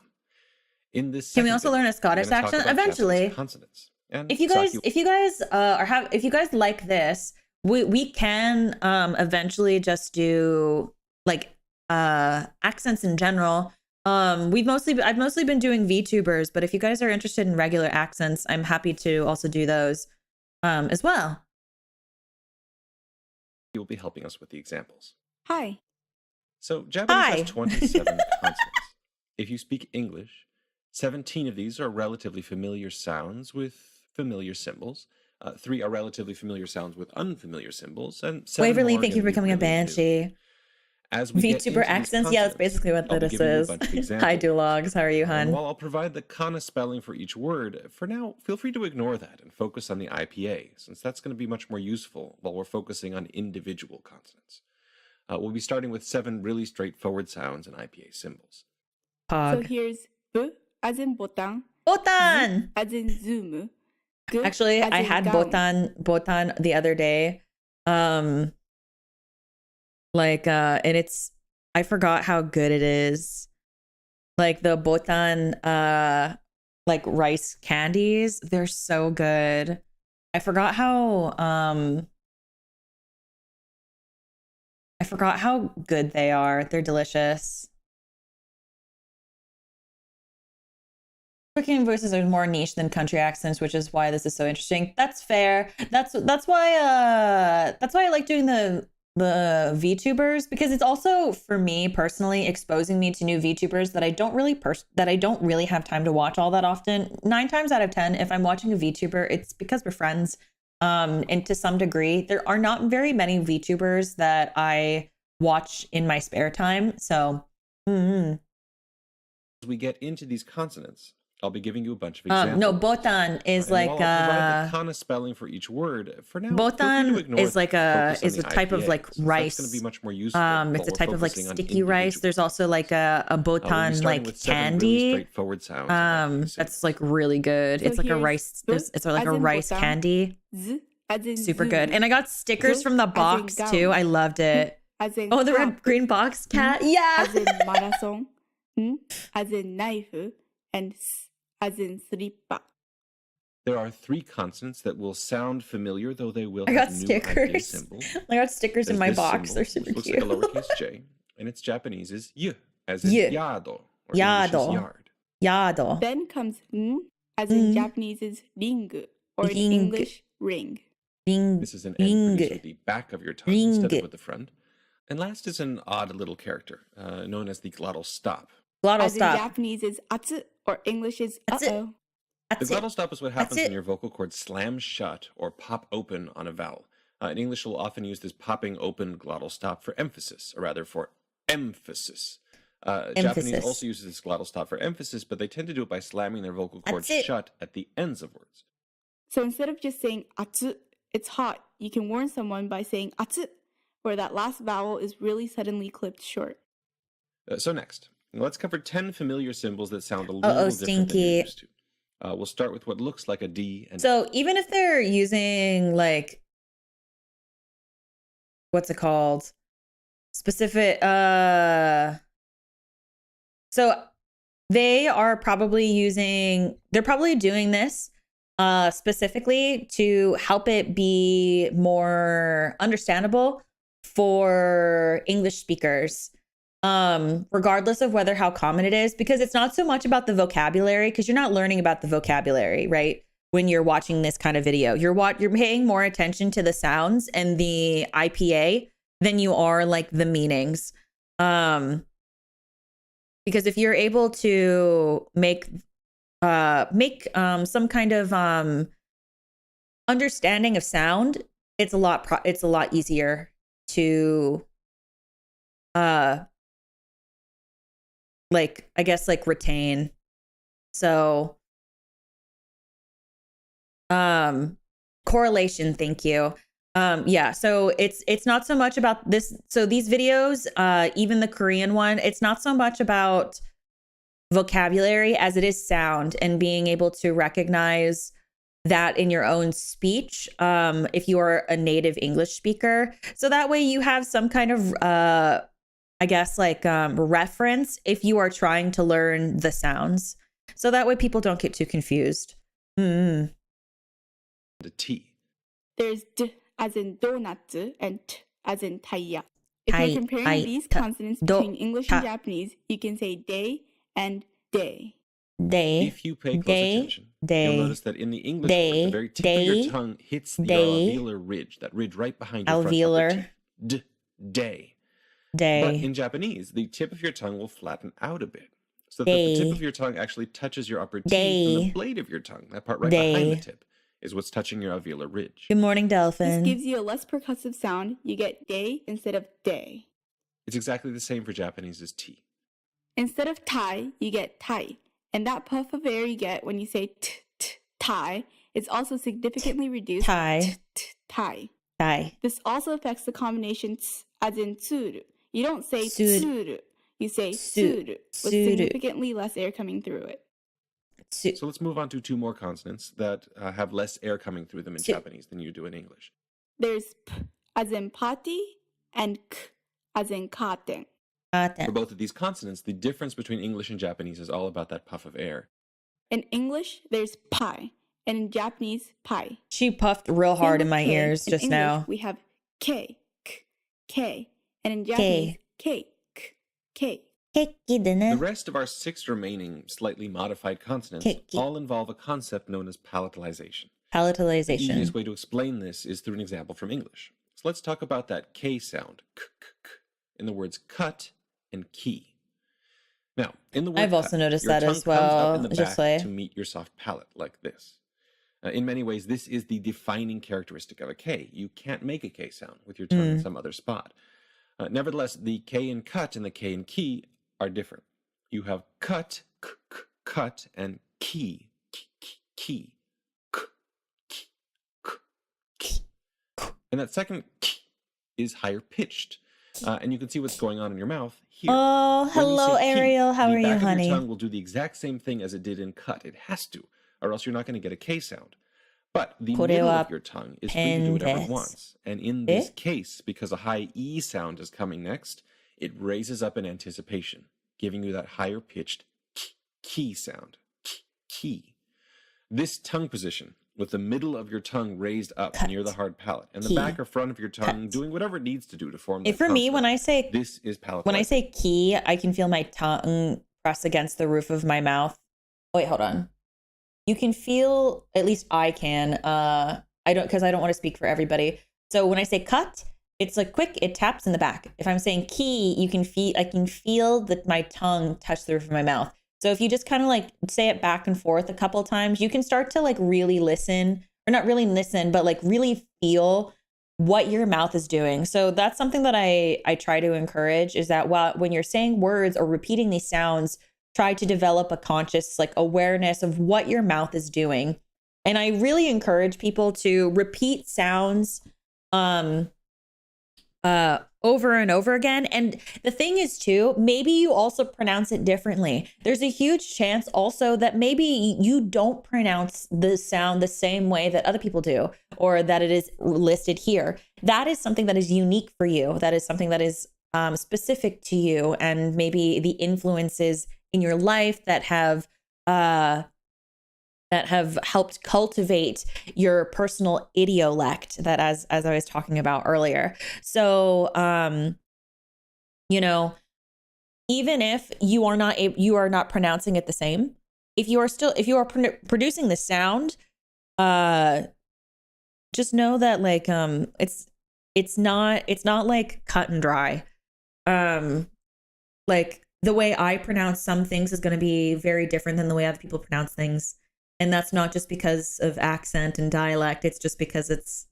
In this
Can we also learn a Scottish accent eventually?
Consonants. And
if you guys if you guys like this, we can eventually just do like accents in general. I've mostly been doing VTubers, but if you guys are interested in regular accents, I'm happy to also do those as well.
You will be helping us with the examples.
Hi.
So Japanese
Hi.
has 27 consonants. If you speak English, 17 of these are relatively familiar sounds with familiar symbols. 3 are relatively familiar sounds with unfamiliar symbols, and 7
Waverly,
more are
thank you for
gonna be
becoming a
really new.
banshee.
As we get into
VTuber
these
accents, yeah, that's
consonants,
basically what
I'll be
this
giving you a
is.
bunch of
Hi,
examples.
Dulogs, how are you,
And
hun?
while I'll provide the kana spelling for each word, for now, feel free to ignore that and focus on the IPA, since that's going to be much more useful while we're focusing on individual consonants. We'll be starting with 7 really straightforward sounds and IPA symbols.
So
Pog.
here's B as in botan,
Botan!
as in zoom. G
Actually,
as
I
in
had
gown.
botan the other day. And I forgot how good it is. Like the botan like rice candies, they're so good. I forgot how good they are. They're delicious. Cooking voices are more niche than country accents, which is why this is so interesting. That's fair. That's why I like doing the VTubers, because it's also, for me personally, exposing me to new VTubers that I don't really have time to watch all that often. 9 times out of 10, if I'm watching a VTuber, it's because we're friends. And to some degree, there are not very many VTubers that I watch in my spare time. So,
As we get into these consonants, I'll be giving you a bunch of examples.
no, botan is
And
like
while I'll provide the kana spelling for each word, for now, feel free to
botan
ignore
is
that
like
and focus on
is a
the
type of
IPA,
like
since
rice.
That's going to be much more useful. While
It's a
we're
type of like
focusing on
sticky rice.
individual
There's also like a
we'll be
botan
starting
like
with 7 really
candy.
straightforward sounds and IPA
That's
symbols.
like really good.
So
It's like a
here's
rice.
B
It's like
as
a
in
rice
botan,
candy.
Z as in
Super
zoom.
good. And I got stickers
G
from the
as in
box
gown.
too. I loved it.
As in
Oh, the red
cup.
green box cat.
M
Yeah.
as in marathon. N as in knife. And S as in slipper.
There are 3 consonants that will sound familiar, though they will
I
have
got
new IPA
stickers.
symbols.
I got stickers in
There's
my
this
box.
symbol,
They're super
which looks
cute.
like a lowercase j, and its Japanese is y, as in
Y.
yado, or English is
Yado.
yard.
Yado.
Then comes N as in
N.
Japanese is ring, or in
Ring.
English, ring.
Ring.
This is an N produced
Ring.
with the back of your tongue instead
Ring.
of with the front. And last is an odd little character, known as the glottal stop.
Glottal
As in
stop.
Japanese is atsu, or English is
That's it.
uh-oh.
The
That's
glottal
it.
stop is what
That's
happens when
it.
your vocal cords slam shut or pop open on a vowel. In English, we'll often use this popping open glottal stop for emphasis, or rather for emphasis. Japanese
Emphasis.
also uses this glottal stop for emphasis, but they tend to do it by slamming their vocal cords
That's it.
shut at the ends of words.
So instead of just saying atsu, it's hot, you can warn someone by saying atsu, where that last vowel is really suddenly clipped short.
So next, let's cover 10 familiar symbols that sound a little different than
stinky.
you're used to. We'll start with what looks like a D and
So even if they're using like, what's it called? Specific, so they're probably doing this specifically to help it be more understandable for English speakers. Regardless of how common it is, because it's not so much about the vocabulary, because you're not learning about the vocabulary, right? When you're watching this kind of video, you're paying more attention to the sounds and the IPA than you are like the meanings. Because if you're able to make some kind of understanding of sound, it's a lot easier to retain. So correlation, thank you. Yeah, so it's not so much about this. So these videos, even the Korean one, it's not so much about vocabulary as it is sound and being able to recognize that in your own speech, if you are a native English speaker. So that way you have some kind of reference if you are trying to learn the sounds. So that way people don't get too confused.
The T.
There's D as in donut and T as in taya. If you're comparing these consonants between English and Japanese, you can say day and day.
If you pay close attention, you'll notice that in the English word, the very tip of your tongue hits the alveolar ridge, that ridge right behind your front upper teeth. D, day. But in Japanese, the tip of your tongue will flatten out a bit, so that the tip of your tongue actually touches your upper teeth, and the blade of your tongue, that part right behind the tip, is what's touching your alveolar ridge.
Good morning, Dolphin.
This gives you a less percussive sound. You get day instead of day.
It's exactly the same for Japanese as T.
Instead of tai, you get tai. And that puff of air you get when you say tai is also significantly reduced
tai.
This also affects the combination as in tsuru. You don't say tsuru, you say tsuru, with significantly less air coming through it.
So let's move on to two more consonants that have less air coming through them in Japanese than you do in English.
There's p as in party and k as in katen.
For both of these consonants, the difference between English and Japanese is all about that puff of air.
In English, there's pi, and in Japanese, pi.
She puffed real hard in my ears just now.
We have k, k, and in Japanese, k.
The rest of our 6 remaining slightly modified consonants all involve a concept known as palatalization. The easiest way to explain this is through an example from English. So let's talk about that K sound, k, in the words cut and key. Now, in the word
I've also
cut,
noticed
your
that
tongue
as well.
comes up in the back to meet your soft palate, like this. In many ways, this is the defining characteristic of a K. You can't make a K sound with your tongue in some other spot. Nevertheless, the K in cut and the K in key are different. You have cut, cut, and key, key, and that second k is higher pitched. And you can see what's going on in your mouth here.
Oh, hello, Ariel. How are you, honey?
The back of your tongue will do the exact same thing as it did in cut. It has to, or else you're not going to get a K sound. But the middle of your tongue is free to do whatever it wants. And in this case, because a high E sound is coming next, it raises up in anticipation, giving you that higher pitched key sound. Key. This tongue position, with the middle of your tongue raised up near the hard palate, and the back or front of your tongue doing whatever it needs to do to form that
for me, when I say
this is palatalization.
When I say key, I can feel my tongue press against the roof of my mouth. Wait, hold on. You can feel, at least I can. I don't want to speak for everybody. So when I say cut, it's like quick. It taps in the back. If I'm saying key, I can feel that my tongue touch the roof of my mouth. So if you just kind of like say it back and forth a couple of times, you can start to like really listen, or not really listen, but like really feel what your mouth is doing. So that's something that I try to encourage, is that when you're saying words or repeating these sounds, try to develop a conscious like awareness of what your mouth is doing. And I really encourage people to repeat sounds over and over again. And the thing is too, maybe you also pronounce it differently. There's a huge chance also that maybe you don't pronounce the sound the same way that other people do, or that it is listed here. That is something that is unique for you. That is something that is specific to you, and maybe the influences in your life that have helped cultivate your personal idiolect, that as I was talking about earlier. So, even if you are not pronouncing it the same, if you are producing the sound, just know that like, it's not like cut and dry. Like the way I pronounce some things is going to be very different than the way other people pronounce things. And that's not just because of accent and dialect. It's just because it's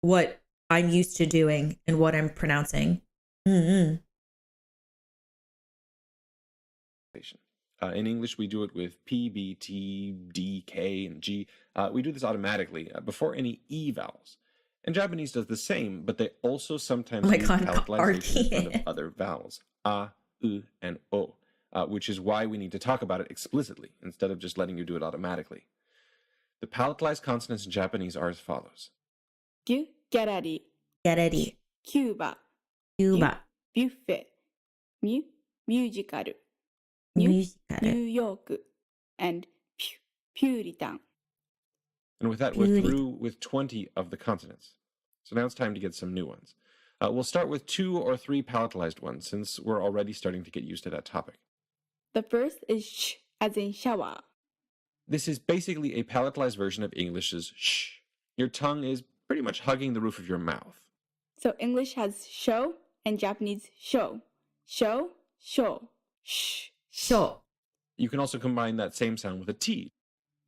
what I'm used to doing and what I'm pronouncing. In
English, we do it with P, B, T, D, K, and G. We do this automatically before any E vowels. And Japanese does the same, but they also sometimes use palatalization in front of other vowels. A, U, and O. Which is why we need to talk about it explicitly instead of just letting you do it automatically. The palatalized consonants in Japanese are as follows.
Gyu, gallery, Cuba, buffet, musical, New York, and Puritan.
And with that, we're through with 20 of the consonants. So now it's time to get some new ones. We'll start with 2 or 3 palatalized ones, since we're already starting to get used to that topic.
The first is sh, as in shower.
This is basically a palatalized version of English's sh. Your tongue is pretty much hugging the roof of your mouth.
So English has show and Japanese show. Show, show, sh.
Sho.
You can also combine that same sound with a T.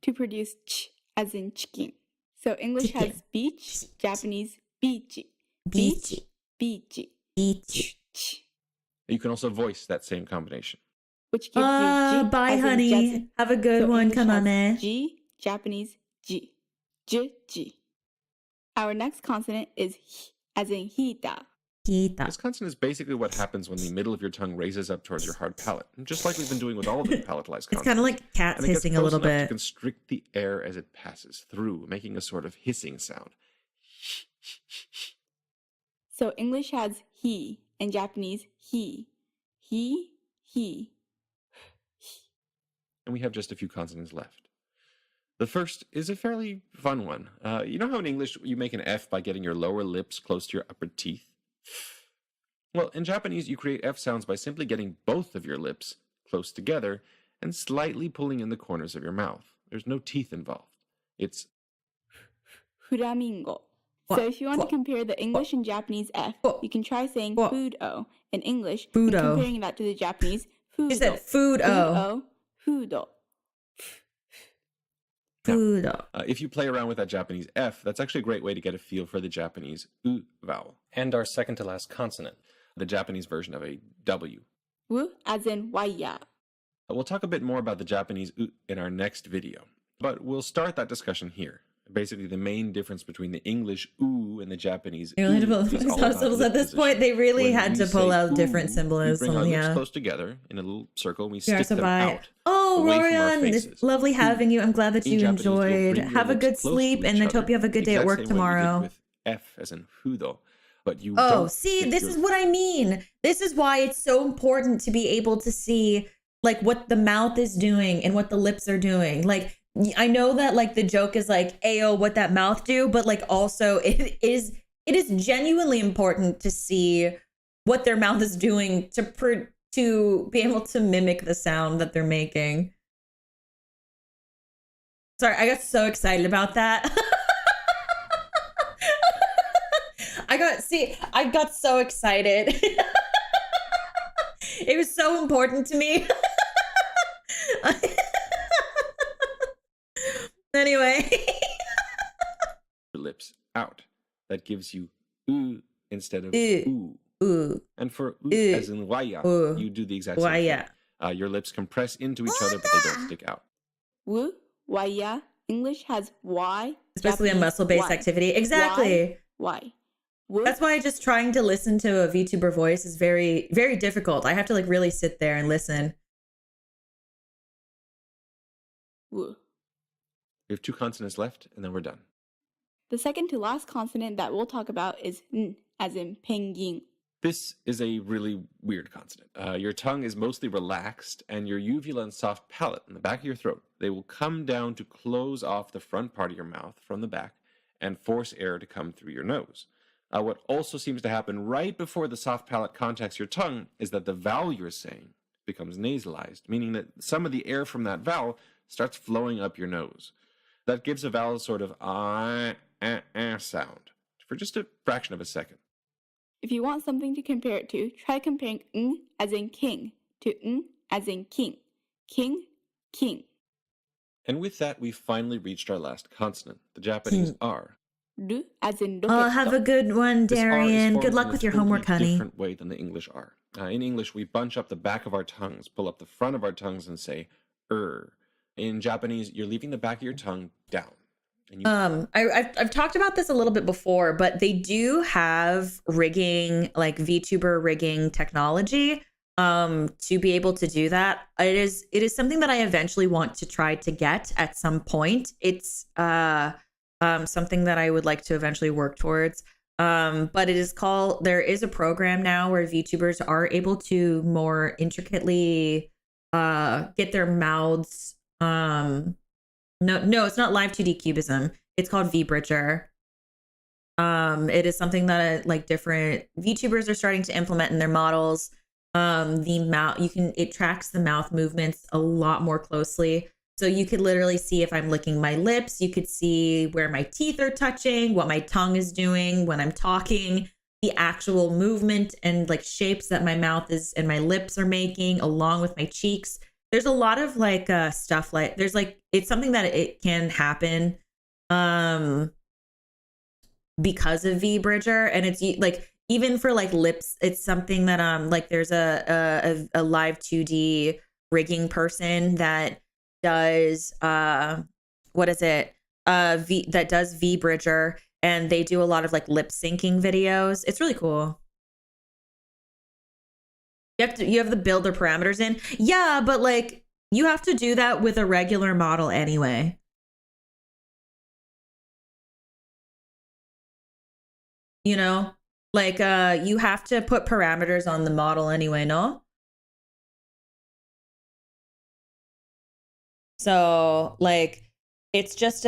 To produce ch, as in chicken. So English
Chicken.
has beach, Japanese beach.
Beach.
Beach.
Beach.
Ch.
You can also voice that same combination.
Which gives you G,
Bye,
as in
honey.
Japan-
Have a good
So
one.
English
Come on,
has
man.
G, Japanese G. J, G. Our next consonant is h, as in hita.
Kita.
This consonant is basically what happens when the middle of your tongue raises up towards your hard palate, just like we've been doing with all of the palatalized consonants.
It's kind of like cats
And it gets
hissing a
close
little
enough to
bit.
constrict the air as it passes through, making a sort of hissing sound.
So English has he and Japanese he. He.
And we have just a few consonants left. The first is a fairly fun one. You know how in English you make an F by getting your lower lips close to your upper teeth? Well, in Japanese you create F sounds by simply getting both of your lips close together and slightly pulling in the corners of your mouth. There's no teeth involved. It's
flamingo. So if you want to compare the English and Japanese F, you can try saying food-o in English and
Food-o.
comparing that to the Japanese food-o.
You said food-o.
Food-o.
Food-o.
if you play around with that Japanese F, that's actually a great way to get a feel for the Japanese U vowel. And our second to last consonant, the Japanese version of a W.
W as in waya.
We'll talk a bit more about the Japanese U in our next video, but we'll start that discussion here. Basically, the main difference between the English U and the Japanese
You only
U
had to pull
is all about
subtitles
lip
at this
position.
point. They really
When
had
we
to pull
say
out different
we
symbolism.
bring our lips
Yeah.
close together in a little circle, and we
Yeah,
stick
so
them
bye.
out.
Oh,
away from our
Rorion, it's
faces.
lovely having you. I'm glad that
In
you
Japanese, you'll
enjoyed.
bring your
Have a
lips
good
close to
sleep,
each
and I
other,
hope you have a good
the
day at
exact
work
same way you did
tomorrow.
with F as in fudo, but you
Oh,
don't
see,
stick
this
your-
is what I mean. This is why it's so important to be able to see like what the mouth is doing and what the lips are doing. Like, I know that like the joke is like, ayo, what that mouth do, but like also it is genuinely important to see what their mouth is doing to be able to mimic the sound that they're making. Sorry, I got so excited about that. I got so excited. It was so important to me. Anyway.
Your lips out. That gives you U instead of
Ooh.
U.
Ooh.
And for U
Ooh.
as in waya,
Ooh.
you do the exact same thing.
Waya.
Your lips compress into each other, but they don't stick out.
W, waya. English has Y.
It's basically a
Japanese
muscle-based
Y.
activity. Exactly.
Y. W,
That's why just trying to listen to a VTuber voice is very, very difficult. I have to like really sit there and listen.
W.
We have 2 consonants left, and then we're done.
The second to last consonant that we'll talk about is N, as in penguin.
This is a really weird consonant. Your tongue is mostly relaxed, and your uvula and soft palate in the back of your throat, they will come down to close off the front part of your mouth from the back and force air to come through your nose. What also seems to happen right before the soft palate contacts your tongue is that the vowel you're saying becomes nasalized, meaning that some of the air from that vowel starts flowing up your nose. That gives a vowel sort of sound for just a fraction of a second.
If you want something to compare it to, try comparing N as in king to N as in king. King, king.
And with that, we've finally reached our last consonant, the Japanese R.
R as in rocket.
Oh, have a good one,
This R is
Darian.
formed
Good luck
in a
with your
totally
homework, honey.
different way than the English R. In English, we bunch up the back of our tongues, pull up the front of our tongues, and say In Japanese, you're leaving the back of your tongue down. And you
I've talked about this a little bit before, but they do have rigging, like VTuber rigging technology, to be able to do that. It is something that I eventually want to try to get at some point. It's something that I would like to eventually work towards. But there is a program now where VTubers are able to more intricately get their mouths. No, it's not live 2D cubism. It's called VBridger. It is something that like different VTubers are starting to implement in their models. It tracks the mouth movements a lot more closely. So you could literally see if I'm licking my lips, you could see where my teeth are touching, what my tongue is doing when I'm talking, the actual movement and like shapes that my mouth is and my lips are making along with my cheeks. There's a lot of like stuff like there's like it's something that it can happen because of VBridger, and it's like even for like lips, it's something that like there's a live 2D rigging person that does what is it that does VBridger, and they do a lot of like lip syncing videos. It's really cool. You have to build their parameters in. Yeah, but like you have to do that with a regular model anyway. You know, like you have to put parameters on the model anyway, no? So like it's just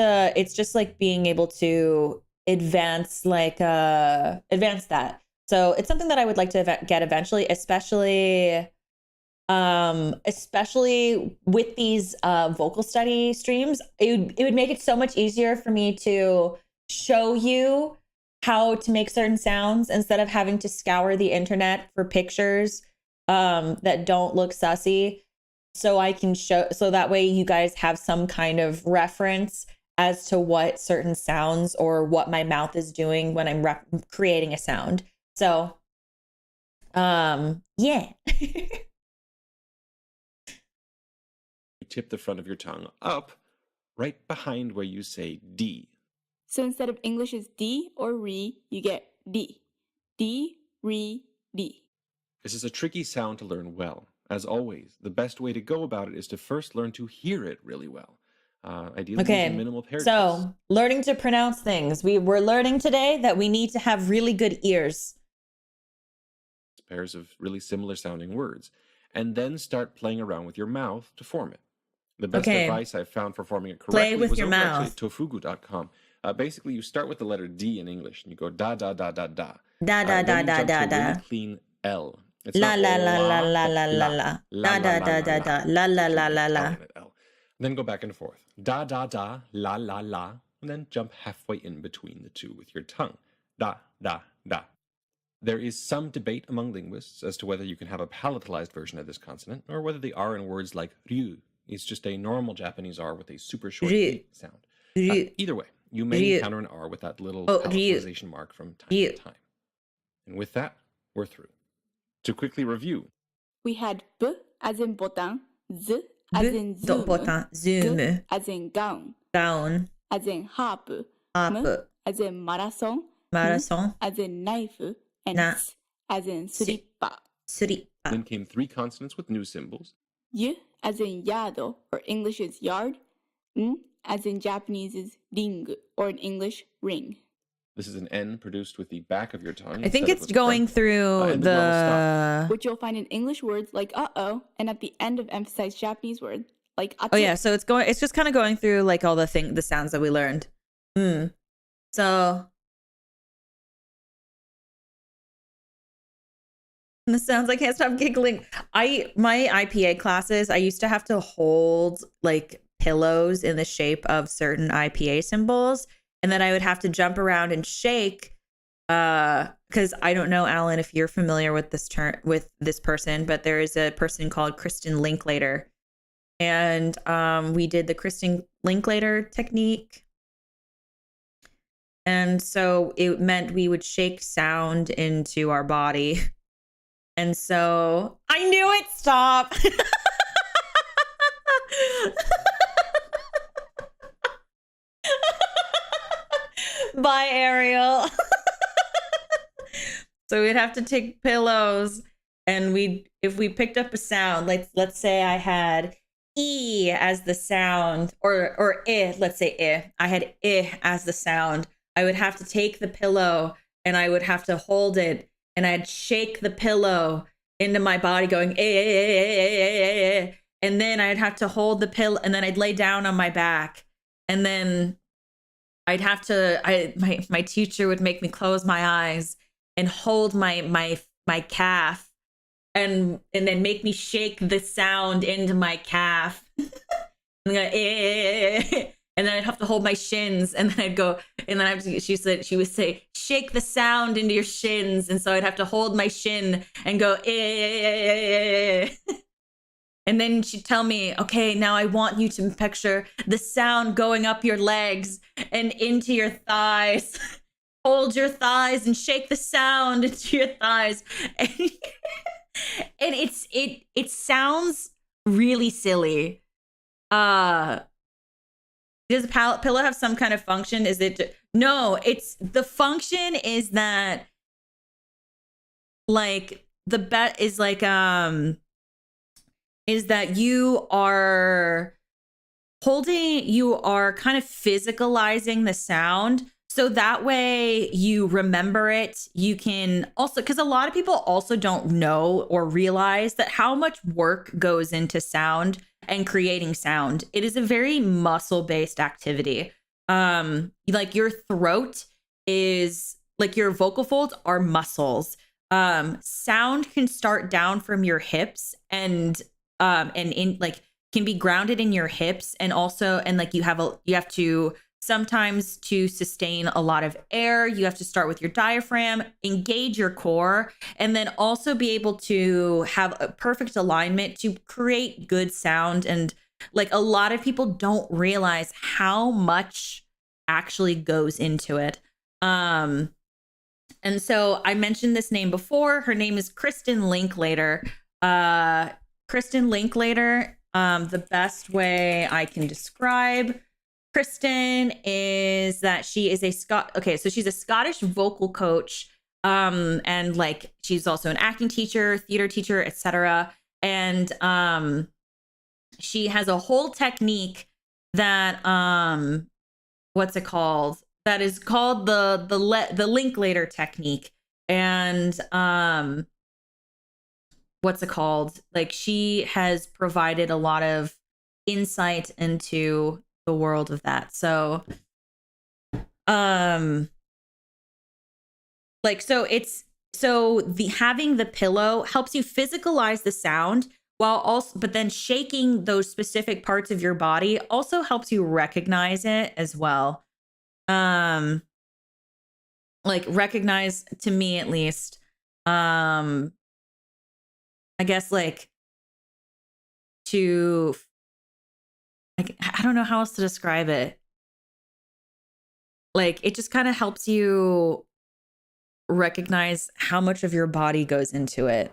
like being able to advance that. So it's something that I would like to get eventually, especially with these vocal study streams. It would make it so much easier for me to show you how to make certain sounds instead of having to scour the internet for pictures that don't look sussy. So I can show, so that way you guys have some kind of reference as to what certain sounds or what my mouth is doing when I'm creating a sound. So, yeah.
You tip the front of your tongue up, right behind where you say D.
So instead of English's D or re, you get D. D, re, D.
This is a tricky sound to learn well. As always, the best way to go about it is to first learn to hear it really well. Ideally using minimal pair tests.
So learning to pronounce things. We're learning today that we need to have really good ears.
Pairs of really similar sounding words, and then start playing around with your mouth to form it. The best advice I've found for forming it correctly was over actually at tofugu.com. Basically, you start with the letter D in English, and you go da da da da da.
Da da da da da da.
Really clean L. It's
la
not
la la la
la
la la la la da da da da la la la la la.
Then go back and forth. Da da da la la la, and then jump halfway in between the two with your tongue. Da da da. There is some debate among linguists as to whether you can have a palatalized version of this consonant, or whether the R in words like ryu is just a normal Japanese R with a super short E sound. Either way, you may encounter an R with that little palatalization mark from time to time. And with that, we're through. To quickly review,
we had B as in botan, Z as in zoom, G as in gown, as in harp, M as in marathon, as in knife, and S as in slipper.
Then came three consonants with new symbols.
Y as in yard, or English's yard. N as in Japanese's ring, or in English ring.
This is an N produced with the back of your tongue.
I think it's going through
which you'll find in English words like uh-oh, and at the end of emphasized Japanese words like ate.
Oh yeah, so it's just kind of going through like all the sounds that we learned. So the sounds, I can't stop giggling. My IPA classes, I used to have to hold like pillows in the shape of certain IPA symbols. And then I would have to jump around and shake, because I don't know, Alan, if you're familiar with this person, but there is a person called Kristen Linklater, and we did the Kristen Linklater technique, and so it meant we would shake sound into our body, and so I knew it. Stop. Bye, Ariel. So we'd have to take pillows, and if we picked up a sound, like let's say I had E as the sound, or I, let's say I. I had I as the sound. I would have to take the pillow and I would have to hold it, and I'd shake the pillow into my body going and then I'd have to hold the pillow, and then I'd lay down on my back, and then I'd have to, my teacher would make me close my eyes and hold my calf and then make me shake the sound into my calf. And then I'd have to hold my shins, and then I'd go, and then she would say, shake the sound into your shins. And so I'd have to hold my shin and go, And then she'd tell me, okay, now I want you to picture the sound going up your legs and into your thighs. Hold your thighs and shake the sound into your thighs. And it sounds really silly. Does a pillow have some kind of function? Is it no? It's the function is that like the bet is like is that you are kind of physicalizing the sound. So that way you remember it. You can also, because a lot of people also don't know or realize that how much work goes into sound and creating sound. It is a very muscle-based activity. Like your throat is, like your vocal folds are muscles. Sound can start down from your hips and in like can be grounded in your hips, and also, and like you have to sometimes, to sustain a lot of air, you have to start with your diaphragm, engage your core, and then also be able to have a perfect alignment to create good sound. And like a lot of people don't realize how much actually goes into it. And so I mentioned this name before. Her name is Kristen Linklater. Kristen Linklater, the best way I can describe Kristen is that she is so she's a Scottish vocal coach, and like she's also an acting teacher, theater teacher, etc. And she has a whole technique that what's it called? That is called the Linklater technique. And what's it called? Like she has provided a lot of insight into the world of that. So having the pillow helps you physicalize the sound, while also, but then shaking those specific parts of your body also helps you recognize it as well. Like recognize, to me at least, I guess like to, I don't know how else to describe it. Like it just kind of helps you recognize how much of your body goes into it,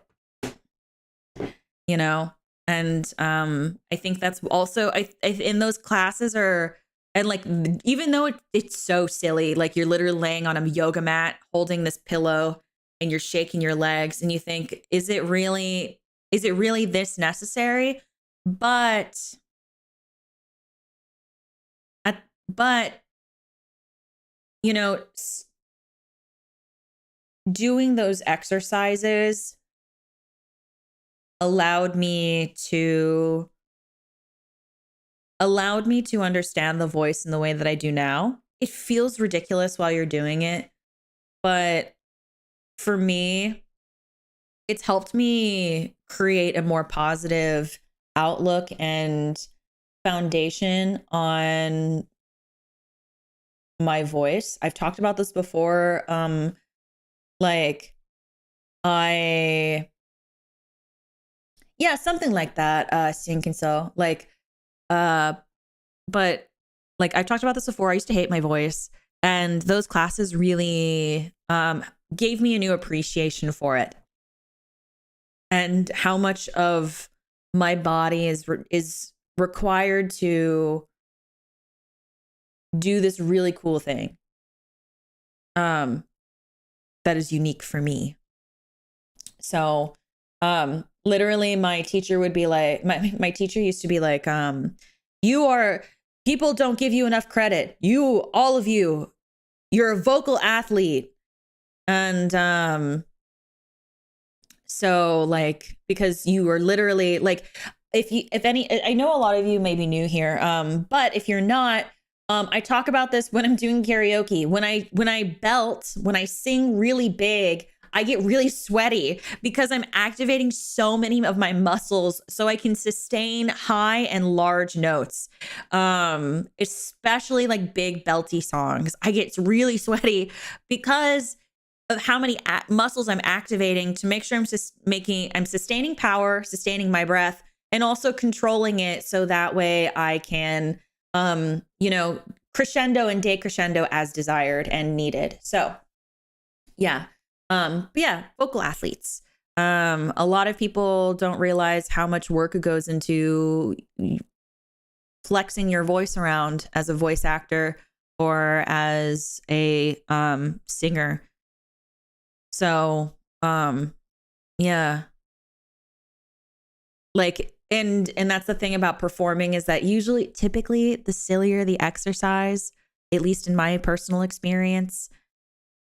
you know? And I think that's also, I in those classes are, and like, even though it's so silly, like you're literally laying on a yoga mat holding this pillow and you're shaking your legs and you think, is it really this necessary? But you know, doing those exercises allowed me to understand the voice in the way that I do now. It feels ridiculous while you're doing it, but for me, it's helped me create a more positive outlook and foundation on my voice. I've talked about this before. Something like that. Shinkinso. But like I've talked about this before. I used to hate my voice, and those classes really gave me a new appreciation for it, and how much of my body is required to do this really cool thing that is unique for me. So literally my teacher would be like, my teacher used to be like, people don't give you enough credit. All of you, you're a vocal athlete. And so like, because you are literally like, I know a lot of you may be new here, but if you're not, I talk about this when I'm doing karaoke. When I sing really big, I get really sweaty because I'm activating so many of my muscles so I can sustain high and large notes. Especially like big belty songs. I get really sweaty because of how many muscles I'm activating to make sure I'm sustaining power, sustaining my breath, and also controlling it so that way I can crescendo and decrescendo as desired and needed. So yeah. But yeah, vocal athletes. A lot of people don't realize how much work goes into flexing your voice around as a voice actor or as a singer. So yeah. Like, and that's the thing about performing is that typically the sillier the exercise, at least in my personal experience,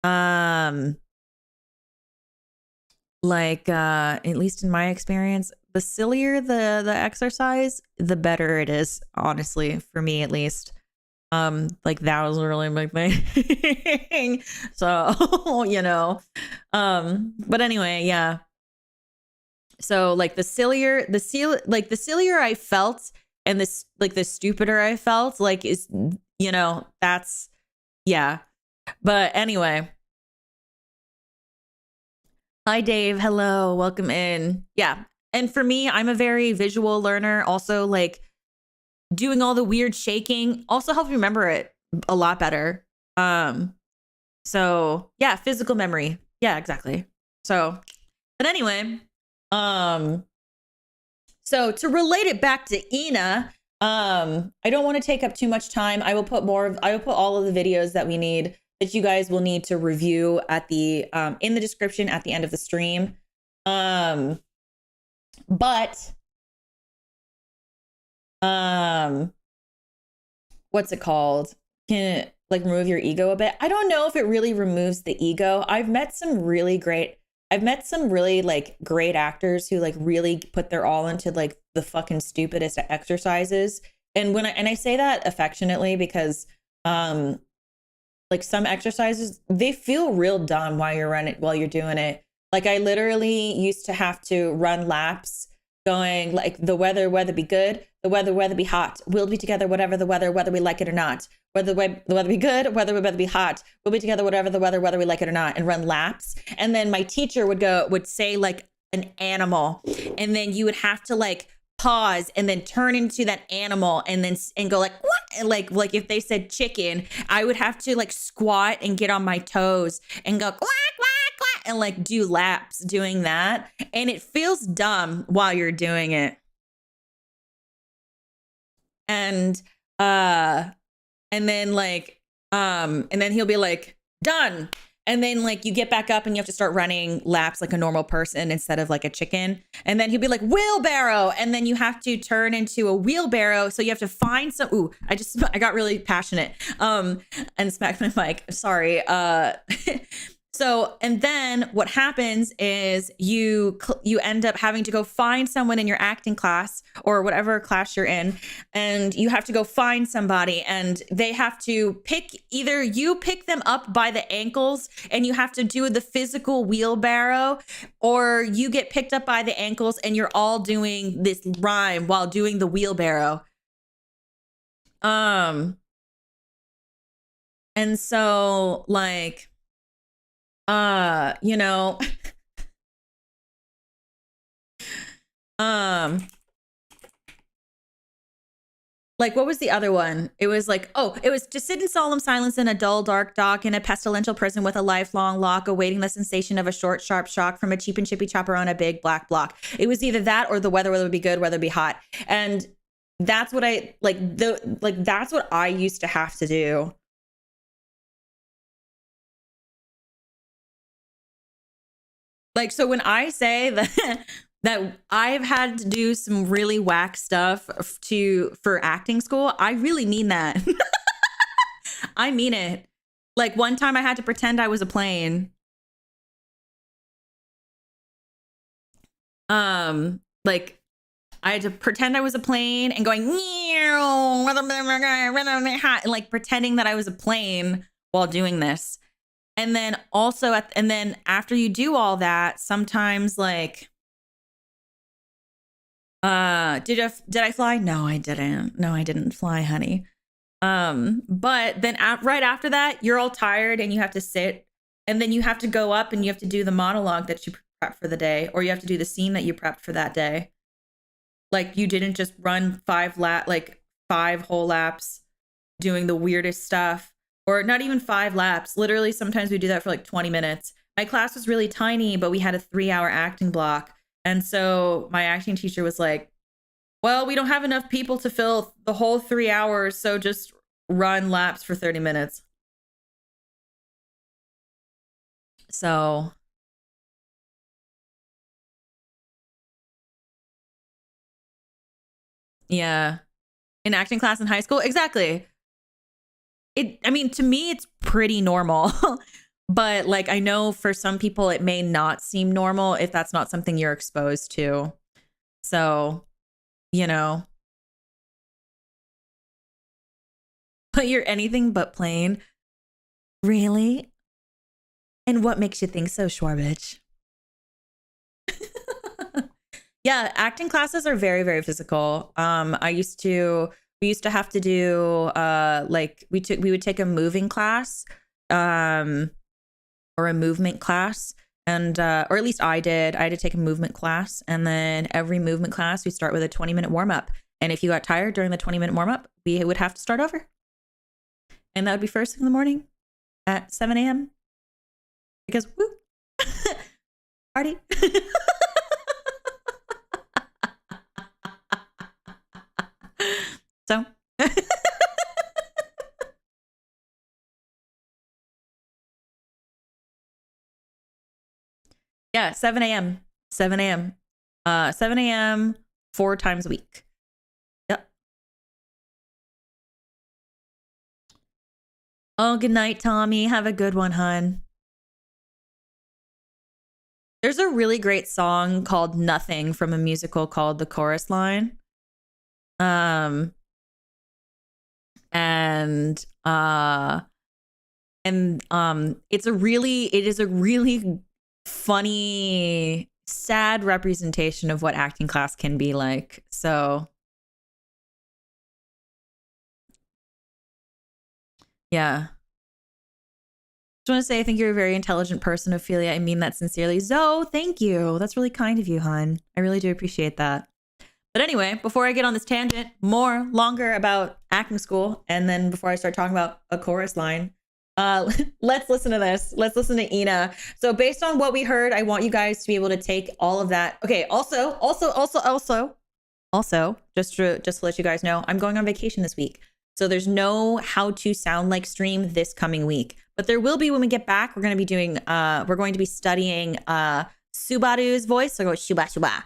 at least in my experience, the sillier the exercise, the better it is, honestly, for me at least. Like that was a really big thing. So, but anyway, yeah. So like the sillier I felt and this like the stupider I felt like is, that's, yeah. But anyway. Hi, Dave. Hello. Welcome in. Yeah. And for me, I'm a very visual learner. Also, like doing all the weird shaking also helps me remember it a lot better. So yeah, physical memory. Yeah, exactly. So, but anyway, so to relate it back to Ina, I don't want to take up too much time. I will put all of the videos that we need that you guys will need to review at the in the description at the end of the stream. But what's it called? Can it like remove your ego a bit? I don't know if it really removes the ego. I've met some really like great actors who like really put their all into like the fucking stupidest exercises. And I say that affectionately because like some exercises, they feel real dumb while you're doing it. Like I literally used to have to run laps going like the weather be good, the weather be hot. We'll be together whatever the weather, whether we like it or not. Whether the weather be good, whether the weather be hot. We'll be together whatever the weather, whether we like it or not, and run laps. And then my teacher would say like an animal, and then you would have to like pause and then turn into that animal and go like what? And like if they said chicken, I would have to like squat and get on my toes and go quack quack quack and like do laps doing that, and it feels dumb while you're doing it. And then he'll be like done. And then like you get back up and you have to start running laps like a normal person instead of like a chicken. And then he'll be like wheelbarrow. And then you have to turn into a wheelbarrow. So you have to find some, I got really passionate and smacked my mic. Sorry. So, and then what happens is you end up having to go find someone in your acting class or whatever class you're in, and you have to go find somebody, and they have to either you pick them up by the ankles and you have to do the physical wheelbarrow, or you get picked up by the ankles and you're all doing this rhyme while doing the wheelbarrow. And so like, like what was the other one? It was like, it was to sit in solemn silence in a dull, dark dock in a pestilential prison with a lifelong lock, awaiting the sensation of a short, sharp shock from a cheap and chippy chopper on a big black block. It was either that or the weather would be good, weather be hot. And that's what that's what I used to have to do. Like, so when I say that I've had to do some really whack stuff for acting school, I really mean that. I mean it. Like one time I had to pretend I was a plane. Like I had to pretend I was a plane and going, like pretending that I was a plane while doing this. And then also and then after you do all that, sometimes like did I fly? No, I didn't. No, I didn't fly, honey. But then right after that, you're all tired and you have to sit, and then you have to go up and you have to do the monologue that you prepped for the day, or you have to do the scene that you prepped for that day. Like you didn't just run 5 whole laps doing the weirdest stuff, or not even 5 laps. Literally, sometimes we do that for like 20 minutes. My class was really tiny, but we had a 3-hour acting block. And so my acting teacher was like, well, we don't have enough people to fill the whole 3 hours, so just run laps for 30 minutes. So yeah. In acting class in high school, exactly. I mean, to me, it's pretty normal. But like, I know for some people, it may not seem normal if that's not something you're exposed to. So, you know, but you're anything but plain. Really? And what makes you think so, Schwarbitch? Yeah, acting classes are very, very physical. We used to have to do like we would take a moving class, or a movement class, and or at least I did. I had to take a movement class, and then every movement class we start with a 20-minute warm-up. And if you got tired during the 20-minute warm-up, we would have to start over. And that would be first thing in the morning at 7 a.m. Because woo, party. So yeah, 7 a.m. 7 a.m. 7 a.m. 4 times a week. Yep. Oh, good night, Tommy. Have a good one, hun. There's a really great song called Nothing from a musical called The Chorus Line. It is a really funny, sad representation of what acting class can be like. So yeah. Just want to say I think you're a very intelligent person, Ophelia. I mean that sincerely. Zoe, thank you. That's really kind of you, hon. I really do appreciate that. But anyway, before I get on this tangent, longer about acting school, and then before I start talking about a chorus line, let's listen to this. Let's listen to Ina. So based on what we heard, I want you guys to be able to take all of that. Okay, also, just to let you guys know, I'm going on vacation this week. So there's no how to sound like stream this coming week. But there will be when we get back. We're going to be doing, we're going to be studying Subaru's voice. So I go Shuba Shuba.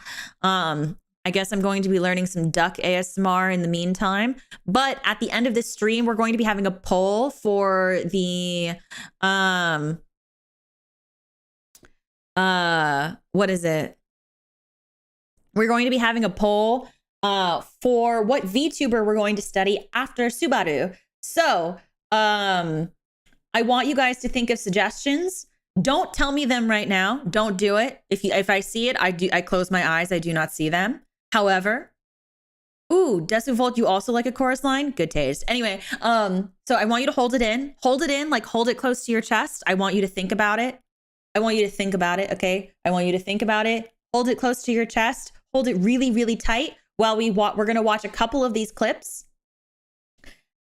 I guess I'm going to be learning some duck ASMR in the meantime. But at the end of this stream, we're going to be having a poll for the what is it? We're going to be having a poll for what VTuber we're going to study after Subaru. So I want you guys to think of suggestions. Don't tell me them right now. Don't do it. If I see it, I close my eyes. I do not see them. However, ooh, Desuvolt, you also like a chorus line? Good taste. Anyway, so I want you to hold it in. Hold it in, like hold it close to your chest. I want you to think about it. I want you to think about it, okay? I want you to think about it. Hold it close to your chest. Hold it really, really tight while we're going to watch a couple of these clips.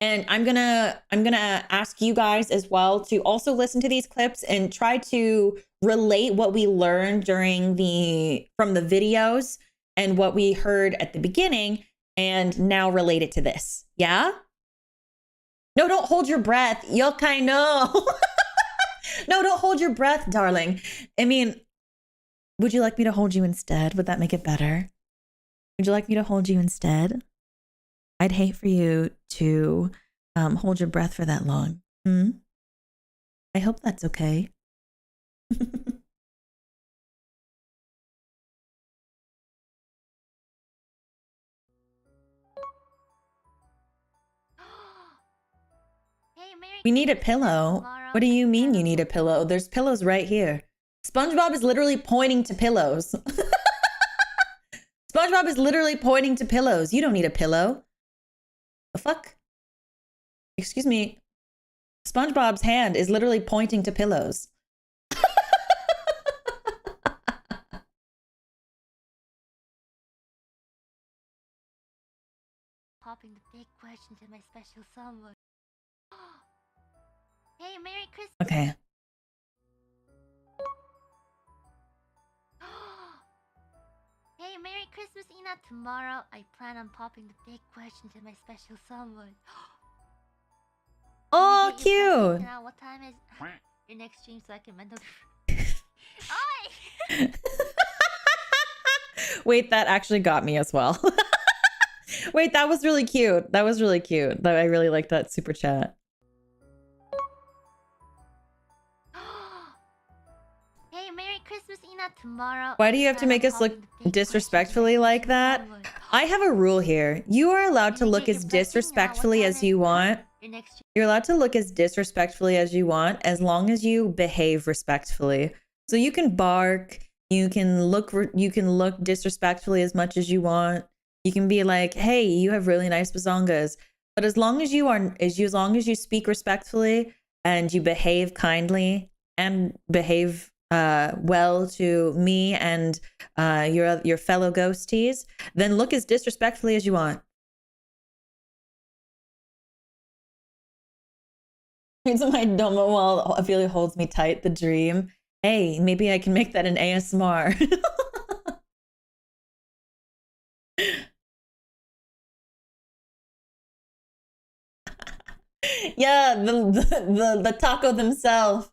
And I'm gonna ask you guys as well to also listen to these clips and try to relate what we learned from the videos and what we heard at the beginning, and now relate it to this. Yeah? No, don't hold your breath. Yokai no. No, don't hold your breath, darling. I mean, would you like me to hold you instead? Would that make it better? Would you like me to hold you instead? I'd hate for you to hold your breath for that long. I hope that's okay. We need a pillow. What do you mean you need a pillow? There's pillows right here. SpongeBob is literally pointing to pillows. SpongeBob is literally pointing to pillows. You don't need a pillow. The fuck? Excuse me. SpongeBob's hand is literally pointing to pillows.
Popping the big question to my special someone. Hey, Merry Christmas.
Okay.
Hey, Merry Christmas, Ina. Tomorrow, I plan on popping the big question to my special someone.
Oh, cute.
Now, what time is your next stream so I can mend up?
Wait, that actually got me as well. Wait, that was really cute. That was really cute. I really like that super chat.
Hey, Merry Christmas, Ina. Tomorrow.
Why do you have to make us look disrespectfully like that? I have a rule here. You are allowed to look as disrespectfully as you want. You're allowed to look as disrespectfully as you want, as long as you behave respectfully. So you can bark. You can look disrespectfully as much as you want. You can be like, "Hey, you have really nice bazongas," but as long as you speak respectfully and you behave kindly and behave well to me and your fellow ghosties, then look as disrespectfully as you want. It's my domo while Ophelia holds me tight. The dream. Hey, maybe I can make that an ASMR. Yeah, the taco themselves.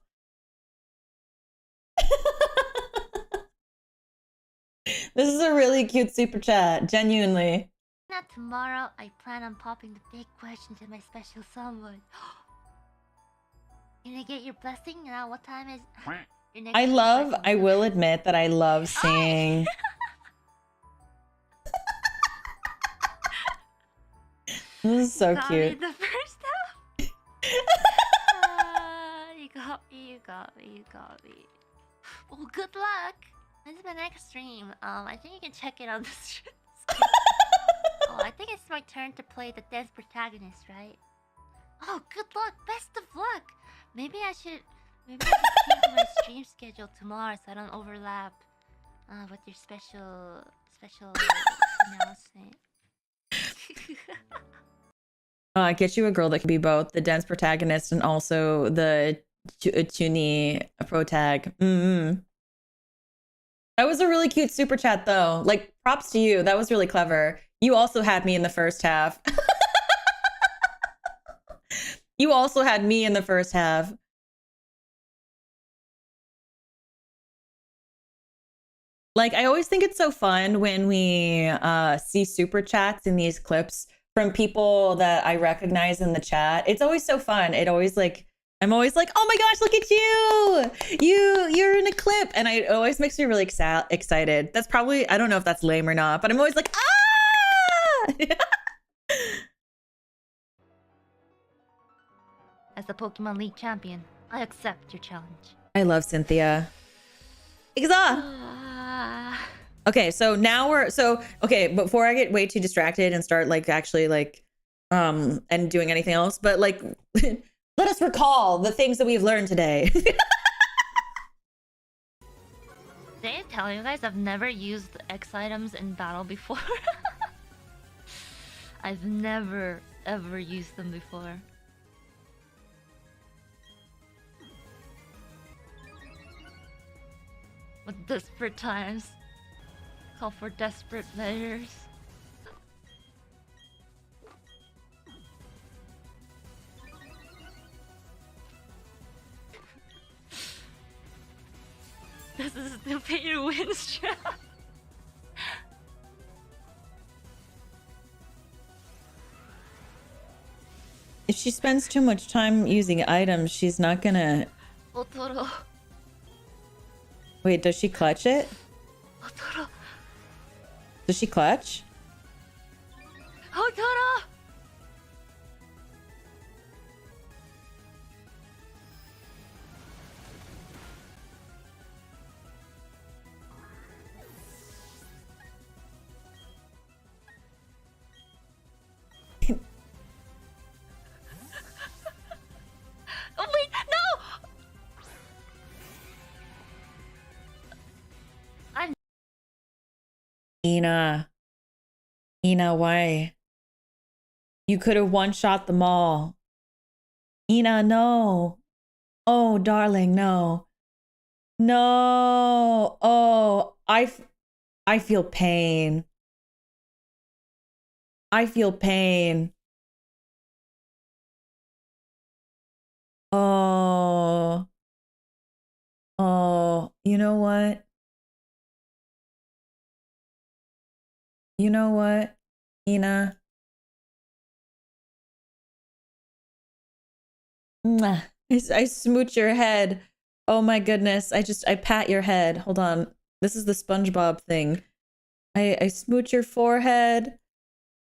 This is a really cute super chat, genuinely.
Not tomorrow. I plan on popping the big question to my special someone. Can I get your blessing? Now, what time is your next?
I will admit that I love seeing. This is so cute.
The first time. You got me. Well, good luck. This is my next stream. I think you can check it on the stream. Oh, I think it's my turn to play the dance protagonist, right? Oh, good luck. Best of luck. Maybe I should change my stream schedule tomorrow so I don't overlap with your special announcement.
Get you a girl that can be both the dance protagonist and also the Chuni protag. That was a really cute super chat, though. Like, props to you. That was really clever. You also had me in the first half. You also had me in the first half. Like, I always think it's so fun when we see super chats in these clips from people that I recognize in the chat. It's always so fun. It always like, I'm always like, oh my gosh, look at you. You're in a clip. And it always makes me really excited. That's probably, I don't know if that's lame or not, but I'm always like, ah!
As the Pokemon League champion, I accept your challenge.
I love Cynthia. Okay, so now okay, before I get way too distracted and start like actually like and doing anything else, but like let us recall the things that we've learned today.
Did I tell you guys I've never used X items in battle before? I've never ever used them before. With desperate times, call for desperate measures. This is the pay to win strat.
If she spends too much time using items, she's not gonna...
Otoro.
Wait, does she clutch it?
Otoro.
Does she clutch?
Otoro!
Ina. Ina, why? You could have one-shot them all. Ina, no. Oh, darling, no. No. Oh, I feel pain. I feel pain. Oh. Oh, you know what? You know what, Ina? Mwah. I smooch your head. Oh my goodness. I pat your head. Hold on. This is the SpongeBob thing. I smooch your forehead.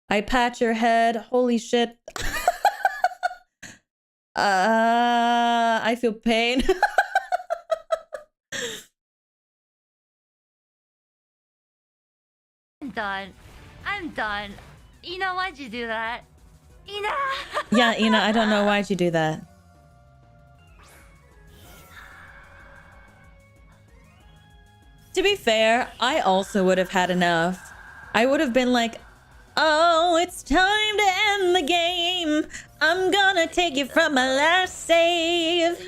I pat your head. Holy shit. I feel pain.
I'm done. I'm done. Ina, why'd you do that? Ina!
Yeah, Ina, I don't know why'd you do that. To be fair, I also would have had enough. I would have been like, oh, it's time to end the game. I'm gonna take you from my last save.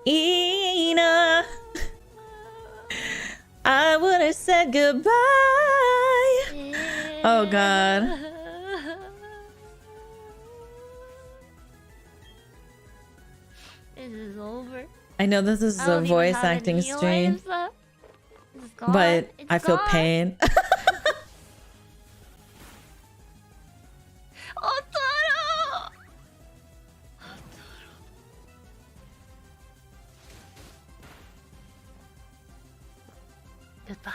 Ina, I would have said goodbye. Oh God.
This is over.
I know this is a voice acting stream, but I feel pain.
Otaro! Goodbye.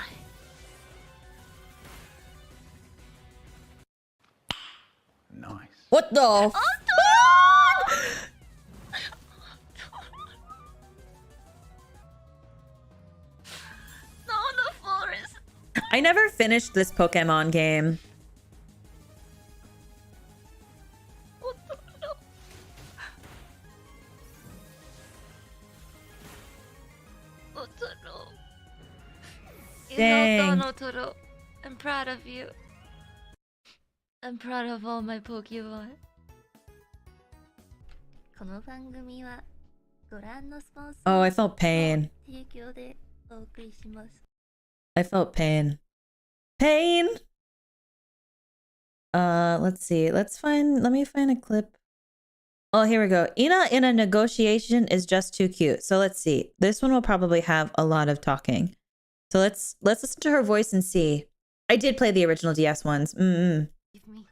Nice.
What the?
No, the forest.
I never finished this Pokemon game.
Otaro.
Dang.
Otaro. I'm proud of you. I'm proud of all my Pokemon. この番組はご覧のスポンサ
Oh,
ー
I felt pain.
提供でお送りします。
I felt pain. Pain. Let's see. Let me find a clip. Oh, here we go. Ina in a negotiation is just too cute. So let's see. This one will probably have a lot of talking. So let's listen to her voice and see. I did play the original DS ones.
Give me.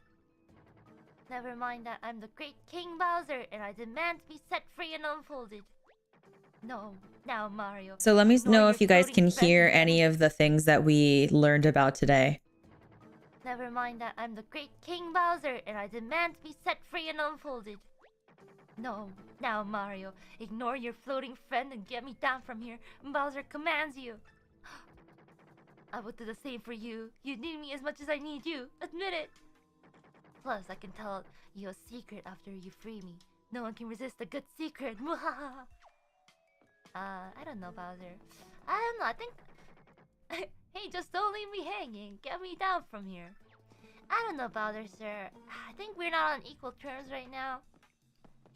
Never mind that I'm the great King Bowser and I demand to be set free and unfolded. No, now Mario.
So let me
ignore
know
your
if you guys
floating
can
friend
hear
and get
any
me-
of the things that we learned about today.
Never mind that I'm the great King Bowser and I demand to be set free and unfolded. No, now Mario. Ignore your floating friend and get me down from here. Bowser commands you. I would do the same for you. You need me as much as I need you. Admit it. Plus, I can tell you a secret after you free me. No one can resist a good secret. I don't know, Bowser. I don't know. I think. Hey, just don't leave me hanging. Get me down from here. I don't know, Bowser, sir. I think we're not on equal terms right now.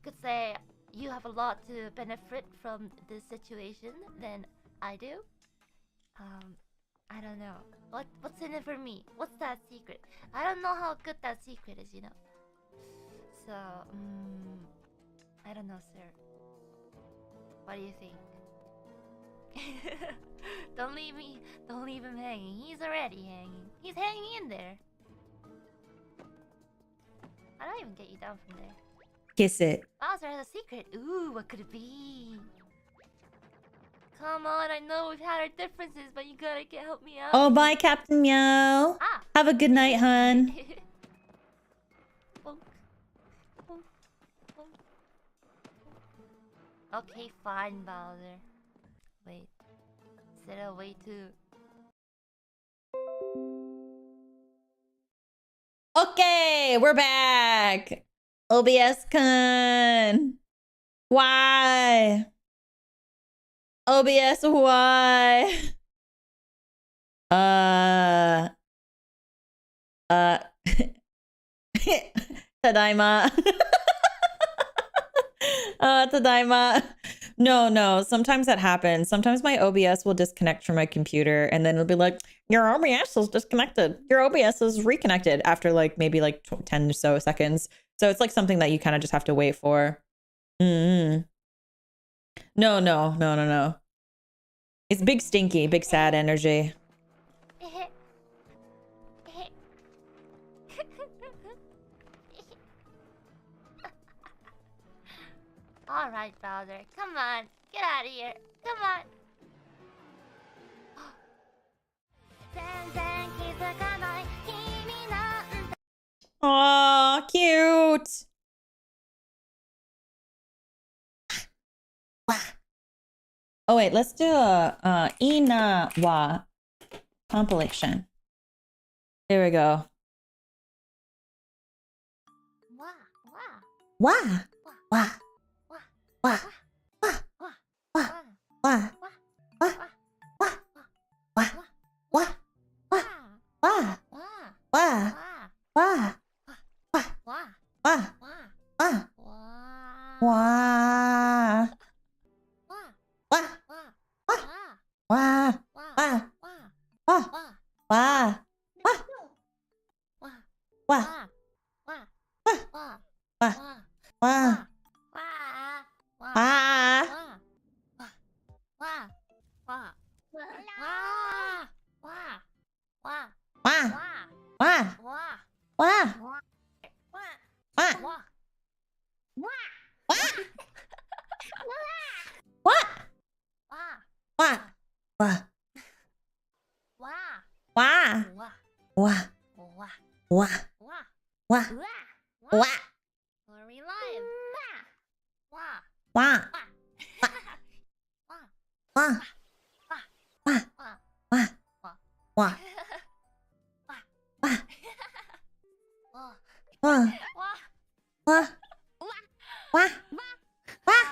Could say you have a lot to benefit from this situation than I do. I don't know. What's in it for me? What's that secret? I don't know how good that secret is, you know. So, I don't know, sir. What do you think? Don't leave him hanging. He's already hanging. He's hanging in there. I don't even get you down from there.
Kiss it.
Bowser has a secret. Ooh, what could it be? Come on, I know we've had our differences, but you gotta help me out.
Oh, bye, Captain Meow.
Ah.
Have a good night, hun.
Bonk. Bonk. Bonk. Okay, fine, Bowser. Wait. Is there a way to...
Okay, we're back. OBS-kun. Why? OBS, why? Tadaima. Tadaima. No. Sometimes that happens. Sometimes my OBS will disconnect from my computer and then it'll be like, your OBS is disconnected. Your OBS is reconnected after like maybe like 10 or so seconds. So it's like something that you kind of just have to wait for. No. It's big stinky, big sad energy.
All right, Bowser. Come on. Get out of here. Come on.
Aw, cute. Oh wait, let's do a Ina wa compilation. Here we go. Wah.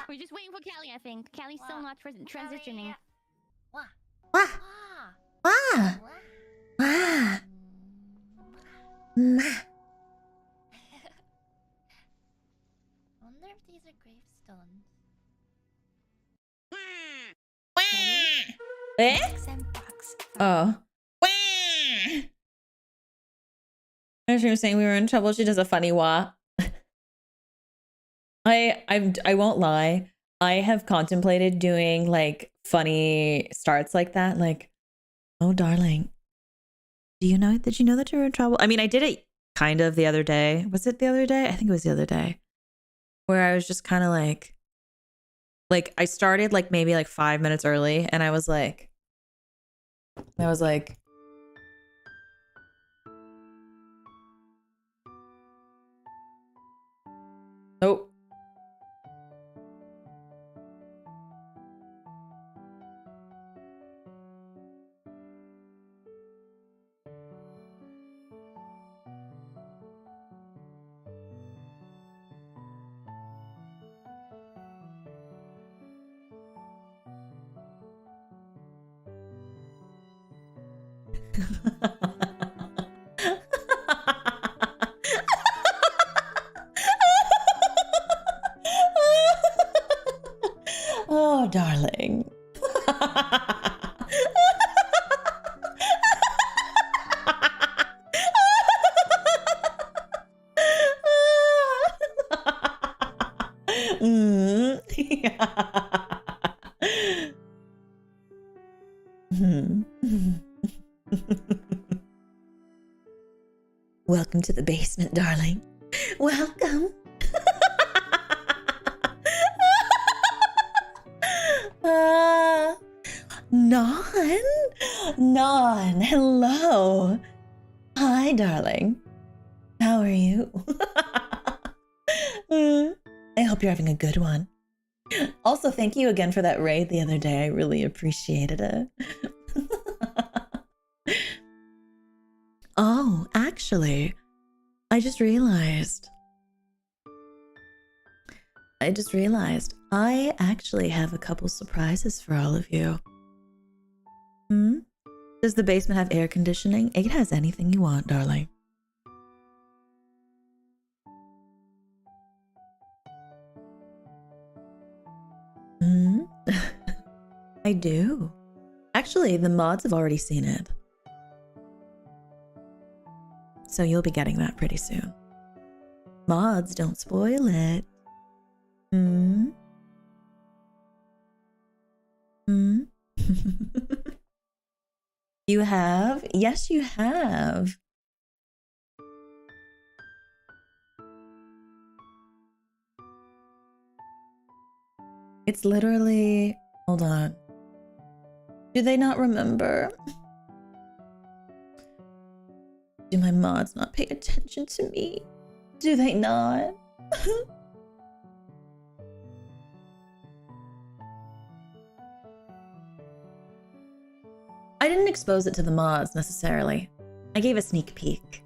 We're just waiting for Callie, I think. Callie's still not transitioning.
I wonder if these are gravestones.
Oh. As she was saying we were in trouble, she does a funny wah. I won't lie. I have contemplated doing like funny starts like that. Like, oh darling, did you know that you were in trouble? I mean, I did it kind of the other day. Was it the other day? I think it was the other day. Where I was just kind of like I started like maybe like 5 minutes early and I was like oh. Oh, darling. Welcome to the basement, darling. Welcome. Non, hello. Hi, darling. How are you? I hope you're having a good one. Also, thank you again for that raid the other day. I really appreciated it. Oh, actually, I just realized I just realized I actually have a couple surprises for all of you. Does the basement have air conditioning? It has anything you want, darling. I do. Actually, the mods have already seen it. So you'll be getting that pretty soon. Mods, don't spoil it. You have? Yes, you have. It's literally... Hold on. Do they not remember? Do my mods not pay attention to me? Do they not? I didn't expose it to the mods necessarily. I gave a sneak peek.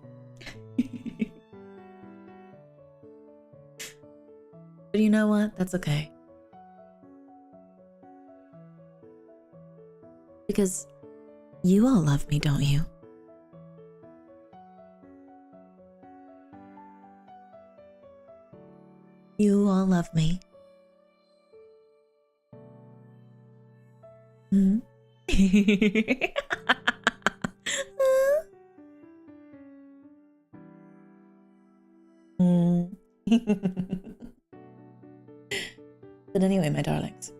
But you know what? That's okay. Because you all love me, don't you? You all love me. But anyway, my darlings.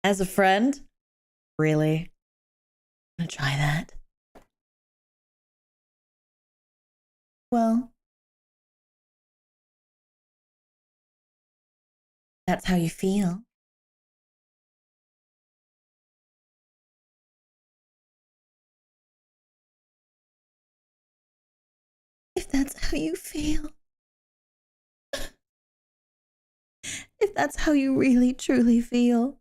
As a friend? Really? I'm gonna try that. Well, that's how you feel. If that's how you feel. If that's how you really, truly feel.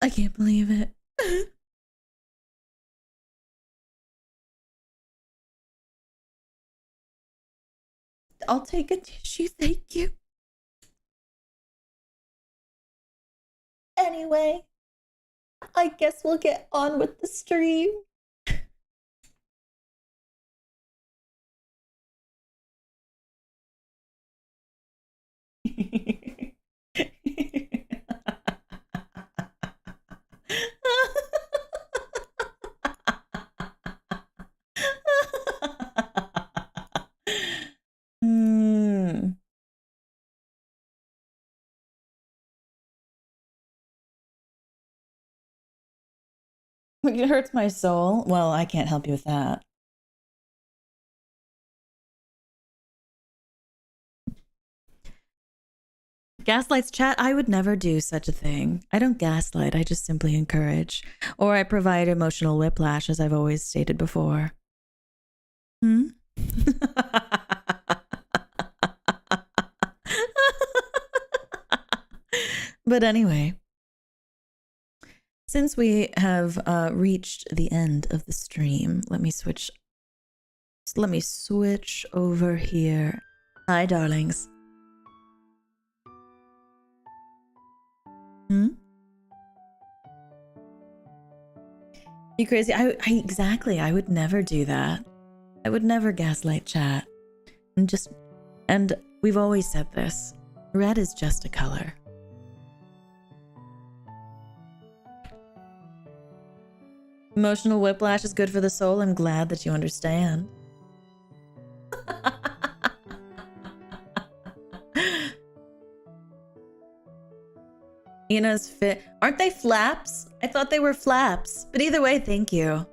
I can't believe it. I'll take a tissue, thank you. Anyway, I guess we'll get on with the stream. It hurts my soul. Well, I can't help you with that. Gaslights chat, I would never do such a thing. I don't gaslight, I just simply encourage. Or I provide emotional whiplash, as I've always stated before. But anyway, since we have reached the end of the stream, let me switch over here. Hi, darlings. You crazy? Exactly. I would never do that. I would never gaslight chat. And we've always said this. Red is just a color. Emotional whiplash is good for the soul. I'm glad that you understand. Nina's fit. Aren't they flaps? I thought they were flaps. But either way, thank you.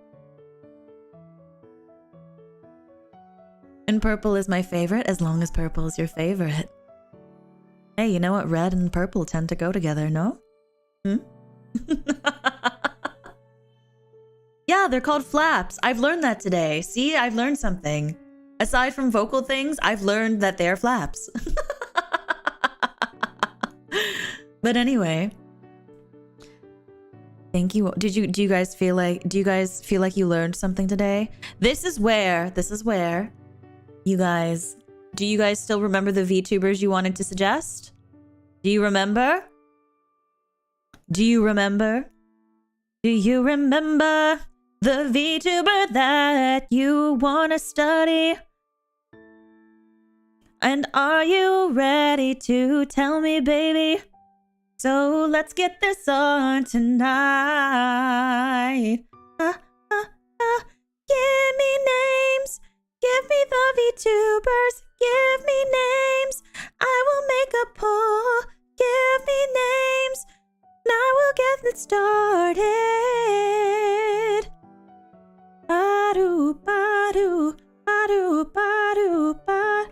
And purple is my favorite as long as purple is your favorite. Hey, you know what? Red and purple tend to go together, no? Yeah, they're called flaps. I've learned that today. See, I've learned something. Aside from vocal things, I've learned that they're flaps. But anyway, thank you. Do you guys feel like you learned something today? This is where you guys, do you guys still remember the VTubers you wanted to suggest? Do you remember? Do you remember? Do you remember the VTuber that you want to study? And are you ready to tell me, baby? So let's get this on tonight. Give me names. Give me the VTubers. Give me names. I will make a poll. Give me names. Now we'll get it started. Ba-do, ba-do, ba-do, ba-do, ba.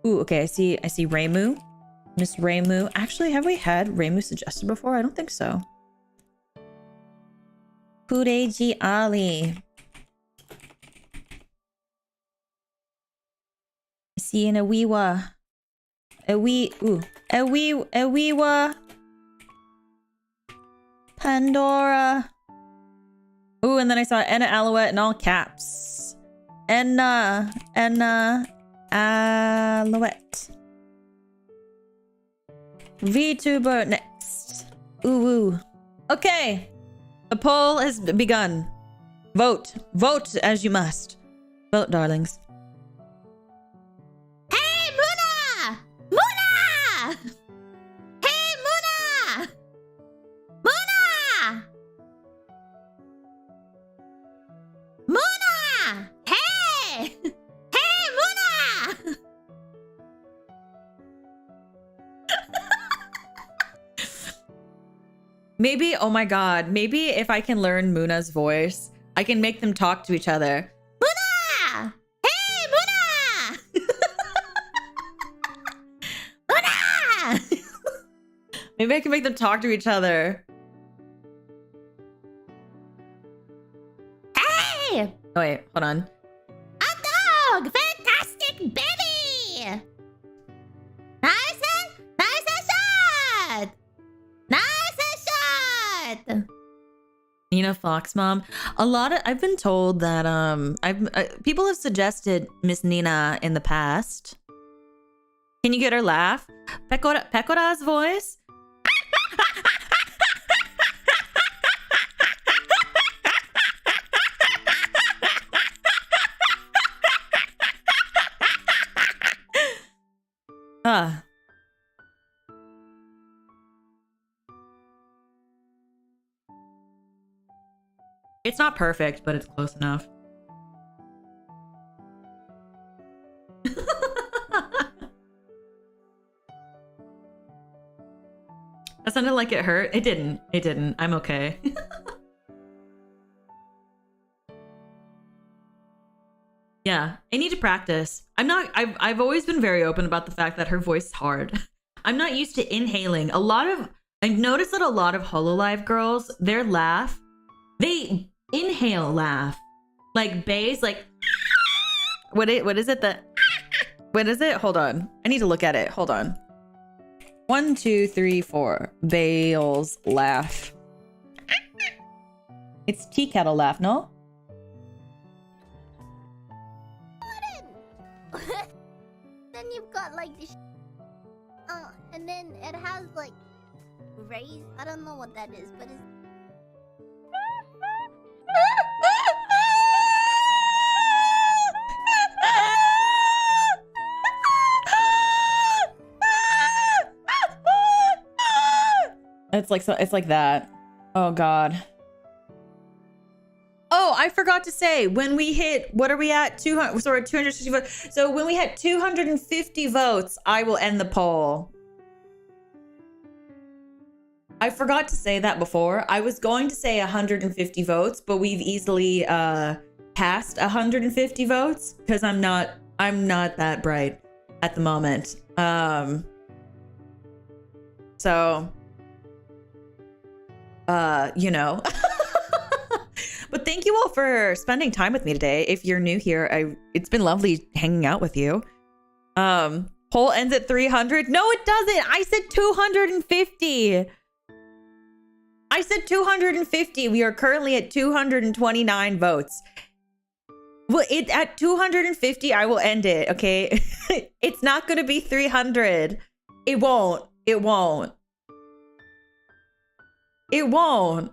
Ooh, okay, I see Reimu. Miss Reimu. Actually, have we had Reimu suggested before? I don't think so. Kureji Ali. I see an Awiwa. Awiwa. Pandora. Ooh, and then I saw Enna Alouette in all caps. Enna Alouette. VTuber next. Ooh. Okay. The poll has begun. Vote. Vote as you must. Vote, darlings.
Hey, Muna! Muna! Hey, Muna! Muna! Muna! Hey! Hey, Muna!
Maybe, oh my god, maybe if I can learn Muna's voice, I can make them talk to each other.
Muna! Hey, Muna! Muna!
Maybe I can make them talk to each other.
Hey!
Oh wait, hold on.
Hot dog! Fantastic baby! Nice and shot! Nice and shot!
Nina Fox Mom. I've been told that people have suggested Miss Nina in the past. Can you get her laugh? Pecora's voice? It's not perfect, but it's close enough. That sounded like it hurt. It didn't. It didn't. I'm okay. Yeah, I need to practice. I've always been very open about the fact that her voice is hard. I'm not used to inhaling. I've noticed that a lot of HoloLive girls, their laugh, they inhale laugh. Like bass, like what is it? What is it? Hold on. I need to look at it. Hold on. 1, 2, 3, 4. Bales laugh. It's tea kettle laugh, no?
Then you've got like this. And then it has like rays. I don't know what that is, but it's.
It's like that. Oh god. Oh, I forgot to say, when we hit, what are we at? 260 votes. So when we hit 250 votes, I will end the poll. I forgot to say that before. I was going to say 150 votes, but we've easily passed 150 votes because I'm not that bright at the moment. So you know. But thank you all for spending time with me today. If you're new here, it's been lovely hanging out with you. Poll ends at 300. No, it doesn't. I said 250. I said 250. We are currently at 229 votes. Well, at 250, I will end it, okay? It's not going to be 300. It won't. It won't. It won't.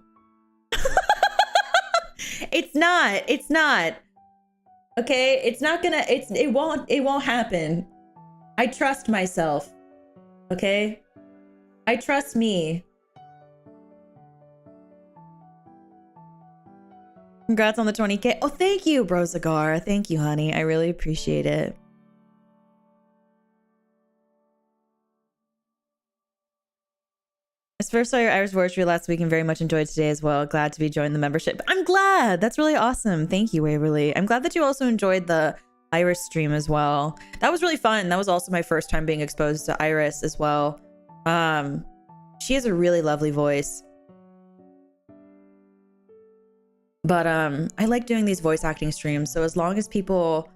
It's not. It's not. Okay? It's not gonna, it won't happen. I trust myself. Okay? I trust me. Congrats on the 20K. Oh, thank you, Brozagar. Thank you, honey. I really appreciate it. I first saw your Irish VReverie last week and very much enjoyed today as well. Glad to be joining the membership. I'm glad. That's really awesome. Thank you, Waverly. I'm glad that you also enjoyed the Iris stream as well. That was really fun. That was also my first time being exposed to Iris as well. She has a really lovely voice. But I like doing these voice acting streams. So as long as people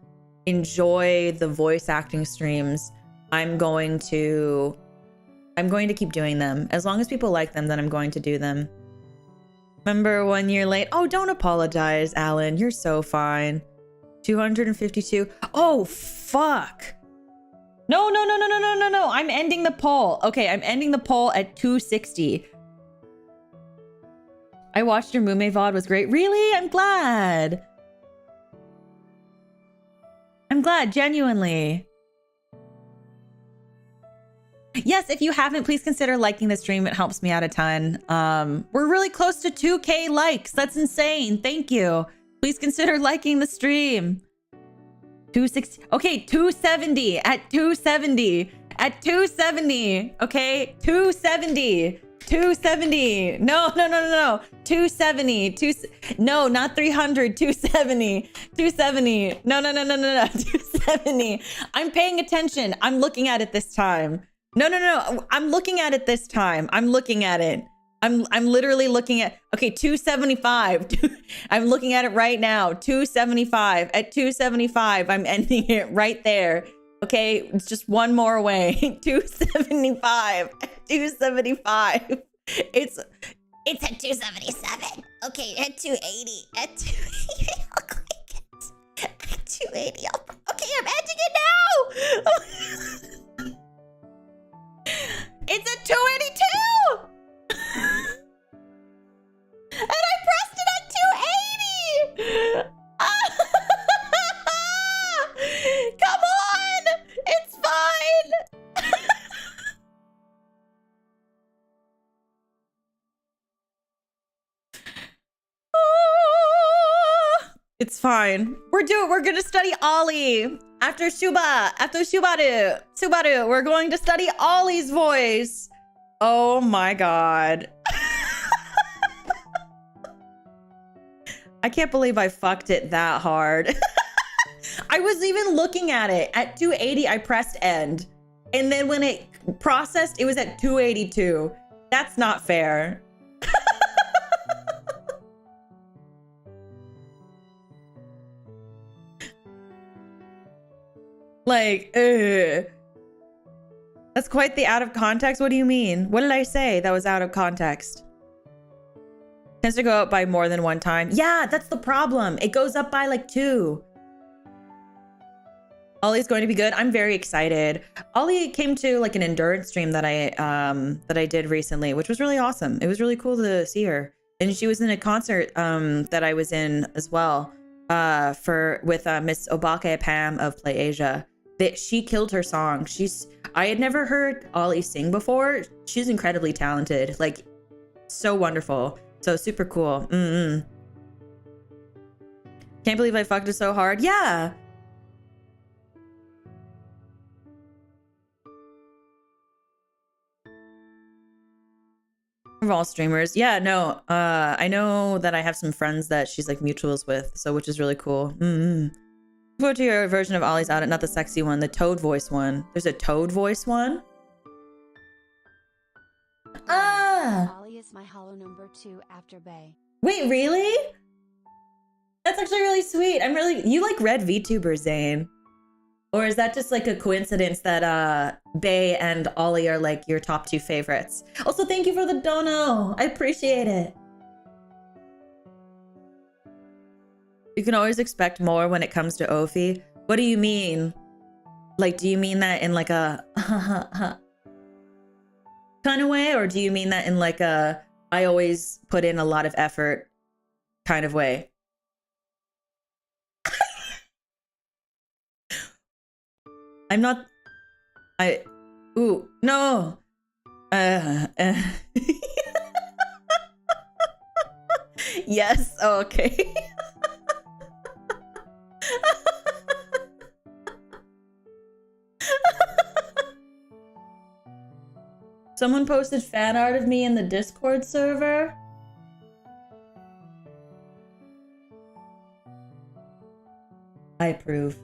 enjoy the voice acting streams, I'm going to keep doing them. As long as people like them, then I'm going to do them. Remember 1 year late? Oh, don't apologize, Alan. You're so fine. 252. Oh, fuck. No. I'm ending the poll. Okay, I'm ending the poll at 260. I watched your Mume VOD. Was great. Really? I'm glad. I'm glad, genuinely. Yes, if you haven't, please consider liking the stream. It helps me out a ton. We're really close to 2K likes. That's insane. Thank you. Please consider liking the stream. 260. Okay, 270. At 270. At 270. Okay, 270. 270. No. 270. No, not 300. 270. 270. No. 270. I'm paying attention. I'm looking at it this time. No. I'm looking at it this time. I'm looking at it. I'm literally looking at, okay, 275. I'm looking at it right now. 275. At 275, I'm ending it right there. Okay, it's just one more away. 275. At 275. It's at 277. Okay, at 280. At 280. I'll click it. At 280. Okay, I'm ending it now. It's at 282! And I pressed it at 280! Come on! It's fine! It's fine. We're gonna study Ollie. After Subaru, we're going to study Ollie's voice. Oh my god. I can't believe I fucked it that hard. I was even looking at it. At 280, I pressed end. And then when it processed, it was at 282. That's not fair. Like, that's quite the out of context. What do you mean? What did I say that was out of context? Tends to go up by more than one time. Yeah, that's the problem. It goes up by like 2. Ollie's going to be good. I'm very excited. Ollie came to like an endurance stream that I did recently, which was really awesome. It was really cool to see her. And she was in a concert that I was in as well with Miss Obake Pam of Play Asia. That she killed her song. I had never heard Ollie sing before. She's incredibly talented, like so wonderful, so super cool. Can't believe I fucked it so hard. Yeah. Of all streamers. Yeah, no. I know that I have some friends that she's like mutuals with, so which is really cool. Go to your version of Ollie's Out, not the sexy one, the toad voice one. There's a toad voice one.
Ollie is my hollow number 2 after Bay.
Wait, really? That's actually really sweet. You like Red VTuber, Zane? Or is that just like a coincidence that Bay and Ollie are like your top 2 favorites? Also, thank you for the dono. I appreciate it. You can always expect more when it comes to Ophi. What do you mean? Like, do you mean that in like a kind of way? Or do you mean that in like a I always put in a lot of effort kind of way? I'm not... Ooh, no! Yes, okay. Someone posted fan art of me in the Discord server. I approve.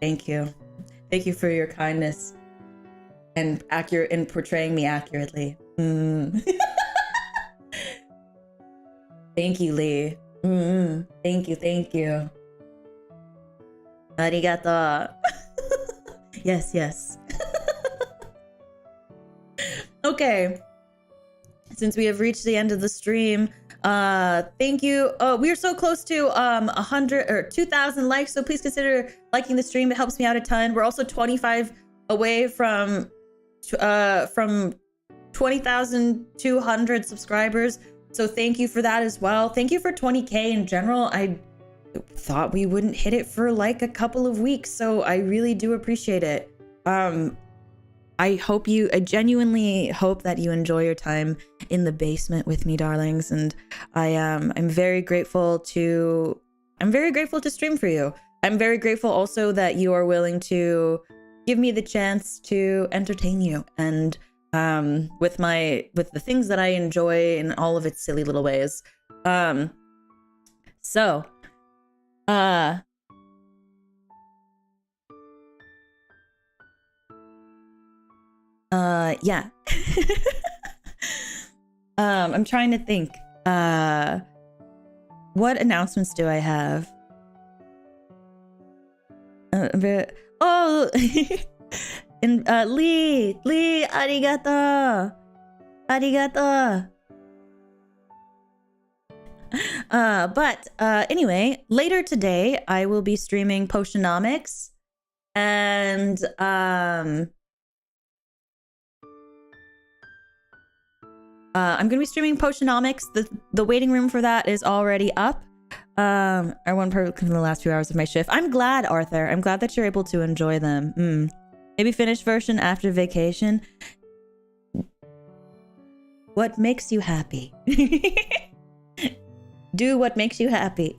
Thank you. Thank you for your kindness and accurate in portraying me accurately. Thank you, Lee. Thank you. Arigato. Yes. Okay. Since we have reached the end of the stream, thank you. Oh, we are so close to 100 or 2,000 likes, so please consider liking the stream. It helps me out a ton. We're also 25 away from 20,200 subscribers, so thank you for that as well. Thank you for 20k in general. I thought we wouldn't hit it for like a couple of weeks, so I really do appreciate it. I genuinely hope that you enjoy your time in the basement with me, darlings, and I'm very grateful to stream for you. I'm very grateful also that you are willing to give me the chance to entertain you and with the things that I enjoy in all of its silly little ways. Yeah. I'm trying to think. What announcements do I have? Oh, and Lee, arigato. But anyway, later today I will be streaming Potionomics, and I'm gonna be streaming Potionomics. The waiting room for that is already up. I won perfect in the last few hours of my shift. I'm glad, Arthur. I'm glad that you're able to enjoy them. Maybe finish version after vacation. What makes you happy? Do what makes you happy.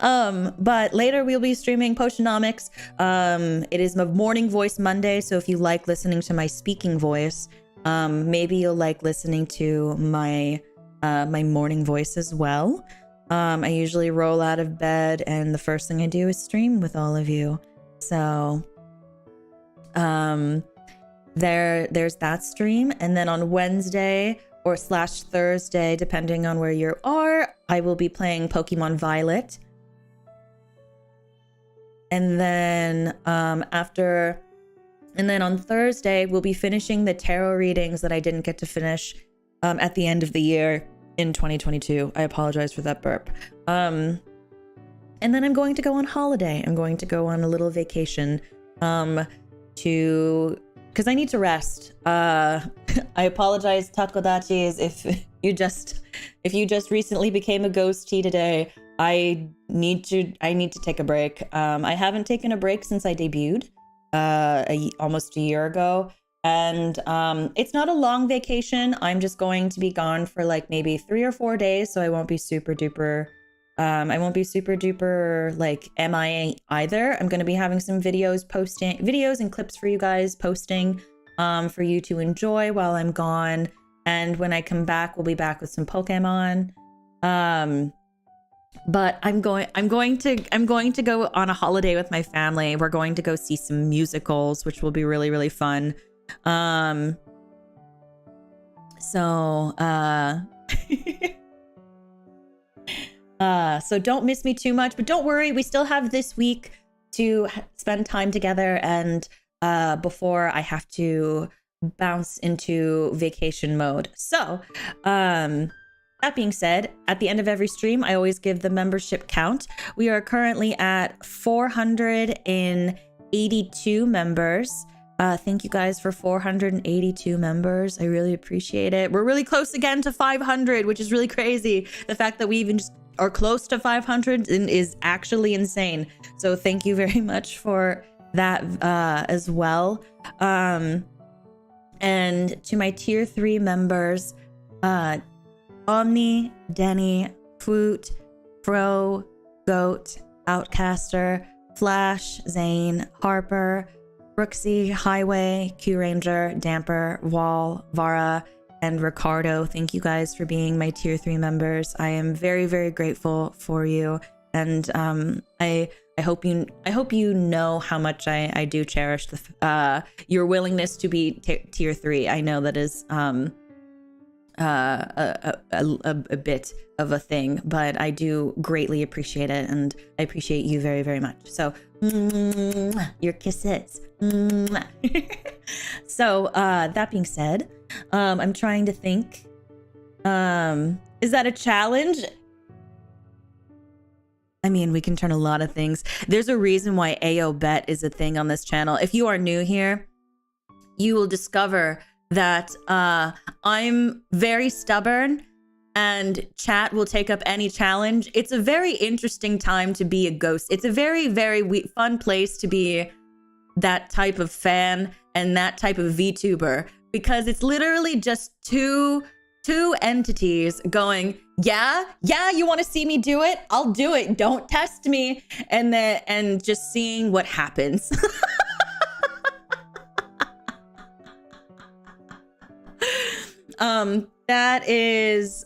But later we'll be streaming Potionomics. It is a morning voice Monday, so if you like listening to my speaking voice, maybe you'll like listening to my my morning voice as well. I usually roll out of bed and the first thing I do is stream with all of you. So there's that stream, and then on Wednesday or /Thursday, depending on where you are, I will be playing Pokemon Violet. And then on Thursday, we'll be finishing the tarot readings that I didn't get to finish at the end of the year in 2022. I apologize for that burp. And then I'm going to go on holiday. I'm going to go on a little vacation because I need to rest. I apologize, Takodachis, if you just recently became a ghostie today. I need to take a break. I haven't taken a break since I debuted almost a year ago, and it's not a long vacation. I'm just going to be gone for like maybe 3 or 4 days, so I won't be super duper like MIA either. I'm going to be having some videos and clips for you guys posting for you to enjoy while I'm gone. And when I come back, we'll be back with some Pokemon. But I'm going to go on a holiday with my family. We're going to go see some musicals, which will be really, really fun. So don't miss me too much, but don't worry, we still have this week to spend time together, and before I have to bounce into vacation mode. So that being said, at the end of every stream, I always give the membership count. We are currently at 482 members. Thank you guys for 482 members. I really appreciate it. We're really close again to 500, which is really crazy. The fact that we even just are close to 500 is actually insane. So thank you very much for that as well. And to my tier 3 members, Omni, Denny, Foot, Fro, Goat, Outcaster, Flash, Zane, Harper, Brooksy, Highway, Q Ranger, Damper, Wall, Vara, and Ricardo. Thank you guys for being my tier 3 members. I am very, very grateful for you. And I hope you know how much I do cherish your willingness to be tier 3. I know that is a bit of a thing, but I do greatly appreciate it, and I appreciate you very, very much. So your kisses. So that being said, I'm trying to think, is that a challenge? I mean, we can turn a lot of things. There's a reason why AO Bet is a thing on this channel. If you are new here, you will discover that I'm very stubborn and chat will take up any challenge. It's a very interesting time to be a ghost. It's a very, very fun place to be that type of fan and that type of VTuber, because it's literally just two entities going, yeah, you want to see me do it? I'll do it. Don't test me. And just seeing what happens. That is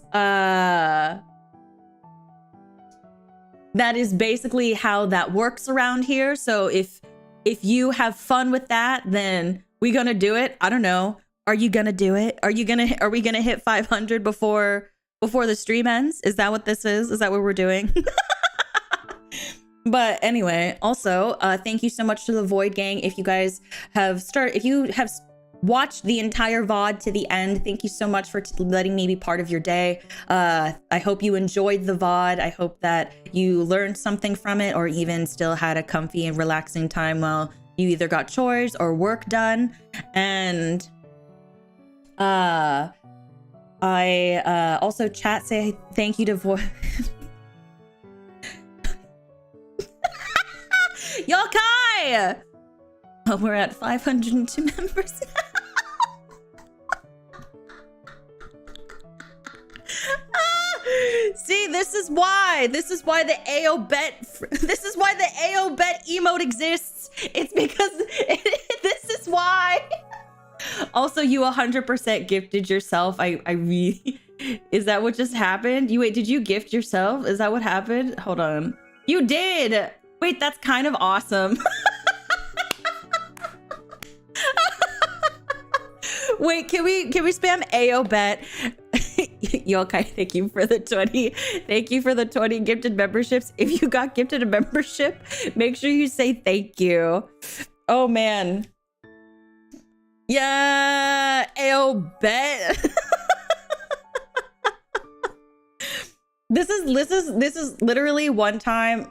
basically how that works around here. So if you have fun with that, then we gonna do it. I don't know. Are you gonna do it? Are we gonna hit 500 before the stream ends? Is that what this is? Is that what we're doing? But anyway, also, thank you so much to the Void Gang. If you guys have watched the entire VOD to the end, thank you so much for letting me be part of your day. I hope you enjoyed the VOD. I hope that you learned something from it, or even still had a comfy and relaxing time while you either got chores or work done. And I also say thank you to Yokai! Oh, we're at 502 members. See, this is why the AO Bet emote exists. It's because this is why. Also, you 100% gifted yourself. I really, is that what just happened? Did you gift yourself? Is that what happened? Hold on. You did. Wait, that's kind of awesome. Wait, can we spam AO Bet? Yokai, thank you for the 20. Thank you for the 20 gifted memberships. If you got gifted a membership, make sure you say thank you. Oh man. Yeah, AO Bet. This is literally one time,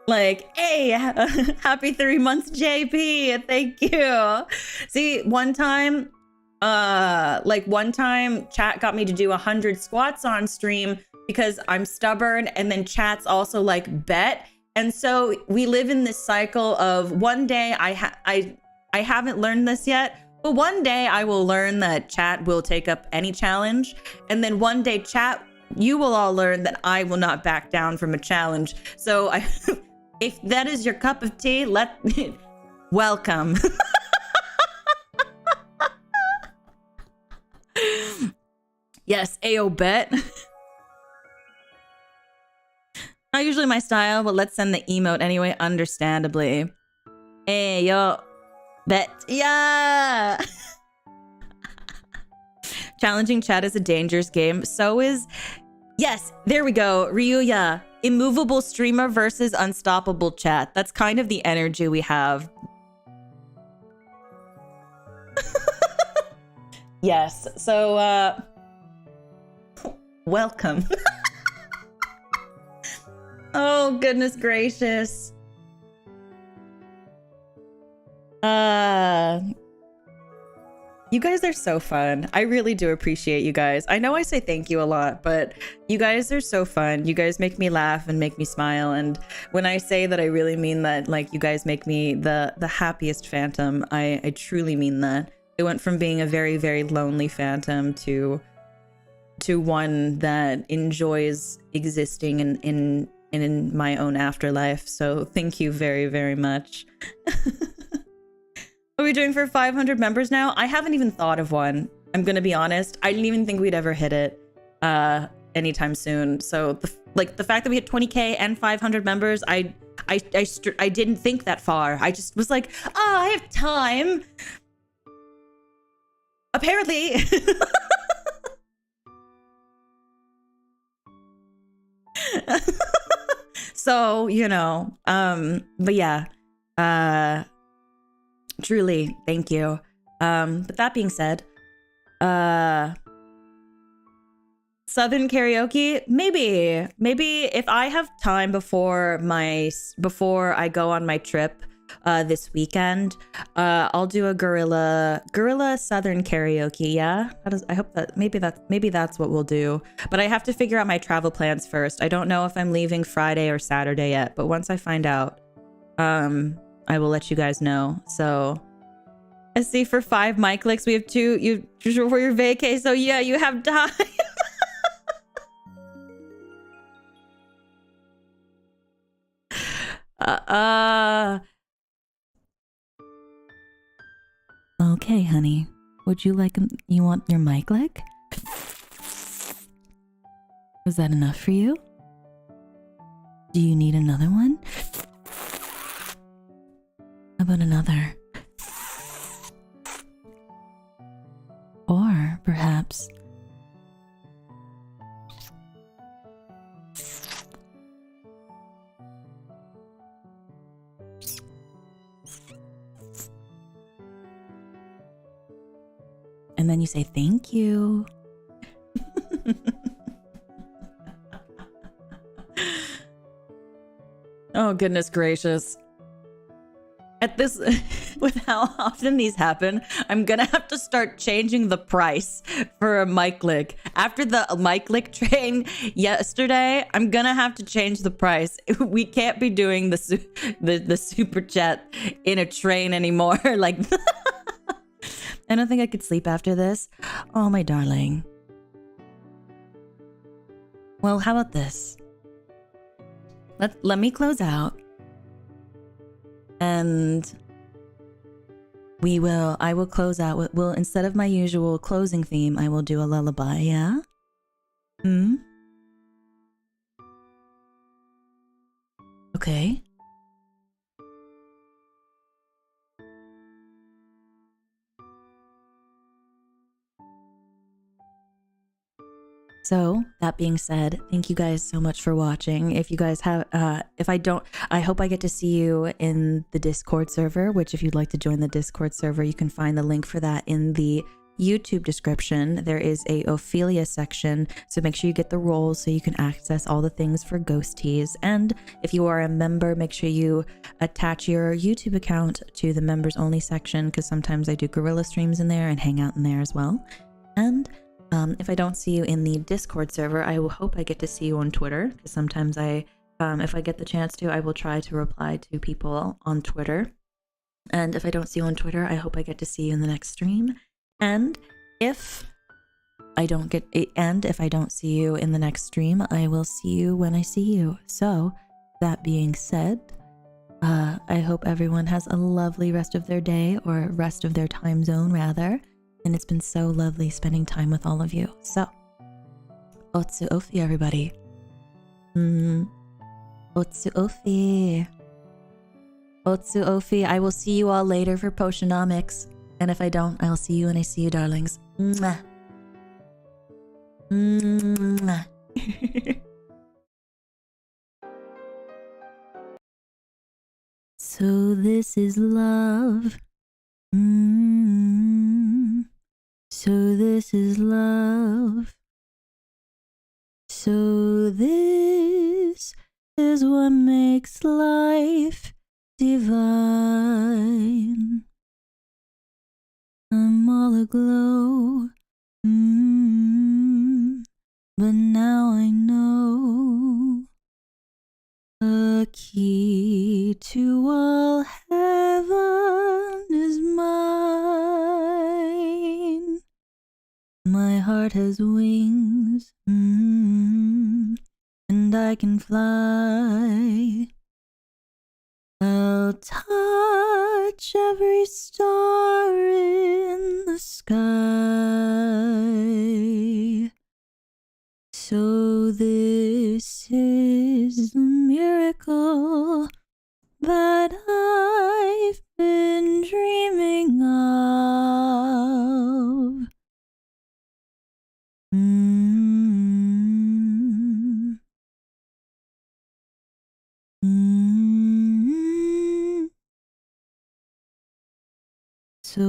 like, hey, happy 3 months, JP. Thank you. See, one time chat got me to do 100 squats on stream because I'm stubborn, and then chat's also like bet. And so we live in this cycle of one day I haven't learned this yet, but one day I will learn that chat will take up any challenge. And then one day chat, you will all learn that I will not back down from a challenge. So if that is your cup of tea, welcome. Yes, Ayo bet. Not usually my style, but let's send the emote anyway, understandably. Ayo bet. Yeah! Challenging chat is a dangerous game. So is... Yes, there we go. Ryuya. Immovable streamer versus unstoppable chat. That's kind of the energy we have. Yes, so, welcome. Oh, goodness gracious. You guys are so fun. I really do appreciate you guys. I know I say thank you a lot, but you guys are so fun. You guys make me laugh and make me smile. And when I say that, I really mean that. Like, you guys make me the happiest phantom. I truly mean that. It went from being a very, very lonely phantom to one that enjoys existing in my own afterlife. So thank you very, very much. What are we doing for 500 members now? I haven't even thought of one. I'm gonna be honest. I didn't even think we'd ever hit it anytime soon. So the fact that we hit 20k and 500 members, I didn't think that far. I just was like, oh, I have time. Apparently. So, you know, but yeah, truly, thank you. But that being said, Southern karaoke, maybe if I have time before I go on my trip this weekend, I'll do a gorilla Southern karaoke. Yeah, I hope that maybe that's what we'll do. But I have to figure out my travel plans first. I don't know if I'm leaving Friday or Saturday yet, but once I find out, I will let you guys know. So I see for 5 mic clicks, we have 2 you for your vacay. So yeah, you have time. Okay, honey. Would you like you want your mic lick? Was that enough for you? Do you need another one? How about another? Or perhaps and then you say thank you. Oh, goodness gracious. At this, with how often these happen, I'm gonna have to start changing the price for a mic lick. After the mic lick train yesterday, I'm gonna have to change the price. We can't be doing the super chat in a train anymore. Like, I don't think I could sleep after this. Oh, my darling. Well, how about this? Let me close out. And I will close out with, instead of my usual closing theme, I will do a lullaby, yeah? Okay. So, that being said, thank you guys so much for watching. If you guys have, I hope I get to see you in the Discord server, which if you'd like to join the Discord server, you can find the link for that in the YouTube description. There is a Ophelia section, so make sure you get the roles so you can access all the things for Ghosties. And if you are a member, make sure you attach your YouTube account to the members only section, because sometimes I do guerrilla streams in there and hang out in there as well. And if I don't see you in the Discord server, I will hope I get to see you on Twitter, because sometimes if I get the chance to, I will try to reply to people on Twitter. And if I don't see you on Twitter, I hope I get to see you in the next stream. And if I don't see you in the next stream, I will see you when I see you. So, that being said, I hope everyone has a lovely rest of their day, or rest of their time zone rather. And it's been so lovely spending time with all of you. So, Otsu Ophi, everybody. Otsu Ophi. Otsu Ophi, I will see you all later for Potionomics. And if I don't, I'll see you when I see you, darlings. Mwah. Mwah. So this is love. So this is love. So this is what makes life divine. I'm all aglow. But now I know the key to all heaven is mine. My heart has wings, and I can fly. I'll touch every star in the sky. So this is the miracle that I've been dreaming of. So